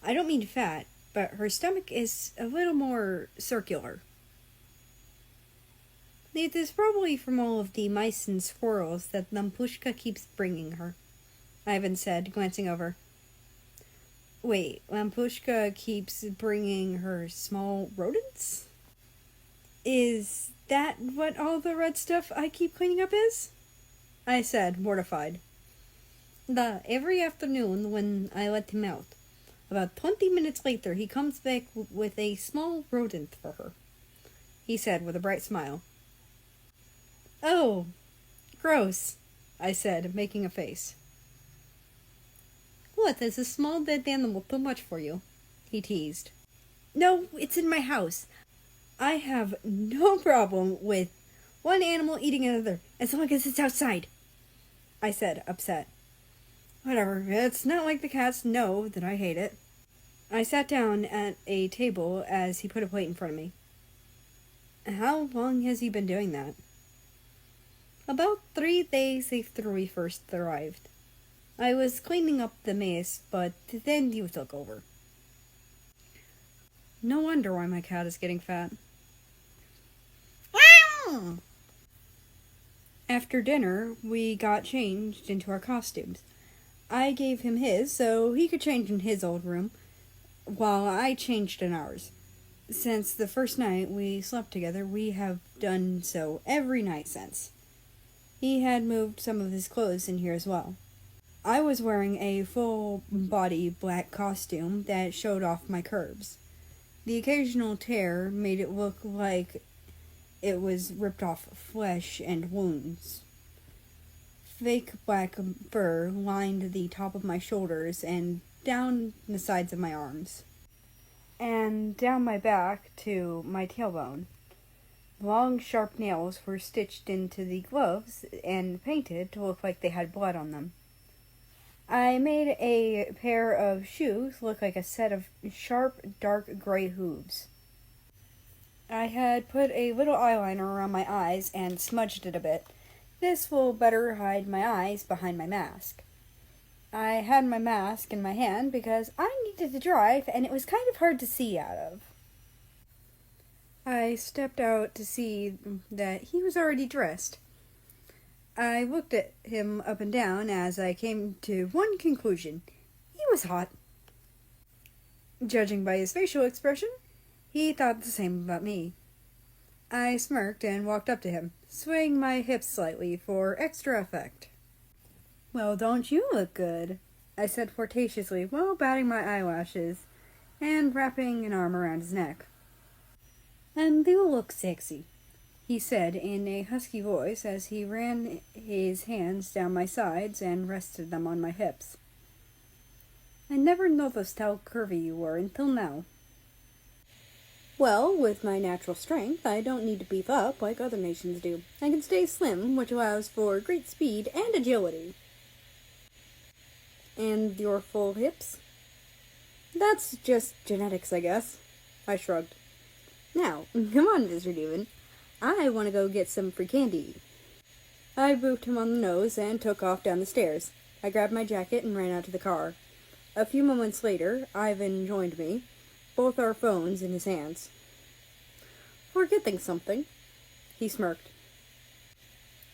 I don't mean fat, but her stomach is a little more circular. It is probably from all of the mice and squirrels that Lampushka keeps bringing her, Ivan said, glancing over. Wait, Lampushka keeps bringing her small rodents? Is that what all the red stuff I keep cleaning up is? I said, mortified. Every afternoon when I let him out. About 20 minutes later, he comes back with a small rodent for her, he said with a bright smile. Oh, gross, I said, making a face. What, is a small dead animal too much for you? He teased. No, it's in my house. I have no problem with one animal eating another, as long as it's outside, I said, upset. Whatever, it's not like the cats know that I hate it. I sat down at a table as he put a plate in front of me. How long has he been doing that? About 3 days after we first arrived. I was cleaning up the mess, but then you took over. No wonder why my cat is getting fat. After dinner, we got changed into our costumes. I gave him his so he could change in his old room, while I changed in ours. Since the first night we slept together, we have done so every night since. He had moved some of his clothes in here as well. I was wearing a full-body black costume that showed off my curves. The occasional tear made it look like it was ripped off flesh and wounds. Fake black fur lined the top of my shoulders and down the sides of my arms, and down my back to my tailbone. Long, sharp nails were stitched into the gloves and painted to look like they had blood on them. I made a pair of shoes look like a set of sharp, dark gray hooves. I had put a little eyeliner around my eyes and smudged it a bit. This will better hide my eyes behind my mask. I had my mask in my hand because I needed to drive and it was kind of hard to see out of. I stepped out to see that he was already dressed. I looked at him up and down as I came to one conclusion. He was hot. Judging by his facial expression, he thought the same about me. I smirked and walked up to him, swaying my hips slightly for extra effect. Well, don't you look good? I said flirtatiously while batting my eyelashes and wrapping an arm around his neck. And you look sexy, he said in a husky voice as he ran his hands down my sides and rested them on my hips. I never noticed how curvy you were until now. Well, with my natural strength, I don't need to beef up like other nations do. I can stay slim, which allows for great speed and agility. And your full hips? That's just genetics, I guess. I shrugged. Now, come on, Mr. Demon. I want to go get some free candy. I booped him on the nose and took off down the stairs. I grabbed my jacket and ran out to the car. A few moments later, Ivan joined me, both our phones in his hands. Forgetting something, he smirked.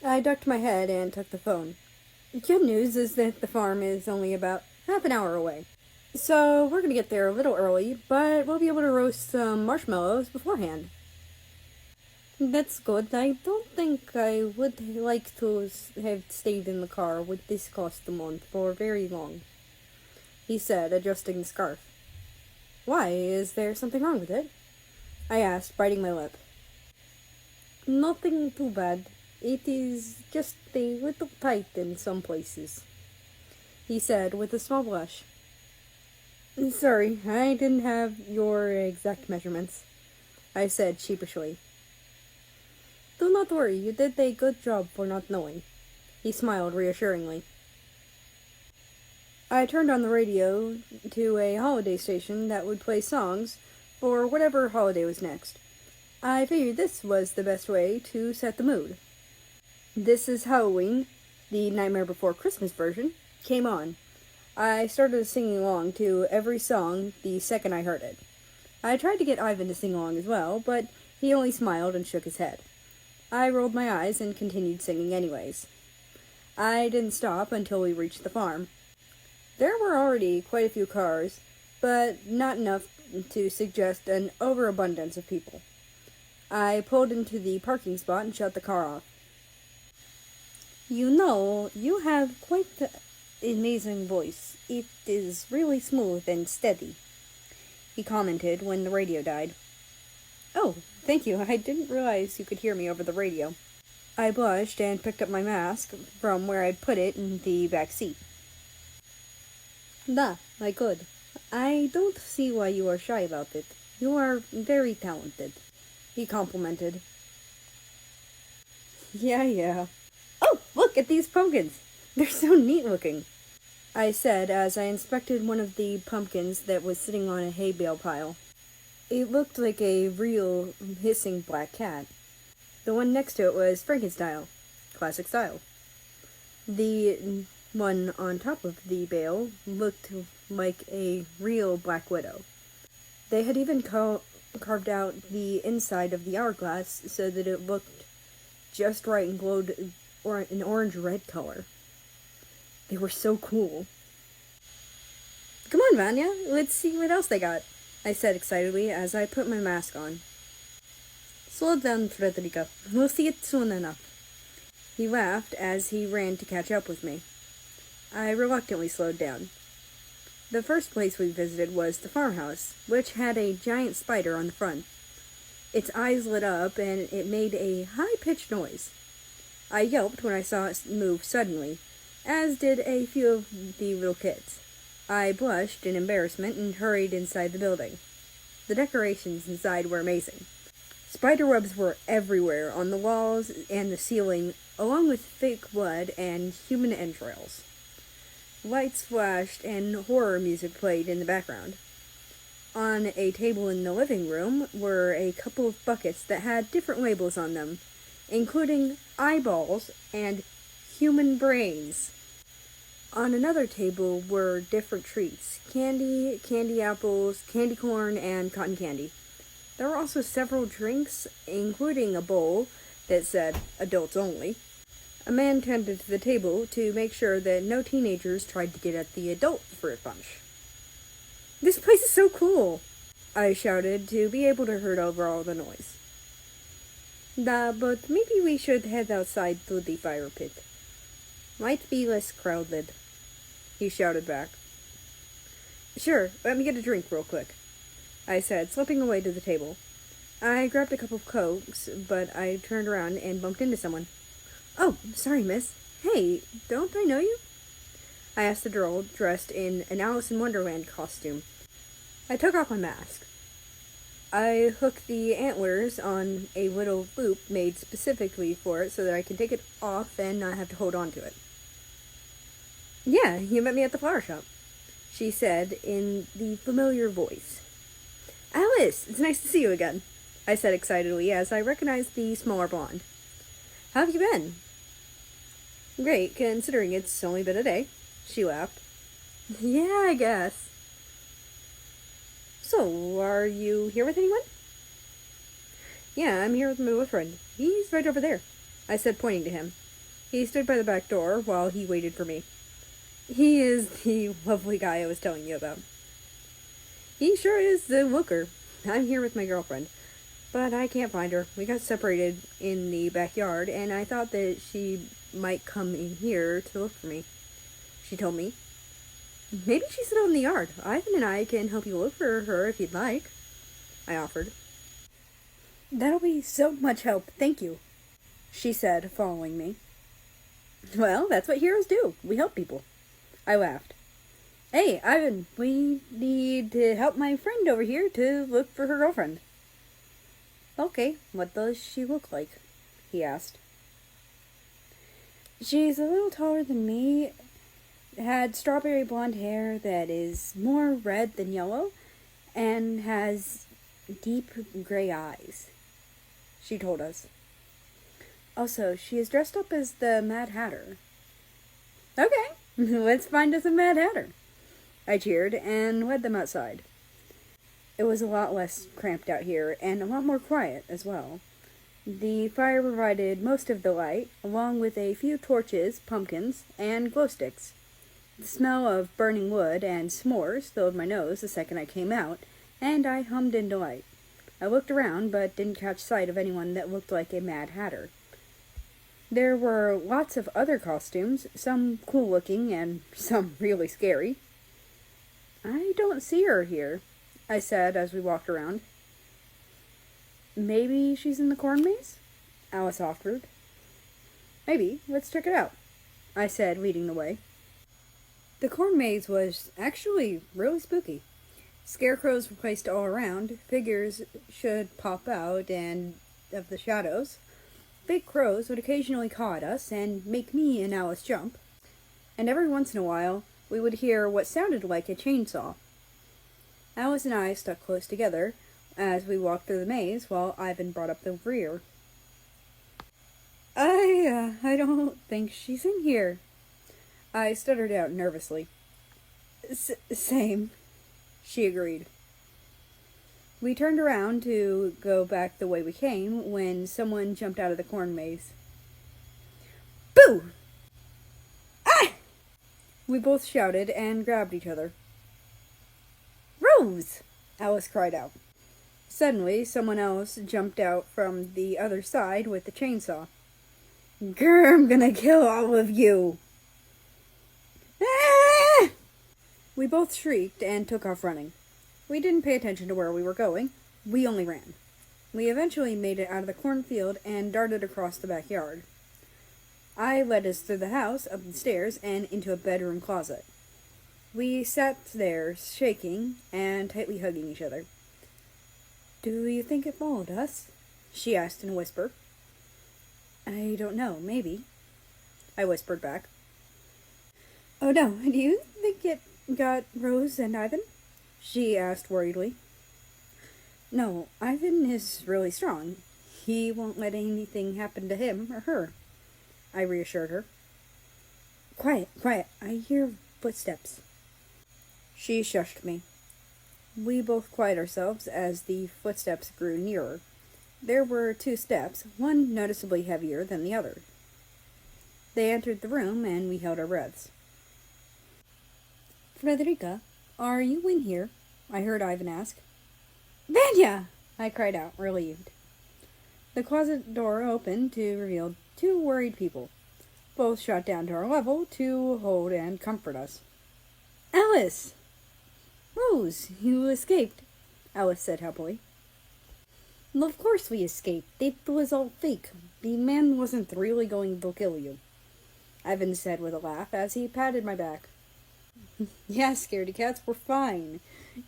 I ducked my head and took the phone. Good news is that the farm is only about half an hour away. So we're going to get there a little early, but we'll be able to roast some marshmallows beforehand. That's good. I don't think I would like to have stayed in the car with this costume on for very long, he said, adjusting the scarf. Why? Is there something wrong with it? I asked, biting my lip. Nothing too bad. It is just a little tight in some places, he said with a small blush. Sorry, I didn't have your exact measurements, I said sheepishly. Do not worry, you did a good job for not knowing, he smiled reassuringly. I turned on the radio to a holiday station that would play songs for whatever holiday was next. I figured this was the best way to set the mood. This Is Halloween, the Nightmare Before Christmas version, came on. I started singing along to every song the second I heard it. I tried to get Ivan to sing along as well, but he only smiled and shook his head. I rolled my eyes and continued singing anyways. I didn't stop until we reached the farm. There were already quite a few cars, but not enough to suggest an overabundance of people. I pulled into the parking spot and shut the car off. You know, you have quite an amazing voice. It is really smooth and steady, he commented when the radio died. Oh, thank you. I didn't realize you could hear me over the radio. I blushed and picked up my mask from where I'd put it in the back seat. I could. I don't see why you are shy about it. You are very talented, he complimented. Yeah. Oh, look at these pumpkins. They're so neat looking, I said as I inspected one of the pumpkins that was sitting on a hay bale pile. It looked like a real hissing black cat. The one next to it was Frankenstyle, classic style. The one on top of the bale looked like a real black widow. They had even carved out the inside of the hourglass so that it looked just right and glowed an orange-red color. They were so cool. Come on, Vanya, let's see what else they got, I said excitedly as I put my mask on. Slow down, Frederica. We'll see it soon enough. He laughed as he ran to catch up with me. I reluctantly slowed down. The first place we visited was the farmhouse, which had a giant spider on the front. Its eyes lit up, and it made a high-pitched noise. I yelped when I saw it move suddenly, as did a few of the little kids. I blushed in embarrassment and hurried inside the building. The decorations inside were amazing. Spider webs were everywhere on the walls and the ceiling, along with fake blood and human entrails. Lights flashed and horror music played in the background. On a table in the living room were a couple of buckets that had different labels on them, including eyeballs and human brains. On another table were different treats: candy, candy apples, candy corn, and cotton candy. There were also several drinks, including a bowl that said adults only. A man tended to the table to make sure that no teenagers tried to get at the adult fruit punch. This place is so cool, I shouted to be able to hear over all the noise. But maybe we should head outside to the fire pit. Might be less crowded, he shouted back. Sure, let me get a drink real quick, I said, slipping away to the table. I grabbed a couple of Cokes, but I turned around and bumped into someone. Oh, sorry, miss. Hey, don't I know you? I asked the girl, dressed in an Alice in Wonderland costume. I took off my mask. I hooked the antlers on a little loop made specifically for it so that I can take it off and not have to hold on to it. Yeah, you met me at the flower shop, she said in the familiar voice. Alice, it's nice to see you again, I said excitedly as I recognized the smaller blonde. How have you been? Great, considering it's only been a day, she laughed. Yeah, I guess. So, are you here with anyone? Yeah, I'm here with my boyfriend. He's right over there, I said, pointing to him. He stood by the back door while he waited for me. He is the lovely guy I was telling you about. He sure is the looker. I'm here with my girlfriend. but I can't find her. We got separated in the backyard, and I thought that she might come in here to look for me. She told me. Maybe she's still in the yard. Ivan and I can help you look for her if you'd like, I offered. That'll be so much help, thank you, she said, following me. Well, that's what heroes do. We help people. I laughed. Hey, Ivan, we need to help my friend over here to look for her girlfriend. Okay, what does she look like? He asked. She's a little taller than me, had strawberry blonde hair that is more red than yellow, and has deep gray eyes, she told us. Also, she is dressed up as the Mad Hatter. Okay, let's find us a Mad Hatter, I cheered and led them outside. It was a lot less cramped out here, and a lot more quiet as well. The fire provided most of the light, along with a few torches, pumpkins, and glow sticks. The smell of burning wood and s'mores filled my nose the second I came out, and I hummed in delight. I looked around, but didn't catch sight of anyone that looked like a Mad Hatter. There were lots of other costumes, some cool-looking and some really scary. I don't see her here, I said as we walked around. Maybe she's in the corn maze? Alice offered. Maybe. Let's check it out, I said, leading the way. The corn maze was actually really spooky. Scarecrows were placed all around, figures should pop out and of the shadows. Big crows would occasionally caw at us and make me and Alice jump. And every once in a while, we would hear what sounded like a chainsaw. Alice and I stuck close together as we walked through the maze while Ivan brought up the rear. I don't think she's in here, I stuttered out nervously. Same, she agreed. We turned around to go back the way we came when someone jumped out of the corn maze. Boo! Ah! We both shouted and grabbed each other. Rose! Alice cried out. Suddenly, someone else jumped out from the other side with the chainsaw. Grr, I'm gonna kill all of you! Ah! We both shrieked and took off running. We didn't pay attention to where we were going. We only ran. We eventually made it out of the cornfield and darted across the backyard. I led us through the house, up the stairs, and into a bedroom closet. We sat there, shaking and tightly hugging each other. Do you think it followed us? She asked in a whisper. I don't know, maybe, I whispered back. Oh no, do you think it got Rose and Ivan? She asked worriedly. No, Ivan is really strong. He won't let anything happen to him or her, I reassured her. Quiet, quiet, I hear footsteps. She shushed me. We both quieted ourselves as the footsteps grew nearer. There were 2 steps, one noticeably heavier than the other. They entered the room, and we held our breaths. Frederica, are you in here? I heard Ivan ask. Vanya! I cried out, relieved. The closet door opened to reveal 2 worried people. Both shot down to our level to hold and comfort us. Alice! Rose, you escaped, Alice said happily. Well, of course we escaped. It was all fake. The man wasn't really going to kill you, Ivan said with a laugh as he patted my back. Yeah, scaredy cats, we're fine.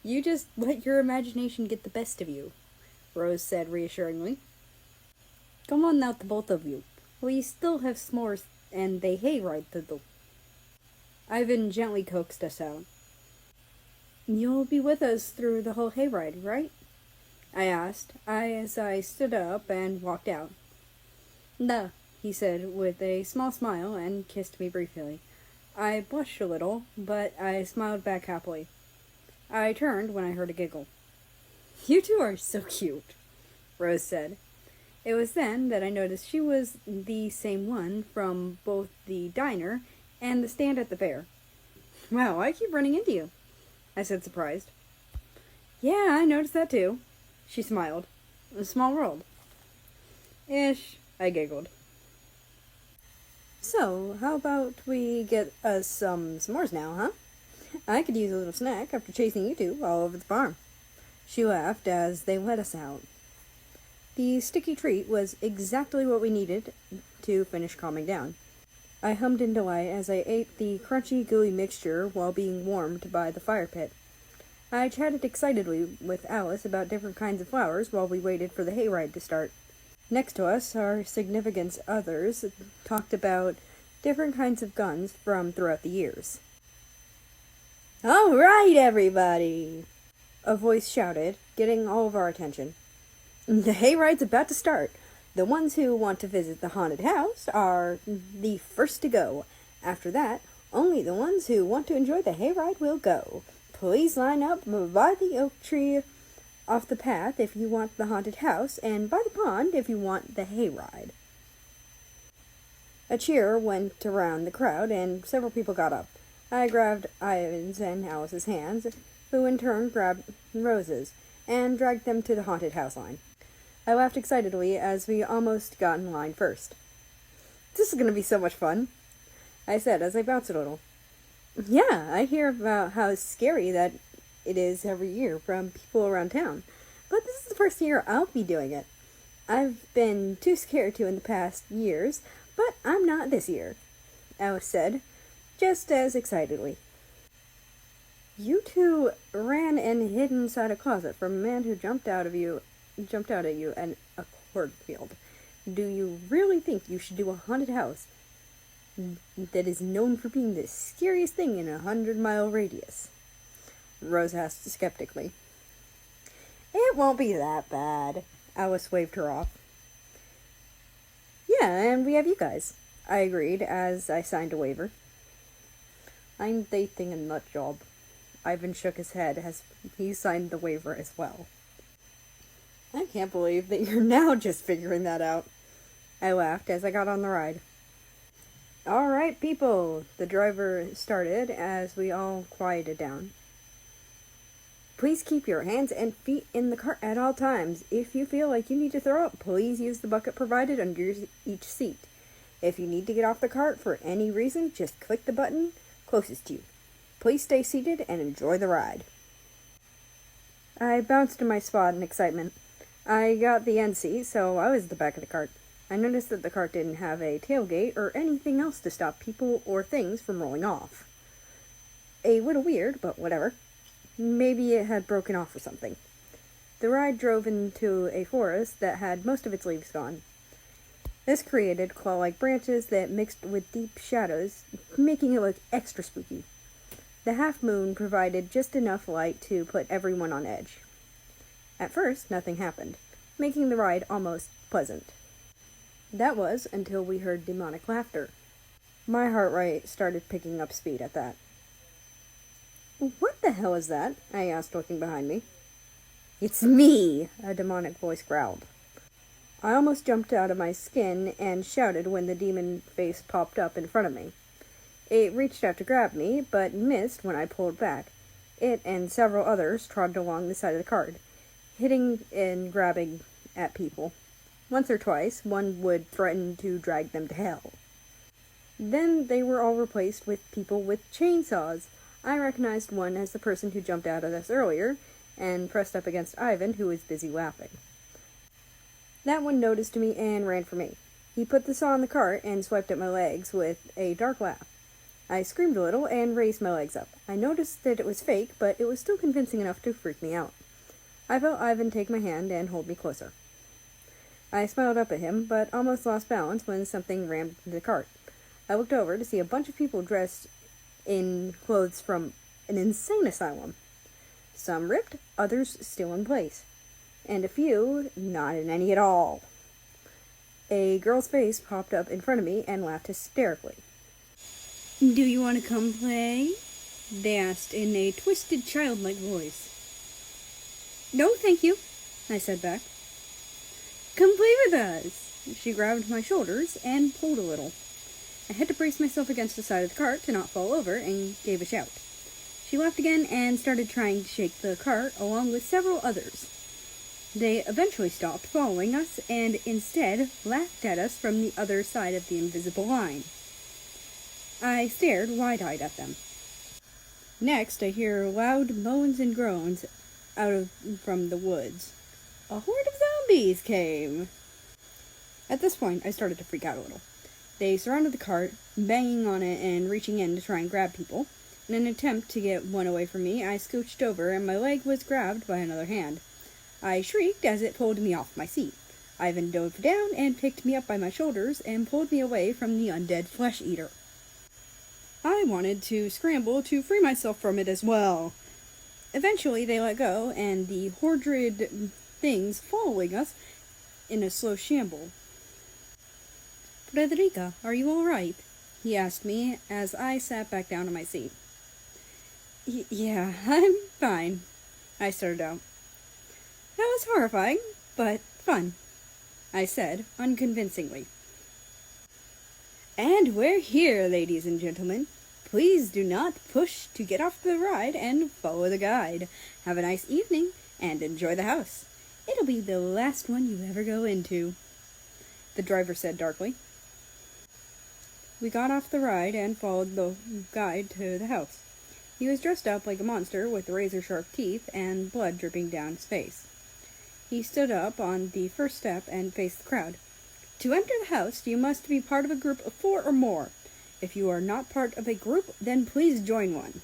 You just let your imagination get the best of you, Rose said reassuringly. Come on now, the both of you. We still have s'mores and the hayride to do. Ivan gently coaxed us out. You'll be with us through the whole hayride, right? I asked, as I stood up and walked out. Duh, he said with a small smile and kissed me briefly. I blushed a little, but I smiled back happily. I turned when I heard a giggle. You two are so cute, Rose said. It was then that I noticed she was the same one from both the diner and the stand at the fair. Wow, I keep running into you, I said, surprised. Yeah, I noticed that too. She smiled. A small world. Ish, I giggled. So, how about we get us some s'mores now, huh? I could use a little snack after chasing you two all over the farm. She laughed as they let us out. The sticky treat was exactly what we needed to finish calming down. I hummed in delight as I ate the crunchy, gooey mixture while being warmed by the fire pit. I chatted excitedly with Alice about different kinds of flowers while we waited for the hayride to start. Next to us, our significant others talked about different kinds of guns from throughout the years. "All right, everybody!" a voice shouted, getting all of our attention. "The hayride's about to start. The ones who want to visit the haunted house are the first to go. After that, only the ones who want to enjoy the hayride will go. Please line up by the oak tree off the path if you want the haunted house, and by the pond if you want the hayride." A cheer went around the crowd, and several people got up. I grabbed Ivan's and Alice's hands, who in turn grabbed Rose's, and dragged them to the haunted house line. I laughed excitedly as we almost got in line first. "This is going to be so much fun," I said as I bounced a little. "Yeah, I hear about how scary that it is every year from people around town, but this is the first year I'll be doing it. I've been too scared to in the past years, but I'm not this year," Alice said, just as excitedly. "You two ran and hid inside a closet from a man who jumped out at you in a cornfield. Do you really think you should do a haunted house that is known for being the scariest thing in a 100-mile radius?" Rose asked skeptically. "It won't be that bad," Alice waved her off. "Yeah, and we have you guys," I agreed as I signed a waiver. "I'm dating a nut job." Ivan shook his head as he signed the waiver as well. "I can't believe that you're now just figuring that out," I laughed as I got on the ride. "All right, people," the driver started as we all quieted down. "Please keep your hands and feet in the cart at all times. If you feel like you need to throw up, please use the bucket provided under each seat. If you need to get off the cart for any reason, just click the button closest to you. Please stay seated and enjoy the ride." I bounced to my spot in excitement. I got the end seat, so I was at the back of the cart. I noticed that the cart didn't have a tailgate or anything else to stop people or things from rolling off. A little weird, but whatever. Maybe it had broken off or something. The ride drove into a forest that had most of its leaves gone. This created claw-like branches that mixed with deep shadows, making it look extra spooky. The half-moon provided just enough light to put everyone on edge. At first, nothing happened, making the ride almost pleasant. That was until we heard demonic laughter. My heart rate started picking up speed at that. "What the hell is that?" I asked, looking behind me. "It's me," a demonic voice growled. I almost jumped out of my skin and shouted when the demon face popped up in front of me. It reached out to grab me, but missed when I pulled back. It and several others trotted along the side of the cart, hitting and grabbing at people. Once or twice, one would threaten to drag them to hell. Then they were all replaced with people with chainsaws. I recognized one as the person who jumped out at us earlier and pressed up against Ivan, who was busy laughing. That one noticed me and ran for me. He put the saw on the cart and swiped at my legs with a dark laugh. I screamed a little and raised my legs up. I noticed that it was fake, but it was still convincing enough to freak me out. I felt Ivan take my hand and hold me closer. I smiled up at him, but almost lost balance when something rammed into the cart. I looked over to see a bunch of people dressed in clothes from an insane asylum. Some ripped, others still in place, and a few not in any at all. A girl's face popped up in front of me and laughed hysterically. "Do you want to come play?" they asked in a twisted, childlike voice. "No, thank you," I said back. "Come play with us." She grabbed my shoulders and pulled a little. I had to brace myself against the side of the cart to not fall over and gave a shout. She laughed again and started trying to shake the cart along with several others. They eventually stopped following us and instead laughed at us from the other side of the invisible line. I stared wide-eyed at them. Next, I hear loud moans and groans from the woods. A horde of zombies came! At this point, I started to freak out a little. They surrounded the cart, banging on it and reaching in to try and grab people. In an attempt to get one away from me, I scooched over and my leg was grabbed by another hand. I shrieked as it pulled me off my seat. Ivan dove down and picked me up by my shoulders and pulled me away from the undead flesh eater. I wanted to scramble to free myself from it as well. Eventually they let go, and the horrid things following us in a slow shamble. "Frederica, are you all right?" he asked me as I sat back down in my seat. Yeah, I'm fine," I started out. "That was horrifying, but fun," I said, unconvincingly. And we're here, ladies and gentlemen. Please do not push to get off the ride and follow the guide. Have a nice evening and enjoy the house. It'll be the last one you ever go into," the driver said darkly. We got off the ride and followed the guide to the house. He was dressed up like a monster with razor-sharp teeth and blood dripping down his face. He stood up on the first step and faced the crowd. "To enter the house, you must be part of a group of 4 or more. If you are not part of a group, then please join one.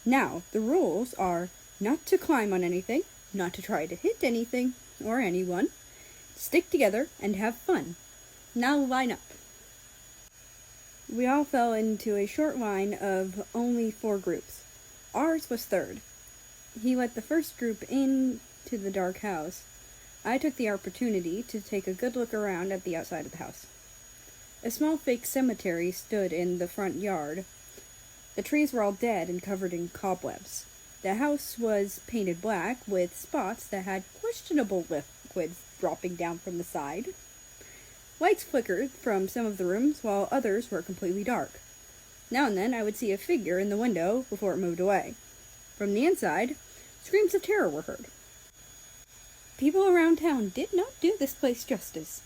Now, the rules are not to climb on anything, not to try to hit anything or anyone. Stick together and have fun. Now line up." We all fell into a short line of only 4 groups. Ours was third. He let the first group into the dark house. I took the opportunity to take a good look around at the outside of the house. A small fake cemetery stood in the front yard. The trees were all dead and covered in cobwebs. The house was painted black with spots that had questionable liquids dropping down from the side. Lights flickered from some of the rooms while others were completely dark. Now and then I would see a figure in the window before it moved away. From the inside, screams of terror were heard. People around town did not do this place justice.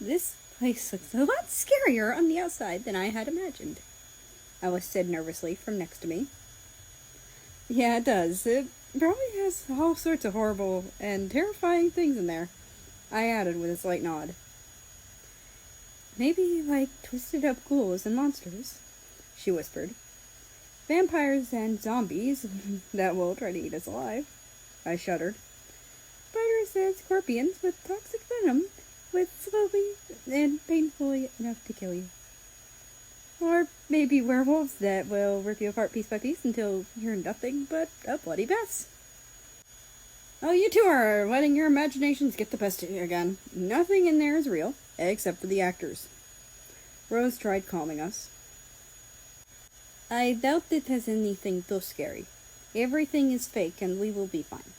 This place looks a lot scarier on the outside than I had imagined, Alice said nervously from next to me. "Yeah, it does. It probably has all sorts of horrible and terrifying things in there," I added with a slight nod. "Maybe like twisted up ghouls and monsters," she whispered. "Vampires and zombies that will try to eat us alive," I shuddered. "Spiders and scorpions with toxic venom, with slowly and painfully enough to kill you. Or maybe werewolves that will rip you apart piece by piece until you're nothing but a bloody mess." "Oh, you two are letting your imaginations get the best of you again. Nothing in there is real, except for the actors." Rose tried calming us. "I doubt it has anything too scary. Everything is fake and we will be fine,"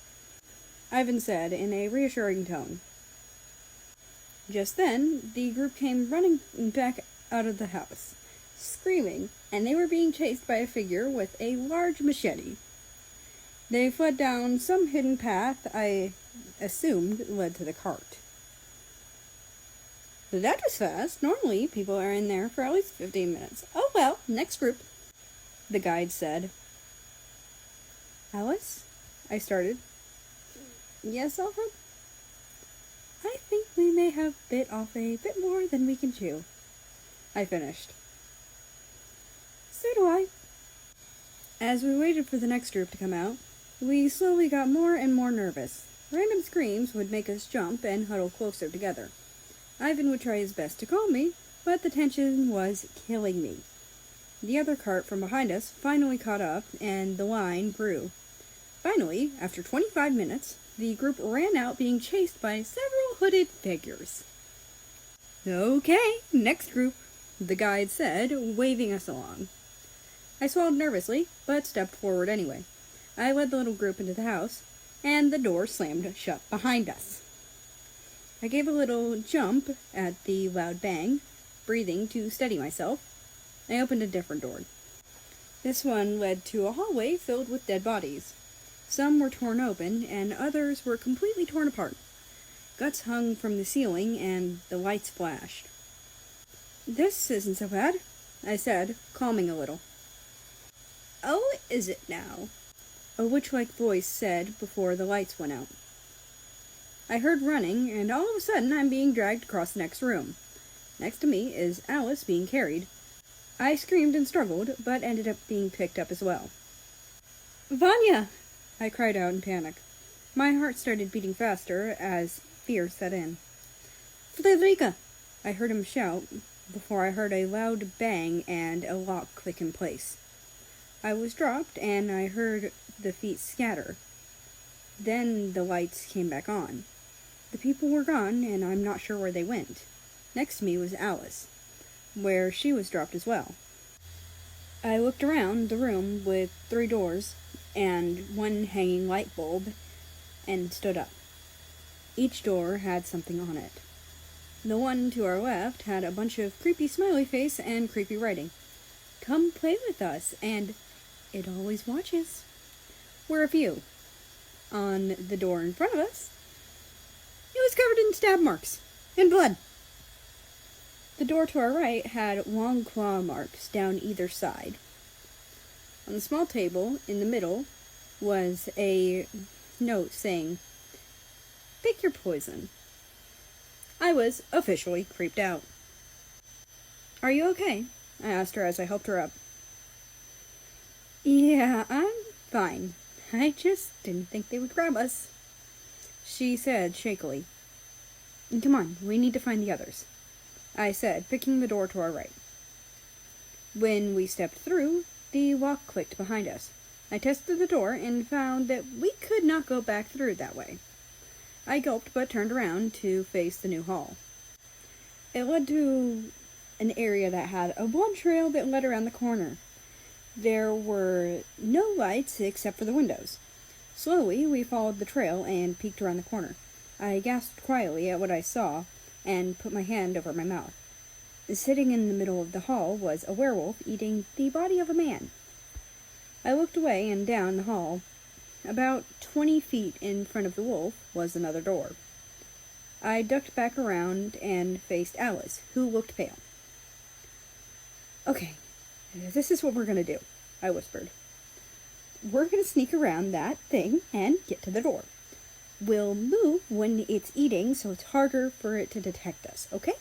Ivan said in a reassuring tone. Just then, the group came running back out of the house, screaming, and they were being chased by a figure with a large machete. They fled down some hidden path I assumed led to the cart. "That was fast. Normally, people are in there for at least 15 minutes. Oh well, next group," the guide said. "Alice?" I started. "Yes, Alfred?" "I think we may have bit off a bit more than we can chew," I finished. "So do I." As we waited for the next group to come out, we slowly got more and more nervous. Random screams would make us jump and huddle closer together. Ivan would try his best to calm me, but the tension was killing me. The other cart from behind us finally caught up, and the line grew. Finally, after 25 minutes, the group ran out being chased by several hooded figures. "Okay, next group," the guide said, waving us along. I swallowed nervously, but stepped forward anyway. I led the little group into the house, and the door slammed shut behind us. I gave a little jump at the loud bang, breathing to steady myself. I opened a different door. This one led to a hallway filled with dead bodies. Some were torn open, and others were completely torn apart. Guts hung from the ceiling, and the lights flashed. "This isn't so bad," I said, calming a little. "Oh, is it now?" a witch-like voice said before the lights went out. I heard running, and all of a sudden I'm being dragged across the next room. Next to me is Alice being carried. I screamed and struggled, but ended up being picked up as well. "Vanya!" I cried out in panic. My heart started beating faster as fear set in. "Frederica!" I heard him shout before I heard a loud bang and a lock click in place. I was dropped, and I heard the feet scatter. Then the lights came back on. The people were gone, and I'm not sure where they went. Next to me was Alice, where she was dropped as well. I looked around the room with 3 doors and 1 hanging light bulb and stood up. Each door had something on it. The one to our left had a bunch of creepy smiley face and creepy writing. "Come play with us," and "It always watches," were a few. On the door in front of us, it was covered in stab marks and blood. The door to our right had long claw marks down either side. On the small table in the middle was a note saying, "Pick your poison." I was officially creeped out. "Are you okay?" I asked her as I helped her up. "Yeah, I'm fine. I just didn't think they would grab us," she said shakily. "Come on, we need to find the others," I said, picking the door to our right. When we stepped through, the lock clicked behind us. I tested the door and found that we could not go back through that way. I gulped but turned around to face the new hall. It led to an area that had a blood trail that led around the corner. There were no lights except for the windows. Slowly, we followed the trail and peeked around the corner. I gasped quietly at what I saw and put my hand over my mouth. Sitting in the middle of the hall was a werewolf eating the body of a man. I looked away and down the hall. About 20 feet in front of the wolf was another door. I ducked back around and faced Alice, who looked pale. "Okay, this is what we're going to do," I whispered. "We're going to sneak around that thing and get to the door. We'll move when it's eating so it's harder for it to detect us, okay?"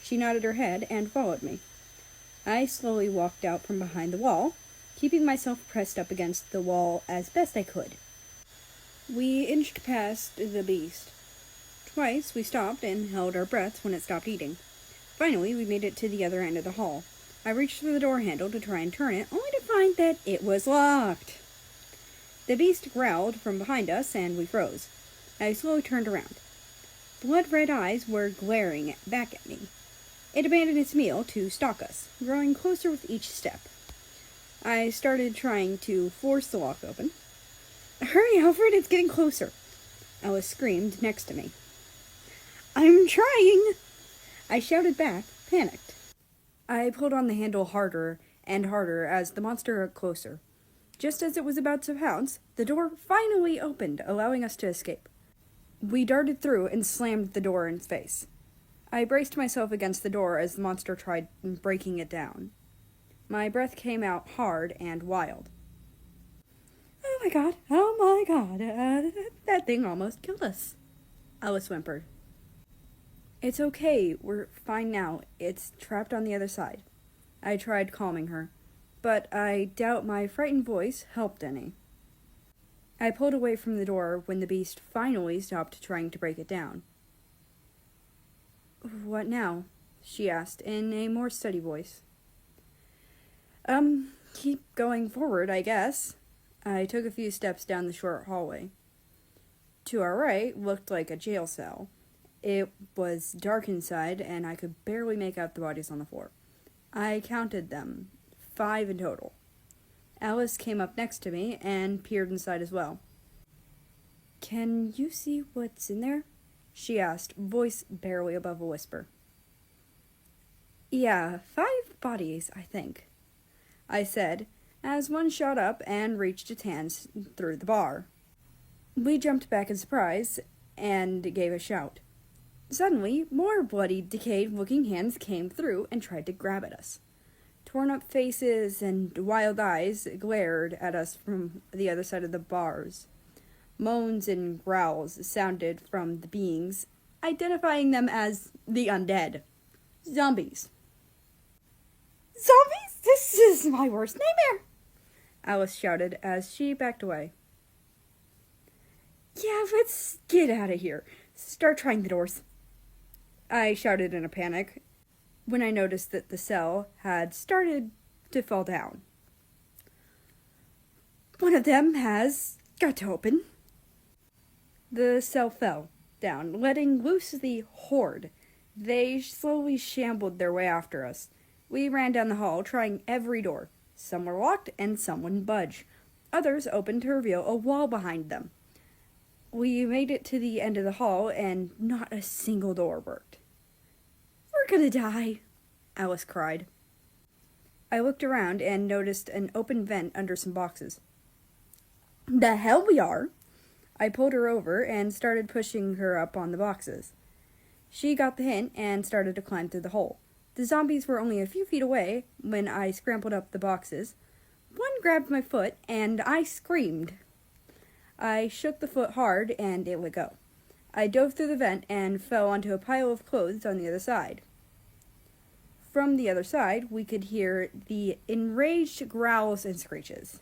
She nodded her head and followed me. I slowly walked out from behind the wall, keeping myself pressed up against the wall as best I could. We inched past the beast. Twice we stopped and held our breaths when it stopped eating. Finally, we made it to the other end of the hall. I reached for the door handle to try and turn it, only to find that it was locked. The beast growled from behind us, and we froze. I slowly turned around. Blood-red eyes were glaring back at me. It abandoned its meal to stalk us, growing closer with each step. I started trying to force the lock open. "Hurry, Alfred, it's getting closer!" Alice screamed next to me. "I'm trying!" I shouted back, panicked. I pulled on the handle harder and harder as the monster got closer. Just as it was about to pounce, the door finally opened, allowing us to escape. We darted through and slammed the door in its face. I braced myself against the door as the monster tried breaking it down. My breath came out hard and wild. Oh my god, that thing almost killed us," Alice whimpered. "It's okay, we're fine now. It's trapped on the other side." I tried calming her, but I doubt my frightened voice helped any. I pulled away from the door when the beast finally stopped trying to break it down. "What now?" she asked in a more steady voice. Keep going forward, I guess." I took a few steps down the short hallway. To our right looked like a jail cell. It was dark inside, and I could barely make out the bodies on the floor. I counted them, 5 in total. Alice came up next to me and peered inside as well. "Can you see what's in there?" she asked, voice barely above a whisper. "Yeah, 5 bodies, I think," I said, as one shot up and reached its hands through the bar. We jumped back in surprise, and gave a shout. Suddenly, more bloody, decayed-looking hands came through and tried to grab at us. Torn-up faces and wild eyes glared at us from the other side of the bars. Moans and growls sounded from the beings, identifying them as the undead. Zombies. "Zombies? This is my worst nightmare!" Alice shouted as she backed away. "Yeah, let's get out of here. Start trying the doors," I shouted in a panic when I noticed that the cell had started to fall down. "One of them has got to open." The cell fell down, letting loose the horde. They slowly shambled their way after us. We ran down the hall, trying every door. Some were locked and some wouldn't budge. Others opened to reveal a wall behind them. We made it to the end of the hall, and not a single door worked. "We're gonna die," Alice cried. I looked around and noticed an open vent under some boxes. "The hell we are!" I pulled her over and started pushing her up on the boxes. She got the hint and started to climb through the hole. The zombies were only a few feet away when I scrambled up the boxes. One grabbed my foot, and I screamed. I shook the foot hard, and it let go. I dove through the vent and fell onto a pile of clothes on the other side. From the other side, we could hear the enraged growls and screeches.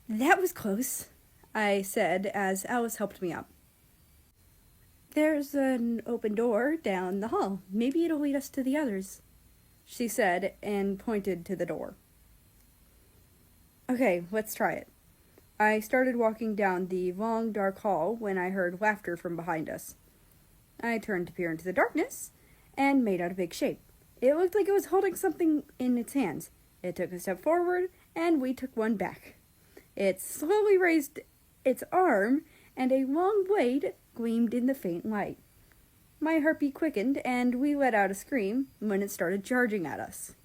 "That was close," I said as Alice helped me up. "There's an open door down the hall. Maybe it'll lead us to the others," she said and pointed to the door. "Okay, let's try it." I started walking down the long, dark hall when I heard laughter from behind us. I turned to peer into the darkness and made out a big shape. It looked like it was holding something in its hands. It took a step forward, and we took one back. It slowly raised its arm, and a long blade gleamed in the faint light. My heartbeat quickened, and we let out a scream when it started charging at us.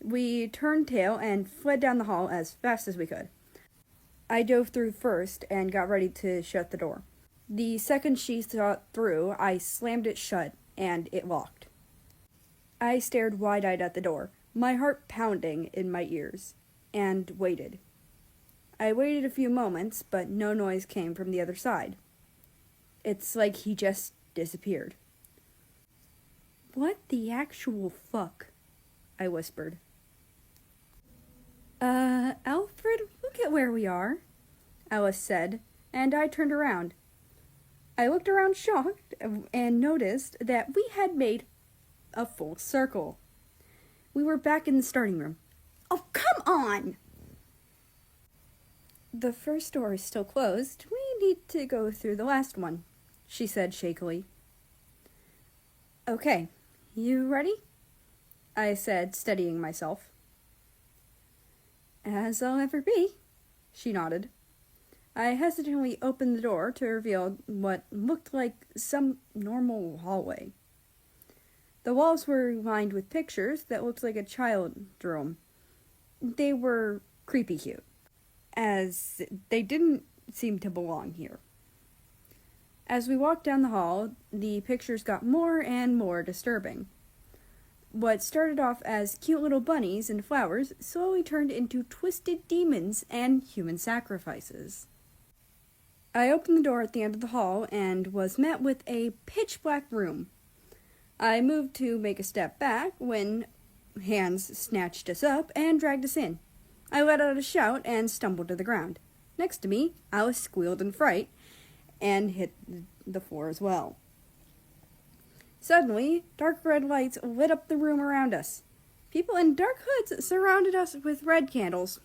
We turned tail and fled down the hall as fast as we could. I dove through first and got ready to shut the door. The second she saw it through, I slammed it shut, and it locked. I stared wide-eyed at the door, my heart pounding in my ears, and waited. I waited a few moments, but no noise came from the other side. It's like he just disappeared. "What the actual fuck?" I whispered. Alfred, look at where we are," Alice said, and I turned around. I looked around shocked and noticed that we had made a full circle. We were back in the starting room. "Oh, come on!" "The first door is still closed. We need to go through the last one," she said shakily. "Okay, you ready?" I said, steadying myself. "As I'll ever be," she nodded. I hesitantly opened the door to reveal what looked like some normal hallway. The walls were lined with pictures that looked like a child drew them. They were creepy cute, as they didn't seem to belong here. As we walked down the hall, the pictures got more and more disturbing. What started off as cute little bunnies and flowers slowly turned into twisted demons and human sacrifices. I opened the door at the end of the hall and was met with a pitch-black room. I moved to make a step back when hands snatched us up and dragged us in. I let out a shout and stumbled to the ground. Next to me, Alice squealed in fright and hit the floor as well. Suddenly, dark red lights lit up the room around us. People in dark hoods surrounded us with red candles.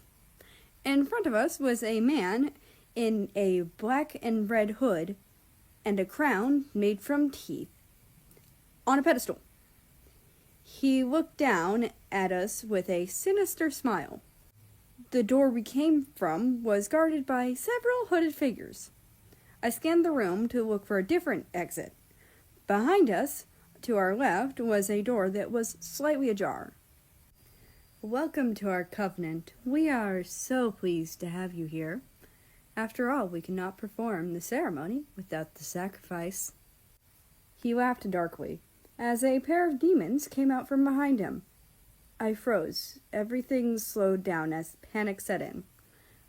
In front of us was a man in a black and red hood and a crown made from teeth on a pedestal. He looked down at us with a sinister smile. The door we came from was guarded by several hooded figures. I scanned the room to look for a different exit. Behind us, to our left, was a door that was slightly ajar. "Welcome to our covenant. We are so pleased to have you here," After all, we cannot perform the ceremony without the sacrifice. He laughed darkly, as a pair of demons came out from behind him. I froze. Everything slowed down as panic set in.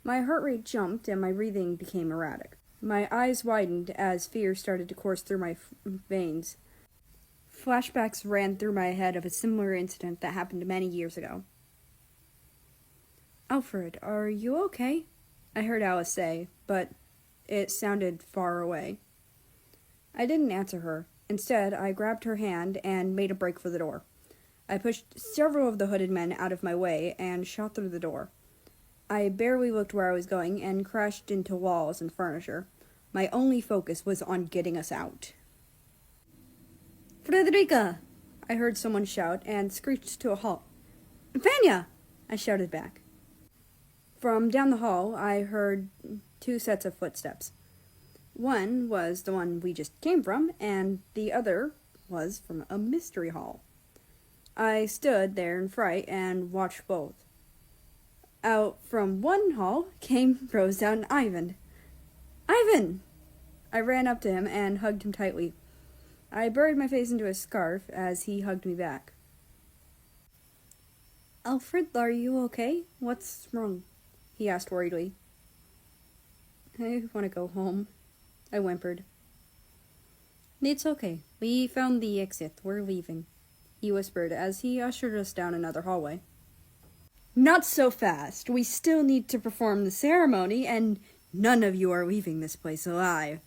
My heart rate jumped and my breathing became erratic. My eyes widened as fear started to course through my veins. Flashbacks ran through my head of a similar incident that happened many years ago. "Alfred, are you okay?" I heard Alice say, but it sounded far away. I didn't answer her. Instead, I grabbed her hand and made a break for the door. I pushed several of the hooded men out of my way and shot through the door. I barely looked where I was going and crashed into walls and furniture. My only focus was on getting us out. "Frederica!" I heard someone shout and screeched to a halt. "Vanya!" I shouted back. From down the hall, I heard 2 sets of footsteps. One was the one we just came from, and the other was from a mystery hall. I stood there in fright and watched both. Out from one hall came Rosa and Ivan. "Ivan!" I ran up to him and hugged him tightly. I buried my face into his scarf as he hugged me back. "Alfred, are you okay? What's wrong?" he asked worriedly. "I want to go home," I whimpered. "It's okay. We found the exit. We're leaving," he whispered as he ushered us down another hallway. "Not so fast. We still need to perform the ceremony, and none of you are leaving this place alive,"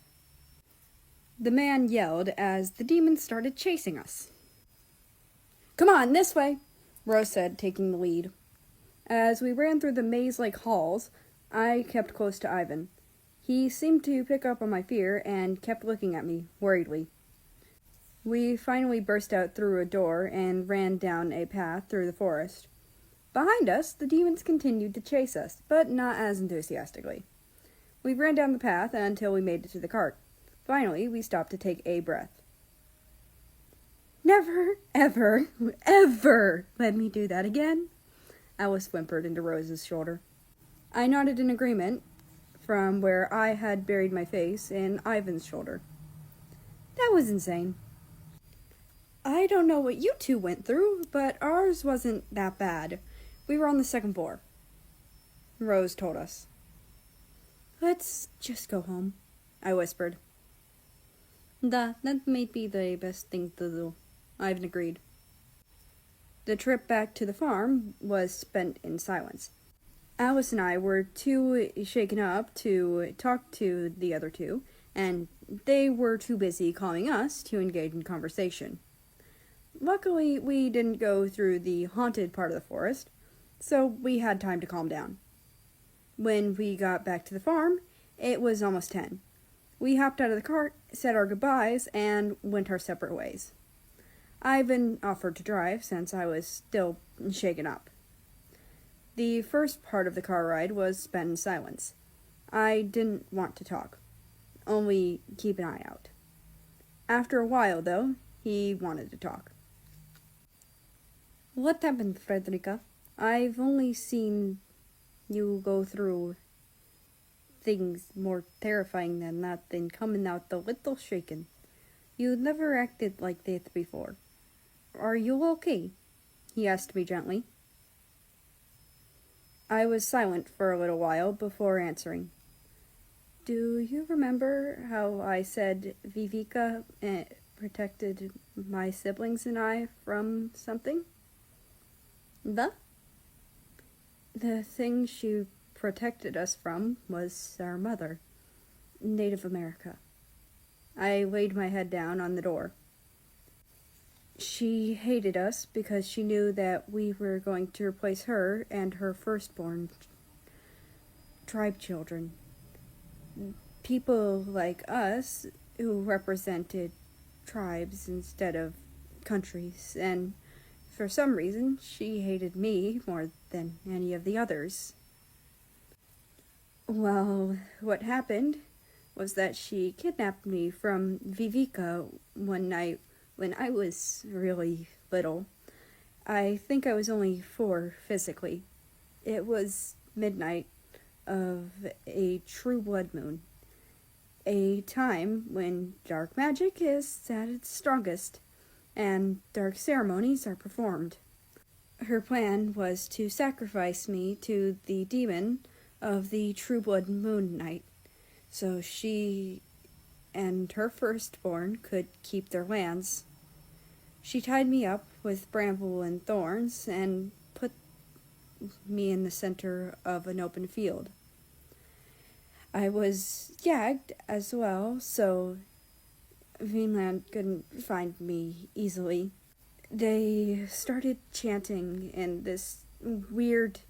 the man yelled as the demons started chasing us. "Come on, this way," Rose said, taking the lead. As we ran through the maze-like halls, I kept close to Ivan. He seemed to pick up on my fear and kept looking at me, worriedly. We finally burst out through a door and ran down a path through the forest. Behind us, the demons continued to chase us, but not as enthusiastically. We ran down the path until we made it to the cart. Finally, we stopped to take a breath. "Never, ever, ever let me do that again," Alice whimpered into Rose's shoulder. I nodded in agreement from where I had buried my face in Ivan's shoulder. That was insane. I don't know what you two went through, but ours wasn't that bad. We were on the 2nd floor, Rose told us. "Let's just go home," I whispered. That may be the best thing to do," Ivan agreed. The trip back to the farm was spent in silence. Alice and I were too shaken up to talk to the other two, and they were too busy calling us to engage in conversation. Luckily, we didn't go through the haunted part of the forest, so we had time to calm down. When we got back to the farm, it was almost 10. We hopped out of the cart, said our goodbyes, and went our separate ways. Ivan offered to drive since I was still shaken up. The first part of the car ride was spent in silence. I didn't want to talk, only keep an eye out. After a while, though, he wanted to talk. "What happened, Frederica? I've only seen you go through things more terrifying than that, then coming out a little shaken. You never acted like that before. Are you okay?" he asked me gently. I was silent for a little while before answering. "Do you remember how I said Vivika protected my siblings and I from something?" The thing she protected us from was our mother, Native America." I laid my head down on the door. "She hated us because she knew that we were going to replace her and her firstborn tribe children. People like us who represented tribes instead of countries, and for some reason she hated me more than any of the others. Well, what happened was that she kidnapped me from Vivika one night when I was really little. I think I was only 4 physically. It was midnight. of a true blood moon, a time when dark magic is at its strongest and dark ceremonies are performed. Her plan was to sacrifice me to the demon of the true blood moon night, so she and her firstborn could keep their lands. She tied me up with bramble and thorns and put me in the center of an open field. I was gagged as well, so Vinland couldn't find me easily. They started chanting in this weird,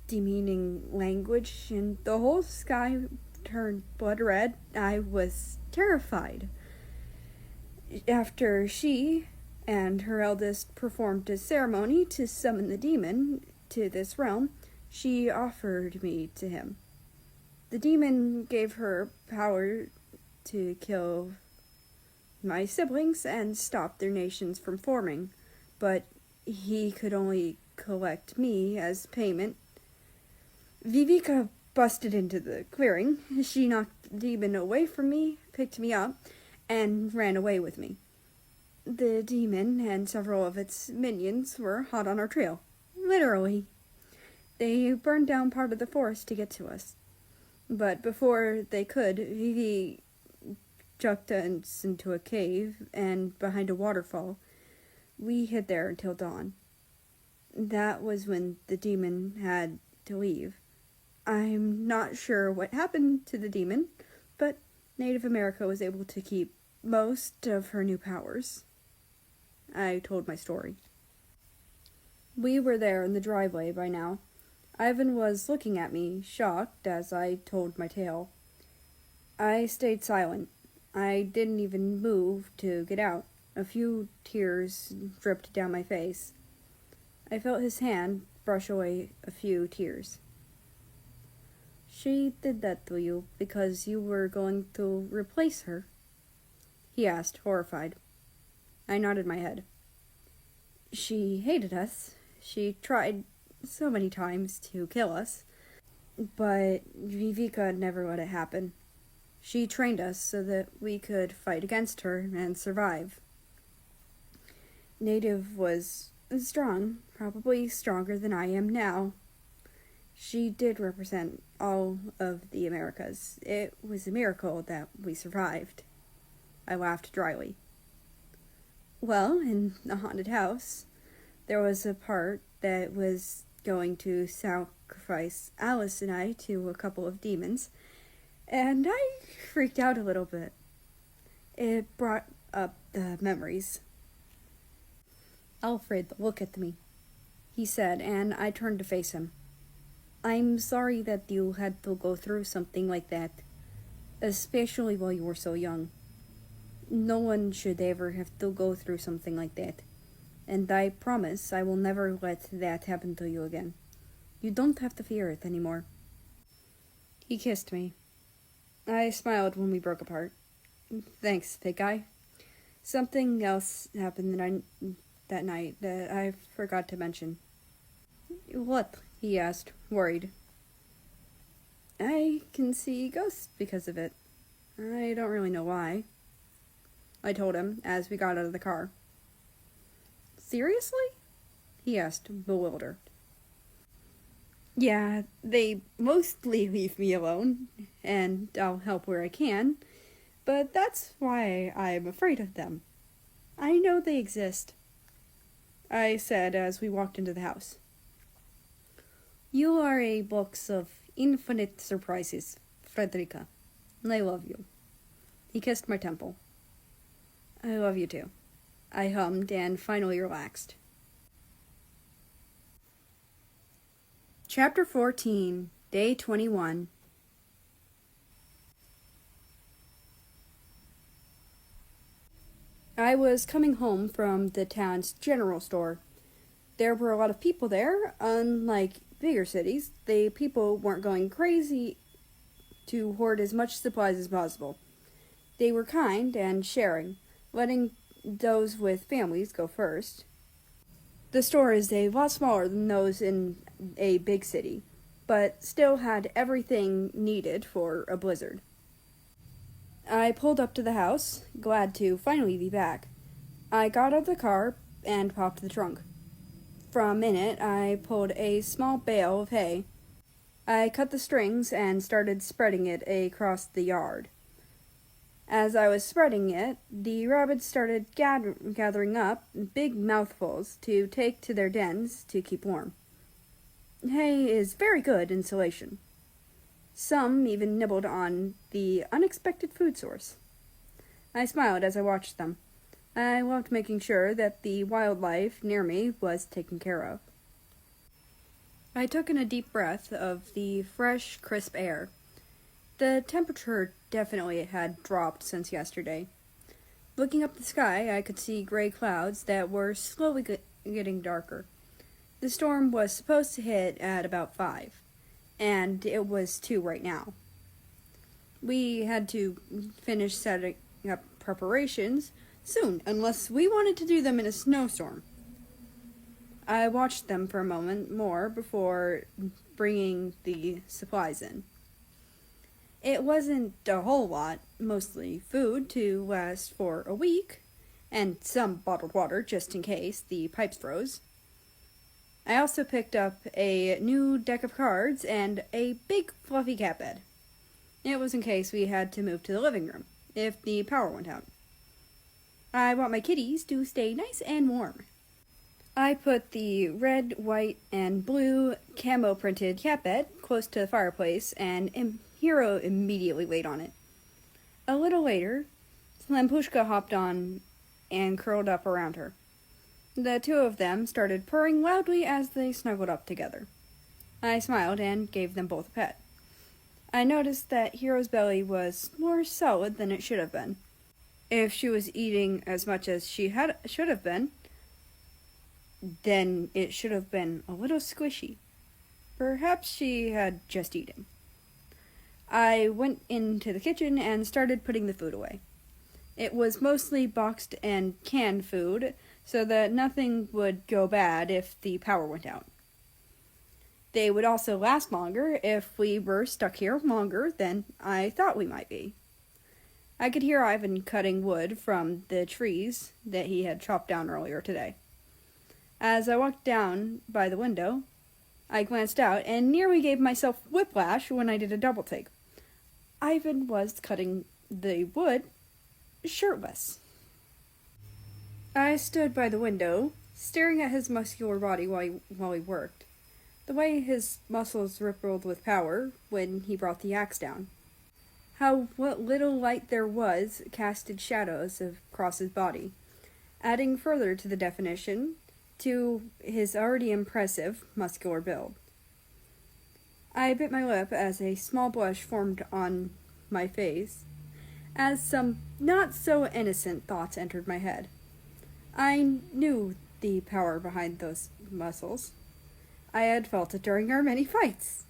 demeaning language, and the whole sky turned blood red. I was terrified. After she and her eldest performed a ceremony to summon the demon to this realm, she offered me to him. The demon gave her power to kill my siblings and stop their nations from forming, but he could only collect me as payment. Vivika busted into the clearing. She knocked the demon away from me, picked me up, and ran away with me. The demon and several of its minions were hot on our trail. Literally. They burned down part of the forest to get to us. But before they could, Vivi chucked us into a cave and behind a waterfall. We hid there until dawn. That was when the demon had to leave. I'm not sure what happened to the demon, but Native America was able to keep most of her new powers. I told my story. We were there in the driveway by now. Ivan was looking at me, shocked, as I told my tale. I stayed silent. I didn't even move to get out. A few tears dripped down my face. I felt his hand brush away a few tears. She did that to you because you were going to replace her? He asked, horrified. I nodded my head. She hated us. She tried so many times to kill us, but Vivika never let it happen. She trained us so that we could fight against her and survive. Native was strong, probably stronger than I am now. She did represent all of the Americas. It was a miracle that we survived. I laughed dryly. Well, in the haunted house, there was a part that was going to sacrifice Alice and I to a couple of demons, and I freaked out a little bit. It brought up the memories. Alfred looked at me, he said, and I turned to face him. I'm sorry that you had to go through something like that, especially while you were so young. No one should ever have to go through something like that, and I promise I will never let that happen to you again. You don't have to fear it anymore. He kissed me. I smiled when we broke apart. Thanks, big guy. Something else happened that night that I forgot to mention. What? He asked, worried. I can see ghosts because of it. I don't really know why. I told him as we got out of the car. Seriously? He asked, bewildered. Yeah, they mostly leave me alone, and I'll help where I can, but that's why I'm afraid of them. I know they exist, I said as we walked into the house. You are a box of infinite surprises, Frederica. I love you. He kissed my temple. I love you too. I hummed and finally relaxed. Chapter 14, Day 21. I was coming home from the town's general store. There were a lot of people there. Unlike bigger cities, the people weren't going crazy to hoard as much supplies as possible. They were kind and sharing, letting those with families go first. The store is a lot smaller than those in a big city. but still had everything needed for a blizzard. I pulled up to the house, glad to finally be back. I got out of the car and popped the trunk. From in it, I pulled a small bale of hay. I cut the strings and started spreading it across the yard. As I was spreading it, the rabbits started gathering up big mouthfuls to take to their dens to keep warm. Hay is very good insulation. Some even nibbled on the unexpected food source. I smiled as I watched them. I loved making sure that the wildlife near me was taken care of. I took in a deep breath of the fresh, crisp air. The temperature definitely had dropped since yesterday. Looking up the sky, I could see gray clouds that were slowly getting darker. The storm was supposed to hit at about 5, and it was 2 right now. We had to finish setting up preparations soon, unless we wanted to do them in a snowstorm. I watched them for a moment more before bringing the supplies in. It wasn't a whole lot, mostly food to last for a week, and some bottled water just in case the pipes froze. I also picked up a new deck of cards and a big fluffy cat bed. It was in case we had to move to the living room if the power went out. I want my kitties to stay nice and warm. I put the red, white, and blue camo-printed cat bed close to the fireplace, and Hero immediately laid on it. A little later, Lampushka hopped on and curled up around her. The two of them started purring loudly as they snuggled up together. I smiled and gave them both a pet. I noticed that Hero's belly was more solid than it should have been. If she was eating as much as she should have been, then it should have been a little squishy. Perhaps she had just eaten. I went into the kitchen and started putting the food away. It was mostly boxed and canned food, so that nothing would go bad if the power went out. They would also last longer if we were stuck here longer than I thought we might be. I could hear Ivan cutting wood from the trees that he had chopped down earlier today. As I walked down by the window, I glanced out and nearly gave myself whiplash when I did a double take. Ivan was cutting the wood shirtless. I stood by the window, staring at his muscular body while he worked. The way his muscles rippled with power when he brought the axe down. How what little light there was casted shadows across his body, adding further to the definition to his already impressive muscular build. I bit my lip as a small blush formed on my face, as some not-so-innocent thoughts entered my head. I knew the power behind those muscles. I had felt it during our many fights.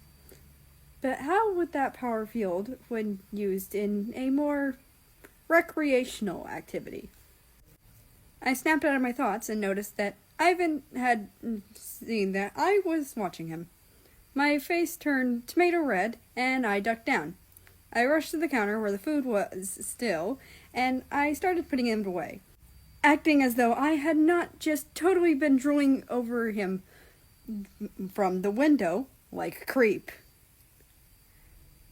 But how would that power feel when used in a more recreational activity? I snapped out of my thoughts and noticed that Ivan had seen that I was watching him. My face turned tomato red, and I ducked down. I rushed to the counter where the food was still, and I started putting it away, acting as though I had not just totally been drooling over him from the window like a creep.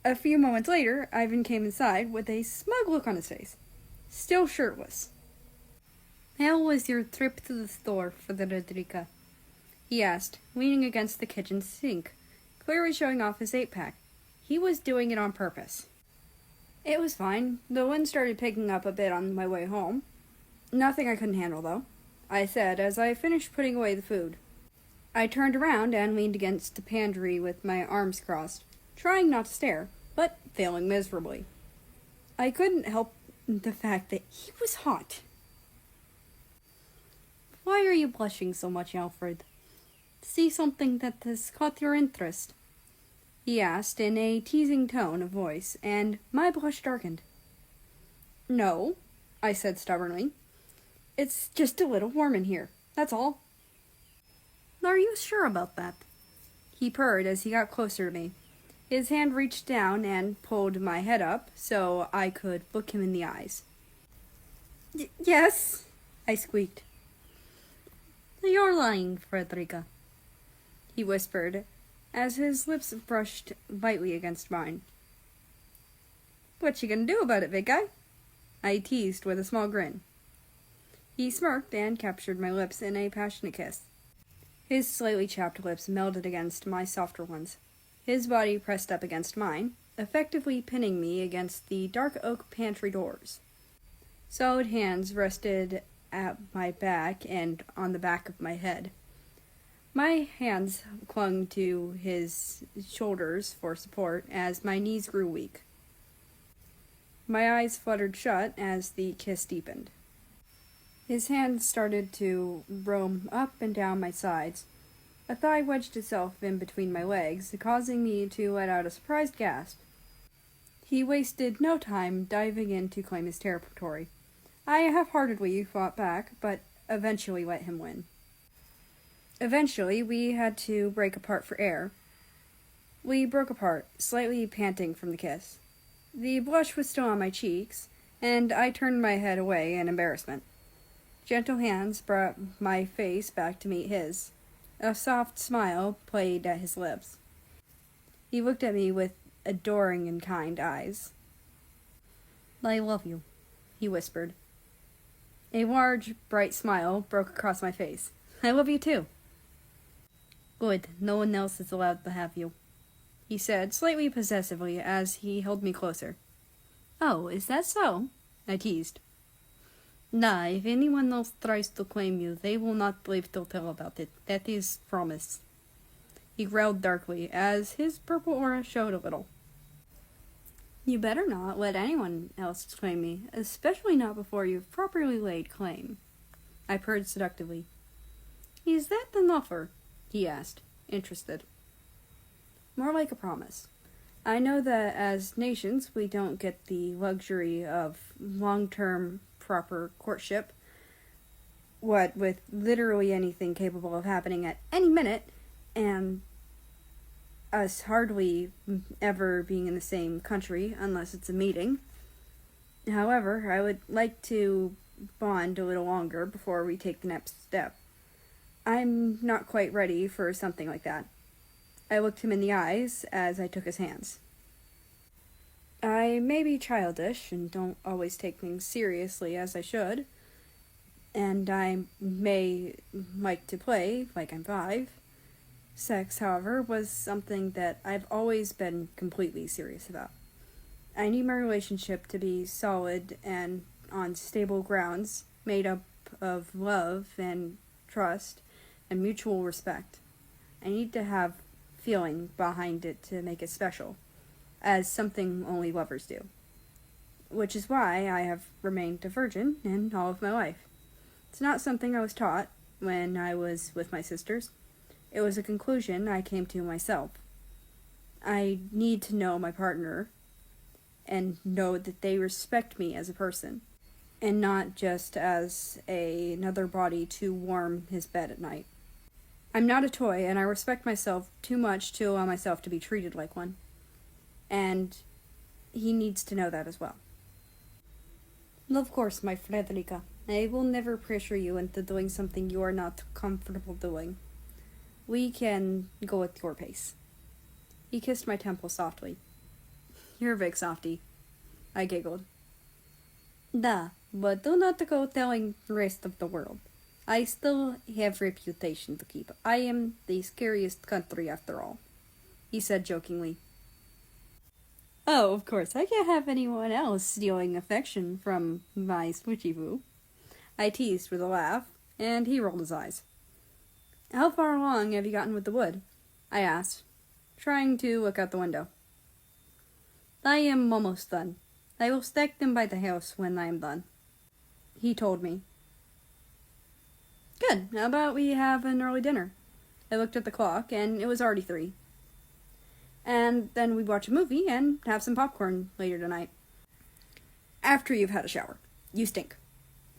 A few moments later, Ivan came inside with a smug look on his face, still shirtless. "How was your trip to the store, Frederica?" he asked, leaning against the kitchen sink, clearly showing off his 8-pack. He was doing it on purpose. "It was fine. The wind started picking up a bit on my way home. Nothing I couldn't handle, though," I said as I finished putting away the food. I turned around and leaned against the pantry with my arms crossed, trying not to stare, but failing miserably. I couldn't help the fact that he was hot. "Why are you blushing so much, Alfred? See something that has caught your interest?" he asked in a teasing tone of voice, and my blush darkened. "No," I said stubbornly. "It's just a little warm in here, that's all." "Are you sure about that?" He purred as he got closer to me. His hand reached down and pulled my head up so I could look him in the eyes. Yes, I squeaked. You're lying, Frederica, he whispered as his lips brushed lightly against mine. What you gonna do about it, big guy? I teased with a small grin. He smirked and captured my lips in a passionate kiss. His slightly chapped lips melded against my softer ones. His body pressed up against mine, effectively pinning me against the dark oak pantry doors. Solid hands rested at my back and on the back of my head. My hands clung to his shoulders for support as my knees grew weak. My eyes fluttered shut as the kiss deepened. His hands started to roam up and down my sides. A thigh wedged itself in between my legs, causing me to let out a surprised gasp. He wasted no time diving in to claim his territory. I half-heartedly fought back, but eventually let him win. Eventually, we had to break apart for air. We broke apart, slightly panting from the kiss. The blush was still on my cheeks, and I turned my head away in embarrassment. Gentle hands brought my face back to meet his. A soft smile played at his lips. He looked at me with adoring and kind eyes. I love you, he whispered. A large, bright smile broke across my face. I love you too. Good, no one else is allowed to have you, he said, slightly possessively as he held me closer. Oh, is that so? I teased. Nah, if anyone else tries to claim you, they will not live to tell about it. That is promise. He growled darkly as his purple aura showed a little. You better not let anyone else claim me, especially not before you've properly laid claim. I purred seductively. Is that an offer? He asked, interested. More like a promise. I know that as nations we don't get the luxury of long-term proper courtship, what with literally anything capable of happening at any minute, and us hardly ever being in the same country unless it's a meeting. However, I would like to bond a little longer before we take the next step. I'm not quite ready for something like that. I looked him in the eyes as I took his hands. I may be childish and don't always take things seriously as I should, and I may like to play like I'm 5. Sex, however, was something that I've always been completely serious about. I need my relationship to be solid and on stable grounds, made up of love and trust and mutual respect. I need to have feeling behind it to make it special, as something only lovers do. Which is why I have remained a virgin in all of my life. It's not something I was taught when I was with my sisters. It was a conclusion I came to myself. I need to know my partner and know that they respect me as a person, and not just as another body to warm his bed at night. I'm not a toy, and I respect myself too much to allow myself to be treated like one. And he needs to know that as well. Of course, my Frederica. I will never pressure you into doing something you are not comfortable doing. We can go at your pace. He kissed my temple softly. You're a big softie. I giggled. Da, but do not go telling the rest of the world. I still have reputation to keep. I am the scariest country after all, he said jokingly. Oh, of course, I can't have anyone else stealing affection from my switchy boo. I teased with a laugh, and he rolled his eyes. How far along have you gotten with the wood? I asked, trying to look out the window. I am almost done. I will stack them by the house when I am done, he told me. Good. How about we have an early dinner? I looked at the clock, and it was already 3. And then we watch a movie and have some popcorn later tonight. After you've had a shower. You stink,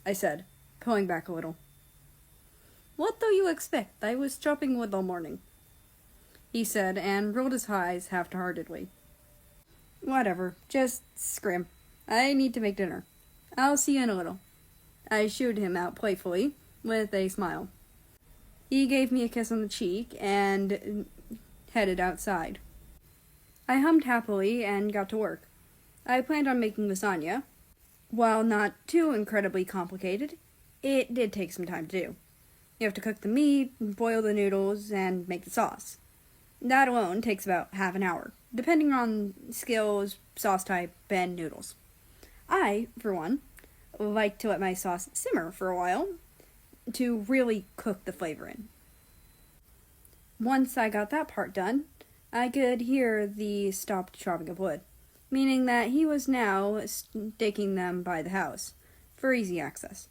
I said, pulling back a little. What do you expect? I was chopping wood all morning. he said, and rolled his eyes half-heartedly. Whatever, just scrim. I need to make dinner. I'll see you in a little. I shooed him out playfully, with a smile. He gave me a kiss on the cheek and headed outside. I hummed happily and got to work. I planned on making lasagna. While not too incredibly complicated, it did take some time to do. You have to cook the meat, boil the noodles, and make the sauce. That alone takes about half an hour, depending on skills, sauce type, and noodles. I, for one, like to let my sauce simmer for a while to really cook the flavor in. Once I got that part done, I could hear the stopped chopping of wood, meaning that he was now staking them by the house for easy access.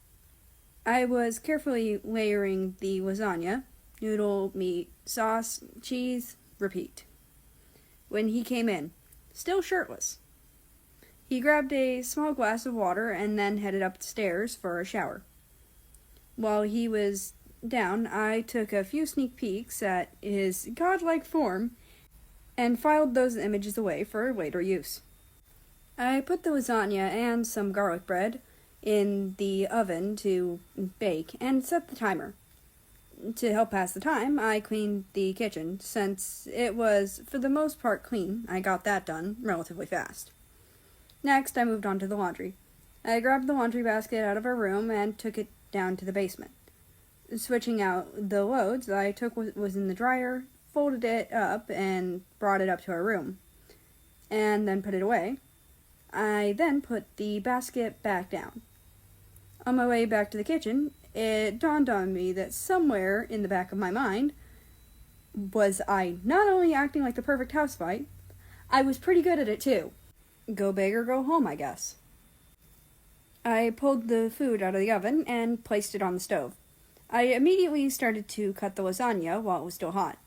I was carefully layering the lasagna, noodle, meat, sauce, cheese, repeat, when he came in, still shirtless. He grabbed a small glass of water and then headed upstairs for a shower. While he was down, I took a few sneak peeks at his godlike form and filed those images away for later use. I put the lasagna and some garlic bread in the oven to bake and set the timer. To help pass the time, I cleaned the kitchen. Since it was, for the most part, clean, I got that done relatively fast. Next, I moved on to the laundry. I grabbed the laundry basket out of our room and took it down to the basement. Switching out the loads, I took what was in the dryer, folded it up, and brought it up to our room, and then put it away. I then put the basket back down. On my way back to the kitchen, it dawned on me that somewhere in the back of my mind was I not only acting like the perfect housewife, I was pretty good at it too. Go big or go home, I guess. I pulled the food out of the oven and placed it on the stove. I immediately started to cut the lasagna while it was still hot.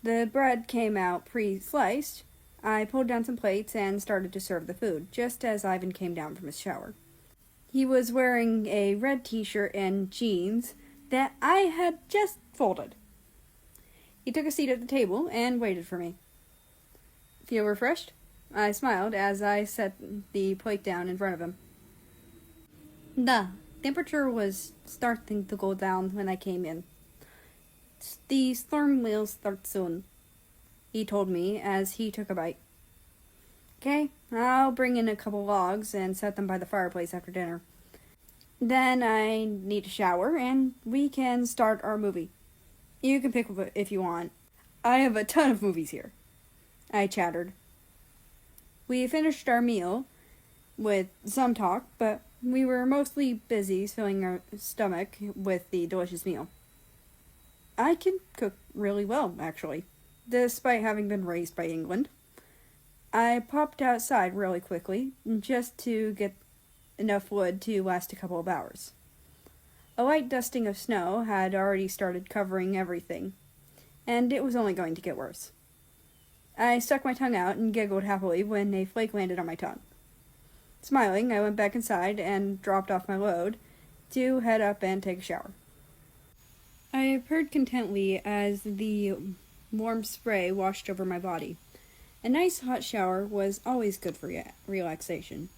The bread came out pre-sliced. I pulled down some plates and started to serve the food, just as Ivan came down from his shower. He was wearing a red t-shirt and jeans that I had just folded. He took a seat at the table and waited for me. Feel refreshed? I smiled as I set the plate down in front of him. The temperature was starting to go down when I came in. The storm will start soon, he told me as he took a bite. Okay, I'll bring in a couple logs and set them by the fireplace after dinner. Then I need a shower and we can start our movie. You can pick if you want. I have a ton of movies here, I chattered. We finished our meal with some talk, but we were mostly busy filling our stomach with the delicious meal. I can cook really well, actually, despite having been raised by England. I popped outside really quickly, just to get enough wood to last a couple of hours. A light dusting of snow had already started covering everything, and it was only going to get worse. I stuck my tongue out and giggled happily when a flake landed on my tongue. Smiling, I went back inside and dropped off my load to head up and take a shower. I purred contentedly as the warm spray washed over my body. A nice hot shower was always good for relaxation.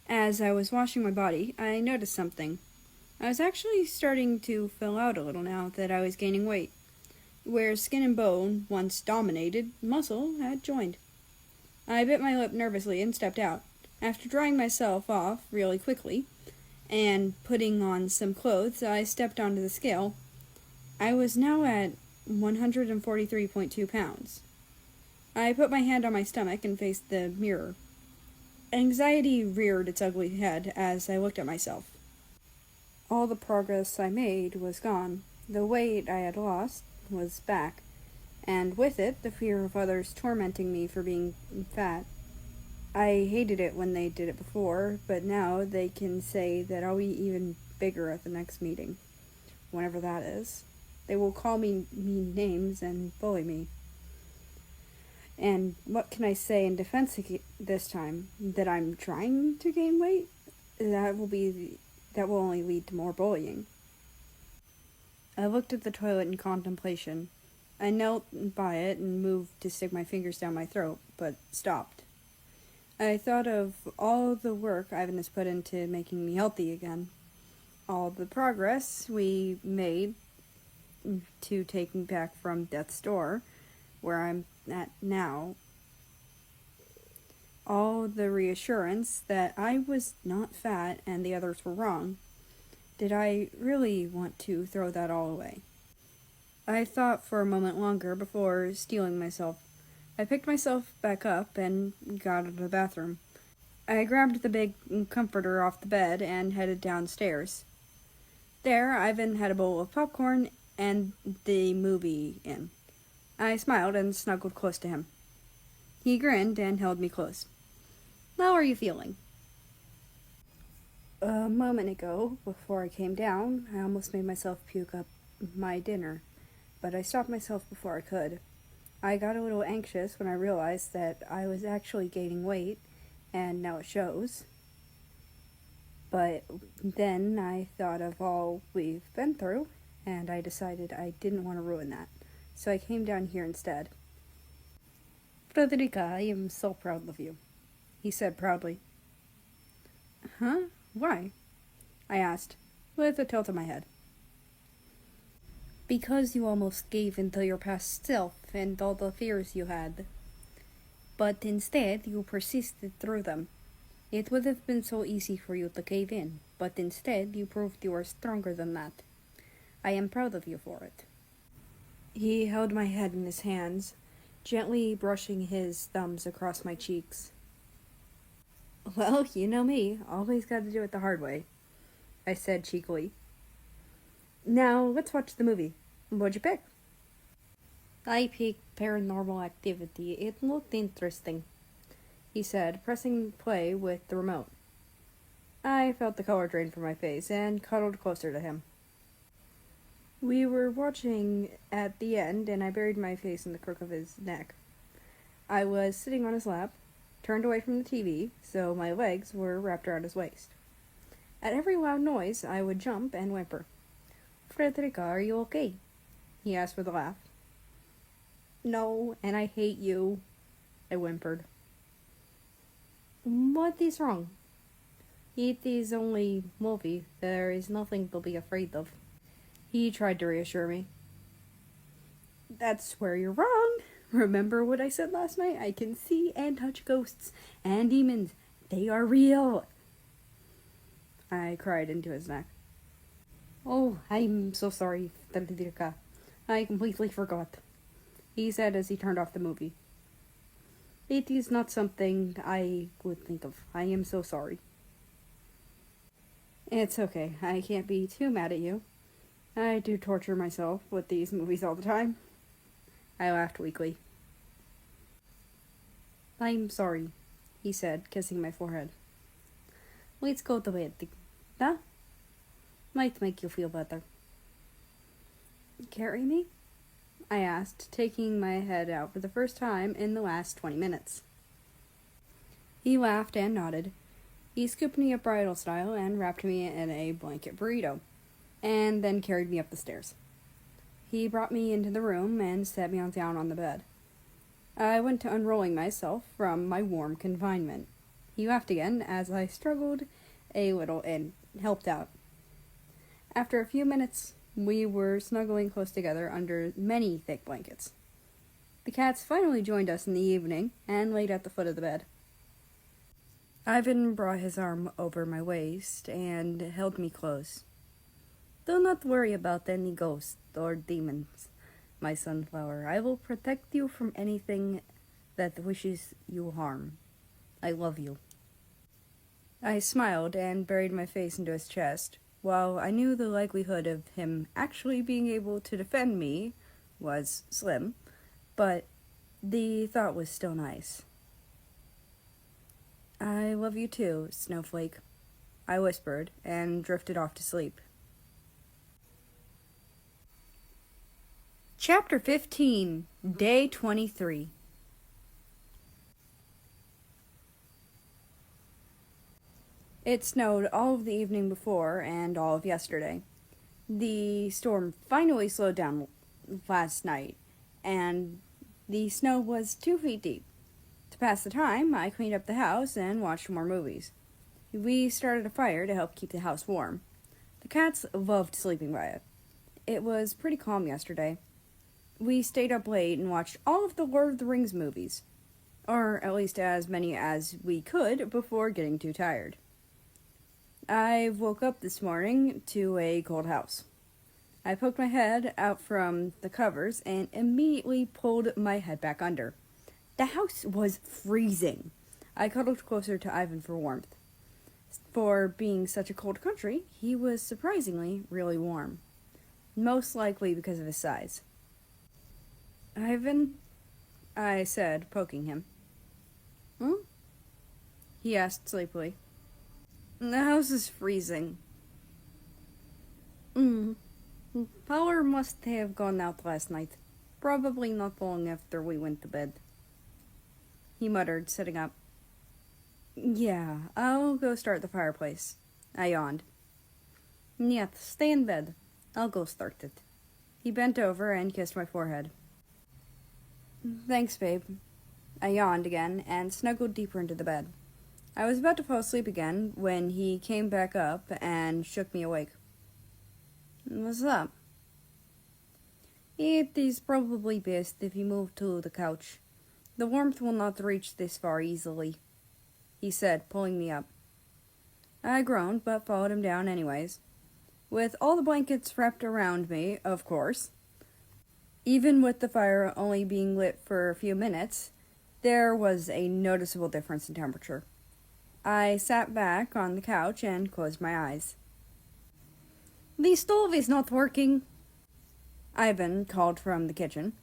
As I was washing my body, I noticed something. I was actually starting to fill out a little now that I was gaining weight. Where skin and bone once dominated, muscle had joined. I bit my lip nervously and stepped out. After drying myself off really quickly and putting on some clothes, I stepped onto the scale. I was now at 143.2 pounds. I put my hand on my stomach and faced the mirror. Anxiety reared its ugly head as I looked at myself. All the progress I made was gone. The weight I had lost was back, and with it, the fear of others tormenting me for being fat. I hated it when they did it before, but now they can say that I'll be even bigger at the next meeting, whenever that is. They will call me mean names and bully me. And what can I say in defense this time? That I'm trying to gain weight? That will only lead to more bullying. I looked at the toilet in contemplation. I knelt by it and moved to stick my fingers down my throat, but stopped. I thought of all the work Ivan has put into making me healthy again. All the progress we made to take me back from death's door, where I'm at now. All the reassurance that I was not fat and the others were wrong. Did I really want to throw that all away? I thought for a moment longer before steeling myself. I picked myself back up and got out of the bathroom. I grabbed the big comforter off the bed and headed downstairs. There, Ivan had a bowl of popcorn and the movie in. I smiled and snuggled close to him. He grinned and held me close. How are you feeling? A moment ago, before I came down, I almost made myself puke up my dinner, but I stopped myself before I could. I got a little anxious when I realized that I was actually gaining weight, and now it shows. But then I thought of all we've been through, and I decided I didn't want to ruin that, so I came down here instead. Frederica, I am so proud of you, he said proudly. Huh? Why? I asked, with a tilt of my head. Because you almost gave in to your past self and all the fears you had. But instead, you persisted through them. It would have been so easy for you to cave in, but instead you proved you are stronger than that. I am proud of you for it. He held my head in his hands, gently brushing his thumbs across my cheeks. Well, you know me, always got to do it the hard way, I said cheekily. Now, let's watch the movie. What'd you pick? I picked Paranormal Activity. It looked interesting, he said, pressing play with the remote. I felt the color drain from my face and cuddled closer to him. We were watching at the end, and I buried my face in the crook of his neck. I was sitting on his lap, turned away from the TV, so my legs were wrapped around his waist. At every loud noise, I would jump and whimper. Frederica, are you okay? He asked with a laugh. No, and I hate you, I whimpered. What is wrong? It is only movie. There is nothing to be afraid of. He tried to reassure me. That's where you're wrong. Remember what I said last night? I can see and touch ghosts and demons. They are real. I cried into his neck. Oh, I'm so sorry, Frederica. I completely forgot, he said as he turned off the movie. It is not something I would think of. I am so sorry. It's okay. I can't be too mad at you. I do torture myself with these movies all the time. I laughed weakly. I'm sorry, he said, kissing my forehead. Let's go to bed. Huh? Might make you feel better. Carry me? I asked, taking my head out for the first time in the last 20 minutes. He laughed and nodded. He scooped me up bridal style and wrapped me in a blanket burrito, and then carried me up the stairs. He brought me into the room and set me down on the bed. I went to unrolling myself from my warm confinement. He laughed again as I struggled a little and helped out. After a few minutes, we were snuggling close together under many thick blankets. The cats finally joined us in the evening and laid at the foot of the bed. Ivan brought his arm over my waist and held me close. Do not worry about any ghosts or demons, my sunflower. I will protect you from anything that wishes you harm. I love you. I smiled and buried my face into his chest. While I knew the likelihood of him actually being able to defend me was slim, but the thought was still nice. I love you too, Snowflake, I whispered and drifted off to sleep. Chapter 15, Day 23. It snowed all of the evening before and all of yesterday. The storm finally slowed down last night, and the snow was 2 feet deep. To pass the time, I cleaned up the house and watched more movies. We started a fire to help keep the house warm. The cats loved sleeping by it. It was pretty calm yesterday. We stayed up late and watched all of the Lord of the Rings movies, or at least as many as we could before getting too tired. I woke up this morning to a cold house. I poked my head out from the covers and immediately pulled my head back under. The house was freezing. I cuddled closer to Ivan for warmth. For being such a cold country, he was surprisingly really warm. Most likely because of his size. "Ivan?" I said, poking him. "Hmm?" he asked sleepily. "The house is freezing." Power must have gone out last night. Probably not long after we went to bed," he muttered, sitting up. "Yeah, I'll go start the fireplace." I yawned. "Niet, stay in bed. I'll go start it." He bent over and kissed my forehead. "Thanks, babe." I yawned again and snuggled deeper into the bed. I was about to fall asleep again when he came back up and shook me awake. "What's up?" "It is probably best if you move to the couch. The warmth will not reach this far easily," he said, pulling me up. I groaned, but followed him down anyways. With all the blankets wrapped around me, of course. Even with the fire only being lit for a few minutes, there was a noticeable difference in temperature. I sat back on the couch and closed my eyes. "The stove is not working," Ivan called from the kitchen.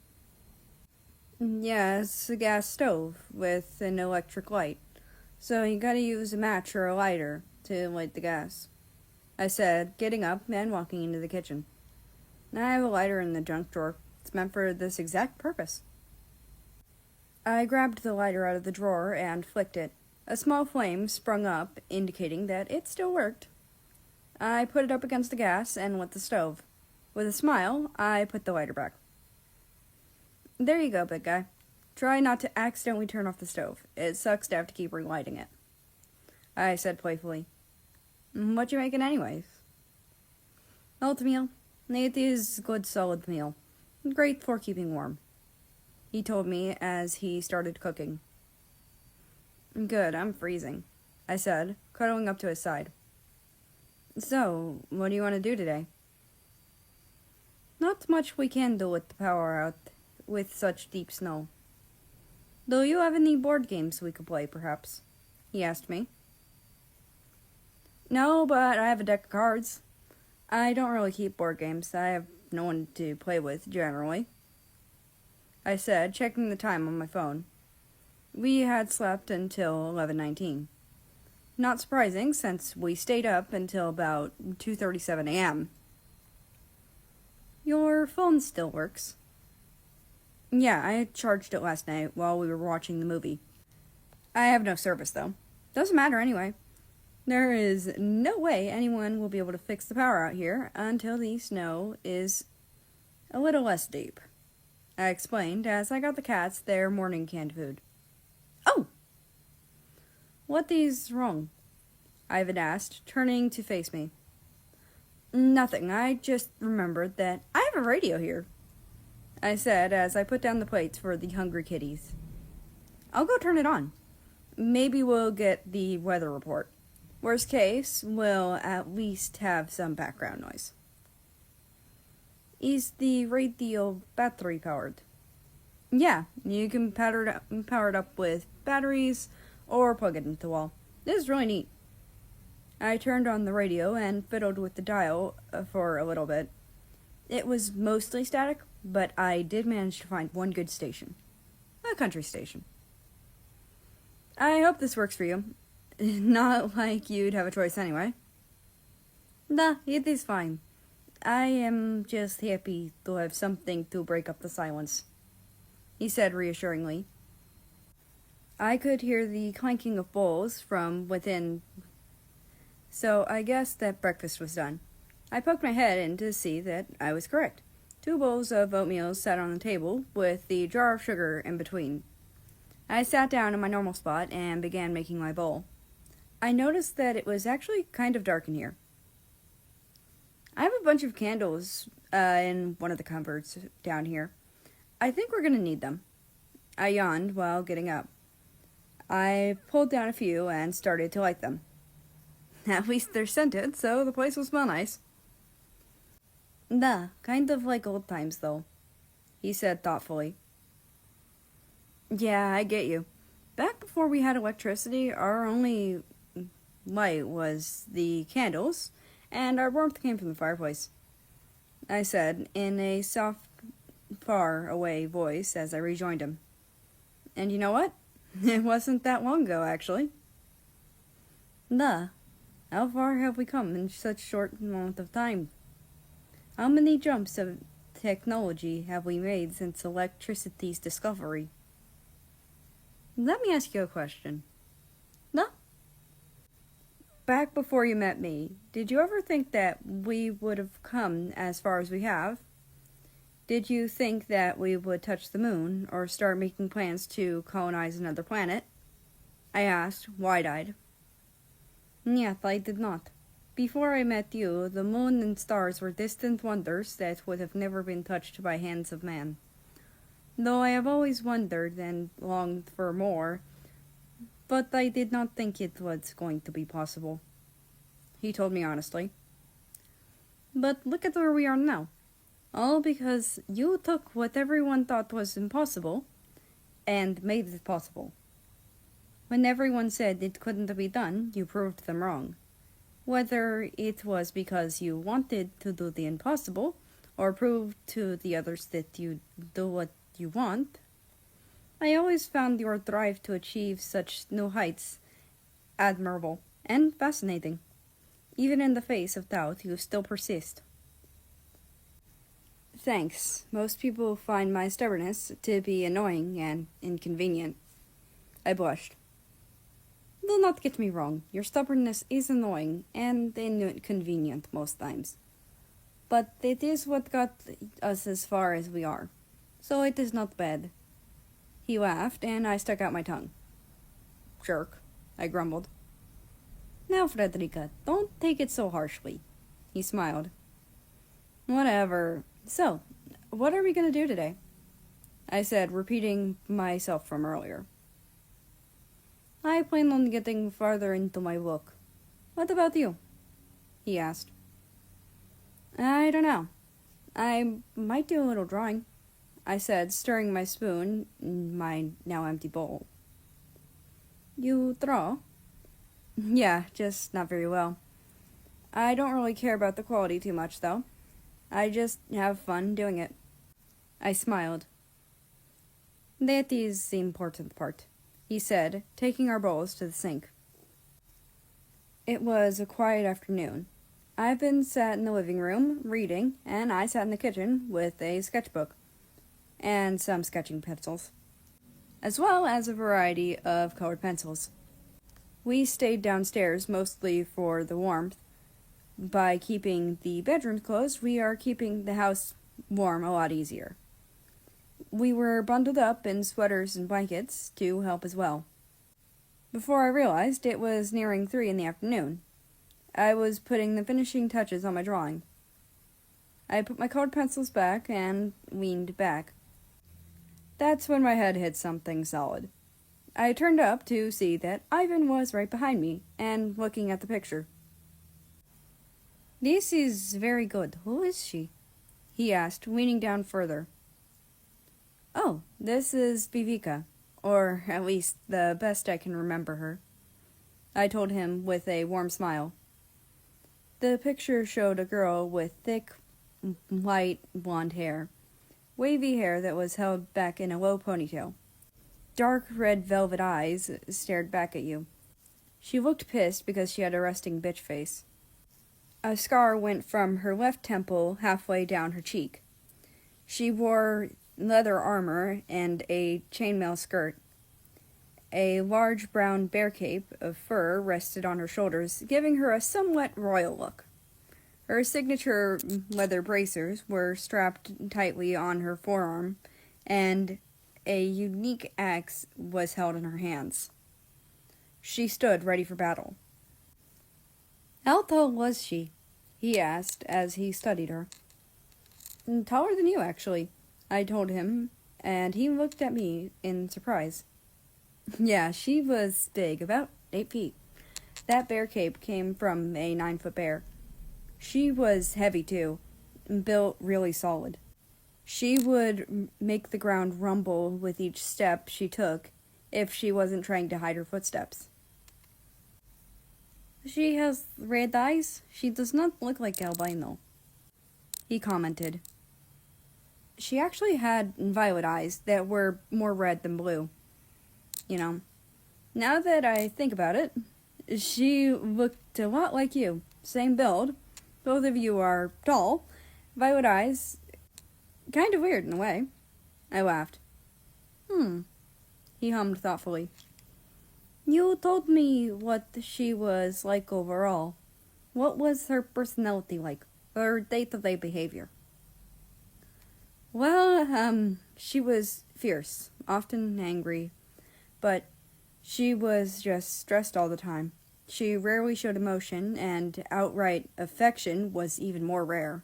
"Yeah, it's a gas stove with an electric light, so you gotta use a match or a lighter to light the gas," I said, getting up and walking into the kitchen. "I have a lighter in the junk drawer. It's meant for this exact purpose." I grabbed the lighter out of the drawer and flicked it. A small flame sprung up, indicating that it still worked. I put it up against the gas and lit the stove. With a smile, I put the lighter back. "There you go, big guy. Try not to accidentally turn off the stove. It sucks to have to keep relighting it," I said playfully. "What you making anyways?" "Oatmeal. It is good solid meal. Great for keeping warm," he told me as he started cooking. "Good, I'm freezing," I said, cuddling up to his side. "So, what do you want to do today?" "Not much we can do with the power out with such deep snow. Do you have any board games we could play, perhaps?" he asked me. "No, but I have a deck of cards. I don't really keep board games. I have no one to play with, generally," I said, checking the time on my phone. We had slept until 11:19. Not surprising, since we stayed up until about 2:37 a.m. "Your phone still works?" "Yeah, I charged it last night while we were watching the movie. I have no service, though. Doesn't matter anyway. There is no way anyone will be able to fix the power out here until the snow is a little less deep," I explained as I got the cats their morning canned food. "Oh! What is wrong?" Ivan asked, turning to face me. "Nothing. I just remembered that I have a radio here," I said as I put down the plates for the hungry kitties. "I'll go turn it on. Maybe we'll get the weather report. Worst case, we'll at least have some background noise." "Is the radio battery powered?" "Yeah, you can power it up with batteries or plug it into the wall. This is really neat." I turned on the radio and fiddled with the dial for a little bit. It was mostly static, but I did manage to find one good station. A country station. "I hope this works for you. Not like you'd have a choice anyway." "Nah, it is fine. I am just happy to have something to break up the silence," he said reassuringly. I could hear the clanking of bowls from within, so I guessed that breakfast was done. I poked my head in to see that I was correct. 2 bowls of oatmeal sat on the table, with the jar of sugar in between. I sat down in my normal spot and began making my bowl. I noticed that it was actually kind of dark in here. I have a bunch of candles in one of the cupboards down here. I think we're going to need them. I yawned while getting up. I pulled down a few and started to light them. At least they're scented, so the place will smell nice. Duh, kind of like old times, though, he said thoughtfully. Yeah, I get you. Back before we had electricity, our only light was the candles, and our warmth came from the fireplace, I said in a soft, far-away voice as I rejoined him. And you know what? It wasn't that long ago, actually. Duh. How far have we come in such short amount of time? How many jumps of technology have we made since electricity's discovery? Let me ask you a question. No? Back before you met me, did you ever think that we would have come as far as we have? Did you think that we would touch the moon or start making plans to colonize another planet? I asked, wide-eyed. Yes, I did not. Before I met you, the moon and stars were distant wonders that would have never been touched by hands of man. Though I have always wondered and longed for more, but I did not think it was going to be possible. He told me honestly. But look at where we are now. All because you took what everyone thought was impossible and made it possible. When everyone said it couldn't be done, you proved them wrong. Whether it was because you wanted to do the impossible or prove to the others that you do what you want, I always found your drive to achieve such new heights admirable and fascinating. Even in the face of doubt, you still persist. Thanks. Most people find my stubbornness to be annoying and inconvenient. I blushed. Do not get me wrong. Your stubbornness is annoying and inconvenient most times. But it is what got us as far as we are. So it is not bad. He laughed, and I stuck out my tongue. Jerk, I grumbled. Now, Frederica, don't take it so harshly. He smiled. Whatever. So, what are we going to do today? I said, repeating myself from earlier. I plan on getting farther into my book. What about you? He asked. I don't know. I might do a little drawing, I said, stirring my spoon in my now empty bowl. You draw? Yeah, just not very well. I don't really care about the quality too much, though. I just have fun doing it. I smiled. That is the important part, he said, taking our bowls to the sink. It was a quiet afternoon. Ivan sat in the living room, reading, and I sat in the kitchen with a sketchbook and some sketching pencils, as well as a variety of colored pencils. We stayed downstairs mostly for the warmth. By keeping the bedrooms closed, we are keeping the house warm a lot easier. We were bundled up in sweaters and blankets to help as well. Before I realized, it was nearing 3 in the afternoon. I was putting the finishing touches on my drawing. I put my colored pencils back and leaned back. That's when my head hit something solid. I turned up to see that Ivan was right behind me and looking at the picture. This is very good. Who is she? He asked, leaning down further. Oh, this is Vivika, or at least the best I can remember her, I told him with a warm smile. The picture showed a girl with thick, light blonde hair, wavy hair that was held back in a low ponytail. Dark red velvet eyes stared back at you. She looked pissed because she had a resting bitch face. A scar went from her left temple halfway down her cheek. She wore leather armor and a chainmail skirt. A large brown bear cape of fur rested on her shoulders, giving her a somewhat royal look. Her signature leather bracers were strapped tightly on her forearm, and a unique axe was held in her hands. She stood ready for battle. "How tall was she?" he asked as he studied her. "Taller than you, actually," I told him, and he looked at me in surprise. Yeah, she was big, about 8 feet. That bear cape came from a 9-foot bear. She was heavy, too, built really solid. She would make the ground rumble with each step she took if she wasn't trying to hide her footsteps. "She has red eyes. She does not look like albino," he commented. She actually had violet eyes that were more red than blue. You know, now that I think about it, she looked a lot like you. Same build. Both of you are tall. Violet eyes. Kind of weird in a way. I laughed. He hummed thoughtfully. "You told me what she was like overall. What was her personality like? Her day-to-day behavior?" "Well, she was fierce, often angry, but she was just stressed all the time. She rarely showed emotion, and outright affection was even more rare.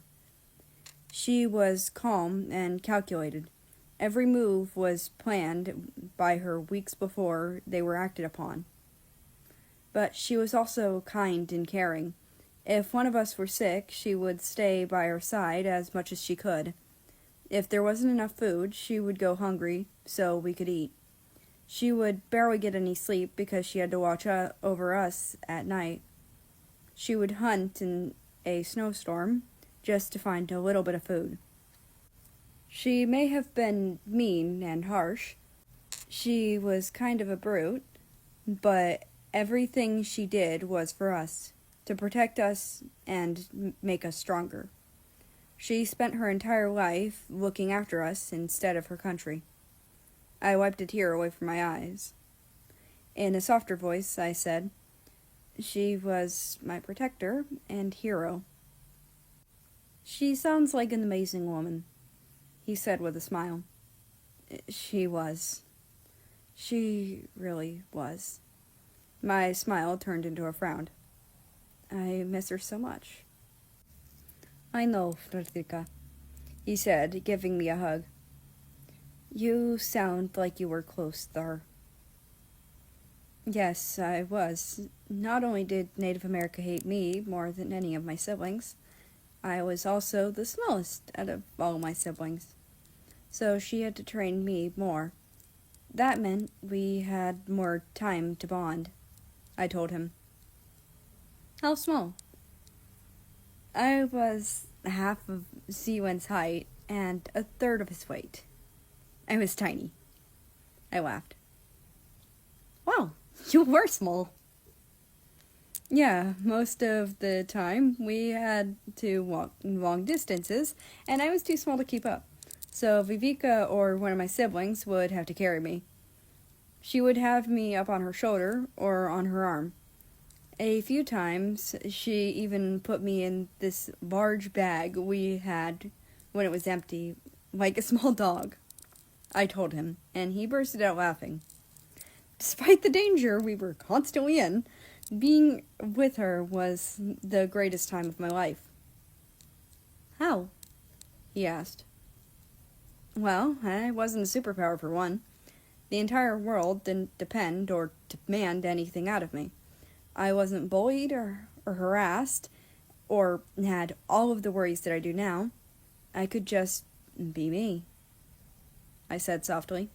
She was calm and calculated. Every move was planned by her weeks before they were acted upon. But she was also kind and caring. If one of us were sick, she would stay by our side as much as she could. If there wasn't enough food, she would go hungry so we could eat. She would barely get any sleep because she had to watch over us at night. She would hunt in a snowstorm just to find a little bit of food. She may have been mean and harsh. She was kind of a brute, but everything she did was for us, to protect us and make us stronger. She spent her entire life looking after us instead of her country." I wiped a tear away from my eyes. In a softer voice, I said, "She was my protector and hero." "She sounds like an amazing woman," he said with a smile. "She was. She really was." My smile turned into a frown. "I miss her so much." "I know, Frederica," he said, giving me a hug. "You sound like you were close to her." Yes, I was. Not only did Native America hate me more than any of my siblings, I was also the smallest out of all my siblings. So she had to train me more. That meant we had more time to bond, I told him. "How small?" "I was half of Zewen's height and a third of his weight. I was tiny." I laughed. "Wow, you were small." "Yeah, most of the time we had to walk long distances, and I was too small to keep up. So Vivika or one of my siblings would have to carry me. She would have me up on her shoulder or on her arm. A few times she even put me in this large bag we had when it was empty, like a small dog," I told him, and he bursted out laughing. Despite the danger we were constantly in, being with her was the greatest time of my life. "How?" he asked. "Well, I wasn't a superpower for one. The entire world didn't depend or demand anything out of me. I wasn't bullied or harassed or had all of the worries that I do now. I could just be me," I said softly.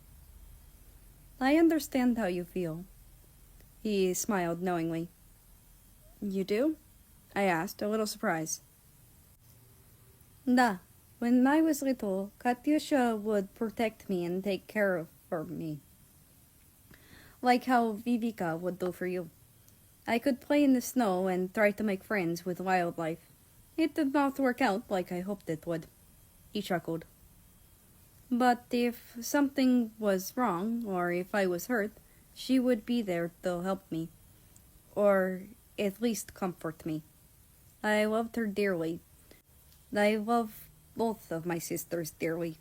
"I understand how you feel." He smiled knowingly. "You do?" I asked, a little surprised. "Da. When I was little, Katyusha would protect me and take care of me. Like how Vivika would do for you. I could play in the snow and try to make friends with wildlife. It did not work out like I hoped it would." He chuckled. "But if something was wrong, or if I was hurt, she would be there to help me. Or at least comfort me." I loved her dearly. I love both of my sisters dearly.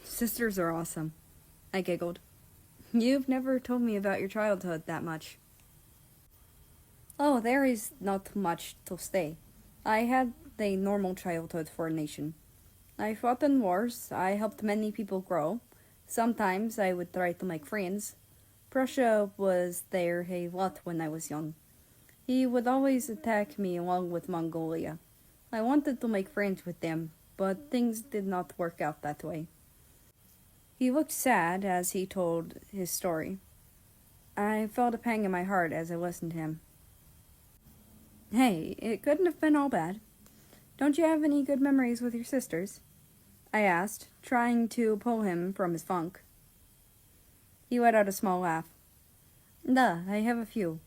Sisters are awesome, I giggled. You've never told me about your childhood that much. Oh, there is not much to say. I had a normal childhood for a nation. I fought in wars, I helped many people grow. Sometimes I would try to make friends. Prussia was there a lot when I was young. He would always attack me along with Mongolia. I wanted to make friends with them, but things did not work out that way. He looked sad as he told his story. I felt a pang in my heart as I listened to him. Hey, it couldn't have been all bad. Don't you have any good memories with your sisters? I asked, trying to pull him from his funk. He let out a small laugh. Duh, I have a few.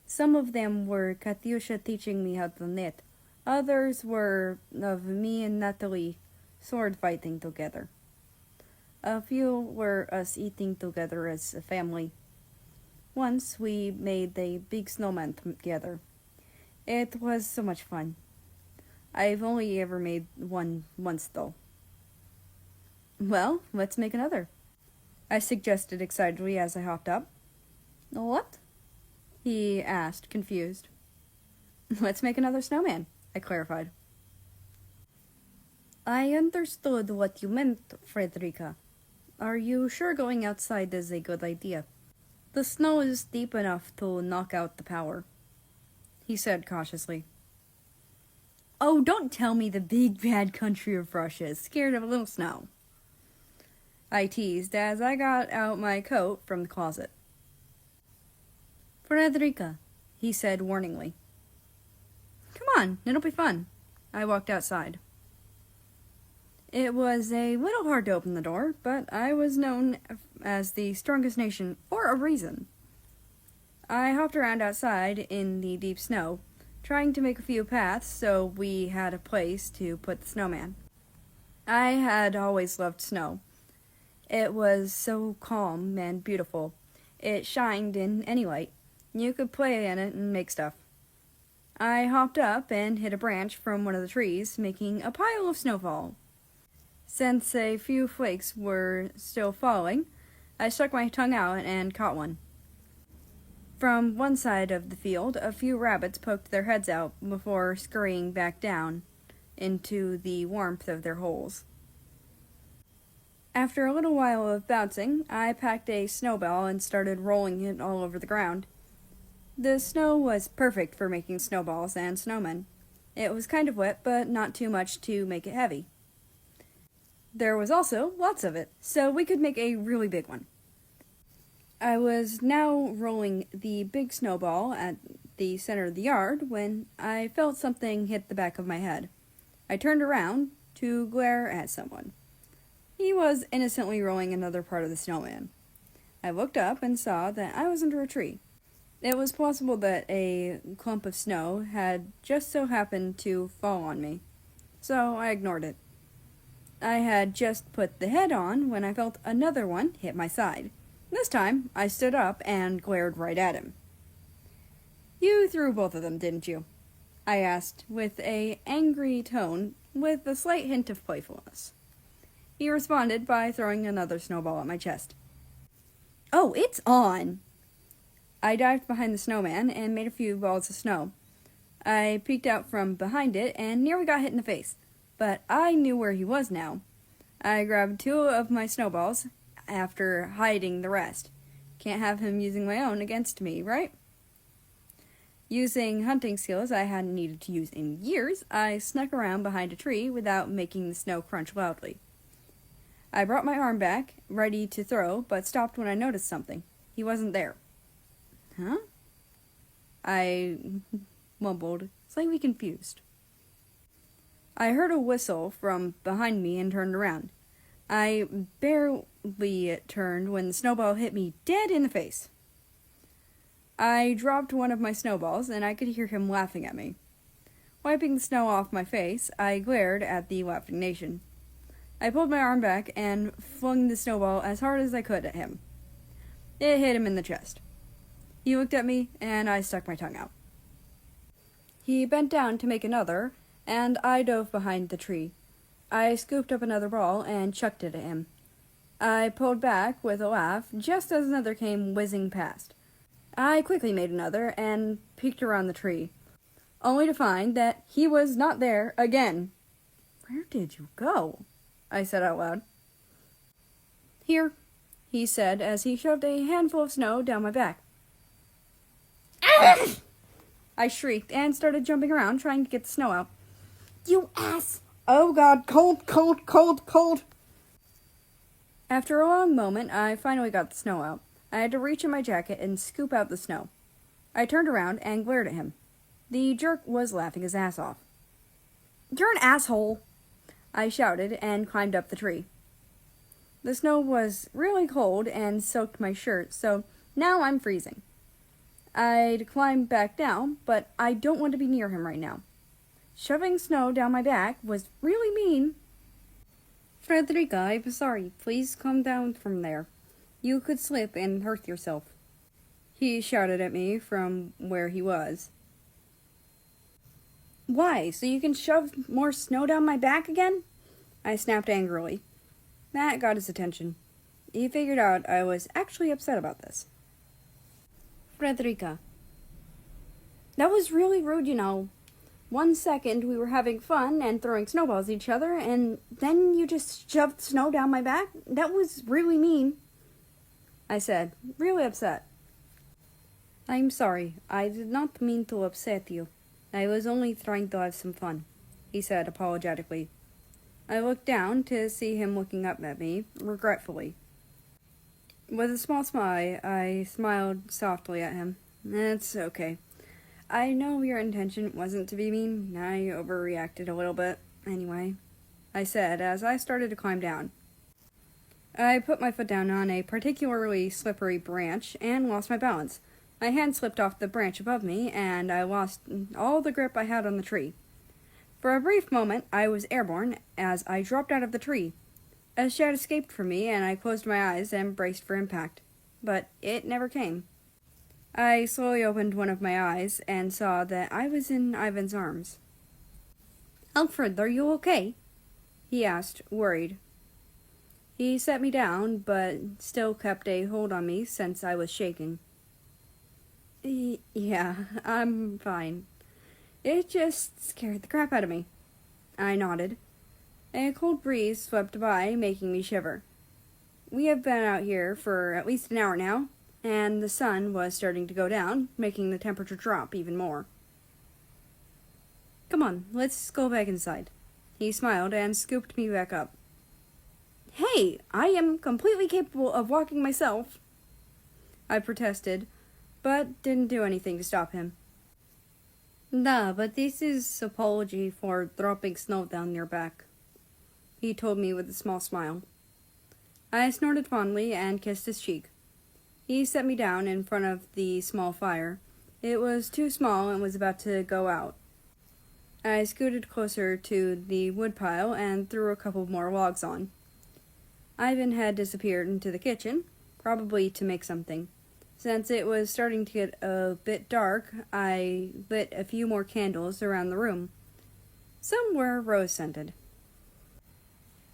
Some of them were Katyusha teaching me how to knit. Others were of me and Natalie sword fighting together. A few were us eating together as a family. Once we made a big snowman together. It was so much fun. I've only ever made one once though. Well, let's make another, I suggested excitedly as I hopped up. What? He asked, confused. Let's make another snowman, I clarified. I understood what you meant, Frederica. Are you sure going outside is a good idea? The snow is deep enough to knock out the power, he said cautiously. Oh, don't tell me the big bad country of Russia is scared of a little snow, I teased as I got out my coat from the closet. Frederica, he said warningly. Come on, it'll be fun. I walked outside. It was a little hard to open the door, but I was known as the strongest nation for a reason. I hopped around outside in the deep snow, trying to make a few paths so we had a place to put the snowman. I had always loved snow. It was so calm and beautiful. It shined in any light. You could play in it and make stuff. I hopped up and hit a branch from one of the trees, making a pile of snowfall. Since a few flakes were still falling, I stuck my tongue out and caught one. From one side of the field, a few rabbits poked their heads out before scurrying back down into the warmth of their holes. After a little while of bouncing, I packed a snowball and started rolling it all over the ground. The snow was perfect for making snowballs and snowmen. It was kind of wet, but not too much to make it heavy. There was also lots of it, so we could make a really big one. I was now rolling the big snowball at the center of the yard when I felt something hit the back of my head. I turned around to glare at someone. He was innocently rolling another part of the snowman. I looked up and saw that I was under a tree. It was possible that a clump of snow had just so happened to fall on me, so I ignored it. I had just put the head on when I felt another one hit my side. This time, I stood up and glared right at him. You threw both of them, didn't you? I asked, with an angry tone with a slight hint of playfulness. He responded by throwing another snowball at my chest. Oh, it's on! I dived behind the snowman and made a few balls of snow. I peeked out from behind it and nearly got hit in the face, but I knew where he was now. I grabbed two of my snowballs after hiding the rest. Can't have him using my own against me, right? Using hunting skills I hadn't needed to use in years, I snuck around behind a tree without making the snow crunch loudly. I brought my arm back, ready to throw, but stopped when I noticed something. He wasn't there. Huh? I mumbled, slightly confused. I heard a whistle from behind me and turned around. I barely turned when the snowball hit me dead in the face. I dropped one of my snowballs, and I could hear him laughing at me. Wiping the snow off my face, I glared at the laughing nation. I pulled my arm back and flung the snowball as hard as I could at him. It hit him in the chest. He looked at me, and I stuck my tongue out. He bent down to make another, and I dove behind the tree. I scooped up another ball and chucked it at him. I pulled back with a laugh just as another came whizzing past. I quickly made another and peeked around the tree, only to find that he was not there again. "Where did you go?" I said out loud. "Here," he said as he shoved a handful of snow down my back. I shrieked and started jumping around trying to get the snow out. "You ass! Oh God, cold, cold, cold, cold!" After a long moment, I finally got the snow out. I had to reach in my jacket and scoop out the snow. I turned around and glared at him. The jerk was laughing his ass off. "You're an asshole!" I shouted and climbed up the tree. The snow was really cold and soaked my shirt, so now I'm freezing. I'd climb back down, but I don't want to be near him right now. Shoving snow down my back was really mean. "Frederica, I'm sorry. Please come down from there. You could slip and hurt yourself," he shouted at me from where he was. "Why, so you can shove more snow down my back again?" I snapped angrily. That got his attention. He figured out I was actually upset about this. "Frederica, that was really rude, you know. 1 second we were having fun and throwing snowballs at each other, and then you just shoved snow down my back? That was really mean," I said, really upset. "I'm sorry. I did not mean to upset you. I was only trying to have some fun," he said apologetically. I looked down to see him looking up at me, regretfully. With a small smile, I smiled softly at him. "It's okay. I know your intention wasn't to be mean. I overreacted a little bit, anyway," I said as I started to climb down. I put my foot down on a particularly slippery branch and lost my balance. My hand slipped off the branch above me, and I lost all the grip I had on the tree. For a brief moment, I was airborne as I dropped out of the tree. A shout escaped from me, and I closed my eyes and braced for impact. But it never came. I slowly opened one of my eyes and saw that I was in Ivan's arms. "Alfred, are you okay?" he asked, worried. He set me down, but still kept a hold on me since I was shaking. "Yeah, I'm fine. It just scared the crap out of me." I nodded. A cold breeze swept by, making me shiver. We have been out here for at least an hour now, and the sun was starting to go down, making the temperature drop even more. "Come on, let's go back inside." He smiled and scooped me back up. "Hey, I am completely capable of walking myself," I protested, but didn't do anything to stop him. "Nah, but this is apology for dropping snow down your back," he told me with a small smile. I snorted fondly and kissed his cheek. He set me down in front of the small fire. It was too small and was about to go out. I scooted closer to the woodpile and threw a couple more logs on. Ivan had disappeared into the kitchen, probably to make something. Since it was starting to get a bit dark, I lit a few more candles around the room. Some were rose-scented.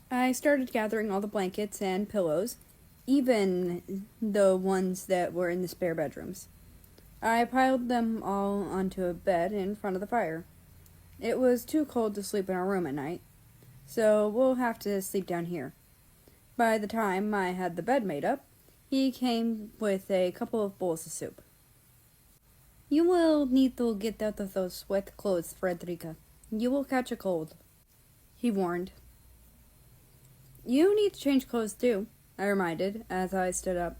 I started gathering all the blankets and pillows, even the ones that were in the spare bedrooms. I piled them all onto a bed in front of the fire. It was too cold to sleep in our room at night, so we'll have to sleep down here. By the time I had the bed made up, he came with a couple of bowls of soup. "You will need to get out of those wet clothes, Frederica. You will catch a cold," he warned. "You need to change clothes too," I reminded as I stood up.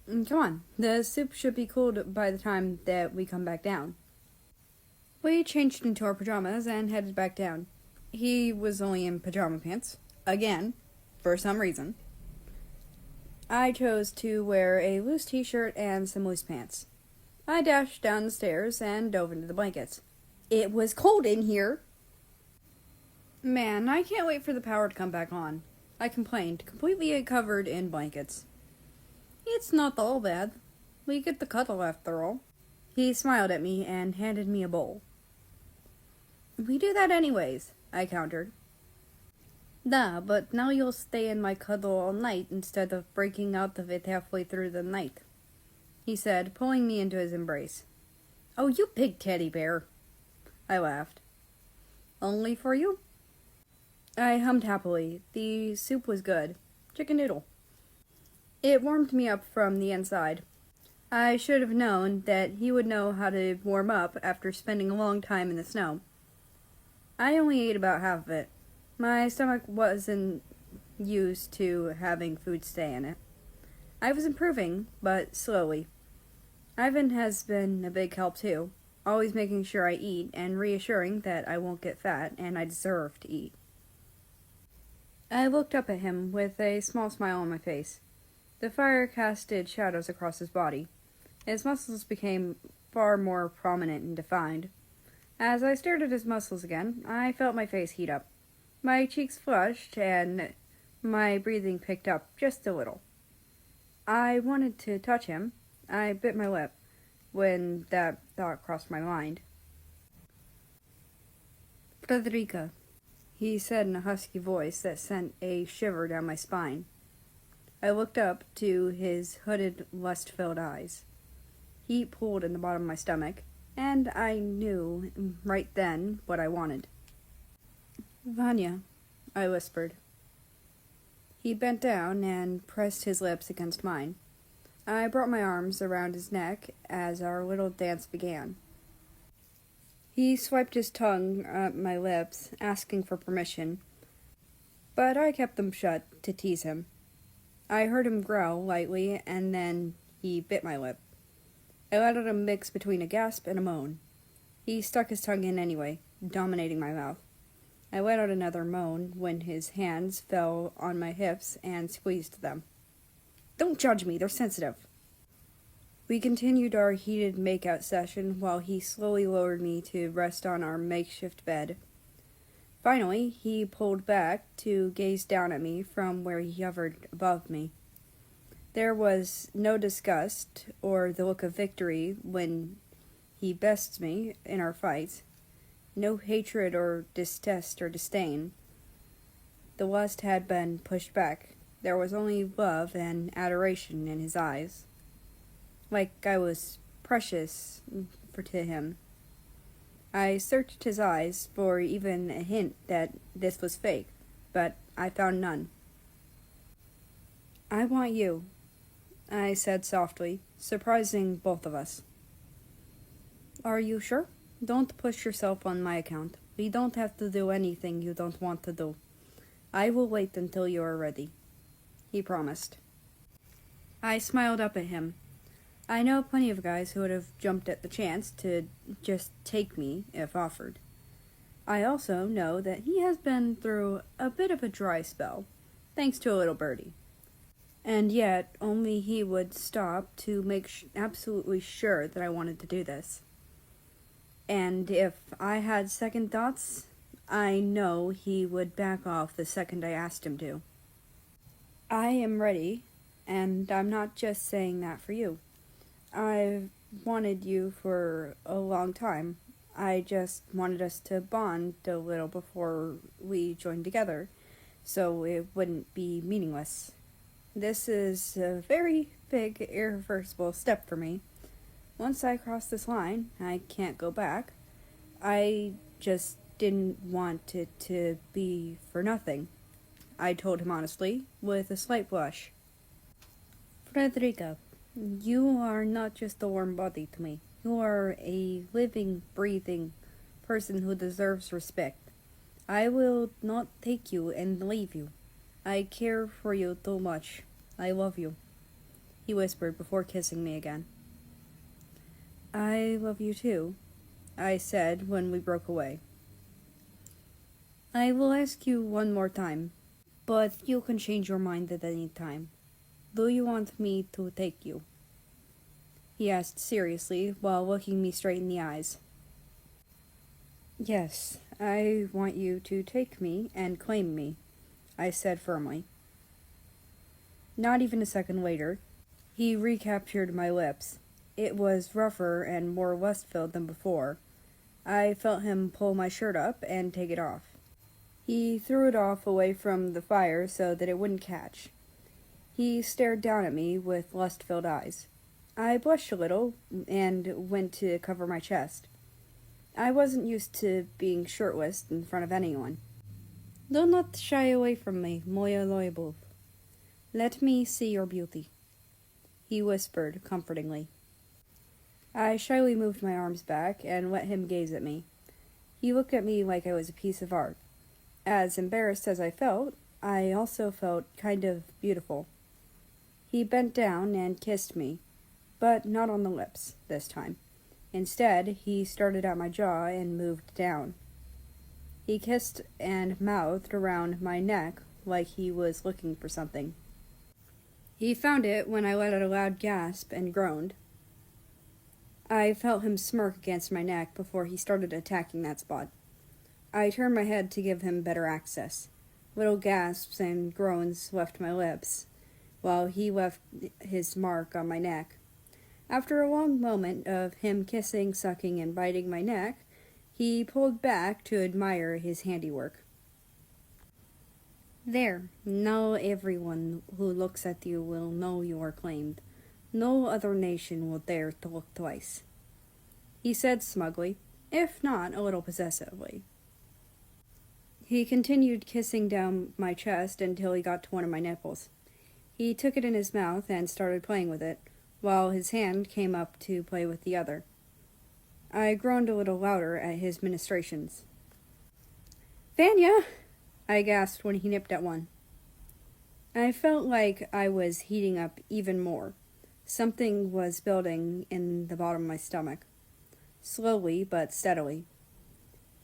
"Come on, the soup should be cooled by the time that we come back down." We changed into our pajamas and headed back down. He was only in pajama pants, again, for some reason. I chose to wear a loose t-shirt and some loose pants. I dashed down the stairs and dove into the blankets. It was cold in here. "Man, I can't wait for the power to come back on," I complained, completely covered in blankets. "It's not all bad. We get the cuddle after all." He smiled at me and handed me a bowl. We do that anyways, I countered. Nah, but now you'll stay in my cuddle all night instead of breaking out of it halfway through the night, he said, pulling me into his embrace. Oh, you big teddy bear, I laughed. Only for you? I hummed happily. The soup was good. Chicken noodle. It warmed me up from the inside. I should have known that he would know how to warm up after spending a long time in the snow. I only ate about half of it. My stomach wasn't used to having food stay in it. I was improving, but slowly. Ivan has been a big help too, always making sure I eat and reassuring that I won't get fat and I deserve to eat. I looked up at him with a small smile on my face. The fire casted shadows across his body. His muscles became far more prominent and defined. As I stared at his muscles again, I felt my face heat up. My cheeks flushed, and my breathing picked up just a little. I wanted to touch him. I bit my lip when that thought crossed my mind. Frederica, he said in a husky voice that sent a shiver down my spine. I looked up to his hooded, lust-filled eyes. Heat pooled in the bottom of my stomach, and I knew right then what I wanted. Vanya, I whispered. He bent down and pressed his lips against mine. I brought my arms around his neck as our little dance began. He swiped his tongue at my lips, asking for permission, but I kept them shut to tease him. I heard him growl lightly, and then he bit my lip. I let out a mix between a gasp and a moan. He stuck his tongue in anyway, dominating my mouth. I let out another moan when his hands fell on my hips and squeezed them. Don't judge me, they're sensitive. We continued our heated make-out session while he slowly lowered me to rest on our makeshift bed. Finally, he pulled back to gaze down at me from where he hovered above me. There was no disgust or the look of victory when he bests me in our fights. No hatred or distrust or disdain. The lust had been pushed back. There was only love and adoration in his eyes. Like I was precious to him. I searched his eyes for even a hint that this was fake, but I found none. I want you, I said softly, surprising both of us. Are you sure? Don't push yourself on my account. We don't have to do anything you don't want to do. I will wait until you are ready, he promised. I smiled up at him. I know plenty of guys who would have jumped at the chance to just take me if offered. I also know that he has been through a bit of a dry spell, thanks to a little birdie. And yet, only he would stop to make absolutely sure that I wanted to do this. And if I had second thoughts, I know he would back off the second I asked him to. I am ready, and I'm not just saying that for you. I've wanted you for a long time. I just wanted us to bond a little before we joined together, so it wouldn't be meaningless. This is a very big, irreversible step for me. Once I cross this line, I can't go back. I just didn't want it to be for nothing, I told him honestly, with a slight blush. Frederica, you are not just a warm body to me. You are a living, breathing person who deserves respect. I will not take you and leave you. I care for you too much. I love you, he whispered before kissing me again. I love you too, I said when we broke away. I will ask you one more time, but you can change your mind at any time. Do you want me to take you? He asked seriously while looking me straight in the eyes. Yes, I want you to take me and claim me, I said firmly. Not even a second later, he recaptured my lips. It was rougher and more lust-filled than before. I felt him pull my shirt up and take it off. He threw it off away from the fire so that it wouldn't catch. He stared down at me with lust-filled eyes. I blushed a little and went to cover my chest. I wasn't used to being shirtless in front of anyone. Do not shy away from me, moya loibov. Let me see your beauty, he whispered comfortingly. I shyly moved my arms back and let him gaze at me. He looked at me like I was a piece of art. As embarrassed as I felt, I also felt kind of beautiful. He bent down and kissed me, but not on the lips this time. Instead, he started at my jaw and moved down. He kissed and mouthed around my neck like he was looking for something. He found it when I let out a loud gasp and groaned. I felt him smirk against my neck before he started attacking that spot. I turned my head to give him better access. Little gasps and groans left my lips, while he left his mark on my neck. After a long moment of him kissing, sucking, and biting my neck, he pulled back to admire his handiwork. There, now everyone who looks at you will know you are claimed. No other nation will dare to look twice, he said smugly, if not a little possessively. He continued kissing down my chest until he got to one of my nipples. He took it in his mouth and started playing with it, while his hand came up to play with the other. I groaned a little louder at his ministrations. Vanya! I gasped when he nipped at one. I felt like I was heating up even more. Something was building in the bottom of my stomach. Slowly but steadily.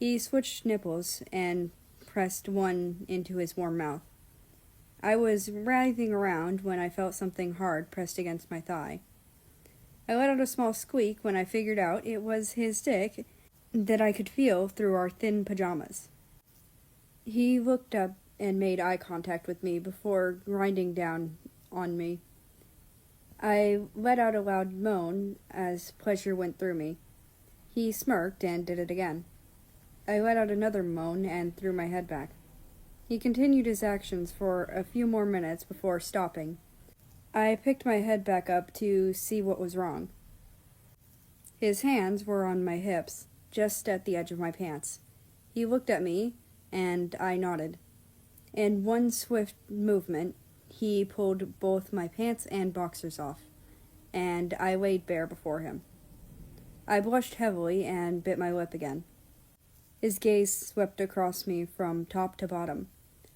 He switched nipples and pressed one into his warm mouth. I was writhing around when I felt something hard pressed against my thigh. I let out a small squeak when I figured out it was his dick that I could feel through our thin pajamas. He looked up and made eye contact with me before grinding down on me. I let out a loud moan as pleasure went through me. He smirked and did it again. I let out another moan and threw my head back. He continued his actions for a few more minutes before stopping. I picked my head back up to see what was wrong. His hands were on my hips, just at the edge of my pants. He looked at me, and I nodded. In one swift movement, he pulled both my pants and boxers off, and I laid bare before him. I blushed heavily and bit my lip again. His gaze swept across me from top to bottom.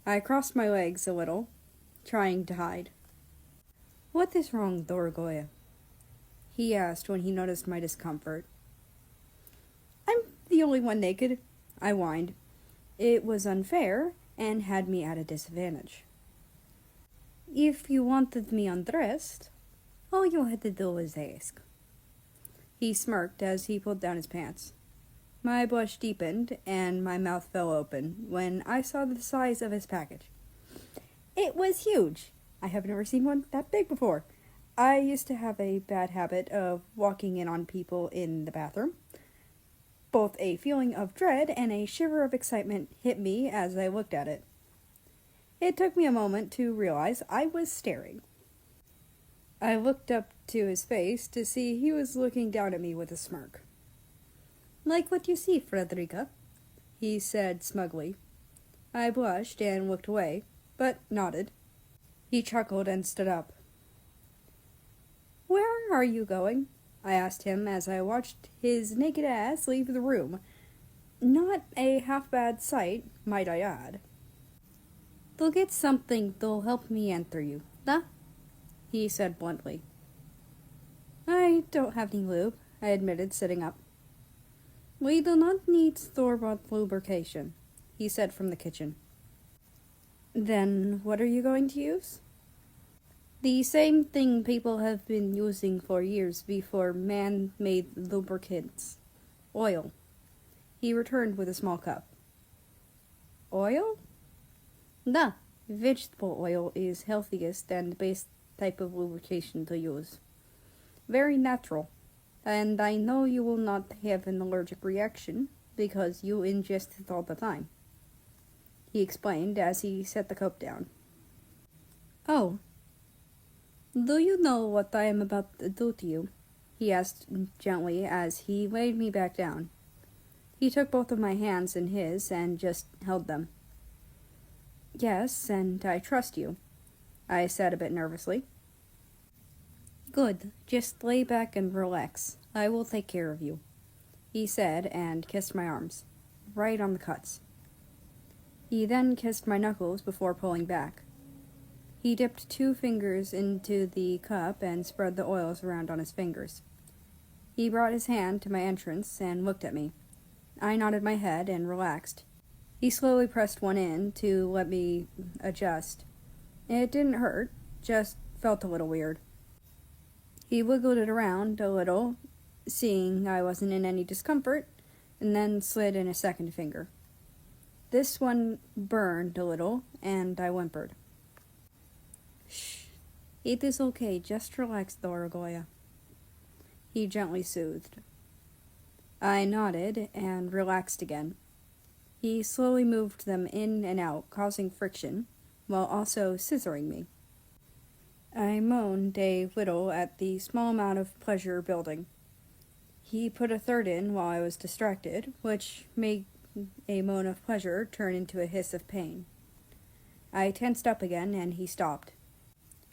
I crossed my legs a little, trying to hide. What is wrong, Dorogoya? He asked when he noticed my discomfort. I'm the only one naked, I whined. It was unfair and had me at a disadvantage. If you wanted me undressed, all you had to do was ask. He smirked as he pulled down his pants. My blush deepened, and my mouth fell open when I saw the size of his package. It was huge. I have never seen one that big before. I used to have a bad habit of walking in on people in the bathroom. Both a feeling of dread and a shiver of excitement hit me as I looked at it. It took me a moment to realize I was staring. I looked up to his face to see he was looking down at me with a smirk. Like what you see, Frederica, he said smugly. I blushed and looked away, but nodded. He chuckled and stood up. Where are you going? I asked him as I watched his naked ass leave the room. Not a half-bad sight, might I add. To get something that'll help me enter you, huh? He said bluntly. I don't have any lube, I admitted, sitting up. We do not need store-bought lubrication, he said from the kitchen. Then what are you going to use? The same thing people have been using for years before man-made lubricants. Oil. He returned with a small cup. Oil? Da, vegetable oil is healthiest and the best type of lubrication to use. Very natural. And I know you will not have an allergic reaction because you ingest it all the time," he explained as he set the cup down. "Oh, do you know what I am about to do to you?" he asked gently as he laid me back down. He took both of my hands in his and just held them. "Yes, and I trust you," I said a bit nervously. "Good. Just lay back and relax. I will take care of you," he said and kissed my arms, right on the cuts. He then kissed my knuckles before pulling back. He dipped 2 fingers into the cup and spread the oils around on his fingers. He brought his hand to my entrance and looked at me. I nodded my head and relaxed. He slowly pressed one in to let me adjust. It didn't hurt, just felt a little weird. He wiggled it around a little, seeing I wasn't in any discomfort, and then slid in a second finger. This one burned a little, and I whimpered. "Shh, it is okay, just relax, Dorogoya," he gently soothed. I nodded and relaxed again. He slowly moved them in and out, causing friction, while also scissoring me. I moaned a little at the small amount of pleasure building. He put a third in while I was distracted, which made a moan of pleasure turn into a hiss of pain. I tensed up again, and he stopped.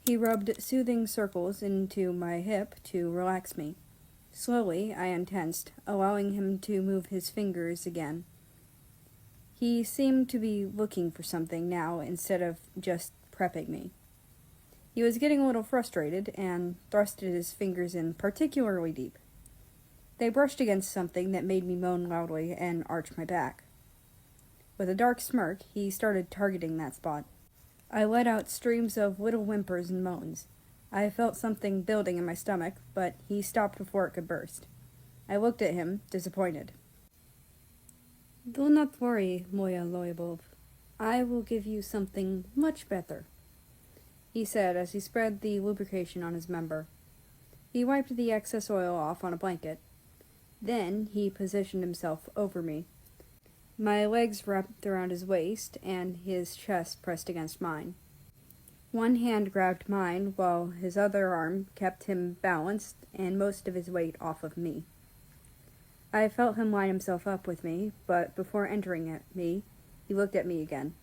He rubbed soothing circles into my hip to relax me. Slowly, I untensed, allowing him to move his fingers again. He seemed to be looking for something now instead of just prepping me. He was getting a little frustrated and thrusted his fingers in particularly deep. They brushed against something that made me moan loudly and arch my back. With a dark smirk, he started targeting that spot. I let out streams of little whimpers and moans. I felt something building in my stomach, but he stopped before it could burst. I looked at him, disappointed. "Do not worry, Moya Loyabov. I will give you something much better," he said as he spread the lubrication on his member. He wiped the excess oil off on a blanket. Then he positioned himself over me. My legs wrapped around his waist, and his chest pressed against mine. One hand grabbed mine, while his other arm kept him balanced and most of his weight off of me. I felt him line himself up with me, but before entering at me, he looked at me again.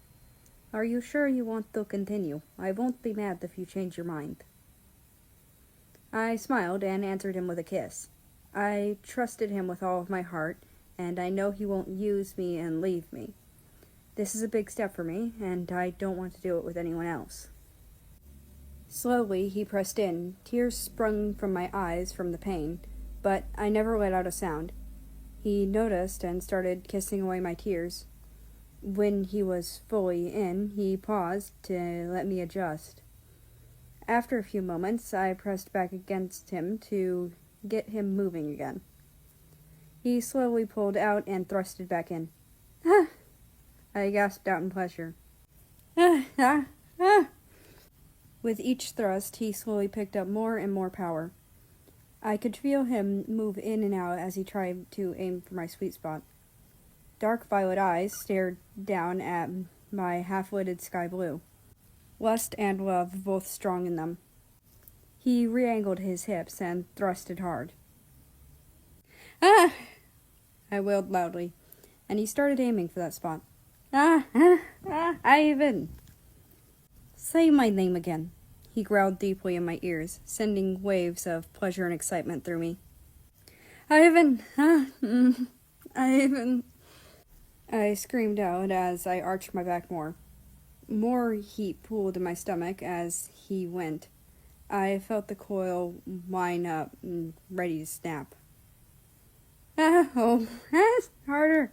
"Are you sure you want to continue? I won't be mad if you change your mind." I smiled and answered him with a kiss. I trusted him with all of my heart, and I know he won't use me and leave me. This is a big step for me, and I don't want to do it with anyone else. Slowly, he pressed in. Tears sprung from my eyes from the pain, but I never let out a sound. He noticed and started kissing away my tears. When he was fully in, he paused to let me adjust. After a few moments, I pressed back against him to get him moving again. He slowly pulled out and thrusted back in. "Ah!" I gasped out in pleasure. "Ah! Ah! Ah!" With each thrust, he slowly picked up more and more power. I could feel him move in and out as he tried to aim for my sweet spot. Dark violet eyes stared down at my half-lidded sky blue. Lust and love both strong in them. He re-angled his hips and thrusted hard. "Ah!" I wailed loudly, and he started aiming for that spot. "Ah! Ah! Ah! Ivan!" "Say my name again," he growled deeply in my ears, sending waves of pleasure and excitement through me. "Ivan! Ah! Ivan!" I screamed out as I arched my back more. More heat pooled in my stomach as he went. I felt the coil line up and ready to snap. "Oh, harder!"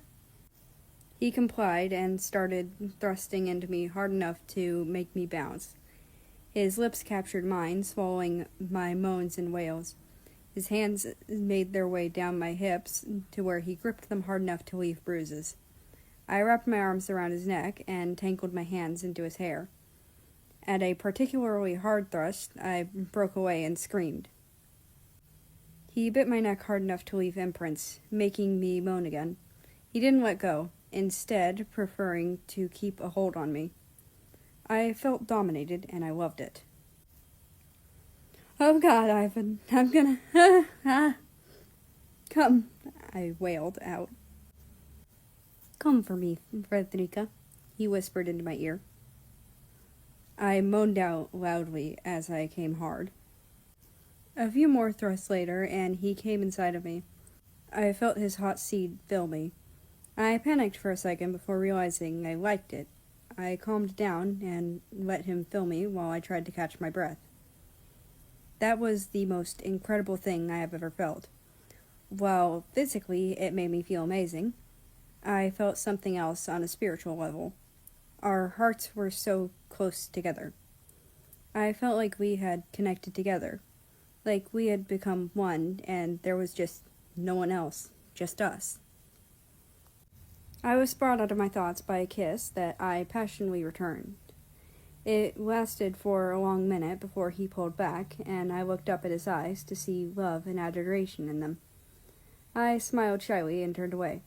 He complied and started thrusting into me hard enough to make me bounce. His lips captured mine, swallowing my moans and wails. His hands made their way down my hips to where he gripped them hard enough to leave bruises. I wrapped my arms around his neck and tangled my hands into his hair. At a particularly hard thrust, I broke away and screamed. He bit my neck hard enough to leave imprints, making me moan again. He didn't let go, instead preferring to keep a hold on me. I felt dominated, and I loved it. "Oh God, Ivan, I'm gonna... Come," I wailed out. "Come for me, Frederica," he whispered into my ear. I moaned out loudly as I came hard. A few more thrusts later, and he came inside of me. I felt his hot seed fill me. I panicked for a second before realizing I liked it. I calmed down and let him fill me while I tried to catch my breath. That was the most incredible thing I have ever felt. While physically it made me feel amazing, I felt something else on a spiritual level. Our hearts were so close together. I felt like we had connected together, like we had become one and there was just no one else, just us. I was brought out of my thoughts by a kiss that I passionately returned. It lasted for a long minute before he pulled back, and I looked up at his eyes to see love and adoration in them. I smiled shyly and turned away.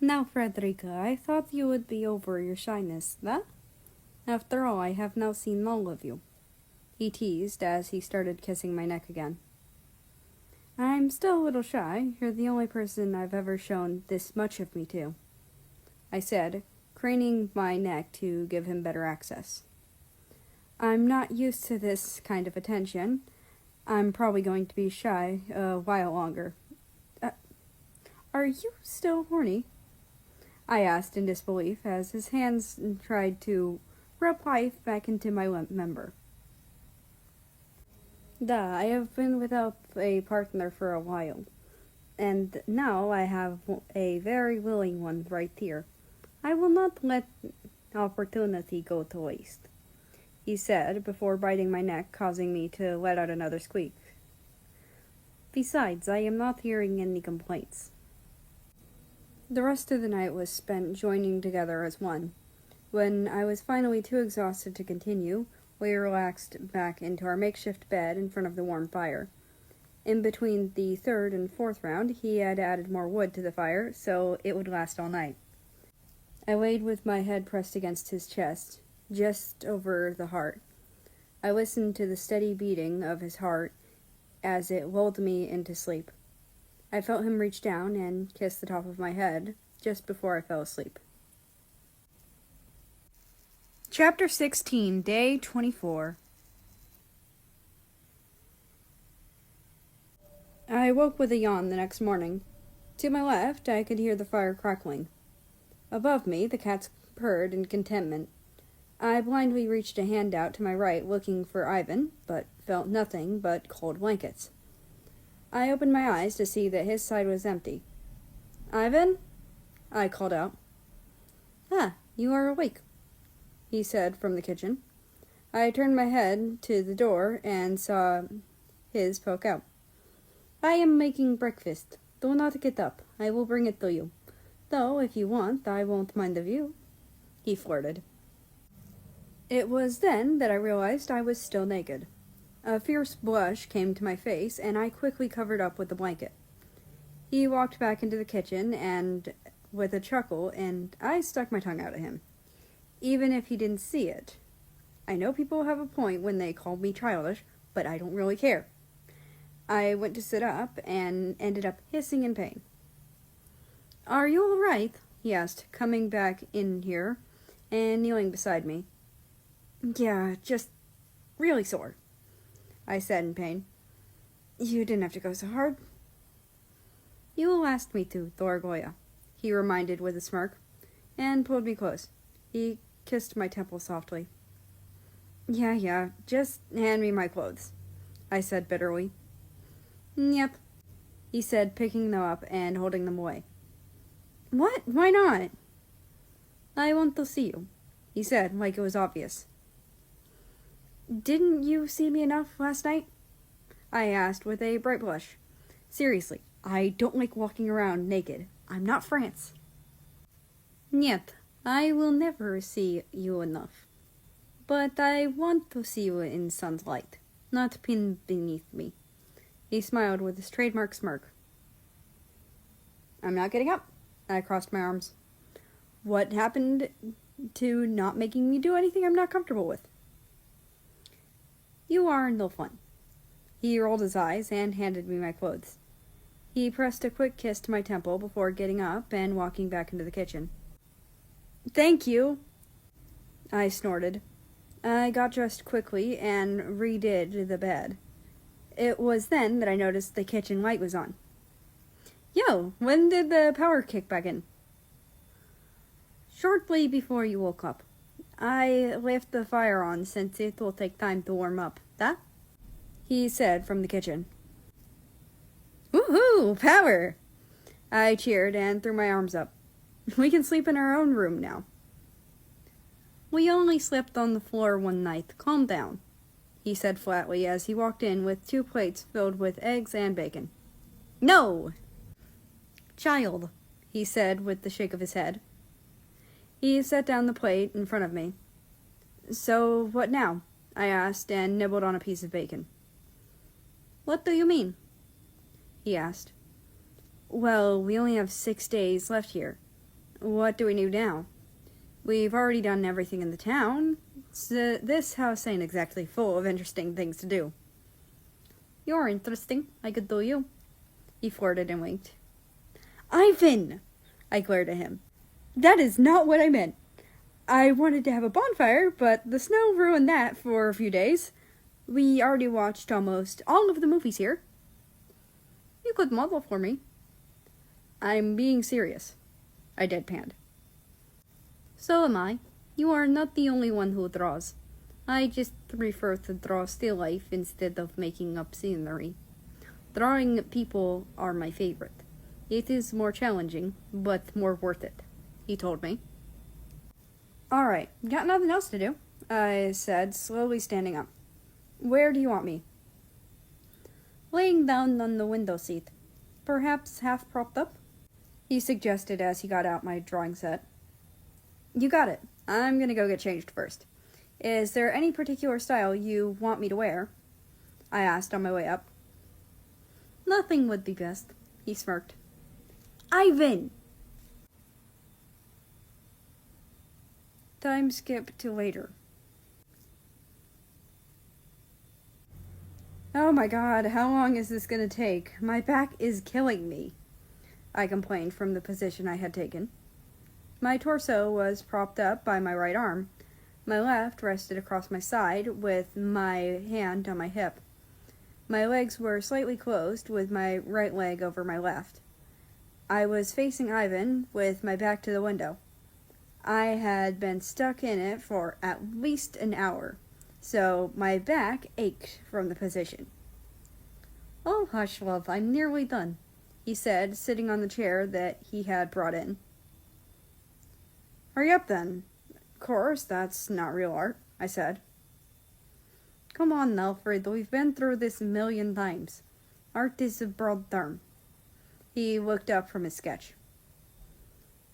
"Now, Frederica, I thought you would be over your shyness, huh? After all, I have now seen all of you," he teased as he started kissing my neck again. "I'm still a little shy. You're the only person I've ever shown this much of me to," I said, craning my neck to give him better access. "I'm not used to this kind of attention. I'm probably going to be shy a while longer. Are you still horny?" I asked in disbelief as his hands tried to rub life back into my member. "Duh, I have been without a partner for a while, and now I have a very willing one right here. I will not let opportunity go to waste," he said before biting my neck, causing me to let out another squeak. "Besides, I am not hearing any complaints." The rest of the night was spent joining together as one. When I was finally too exhausted to continue, we relaxed back into our makeshift bed in front of the warm fire. In between the third and fourth round, he had added more wood to the fire, so it would last all night. I laid with my head pressed against his chest, just over the heart. I listened to the steady beating of his heart as it lulled me into sleep. I felt him reach down and kiss the top of my head just before I fell asleep. Chapter 16, Day 24. I woke with a yawn the next morning. To my left, I could hear the fire crackling. Above me, the cats purred in contentment. I blindly reached a hand out to my right looking for Ivan, but felt nothing but cold blankets. I opened my eyes to see that his side was empty. "Ivan?" I called out. "Ah, you are awake," he said from the kitchen. I turned my head to the door and saw his poke out. "I am making breakfast. Do not get up. I will bring it to you. Though, if you want, I won't mind the view," he flirted. It was then that I realized I was still naked. A fierce blush came to my face, and I quickly covered up with the blanket. He walked back into the kitchen, and with a chuckle, and I stuck my tongue out at him, even if he didn't see it. I know people have a point when they call me childish, but I don't really care. I went to sit up, and ended up hissing in pain. "Are you all right?" he asked, coming back in here, and kneeling beside me. "Yeah, just really sore," I said in pain. "You didn't have to go so hard." "You will ask me to, Thorgoya," he reminded with a smirk, and pulled me close. He kissed my temple softly. Yeah, just hand me my clothes," I said bitterly. "Yep," he said, picking them up and holding them away. "What? Why not?" "I want to see you," he said, like it was obvious. "Didn't you see me enough last night?" I asked with a bright blush. "Seriously, I don't like walking around naked. I'm not France." "Niet, I will never see you enough. But I want to see you in sunlight, not pinned beneath me. He smiled with his trademark smirk. I'm not getting up. I crossed my arms. What happened to not making me do anything I'm not comfortable with? You are no fun. He rolled his eyes and handed me my clothes. He pressed a quick kiss to my temple before getting up and walking back into the kitchen. Thank you, I snorted. I got dressed quickly and redid the bed. It was then that I noticed the kitchen light was on. Yo, when did the power kick back in? Shortly before you woke up. I left the fire on since it will take time to warm up. That? He said from the kitchen. Woohoo! Power! I cheered and threw my arms up. We can sleep in our own room now. We only slept on the floor one night. Calm down, he said flatly as he walked in with 2 plates filled with eggs and bacon. No! Child, he said with the shake of his head. He set down the plate in front of me. So, what now? I asked and nibbled on a piece of bacon. What do you mean? He asked. Well, we only have 6 days left here. What do we do now? We've already done everything in the town. So this house ain't exactly full of interesting things to do. You're interesting. I could do you. He flirted and winked. Ivan! I glared at him. That is not what I meant. I wanted to have a bonfire, but the snow ruined that for a few days. We already watched almost all of the movies here. You could model for me. I'm being serious, I deadpanned. So am I. You are not the only one who draws. I just prefer to draw still life instead of making up scenery. Drawing people are my favorite. It is more challenging, but more worth it, he told me. Alright, got nothing else to do, I said, slowly standing up. Where do you want me? Laying down on the window seat. Perhaps half propped up? He suggested as he got out my drawing set. You got it. I'm gonna go get changed first. Is there any particular style you want me to wear? I asked on my way up. Nothing would be best, he smirked. Ivan! Time skip to later. Oh my god, how long is this gonna take? My back is killing me, I complained from the position I had taken. My torso was propped up by my right arm. My left rested across my side with my hand on my hip. My legs were slightly closed with my right leg over my left. I was facing Ivan with my back to the window. I had been stuck in it for at least an hour, so my back ached from the position. Oh, hush, love, I'm nearly done, he said, sitting on the chair that he had brought in. Hurry up, then. Of course, that's not real art, I said. Come on, Alfred, we've been through this 1,000,000 times. Art is a broad term. He looked up from his sketch.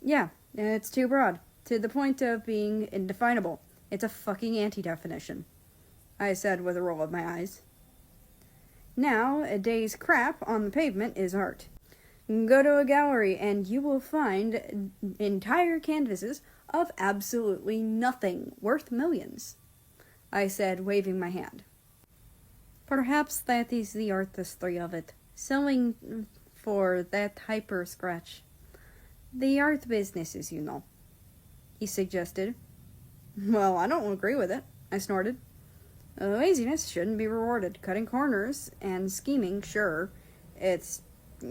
Yeah, it's too broad, to the point of being indefinable. It's a fucking anti-definition, I said with a roll of my eyes. Now, a day's crap on the pavement is art. Go to a gallery and you will find entire canvases of absolutely nothing worth millions, I said, waving my hand. Perhaps that is the artistry of it, selling for that hyper scratch. The art businesses, you know, he suggested. Well, I don't agree with it, I snorted. Laziness shouldn't be rewarded. Cutting corners and scheming, sure, it's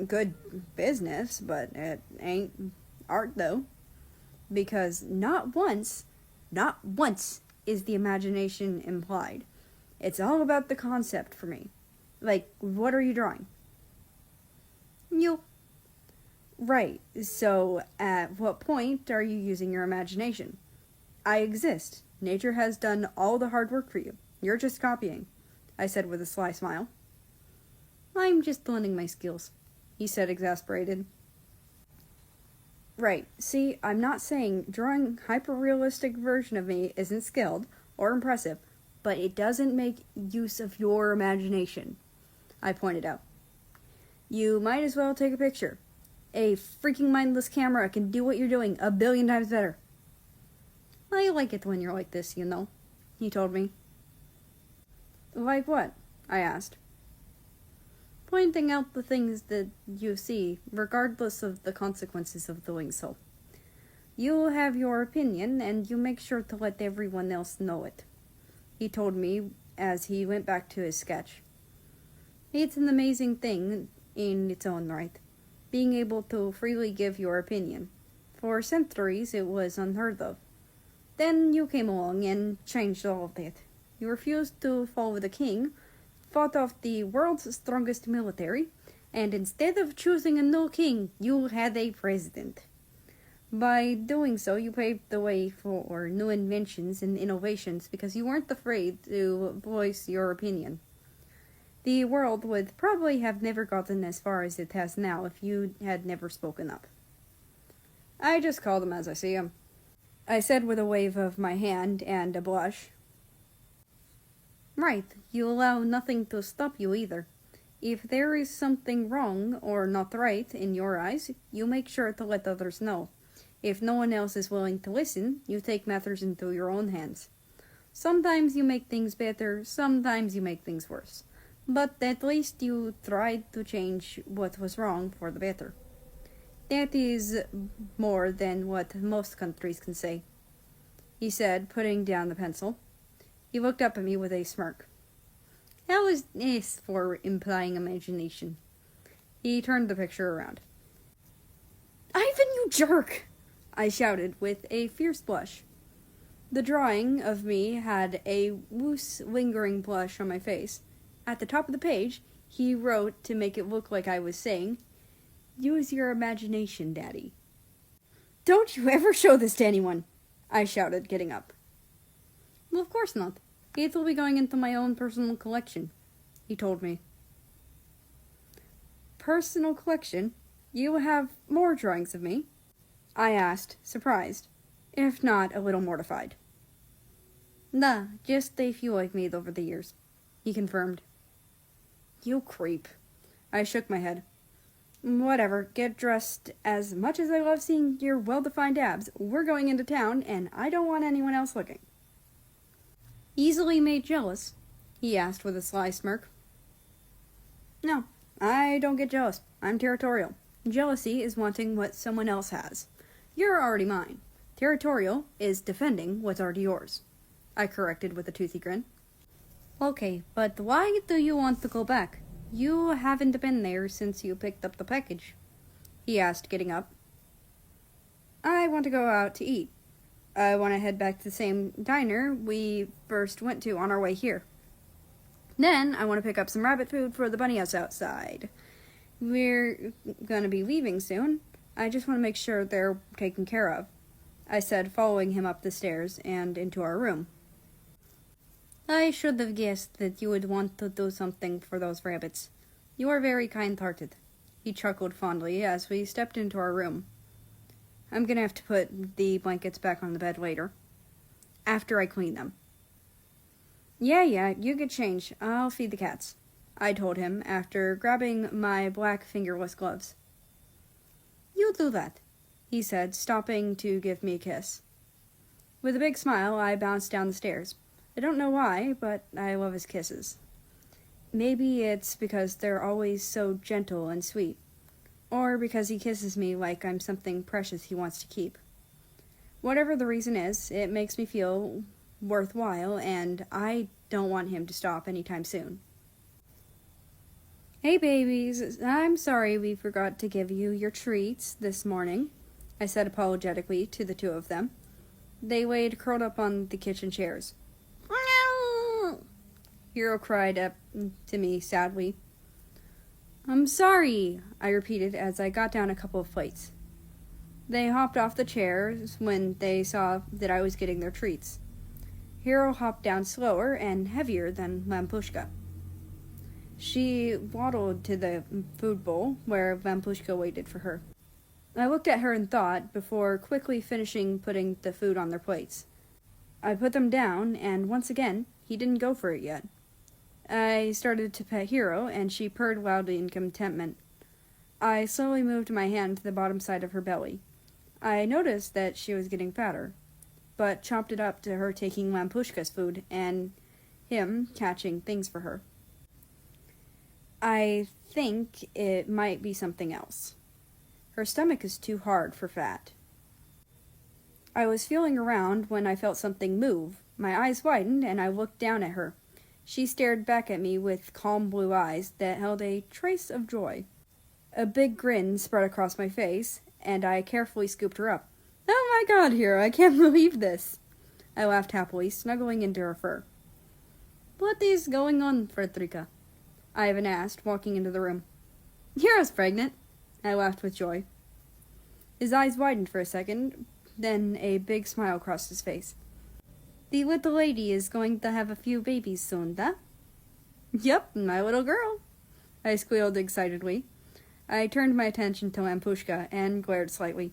good business, but it ain't art, though. Because not once is the imagination implied. It's all about the concept for me. Like, what are you drawing? You. Right, so at what point are you using your imagination? I exist. Nature has done all the hard work for you. You're just copying, I said with a sly smile. I'm just learning my skills, he said, exasperated. Right, see, I'm not saying drawing hyper-realistic version of me isn't skilled or impressive, but it doesn't make use of your imagination, I pointed out. You might as well take a picture. A freaking mindless camera can do what you're doing 1,000,000,000 times better. I like it when you're like this, you know, he told me. Like what? I asked. Pointing out the things that you see, regardless of the consequences of doing so. You have your opinion, and you make sure to let everyone else know it, he told me as he went back to his sketch. It's an amazing thing in its own right, being able to freely give your opinion. For centuries it was unheard of. Then you came along and changed all of that. You refused to follow the king, fought off the world's strongest military, and instead of choosing a new king, you had a president. By doing so, you paved the way for new inventions and innovations because you weren't afraid to voice your opinion. The world would probably have never gotten as far as it has now if you had never spoken up. I just call them as I see them, I said with a wave of my hand and a blush. Right, you allow nothing to stop you either. If there is something wrong or not right in your eyes, you make sure to let others know. If no one else is willing to listen, you take matters into your own hands. Sometimes you make things better, sometimes you make things worse. But at least you tried to change what was wrong for the better. That is more than what most countries can say, he said, putting down the pencil. He looked up at me with a smirk. That was nice for implying imagination. He turned the picture around. Ivan, you jerk! I shouted with a fierce blush. The drawing of me had a loose, lingering blush on my face. At the top of the page, he wrote to make it look like I was saying, "Use your imagination, Daddy." Don't you ever show this to anyone, I shouted, getting up. Well, of course not. It will be going into my own personal collection, he told me. Personal collection? You have more drawings of me? I asked, surprised, if not a little mortified. Nah, just a few I've made over the years, he confirmed. You creep. I shook my head. Whatever, get dressed. As much as I love seeing your well-defined abs, we're going into town, and I don't want anyone else looking. Easily made jealous? He asked with a sly smirk. No, I don't get jealous. I'm territorial. Jealousy is wanting what someone else has. You're already mine. Territorial is defending what's already yours, I corrected with a toothy grin. Okay, but why do you want to go back? You haven't been there since you picked up the package, he asked, getting up. I want to go out to eat. I want to head back to the same diner we first went to on our way here. Then I want to pick up some rabbit food for the bunny house outside. We're going to be leaving soon. I just want to make sure they're taken care of, I said, following him up the stairs and into our room. I should have guessed that you would want to do something for those rabbits. You are very kind-hearted, he chuckled fondly as we stepped into our room. I'm going to have to put the blankets back on the bed later, after I clean them. Yeah, you get change. I'll feed the cats, I told him after grabbing my black fingerless gloves. You do that, he said, stopping to give me a kiss. With a big smile, I bounced down the stairs. I don't know why, but I love his kisses. Maybe it's because they're always so gentle and sweet, or because he kisses me like I'm something precious he wants to keep. Whatever the reason is, it makes me feel worthwhile, and I don't want him to stop anytime soon. Hey babies, I'm sorry we forgot to give you your treats this morning, I said apologetically to the two of them. They laid curled up on the kitchen chairs. Hero cried up to me sadly. I'm sorry, I repeated as I got down a couple of plates. They hopped off the chairs when they saw that I was getting their treats. Hero hopped down slower and heavier than Lampushka. She waddled to the food bowl where Lampushka waited for her. I looked at her in thought before quickly finishing putting the food on their plates. I put them down, and once again, he didn't go for it yet. I started to pet Hero, and she purred loudly in contentment. I slowly moved my hand to the bottom side of her belly. I noticed that she was getting fatter, but chopped it up to her taking Lampushka's food and him catching things for her. I think it might be something else. Her stomach is too hard for fat. I was feeling around when I felt something move. My eyes widened and I looked down at her. She stared back at me with calm blue eyes that held a trace of joy. A big grin spread across my face, and I carefully scooped her up. "Oh my God, Hero, I can't believe this!" I laughed happily, snuggling into her fur. "What is going on, Fredrika?" Ivan asked, walking into the room. "Hero's pregnant." I laughed with joy. His eyes widened for a second, then a big smile crossed his face. "The little lady is going to have a few babies soon, huh?" "Yep, my little girl," I squealed excitedly. I turned my attention to Lampushka and glared slightly.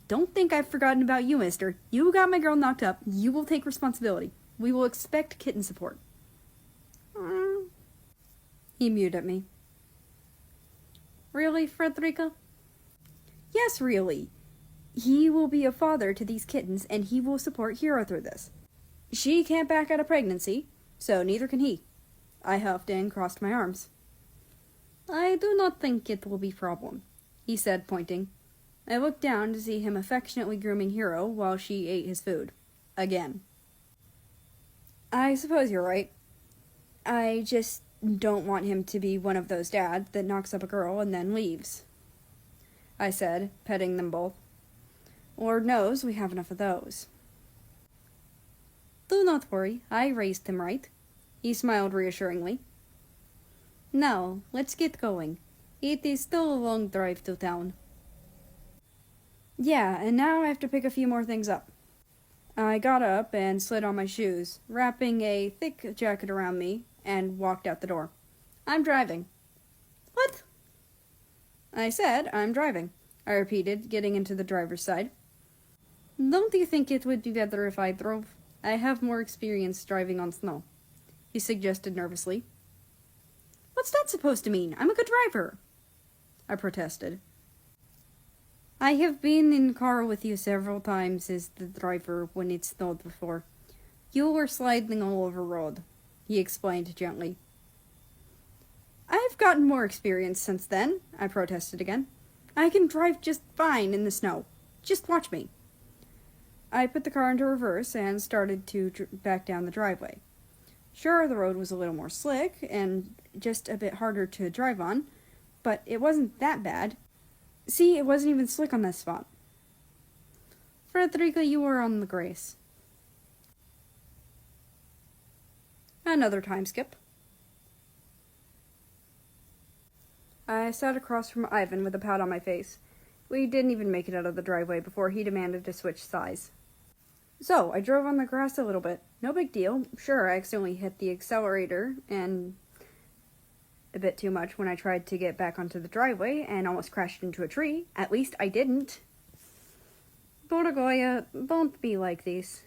"Don't think I've forgotten about you, mister. You got my girl knocked up. You will take responsibility. We will expect kitten support." He mewed at me. "Really, Fredrika?" "Yes, really. He will be a father to these kittens, and he will support Hero through this. She can't back out of pregnancy, so neither can he." I huffed and crossed my arms. "I do not think it will be a problem," he said, pointing. I looked down to see him affectionately grooming Hero while she ate his food. Again. "I suppose you're right. I just don't want him to be one of those dads that knocks up a girl and then leaves," I said, petting them both. "Lord knows we have enough of those." "Do not worry, I raised him right," he smiled reassuringly. "Now, let's get going. It is still a long drive to town." "Yeah, and now I have to pick a few more things up." I got up and slid on my shoes, wrapping a thick jacket around me, and walked out the door. "I'm driving." "What?" "I said I'm driving," I repeated, getting into the driver's side. "Don't you think it would be better if I drove? I have more experience driving on snow," he suggested nervously. "What's that supposed to mean? I'm a good driver," I protested. "I have been in the car with you several times as the driver when it snowed before. You were sliding all over the road," he explained gently. "I've gotten more experience since then," I protested again. "I can drive just fine in the snow. Just watch me." I put the car into reverse and started to back down the driveway. Sure, the road was a little more slick and just a bit harder to drive on, but it wasn't that bad. See, it wasn't even slick on this spot. "Fredrika, you were on the grace." Another time skip. I sat across from Ivan with a pout on my face. We didn't even make it out of the driveway before he demanded to switch sides. So, I drove on the grass a little bit. No big deal. Sure, I accidentally hit the accelerator and a bit too much when I tried to get back onto the driveway and almost crashed into a tree. At least I didn't. "Borogoya, don't be like this.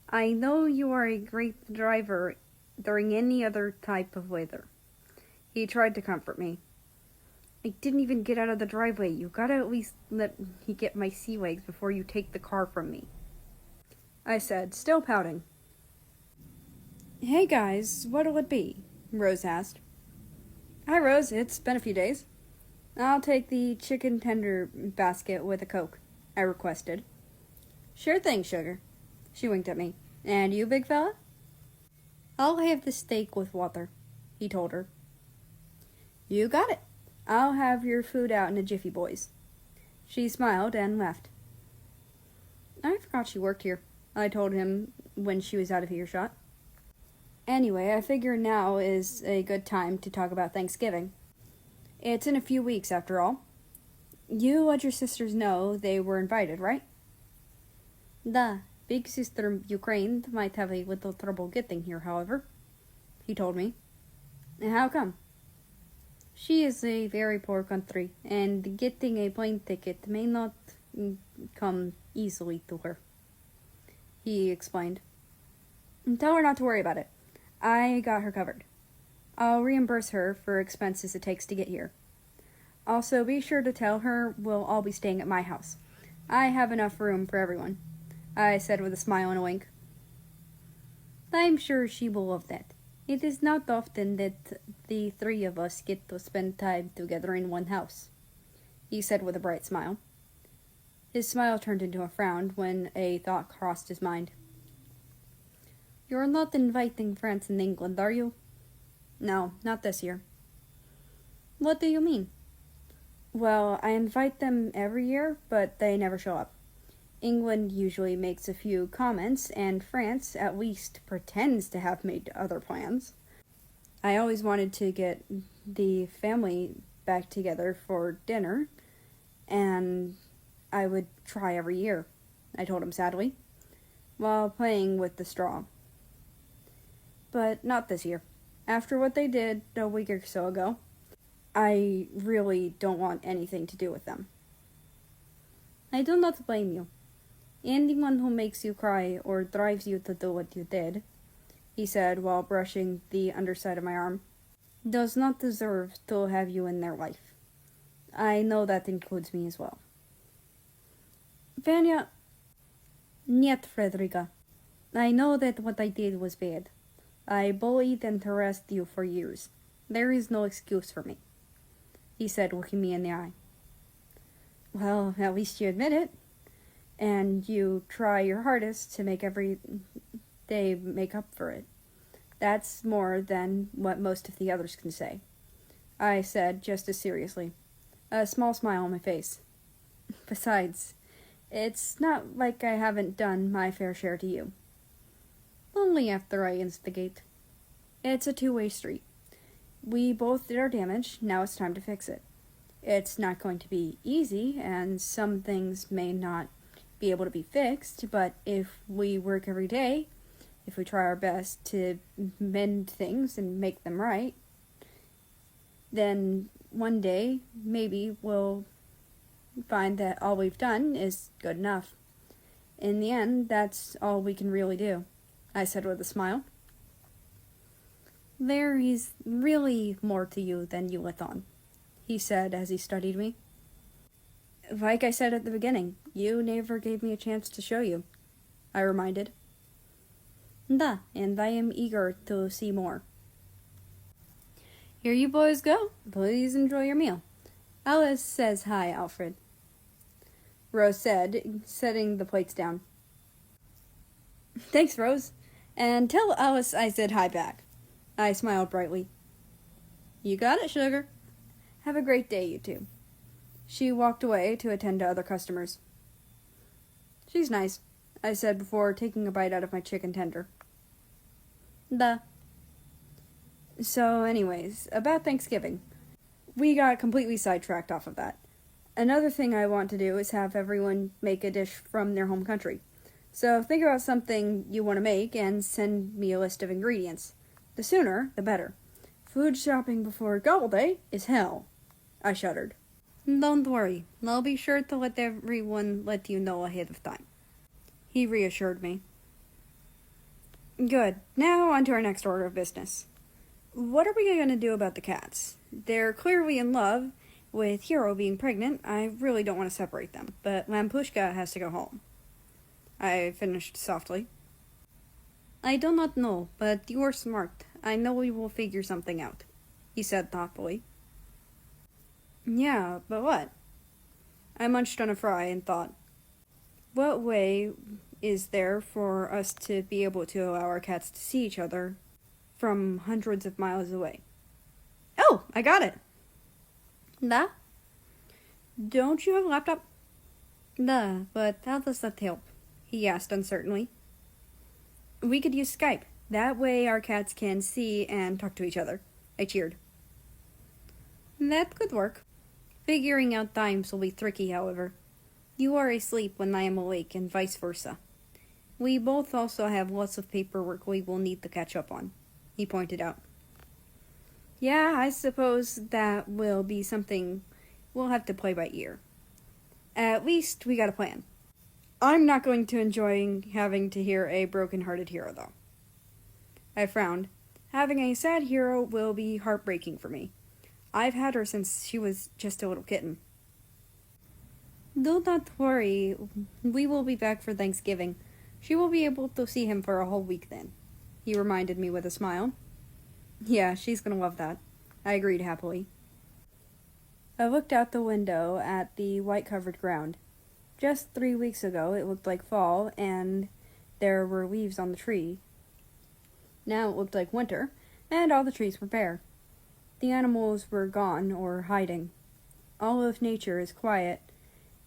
I know you are a great driver during any other type of weather." He tried to comfort me. "I didn't even get out of the driveway. You gotta at least let me get my sea legs before you take the car from me," I said, still pouting. "Hey guys, what'll it be?" Rose asked. "Hi Rose, it's been a few days." "I'll take the chicken tender basket with a Coke," I requested. "Sure thing, sugar." She winked at me. "And you, big fella?" "I'll have the steak with water," he told her. "You got it. I'll have your food out in a jiffy, boys." She smiled and left. "I forgot she worked here," I told him when she was out of earshot. "Anyway, I figure now is a good time to talk about Thanksgiving. It's in a few weeks, after all. You let your sisters know they were invited, right?" "Da, big sister Ukraine might have a little trouble getting here, however," he told me. "How come?" "She is a very poor country, and getting a plane ticket may not come easily to her," he explained. "Tell her not to worry about it. I got her covered. I'll reimburse her for expenses it takes to get here. Also, be sure to tell her we'll all be staying at my house. I have enough room for everyone, I said with a smile and a wink. I'm sure she will love that. It is not often that the three of us get to spend time together in one house, he said with a bright smile. His smile turned into a frown when a thought crossed his mind. You're not inviting France and England, are you? No, not this year. What do you mean? Well, I invite them every year, but they never show up. England usually makes a few comments, and France at least pretends to have made other plans. I always wanted to get the family back together for dinner, and I would try every year, I told him sadly, while playing with the straw. But not this year. After what they did a week or so ago, I really don't want anything to do with them. I do not blame you. Anyone who makes you cry or drives you to do what you did, he said while brushing the underside of my arm, does not deserve to have you in their life. I know that includes me as well. Vanya, niet Frederica. I know that what I did was bad. I bullied and harassed you for years. There is no excuse for me, he said, looking me in the eye. Well, at least you admit it. And you try your hardest to make every day make up for it. That's more than what most of the others can say, I said just as seriously, a small smile on my face. Besides, it's not like I haven't done my fair share to you. Only after I instigate. It's a two-way street. We both did our damage, now it's time to fix it. It's not going to be easy, and some things may not be able to be fixed, but if we work every day, if we try our best to mend things and make them right, then one day maybe we'll find that all we've done is good enough. In the end, that's all we can really do, I said with a smile. There is really more to you than you let on, he said as he studied me. Like I said at the beginning, you never gave me a chance to show you, I reminded. Da, and I am eager to see more. Here you boys go. Please enjoy your meal. Alice says hi, Alfred, Rose said, setting the plates down. Thanks, Rose. And tell Alice I said hi back. I smiled brightly. You got it, sugar. Have a great day, you two. She walked away to attend to other customers. She's nice, I said before taking a bite out of my chicken tender. Duh. So anyways, about Thanksgiving. We got completely sidetracked off of that. Another thing I want to do is have everyone make a dish from their home country. So think about something you want to make and send me a list of ingredients. The sooner, the better. Food shopping before Gobble Day is hell, I shuddered. Don't worry, I'll be sure to let everyone let you know ahead of time, he reassured me. Good. Now on to our next order of business. What are we going to do about the cats? They're clearly in love. With Hero being pregnant, I really don't want to separate them, but Lampushka has to go home, I finished softly. I do not know, but you are smart. I know we will figure something out, he said thoughtfully. Yeah, but what? I munched on a fry and thought, what way is there for us to be able to allow our cats to see each other from hundreds of miles away? Oh, I got it! Da? Don't you have a laptop? Da, but how does that help? He asked uncertainly. We could use Skype. That way our cats can see and talk to each other, I cheered. That could work. Figuring out times will be tricky, however. You are asleep when I am awake and vice versa. We both also have lots of paperwork we will need to catch up on, he pointed out. Yeah, I suppose that will be something we'll have to play by ear. At least we got a plan. I'm not going to enjoy having to hear a broken-hearted hero, though. I frowned. Having a sad hero will be heartbreaking for me. I've had her since she was just a little kitten. Do not worry, we will be back for Thanksgiving. She will be able to see him for a whole week then, he reminded me with a smile. Yeah, she's gonna love that. I agreed happily. I looked out the window at the white-covered ground. Just 3 weeks ago, it looked like fall, and there were leaves on the tree. Now it looked like winter, and all the trees were bare. The animals were gone or hiding. All of nature is quiet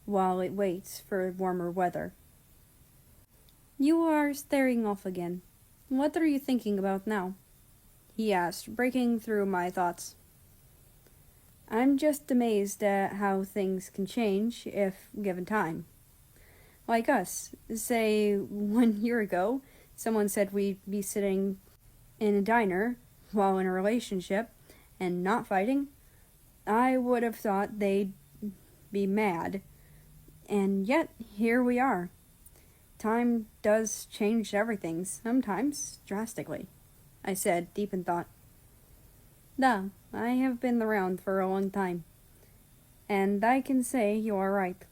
while it waits for warmer weather. You are staring off again. What are you thinking about now? He asked, breaking through my thoughts. I'm just amazed at how things can change if given time. Like us. Say, 1 year ago, someone said we'd be sitting in a diner while in a relationship and not fighting. I would have thought they'd be mad. And yet, here we are. Time does change everything, sometimes drastically, I said, deep in thought. Duh, I have been around for a long time. And I can say you are right.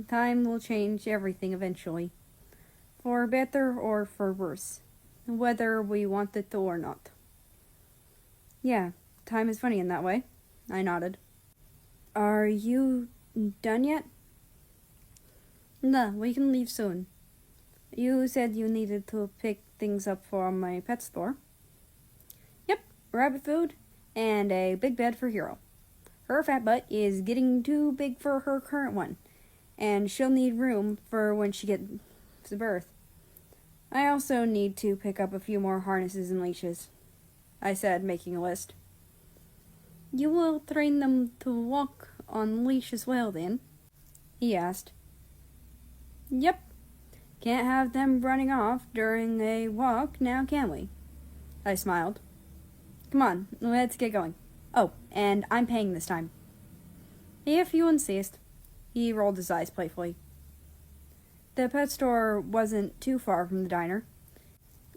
Time will change everything eventually. For better or for worse. Whether we want it to or not. Yeah, time is funny in that way. I nodded. Are you done yet? No, we can leave soon. You said you needed to pick things up for my pet store. Yep, rabbit food and a big bed for Hero. Her fat butt is getting too big for her current one, and she'll need room for when she gets to birth. I also need to pick up a few more harnesses and leashes, I said, making a list. You will train them to walk on leash as well, then? He asked. Yep. Can't have them running off during a walk, now can we? I smiled. Come on, let's get going. Oh, and I'm paying this time. If you insist. He rolled his eyes playfully. The pet store wasn't too far from the diner.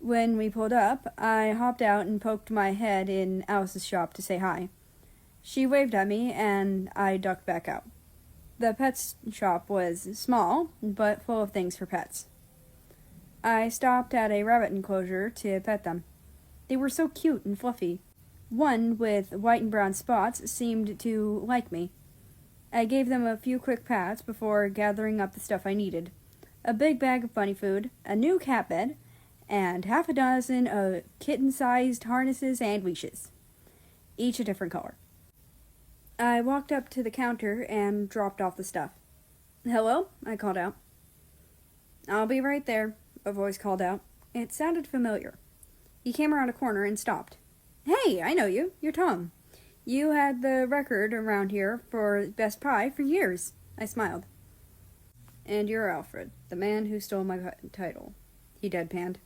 When we pulled up, I hopped out and poked my head in Alice's shop to say hi. She waved at me, and I ducked back out. The pet shop was small, but full of things for pets. I stopped at a rabbit enclosure to pet them. They were so cute and fluffy. One, with white and brown spots, seemed to like me. I gave them a few quick pats before gathering up the stuff I needed. A big bag of bunny food, a new cat bed, and half a dozen of kitten-sized harnesses and leashes, each a different color. I walked up to the counter and dropped off the stuff. Hello? I called out. I'll be right there, a voice called out. It sounded familiar. He came around a corner and stopped. Hey, I know you. You're Tom. You had the record around here for best pie for years. I smiled. And you're Alfred, the man who stole my title. He deadpanned.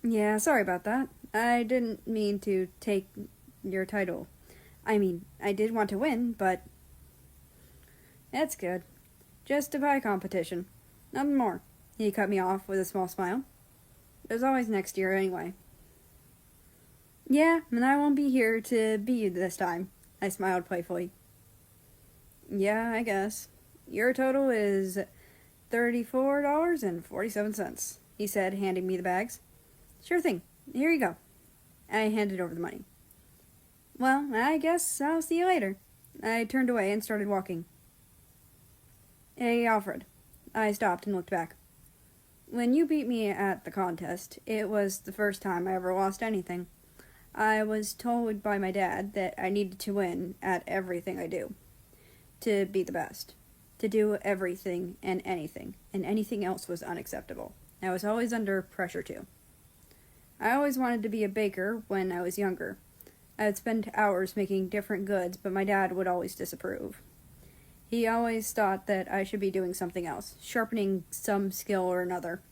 Yeah, sorry about that. I didn't mean to take your title. I mean, I did want to win, but... That's good. Just a pie competition. Nothing more. He cut me off with a small smile. There's always next year anyway. Yeah, and I won't be here to beat you this time. I smiled playfully. Yeah, I guess. Your total is $34.47, he said, handing me the bags. Sure thing. Here you go. I handed over the money. Well, I guess I'll see you later. I turned away and started walking. Hey, Alfred. I stopped and looked back. When you beat me at the contest, it was the first time I ever lost anything. I was told by my dad that I needed to win at everything I do. To be the best. To do everything and anything else was unacceptable. I was always under pressure too. I always wanted to be a baker when I was younger. I would spend hours making different goods, but my dad would always disapprove. He always thought that I should be doing something else, sharpening some skill or another.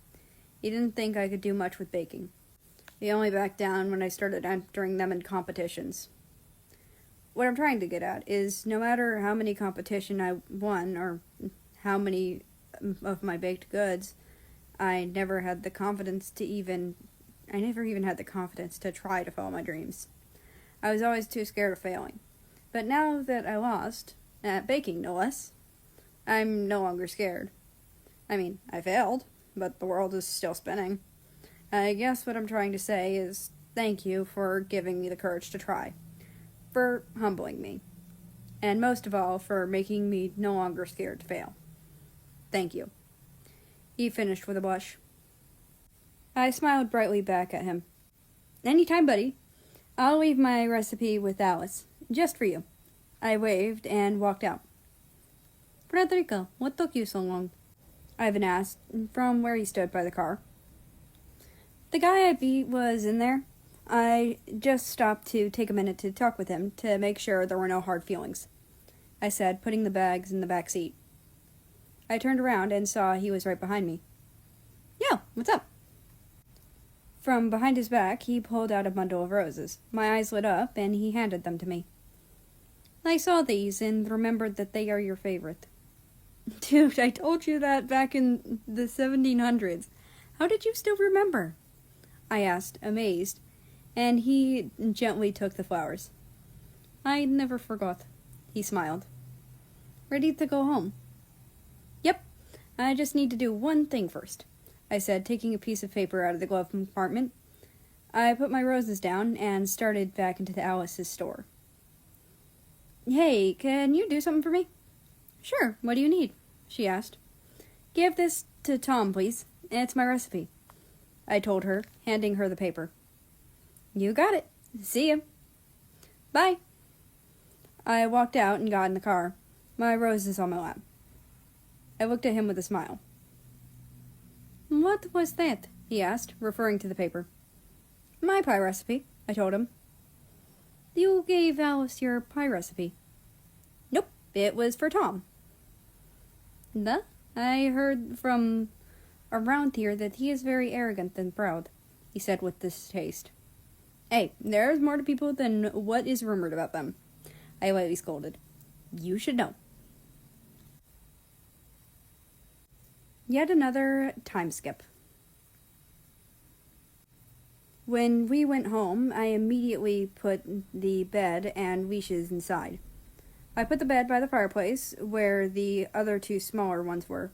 He didn't think I could do much with baking. He only backed down when I started entering them in competitions. What I'm trying to get at is no matter how many competition I won or how many of my baked goods, I never even had the confidence to try to follow my dreams. I was always too scared of failing. But now that I lost, at baking no less, I'm no longer scared. I mean, I failed, but the world is still spinning. I guess what I'm trying to say is thank you for giving me the courage to try, for humbling me, and most of all, for making me no longer scared to fail. Thank you. He finished with a blush. I smiled brightly back at him. Anytime, buddy. I'll leave my recipe with Alice, just for you. I waved and walked out. Frederica, what took you so long? Ivan asked, from where he stood by the car. The guy I beat was in there. I just stopped to take a minute to talk with him to make sure there were no hard feelings, I said, putting the bags in the back seat. I turned around and saw he was right behind me. Yo, what's up? From behind his back, he pulled out a bundle of roses. My eyes lit up, and he handed them to me. I saw these and remembered that they are your favorite. Dude, I told you that back in the 1700s. How did you still remember? I asked, amazed, and he gently took the flowers. I never forgot, he smiled. Ready to go home? Yep, I just need to do one thing first, I said, taking a piece of paper out of the glove compartment. I put my roses down and started back into Alice's store. Hey, can you do something for me? Sure, what do you need? She asked. Give this to Tom, please. It's my recipe, I told her, handing her the paper. You got it. See ya. Bye. I walked out and got in the car, my roses on my lap. I looked at him with a smile. What was that? He asked, referring to the paper. My pie recipe, I told him. You gave Alice your pie recipe. Nope, it was for Tom. Duh? I heard from around here that he is very arrogant and proud, he said with distaste. Hey, there's more to people than what is rumored about them, I lightly scolded. You should know. Yet another time skip. When we went home, I immediately put the bed and leashes inside. I put the bed by the fireplace, where the other two smaller ones were.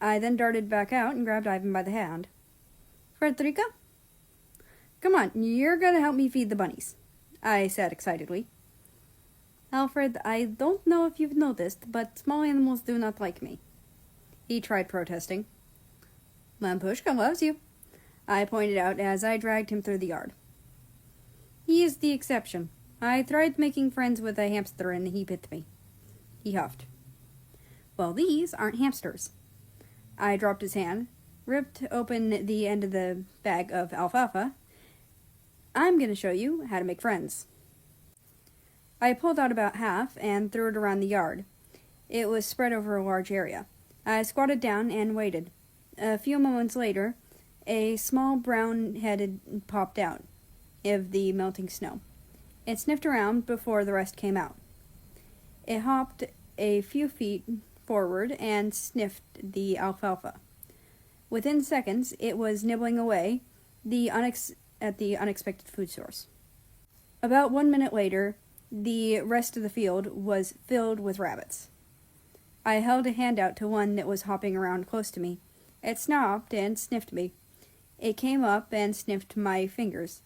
I then darted back out and grabbed Ivan by the hand. Frederica? Come on, you're gonna help me feed the bunnies, I said excitedly. Alfred, I don't know if you've noticed, but small animals do not like me. He tried protesting. Lampushka loves you, I pointed out as I dragged him through the yard. He is the exception. I tried making friends with a hamster and he bit me. He huffed. Well, these aren't hamsters. I dropped his hand, ripped open the end of the bag of alfalfa. I'm going to show you how to make friends. I pulled out about half and threw it around the yard. It was spread over a large area. I squatted down and waited. A few moments later, a small brown head popped out of the melting snow. It sniffed around before the rest came out. It hopped a few feet forward and sniffed the alfalfa. Within seconds, it was nibbling away at the unexpected food source. About 1 minute later, the rest of the field was filled with rabbits. I held a hand out to one that was hopping around close to me. It stopped and sniffed me. It came up and sniffed my fingers.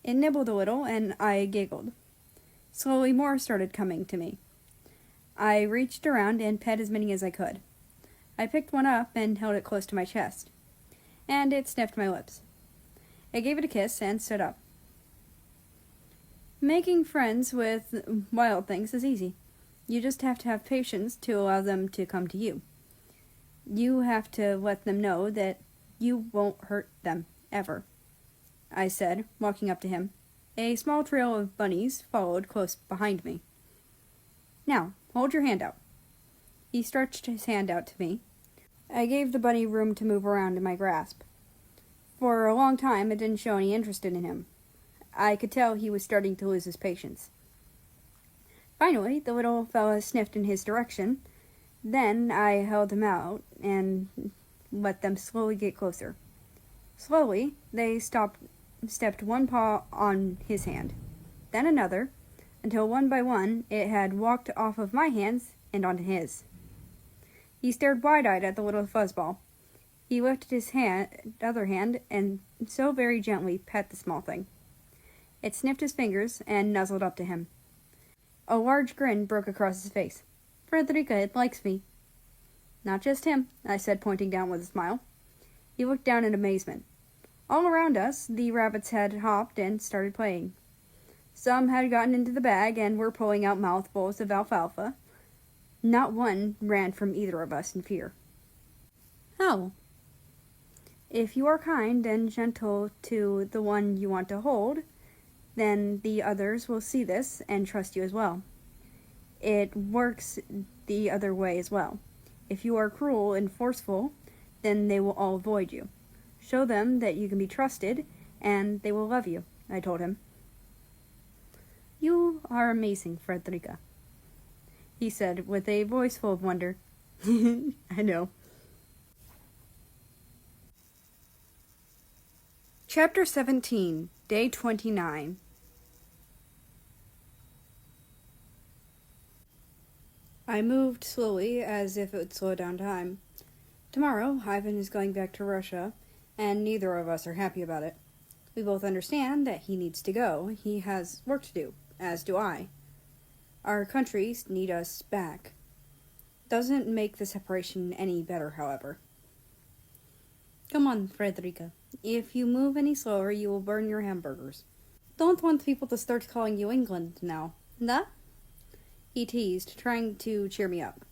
It nibbled a little, and I giggled. Slowly more started coming to me. I reached around and pet as many as I could. I picked one up and held it close to my chest, and it sniffed my lips. I gave it a kiss and stood up. Making friends with wild things is easy. You just have to have patience to allow them to come to you. You have to let them know that you won't hurt them, ever, I said, walking up to him. A small trail of bunnies followed close behind me. Now, hold your hand out. He stretched his hand out to me. I gave the bunny room to move around in my grasp. For a long time, I didn't show any interest in him. I could tell he was starting to lose his patience. Finally, the little fella sniffed in his direction. Then I held him out and let them slowly get closer. Slowly, they stepped one paw on his hand, then another, until one by one it had walked off of my hands and onto his. He stared wide-eyed at the little fuzzball. He lifted his other hand and so very gently pet the small thing. It sniffed his fingers and nuzzled up to him. A large grin broke across his face. Frederica, it likes me. Not just him, I said, pointing down with a smile. He looked down in amazement. All around us, the rabbits had hopped and started playing. Some had gotten into the bag and were pulling out mouthfuls of alfalfa. Not one ran from either of us in fear. Oh. If you are kind and gentle to the one you want to hold, then the others will see this and trust you as well. It works the other way as well. If you are cruel and forceful, then they will all avoid you. Show them that you can be trusted, and they will love you, I told him. You are amazing, Frederica, he said with a voice full of wonder. I know. Chapter 17, Day 29. I moved slowly, as if it would slow down time. Tomorrow, Ivan is going back to Russia, and neither of us are happy about it. We both understand that he needs to go. He has work to do, as do I. Our countries need us back. Doesn't make the separation any better, however. Come on, Frederica. If you move any slower, you will burn your hamburgers. Don't want people to start calling you England now. Nah? He teased, trying to cheer me up.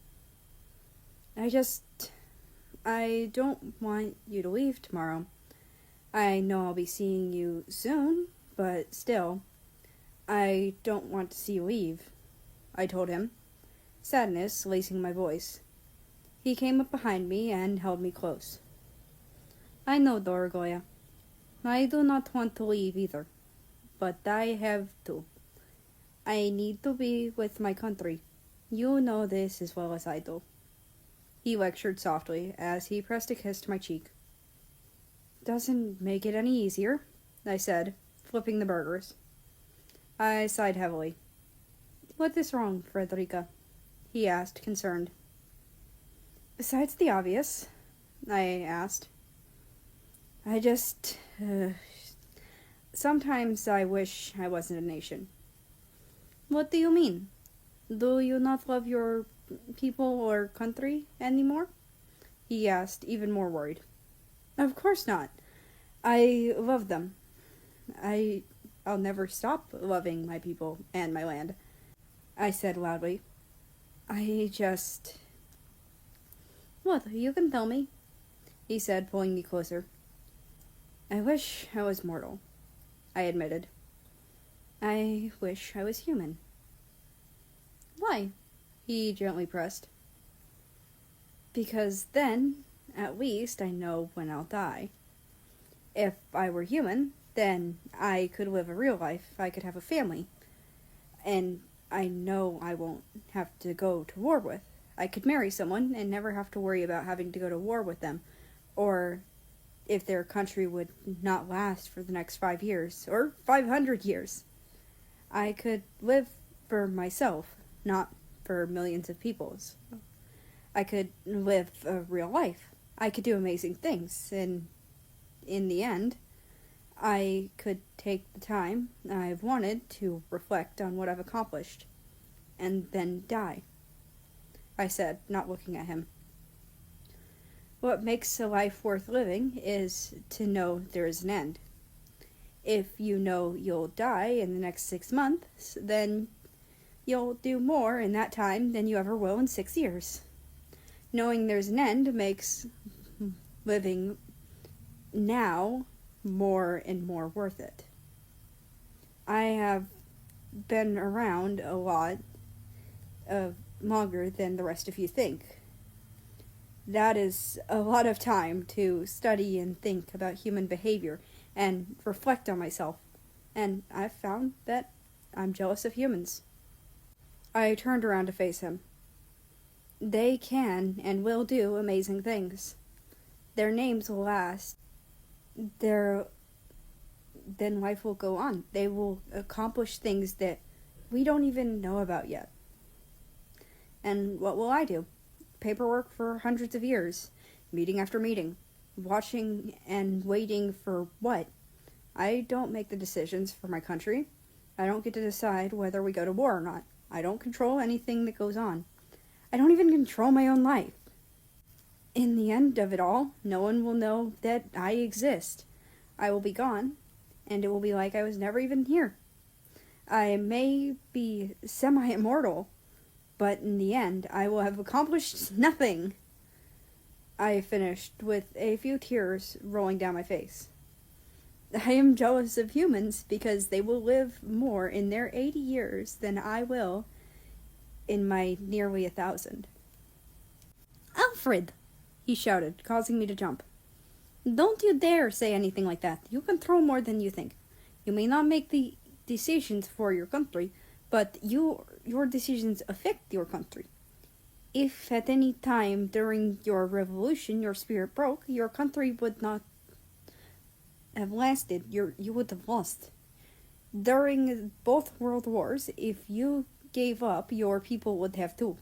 I don't want you to leave tomorrow. I know I'll be seeing you soon, but still, I don't want to see you leave, I told him, sadness lacing my voice. He came up behind me and held me close. I know, Dorogoya. I do not want to leave either, but I have to. I need to be with my country. You know this as well as I do. He lectured softly as he pressed a kiss to my cheek. Doesn't make it any easier, I said, flipping the burgers. I sighed heavily. What is wrong, Frederica? He asked, concerned. Besides the obvious, I asked. Sometimes I wish I wasn't a nation. What do you mean? Do you not love your people or country anymore? He asked, even more worried. Of course not. I love them. I'll never stop loving my people and my land, I said loudly. What, you can tell me, he said, pulling me closer. I wish I was mortal, I admitted. I wish I was human. Why? He gently pressed. Because then, at least, I know when I'll die. If I were human, then I could live a real life. I could have a family. And I know I won't have to go to war with. I could marry someone and never have to worry about having to go to war with them, or if their country would not last for the next 5 years, or 500 years. I could live for myself, not for millions of peoples. I could live a real life. I could do amazing things, and in the end, I could take the time I've wanted to reflect on what I've accomplished, and then die, I said, not looking at him. What makes a life worth living is to know there is an end. If you know you'll die in the next 6 months, then you'll do more in that time than you ever will in 6 years. Knowing there's an end makes living now more and more worth it. I have been around a lot longer than the rest of you think. That is a lot of time to study and think about human behavior and reflect on myself, and I've found that I'm jealous of humans. I turned around to face him. They can and will do amazing things. Their names will last. Then life will go on. They will accomplish things that we don't even know about yet. And what will I do? Paperwork for hundreds of years, meeting after meeting, watching and waiting for what? I don't make the decisions for my country. I don't get to decide whether we go to war or not. I don't control anything that goes on. I don't even control my own life. In the end of it all, no one will know that I exist. I will be gone, and it will be like I was never even here. I may be semi-immortal, but in the end, I will have accomplished nothing. I finished with a few tears rolling down my face. I am jealous of humans because they will live more in their 80 years than I will in my nearly 1,000. Alfred, he shouted, causing me to jump. Don't you dare say anything like that. You control more than you think. You may not make the decisions for your country, but your decisions affect your country. If at any time during your revolution your spirit broke, your country would not have lasted. You would have lost. During both world wars, if you gave up, your people would have too.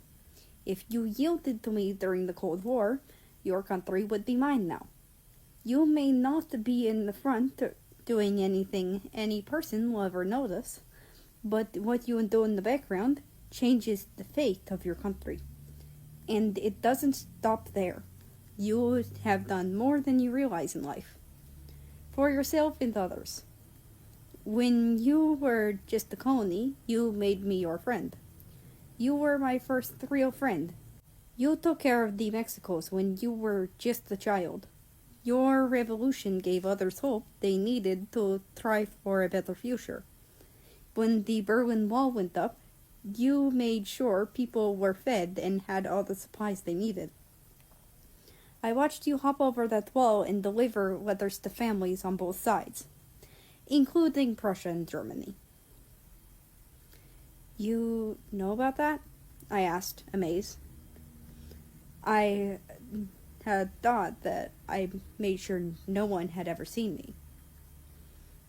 If you yielded to me during the Cold War, your country would be mine now. You may not be in the front doing anything any person will ever notice, but what you do in the background changes the fate of your country. And it doesn't stop there. You have done more than you realize in life. For yourself and others. When you were just a colony, you made me your friend. You were my first real friend. You took care of the Mexicos when you were just a child. Your revolution gave others hope they needed to try for a better future. When the Berlin Wall went up, you made sure people were fed and had all the supplies they needed. I watched you hop over that wall and deliver letters to families on both sides, including Prussia and Germany. You know about that? I asked, amazed. I had thought that I made sure no one had ever seen me.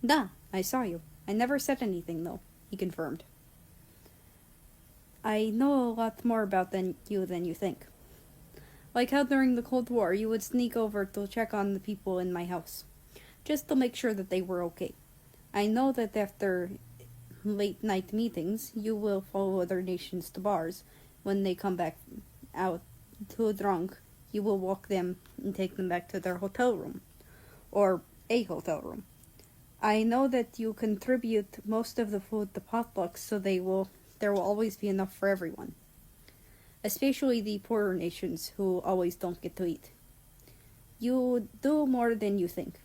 Duh, I saw you. I never said anything, though, he confirmed. I know a lot more about you than you think. Like how during the Cold War you would sneak over to check on the people in my house, just to make sure that they were okay. I know that after late night meetings, you will follow other nations to bars. When they come back out too drunk, you will walk them and take them back to their hotel room, or a hotel room. I know that you contribute most of the food to potlucks, so there will always be enough for everyone. Especially the poorer nations who always don't get to eat. You do more than you think.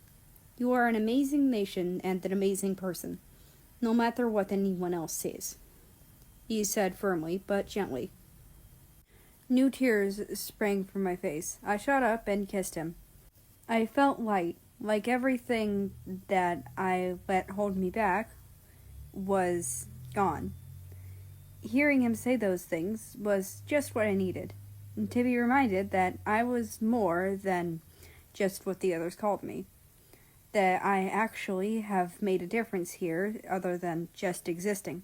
You are an amazing nation and an amazing person, no matter what anyone else says. He said firmly, but gently. New tears sprang from my face. I shot up and kissed him. I felt light, like everything that I let hold me back was gone. Hearing him say those things was just what I needed, and to be reminded that I was more than just what the others called me, that I actually have made a difference here other than just existing.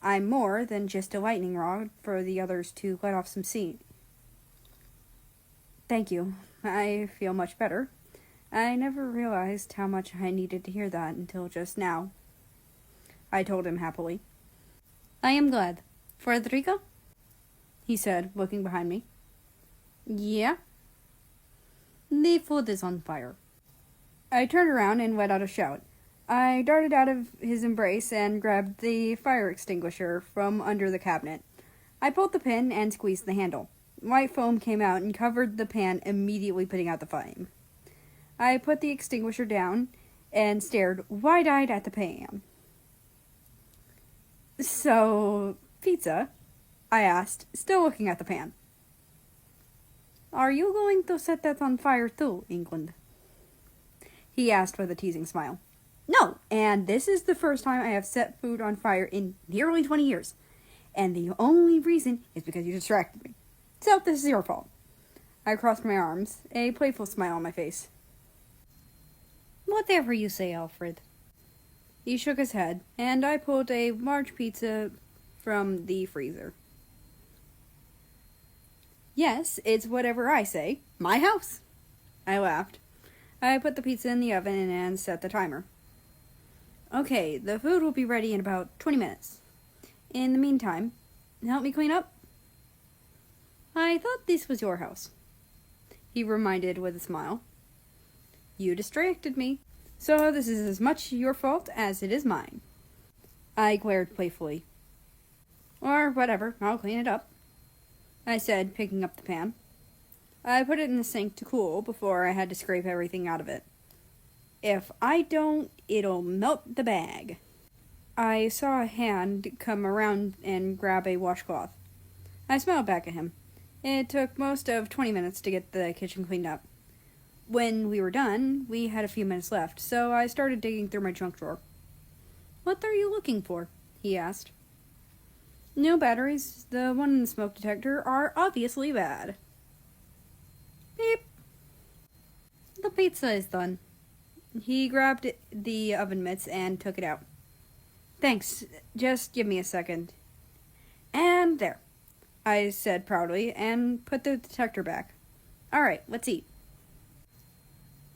I'm more than just a lightning rod for the others to let off some steam. Thank you. I feel much better. I never realized how much I needed to hear that until just now. I told him happily. I am glad. Frederica? He said, looking behind me. Yeah? The food is on fire. I turned around and let out a shout. I darted out of his embrace and grabbed the fire extinguisher from under the cabinet. I pulled the pin and squeezed the handle. White foam came out and covered the pan, immediately putting out the flame. I put the extinguisher down and stared wide-eyed at the pan. So, pizza? I asked, still looking at the pan. Are you going to set that on fire too, England? He asked with a teasing smile. No, and this is the first time I have set food on fire in nearly 20 years. And the only reason is because you distracted me. So, this is your fault. I crossed my arms, a playful smile on my face. Whatever you say, Alfred. He shook his head, and I pulled a large pizza from the freezer. Yes, it's whatever I say. My house. I laughed. I put the pizza in the oven and set the timer. Okay, the food will be ready in about 20 minutes. In the meantime, help me clean up? I thought this was your house, he reminded with a smile. You distracted me, so this is as much your fault as it is mine. I glared playfully. Or whatever, I'll clean it up, I said, picking up the pan. I put it in the sink to cool before I had to scrape everything out of it. If I don't, it'll melt the bag. I saw a hand come around and grab a washcloth. I smiled back at him. It took most of 20 minutes to get the kitchen cleaned up. When we were done, we had a few minutes left, so I started digging through my junk drawer. What are you looking for? He asked. New batteries. The one in the smoke detector are obviously bad. Beep. The pizza is done. He grabbed the oven mitts and took it out. Thanks. Just give me a second. And there, I said proudly, and put the detector back. All right, let's eat.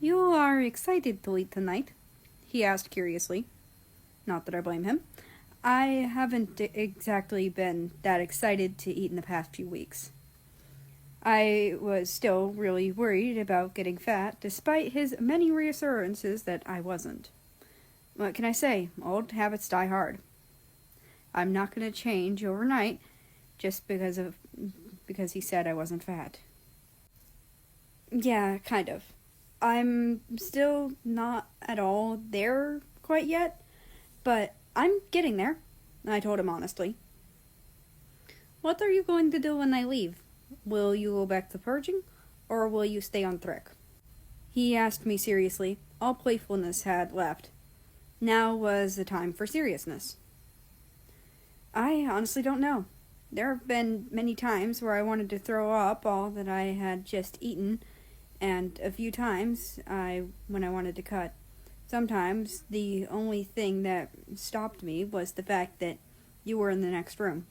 You are excited to eat tonight? He asked curiously. Not that I blame him. I haven't exactly been that excited to eat in the past few weeks. I was still really worried about getting fat, despite his many reassurances that I wasn't. What can I say? Old habits die hard. I'm not going to change overnight just because he said I wasn't fat. Yeah, kind of. I'm still not at all there quite yet, but I'm getting there, I told him honestly. What are you going to do when I leave? Will you go back to purging, or will you stay on Trek? He asked me seriously. All playfulness had left. Now was the time for seriousness. I honestly don't know. There have been many times where I wanted to throw up all that I had just eaten, and a few times when I wanted to cut. Sometimes the only thing that stopped me was the fact that you were in the next room.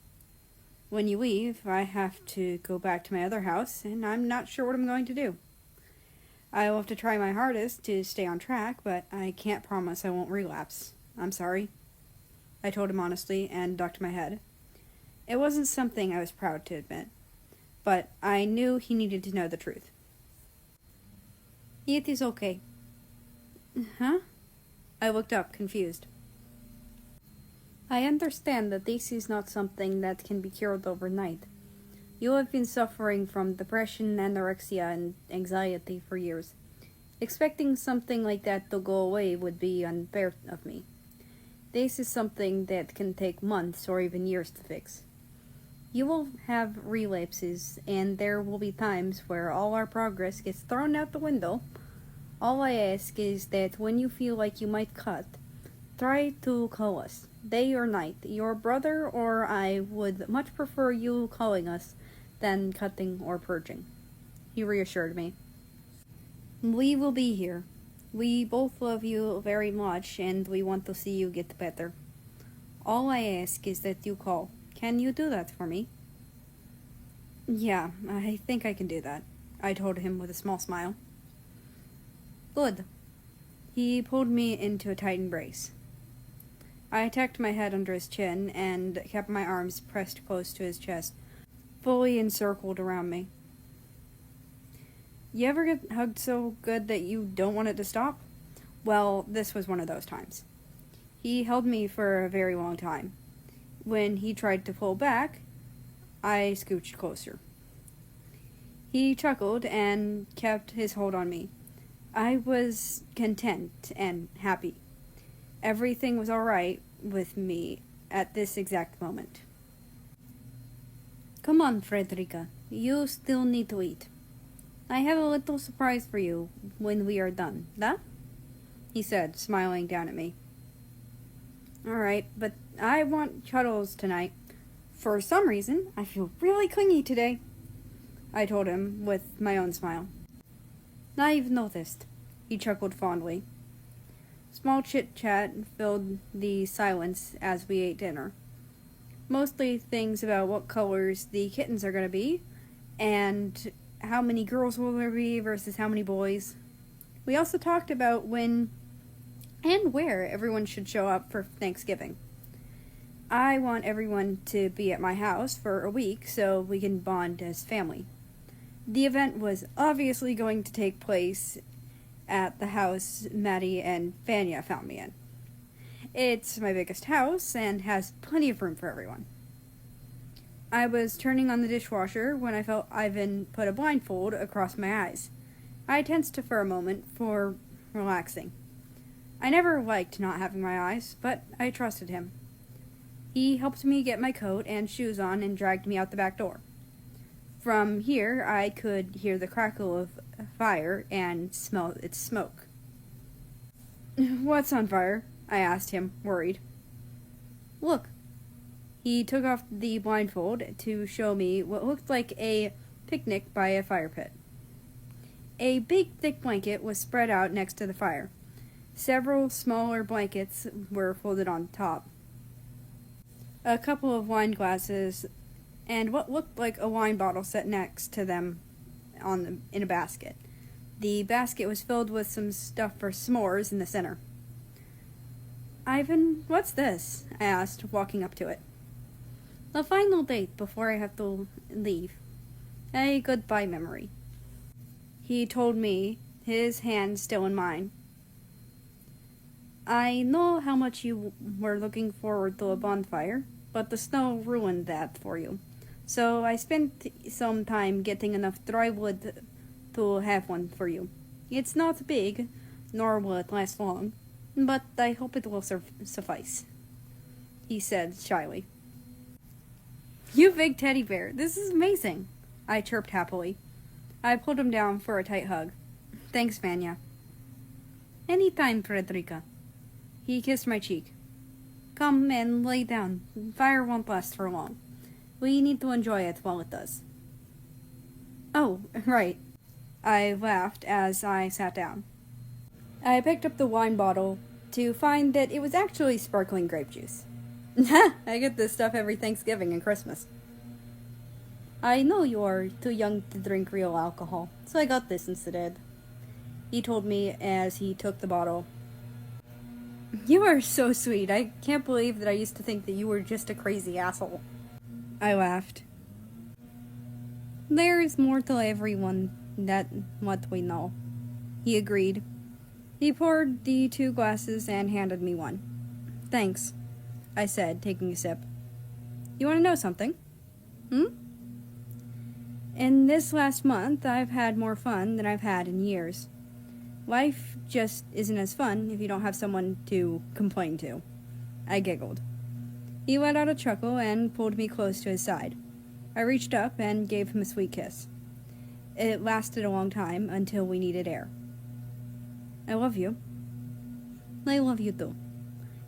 When you leave, I have to go back to my other house, and I'm not sure what I'm going to do. I will have to try my hardest to stay on track, but I can't promise I won't relapse. I'm sorry, I told him honestly and ducked my head. It wasn't something I was proud to admit, but I knew he needed to know the truth. It is okay. Huh? I looked up, confused. I understand that this is not something that can be cured overnight. You have been suffering from depression, anorexia, and anxiety for years. Expecting something like that to go away would be unfair of me. This is something that can take months or even years to fix. You will have relapses, and there will be times where all our progress gets thrown out the window. All I ask is that when you feel like you might cut, try to call us, day or night. Your brother or I would much prefer you calling us than cutting or purging, he reassured me. We will be here. We both love you very much, and we want to see you get better. All I ask is that you call. Can you do that for me? Yeah, I think I can do that, I told him with a small smile. Good. He pulled me into a tight embrace. I tucked my head under his chin and kept my arms pressed close to his chest, fully encircled around me. You ever get hugged so good that you don't want it to stop? Well, this was one of those times. He held me for a very long time. When he tried to pull back, I scooched closer. He chuckled and kept his hold on me. I was content and happy. Everything was all right with me at this exact moment. Come on, Frederica. You still need to eat. I have a little surprise for you when we are done, da? He said, smiling down at me. All right, but I want cuddles tonight. For some reason, I feel really clingy today, I told him with my own smile. I've noticed, he chuckled fondly. Small chit-chat filled the silence as we ate dinner. Mostly things about what colors the kittens are going to be, and how many girls will there be versus how many boys. We also talked about when and where everyone should show up for Thanksgiving. I want everyone to be at my house for a week so we can bond as family. The event was obviously going to take place at the house Maddie and Vanya found me in. It's my biggest house and has plenty of room for everyone. I was turning on the dishwasher when I felt Ivan put a blindfold across my eyes. I tensed for a moment for relaxing. I never liked not having my eyes, but I trusted him. He helped me get my coat and shoes on and dragged me out the back door. From here, I could hear the crackle of fire and smell its smoke. "What's on fire?" I asked him, worried. "Look." He took off the blindfold to show me what looked like a picnic by a fire pit. A big, thick blanket was spread out next to the fire. Several smaller blankets were folded on top. A couple of wine glasses and what looked like a wine bottle set next to them in a basket. The basket was filled with some stuff for s'mores in the center. "Ivan, what's this?" I asked, walking up to it. "The final date before I have to leave. A goodbye memory," he told me, his hand still in mine. "I know how much you were looking forward to a bonfire, but the snow ruined that for you. So I spent some time getting enough dry wood to have one for you. It's not big, nor will it last long, but I hope it will suffice," he said shyly. "You big teddy bear, this is amazing," I chirped happily. I pulled him down for a tight hug. "Thanks, Vanya." "Anytime, Frederica." He kissed my cheek. "Come and lay down. Fire won't last for long. We need to enjoy it while it does." "Oh, right." I laughed as I sat down. I picked up the wine bottle to find that it was actually sparkling grape juice. I get this stuff every Thanksgiving and Christmas. "I know you are too young to drink real alcohol, so I got this instead," he told me as he took the bottle. "You are so sweet. I can't believe that I used to think that you were just a crazy asshole." I laughed. "There's more to everyone than what we know," he agreed. He poured the 2 glasses and handed me one. "Thanks," I said, taking a sip. "You want to know something?" "In this last month, I've had more fun than I've had in years. Life just isn't as fun if you don't have someone to complain to." I giggled. He let out a chuckle and pulled me close to his side. I reached up and gave him a sweet kiss. It lasted a long time until we needed air. "I love you." "I love you too,"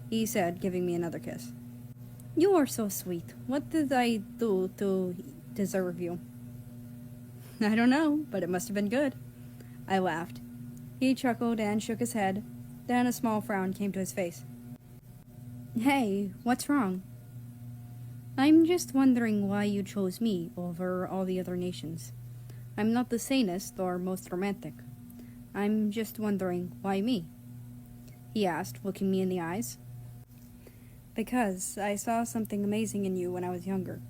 he said, giving me another kiss. "You are so sweet. What did I do to deserve you?" "I don't know, but it must have been good." I laughed. He chuckled and shook his head. Then a small frown came to his face. "Hey, what's wrong?" "I'm just wondering why you chose me over all the other nations. I'm not the sanest or most romantic. I'm just wondering why me?" he asked, looking me in the eyes. "Because I saw something amazing in you when I was younger.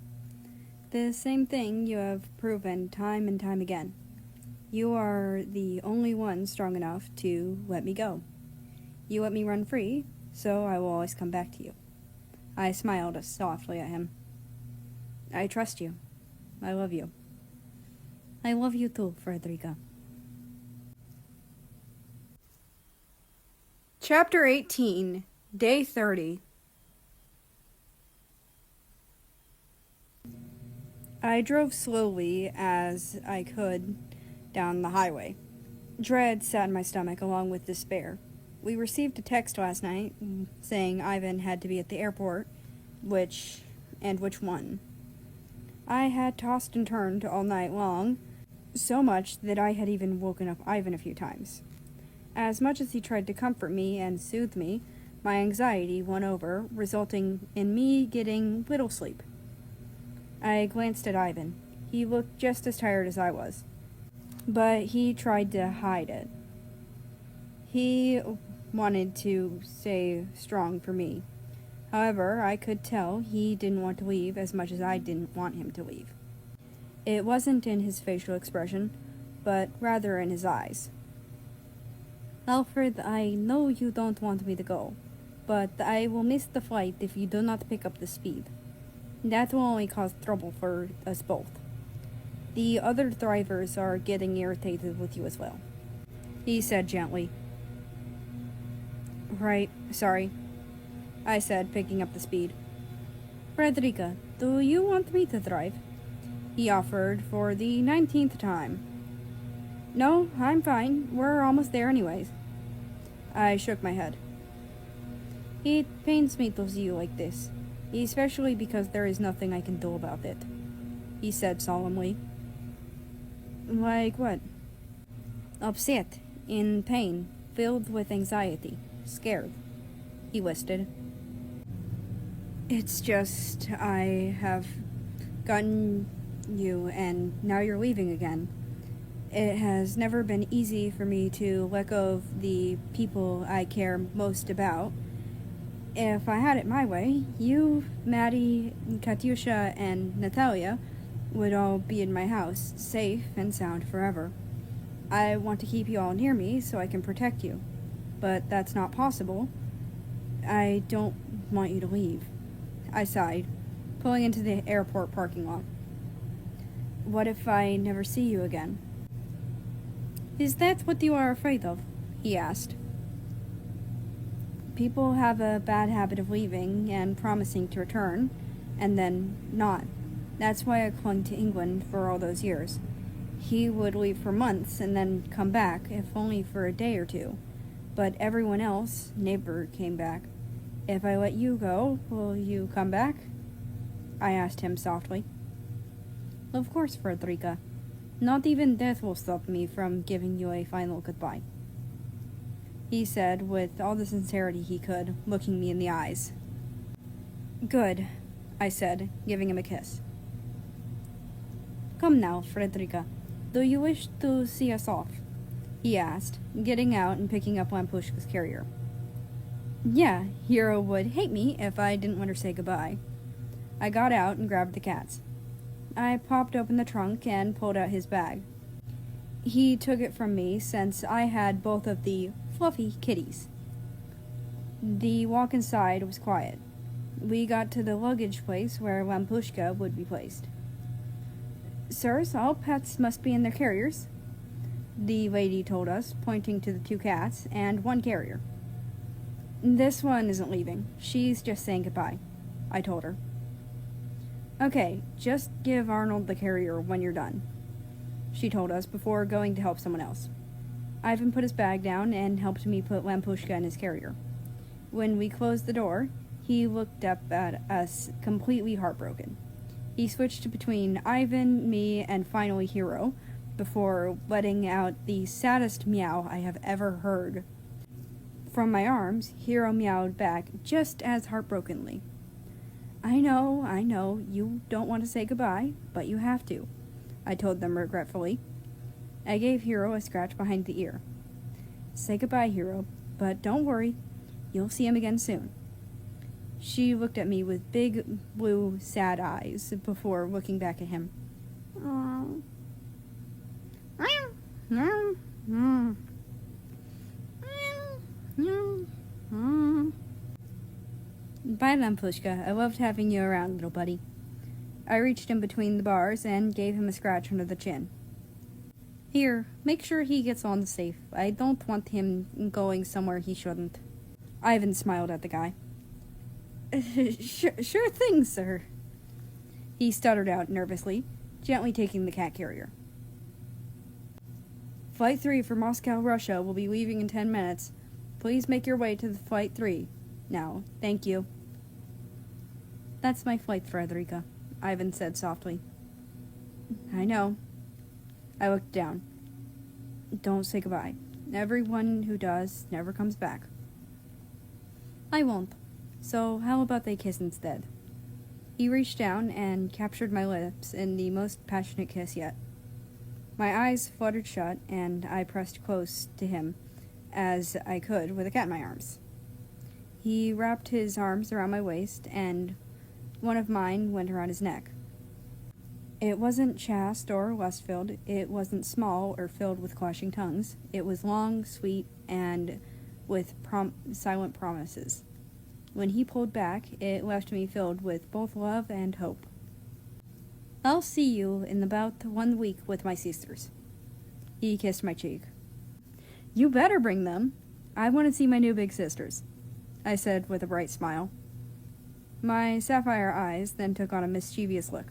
The same thing you have proven time and time again. You are the only one strong enough to let me go. You let me run free, so I will always come back to you." I smiled softly at him. "I trust you. I love you." "I love you too, Frederica." Chapter 18, Day 30. I drove slowly as I could down the highway. Dread sat in my stomach along with despair. We received a text last night saying Ivan had to be at the airport, which one. I had tossed and turned all night long, so much that I had even woken up Ivan a few times. As much as he tried to comfort me and soothe me, My anxiety won over, resulting in me getting little sleep. I glanced at Ivan. He looked just as tired as I was, but he tried to hide it. He wanted to stay strong for me. However, I could tell he didn't want to leave as much as I didn't want him to leave. It wasn't in his facial expression, but rather in his eyes. Alfred, I know you don't want me to go, but I will miss the flight if you do not pick up the speed. That will only cause trouble for us both. The other drivers are getting irritated with you as well, he said gently. Right, sorry, I said, picking up the speed. Frederica, do you want me to drive? He offered for the 19th time. No, I'm fine. We're almost there anyways. I shook my head. It pains me to see you like this, especially because there is nothing I can do about it, he said solemnly. Like what? Upset, in pain, filled with anxiety, scared, he listed. It's just, I have gotten you and now you're leaving again. It has never been easy for me to let go of the people I care most about. If I had it my way, you, Maddie, Katyusha, and Natalia would all be in my house, safe and sound forever. I want to keep you all near me so I can protect you, but that's not possible. I don't want you to leave, I sighed, pulling into the airport parking lot. What if I never see you again? Is that what you are afraid of? He asked. People have a bad habit of leaving and promising to return, and then not. That's why I clung to England for all those years. He would leave for months and then come back, if only for a day or two. But everyone else never came back. If I let you go, will you come back? I asked him softly. Of course, Frederica. Not even death will stop me from giving you a final goodbye, he said with all the sincerity he could, looking me in the eyes. Good, I said, giving him a kiss. Come now, Frederica. Do you wish to see us off? He asked, getting out and picking up Lampushka's carrier. Yeah, Hero would hate me if I didn't let her say goodbye. I got out and grabbed the cats. I popped open the trunk and pulled out his bag. He took it from me since I had both of the fluffy kitties. The walk inside was quiet. We got to the luggage place where Lampushka would be placed. Sirs, all pets must be in their carriers, the lady told us, pointing to the 2 cats and 1 carrier. This one isn't leaving. She's just saying goodbye, I told her. Okay, just give Arnold the carrier when you're done, she told us before going to help someone else. Ivan put his bag down and helped me put Lampushka in his carrier. When we closed the door, he looked up at us completely heartbroken. He switched between Ivan, me, and finally Hero, before letting out the saddest meow I have ever heard. From my arms, Hero meowed back just as heartbrokenly. I know, you don't want to say goodbye, but you have to, I told them regretfully. I gave Hero a scratch behind the ear. Say goodbye, Hero, but don't worry, you'll see him again soon. She looked at me with big, blue, sad eyes before looking back at him. Aww. Bye, Lampushka. I loved having you around, little buddy. I reached in between the bars and gave him a scratch under the chin. Here, make sure he gets on safe. I don't want him going somewhere he shouldn't. Ivan smiled at the guy. Sure thing, sir. He stuttered out nervously, gently taking the cat carrier. Flight 3 for Moscow, Russia will be leaving in 10 minutes. Please make your way to the Flight 3. Now, thank you. That's my flight, Frederica, Ivan said softly. I know. I looked down. Don't say goodbye. Everyone who does never comes back. I won't. So how about they kiss instead? He reached down and captured my lips in the most passionate kiss yet. My eyes fluttered shut, and I pressed close to him as I could with a cat in my arms. He wrapped his arms around my waist, and one of mine went around his neck. It wasn't chaste or lust-filled. It wasn't small or filled with clashing tongues. It was long, sweet, and with silent promises. When he pulled back, it left me filled with both love and hope. I'll see you in about 1 week with my sisters. He kissed my cheek. You better bring them. I want to see my new big sisters, I said with a bright smile. My sapphire eyes then took on a mischievous look.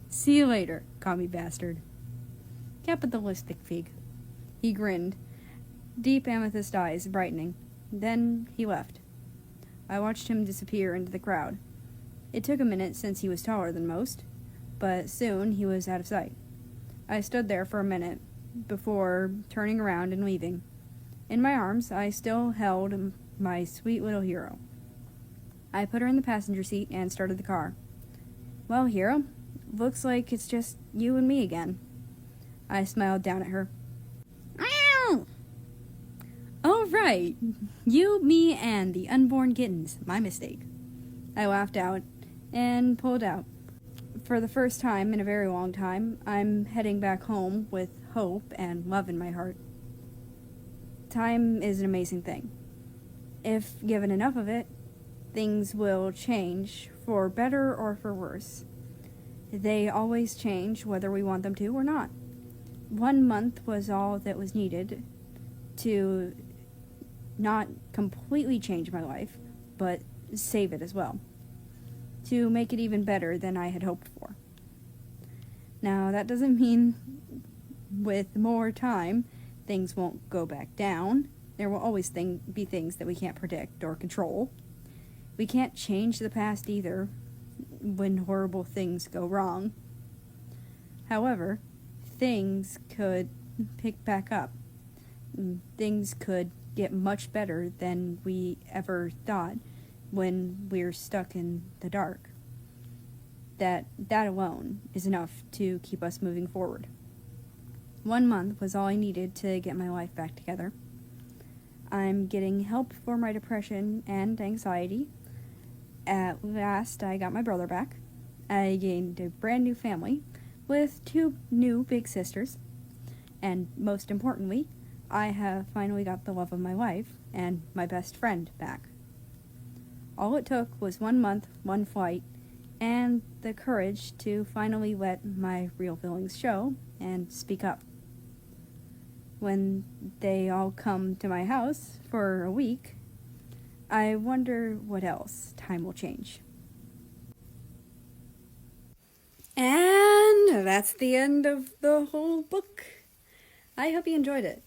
See you later, commie bastard. Capitalistic fig. He grinned, deep amethyst eyes brightening. Then he left. I watched him disappear into the crowd. It took a minute since he was taller than most, but soon he was out of sight. I stood there for a minute before turning around and leaving. In my arms, I still held my sweet little hero. I put her in the passenger seat and started the car. Well, hero, looks like it's just you and me again. I smiled down at her. Meow! Oh, right. You, me, and the unborn kittens. My mistake. I laughed out and pulled out. For the first time in a very long time, I'm heading back home with hope and love in my heart. Time is an amazing thing. If given enough of it, things will change for better or for worse. They always change whether we want them to or not. 1 month was all that was needed to not completely change my life, but save it as well, to make it even better than I had hoped for. Now, that doesn't mean with more time, things won't go back down. There will always be things that we can't predict or control. We can't change the past either when horrible things go wrong. However, things could pick back up. Things could get much better than we ever thought when we're stuck in the dark. That alone is enough to keep us moving forward. 1 month was all I needed to get my life back together. I'm getting help for my depression and anxiety. At last, I got my brother back. I gained a brand new family with 2 new big sisters. And most importantly, I have finally got the love of my life and my best friend back. All it took was 1 month, 1 flight, and the courage to finally let my real feelings show and speak up. When they all come to my house for a week, I wonder what else time will change. And that's the end of the whole book. I hope you enjoyed it.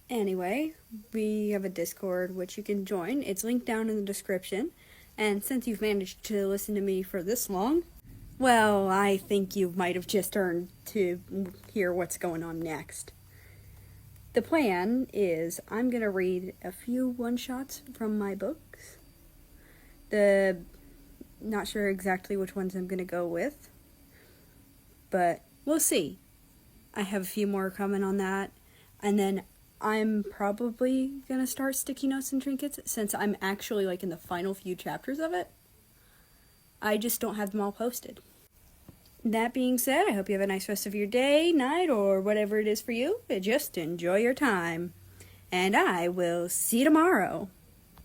Anyway, we have a Discord which you can join. It's linked down in the description. And since you've managed to listen to me for this long, well, I think you might have just earned to hear what's going on next. The plan is I'm going to read a few one-shots from my books. Not sure exactly which ones I'm going to go with, but we'll see. I have a few more coming on that, and then I'm probably going to start sticky notes and trinkets since I'm actually in the final few chapters of it. I just don't have them all posted. That being said, I hope you have a nice rest of your day, night, or whatever it is for you. Just enjoy your time. And I will see you tomorrow.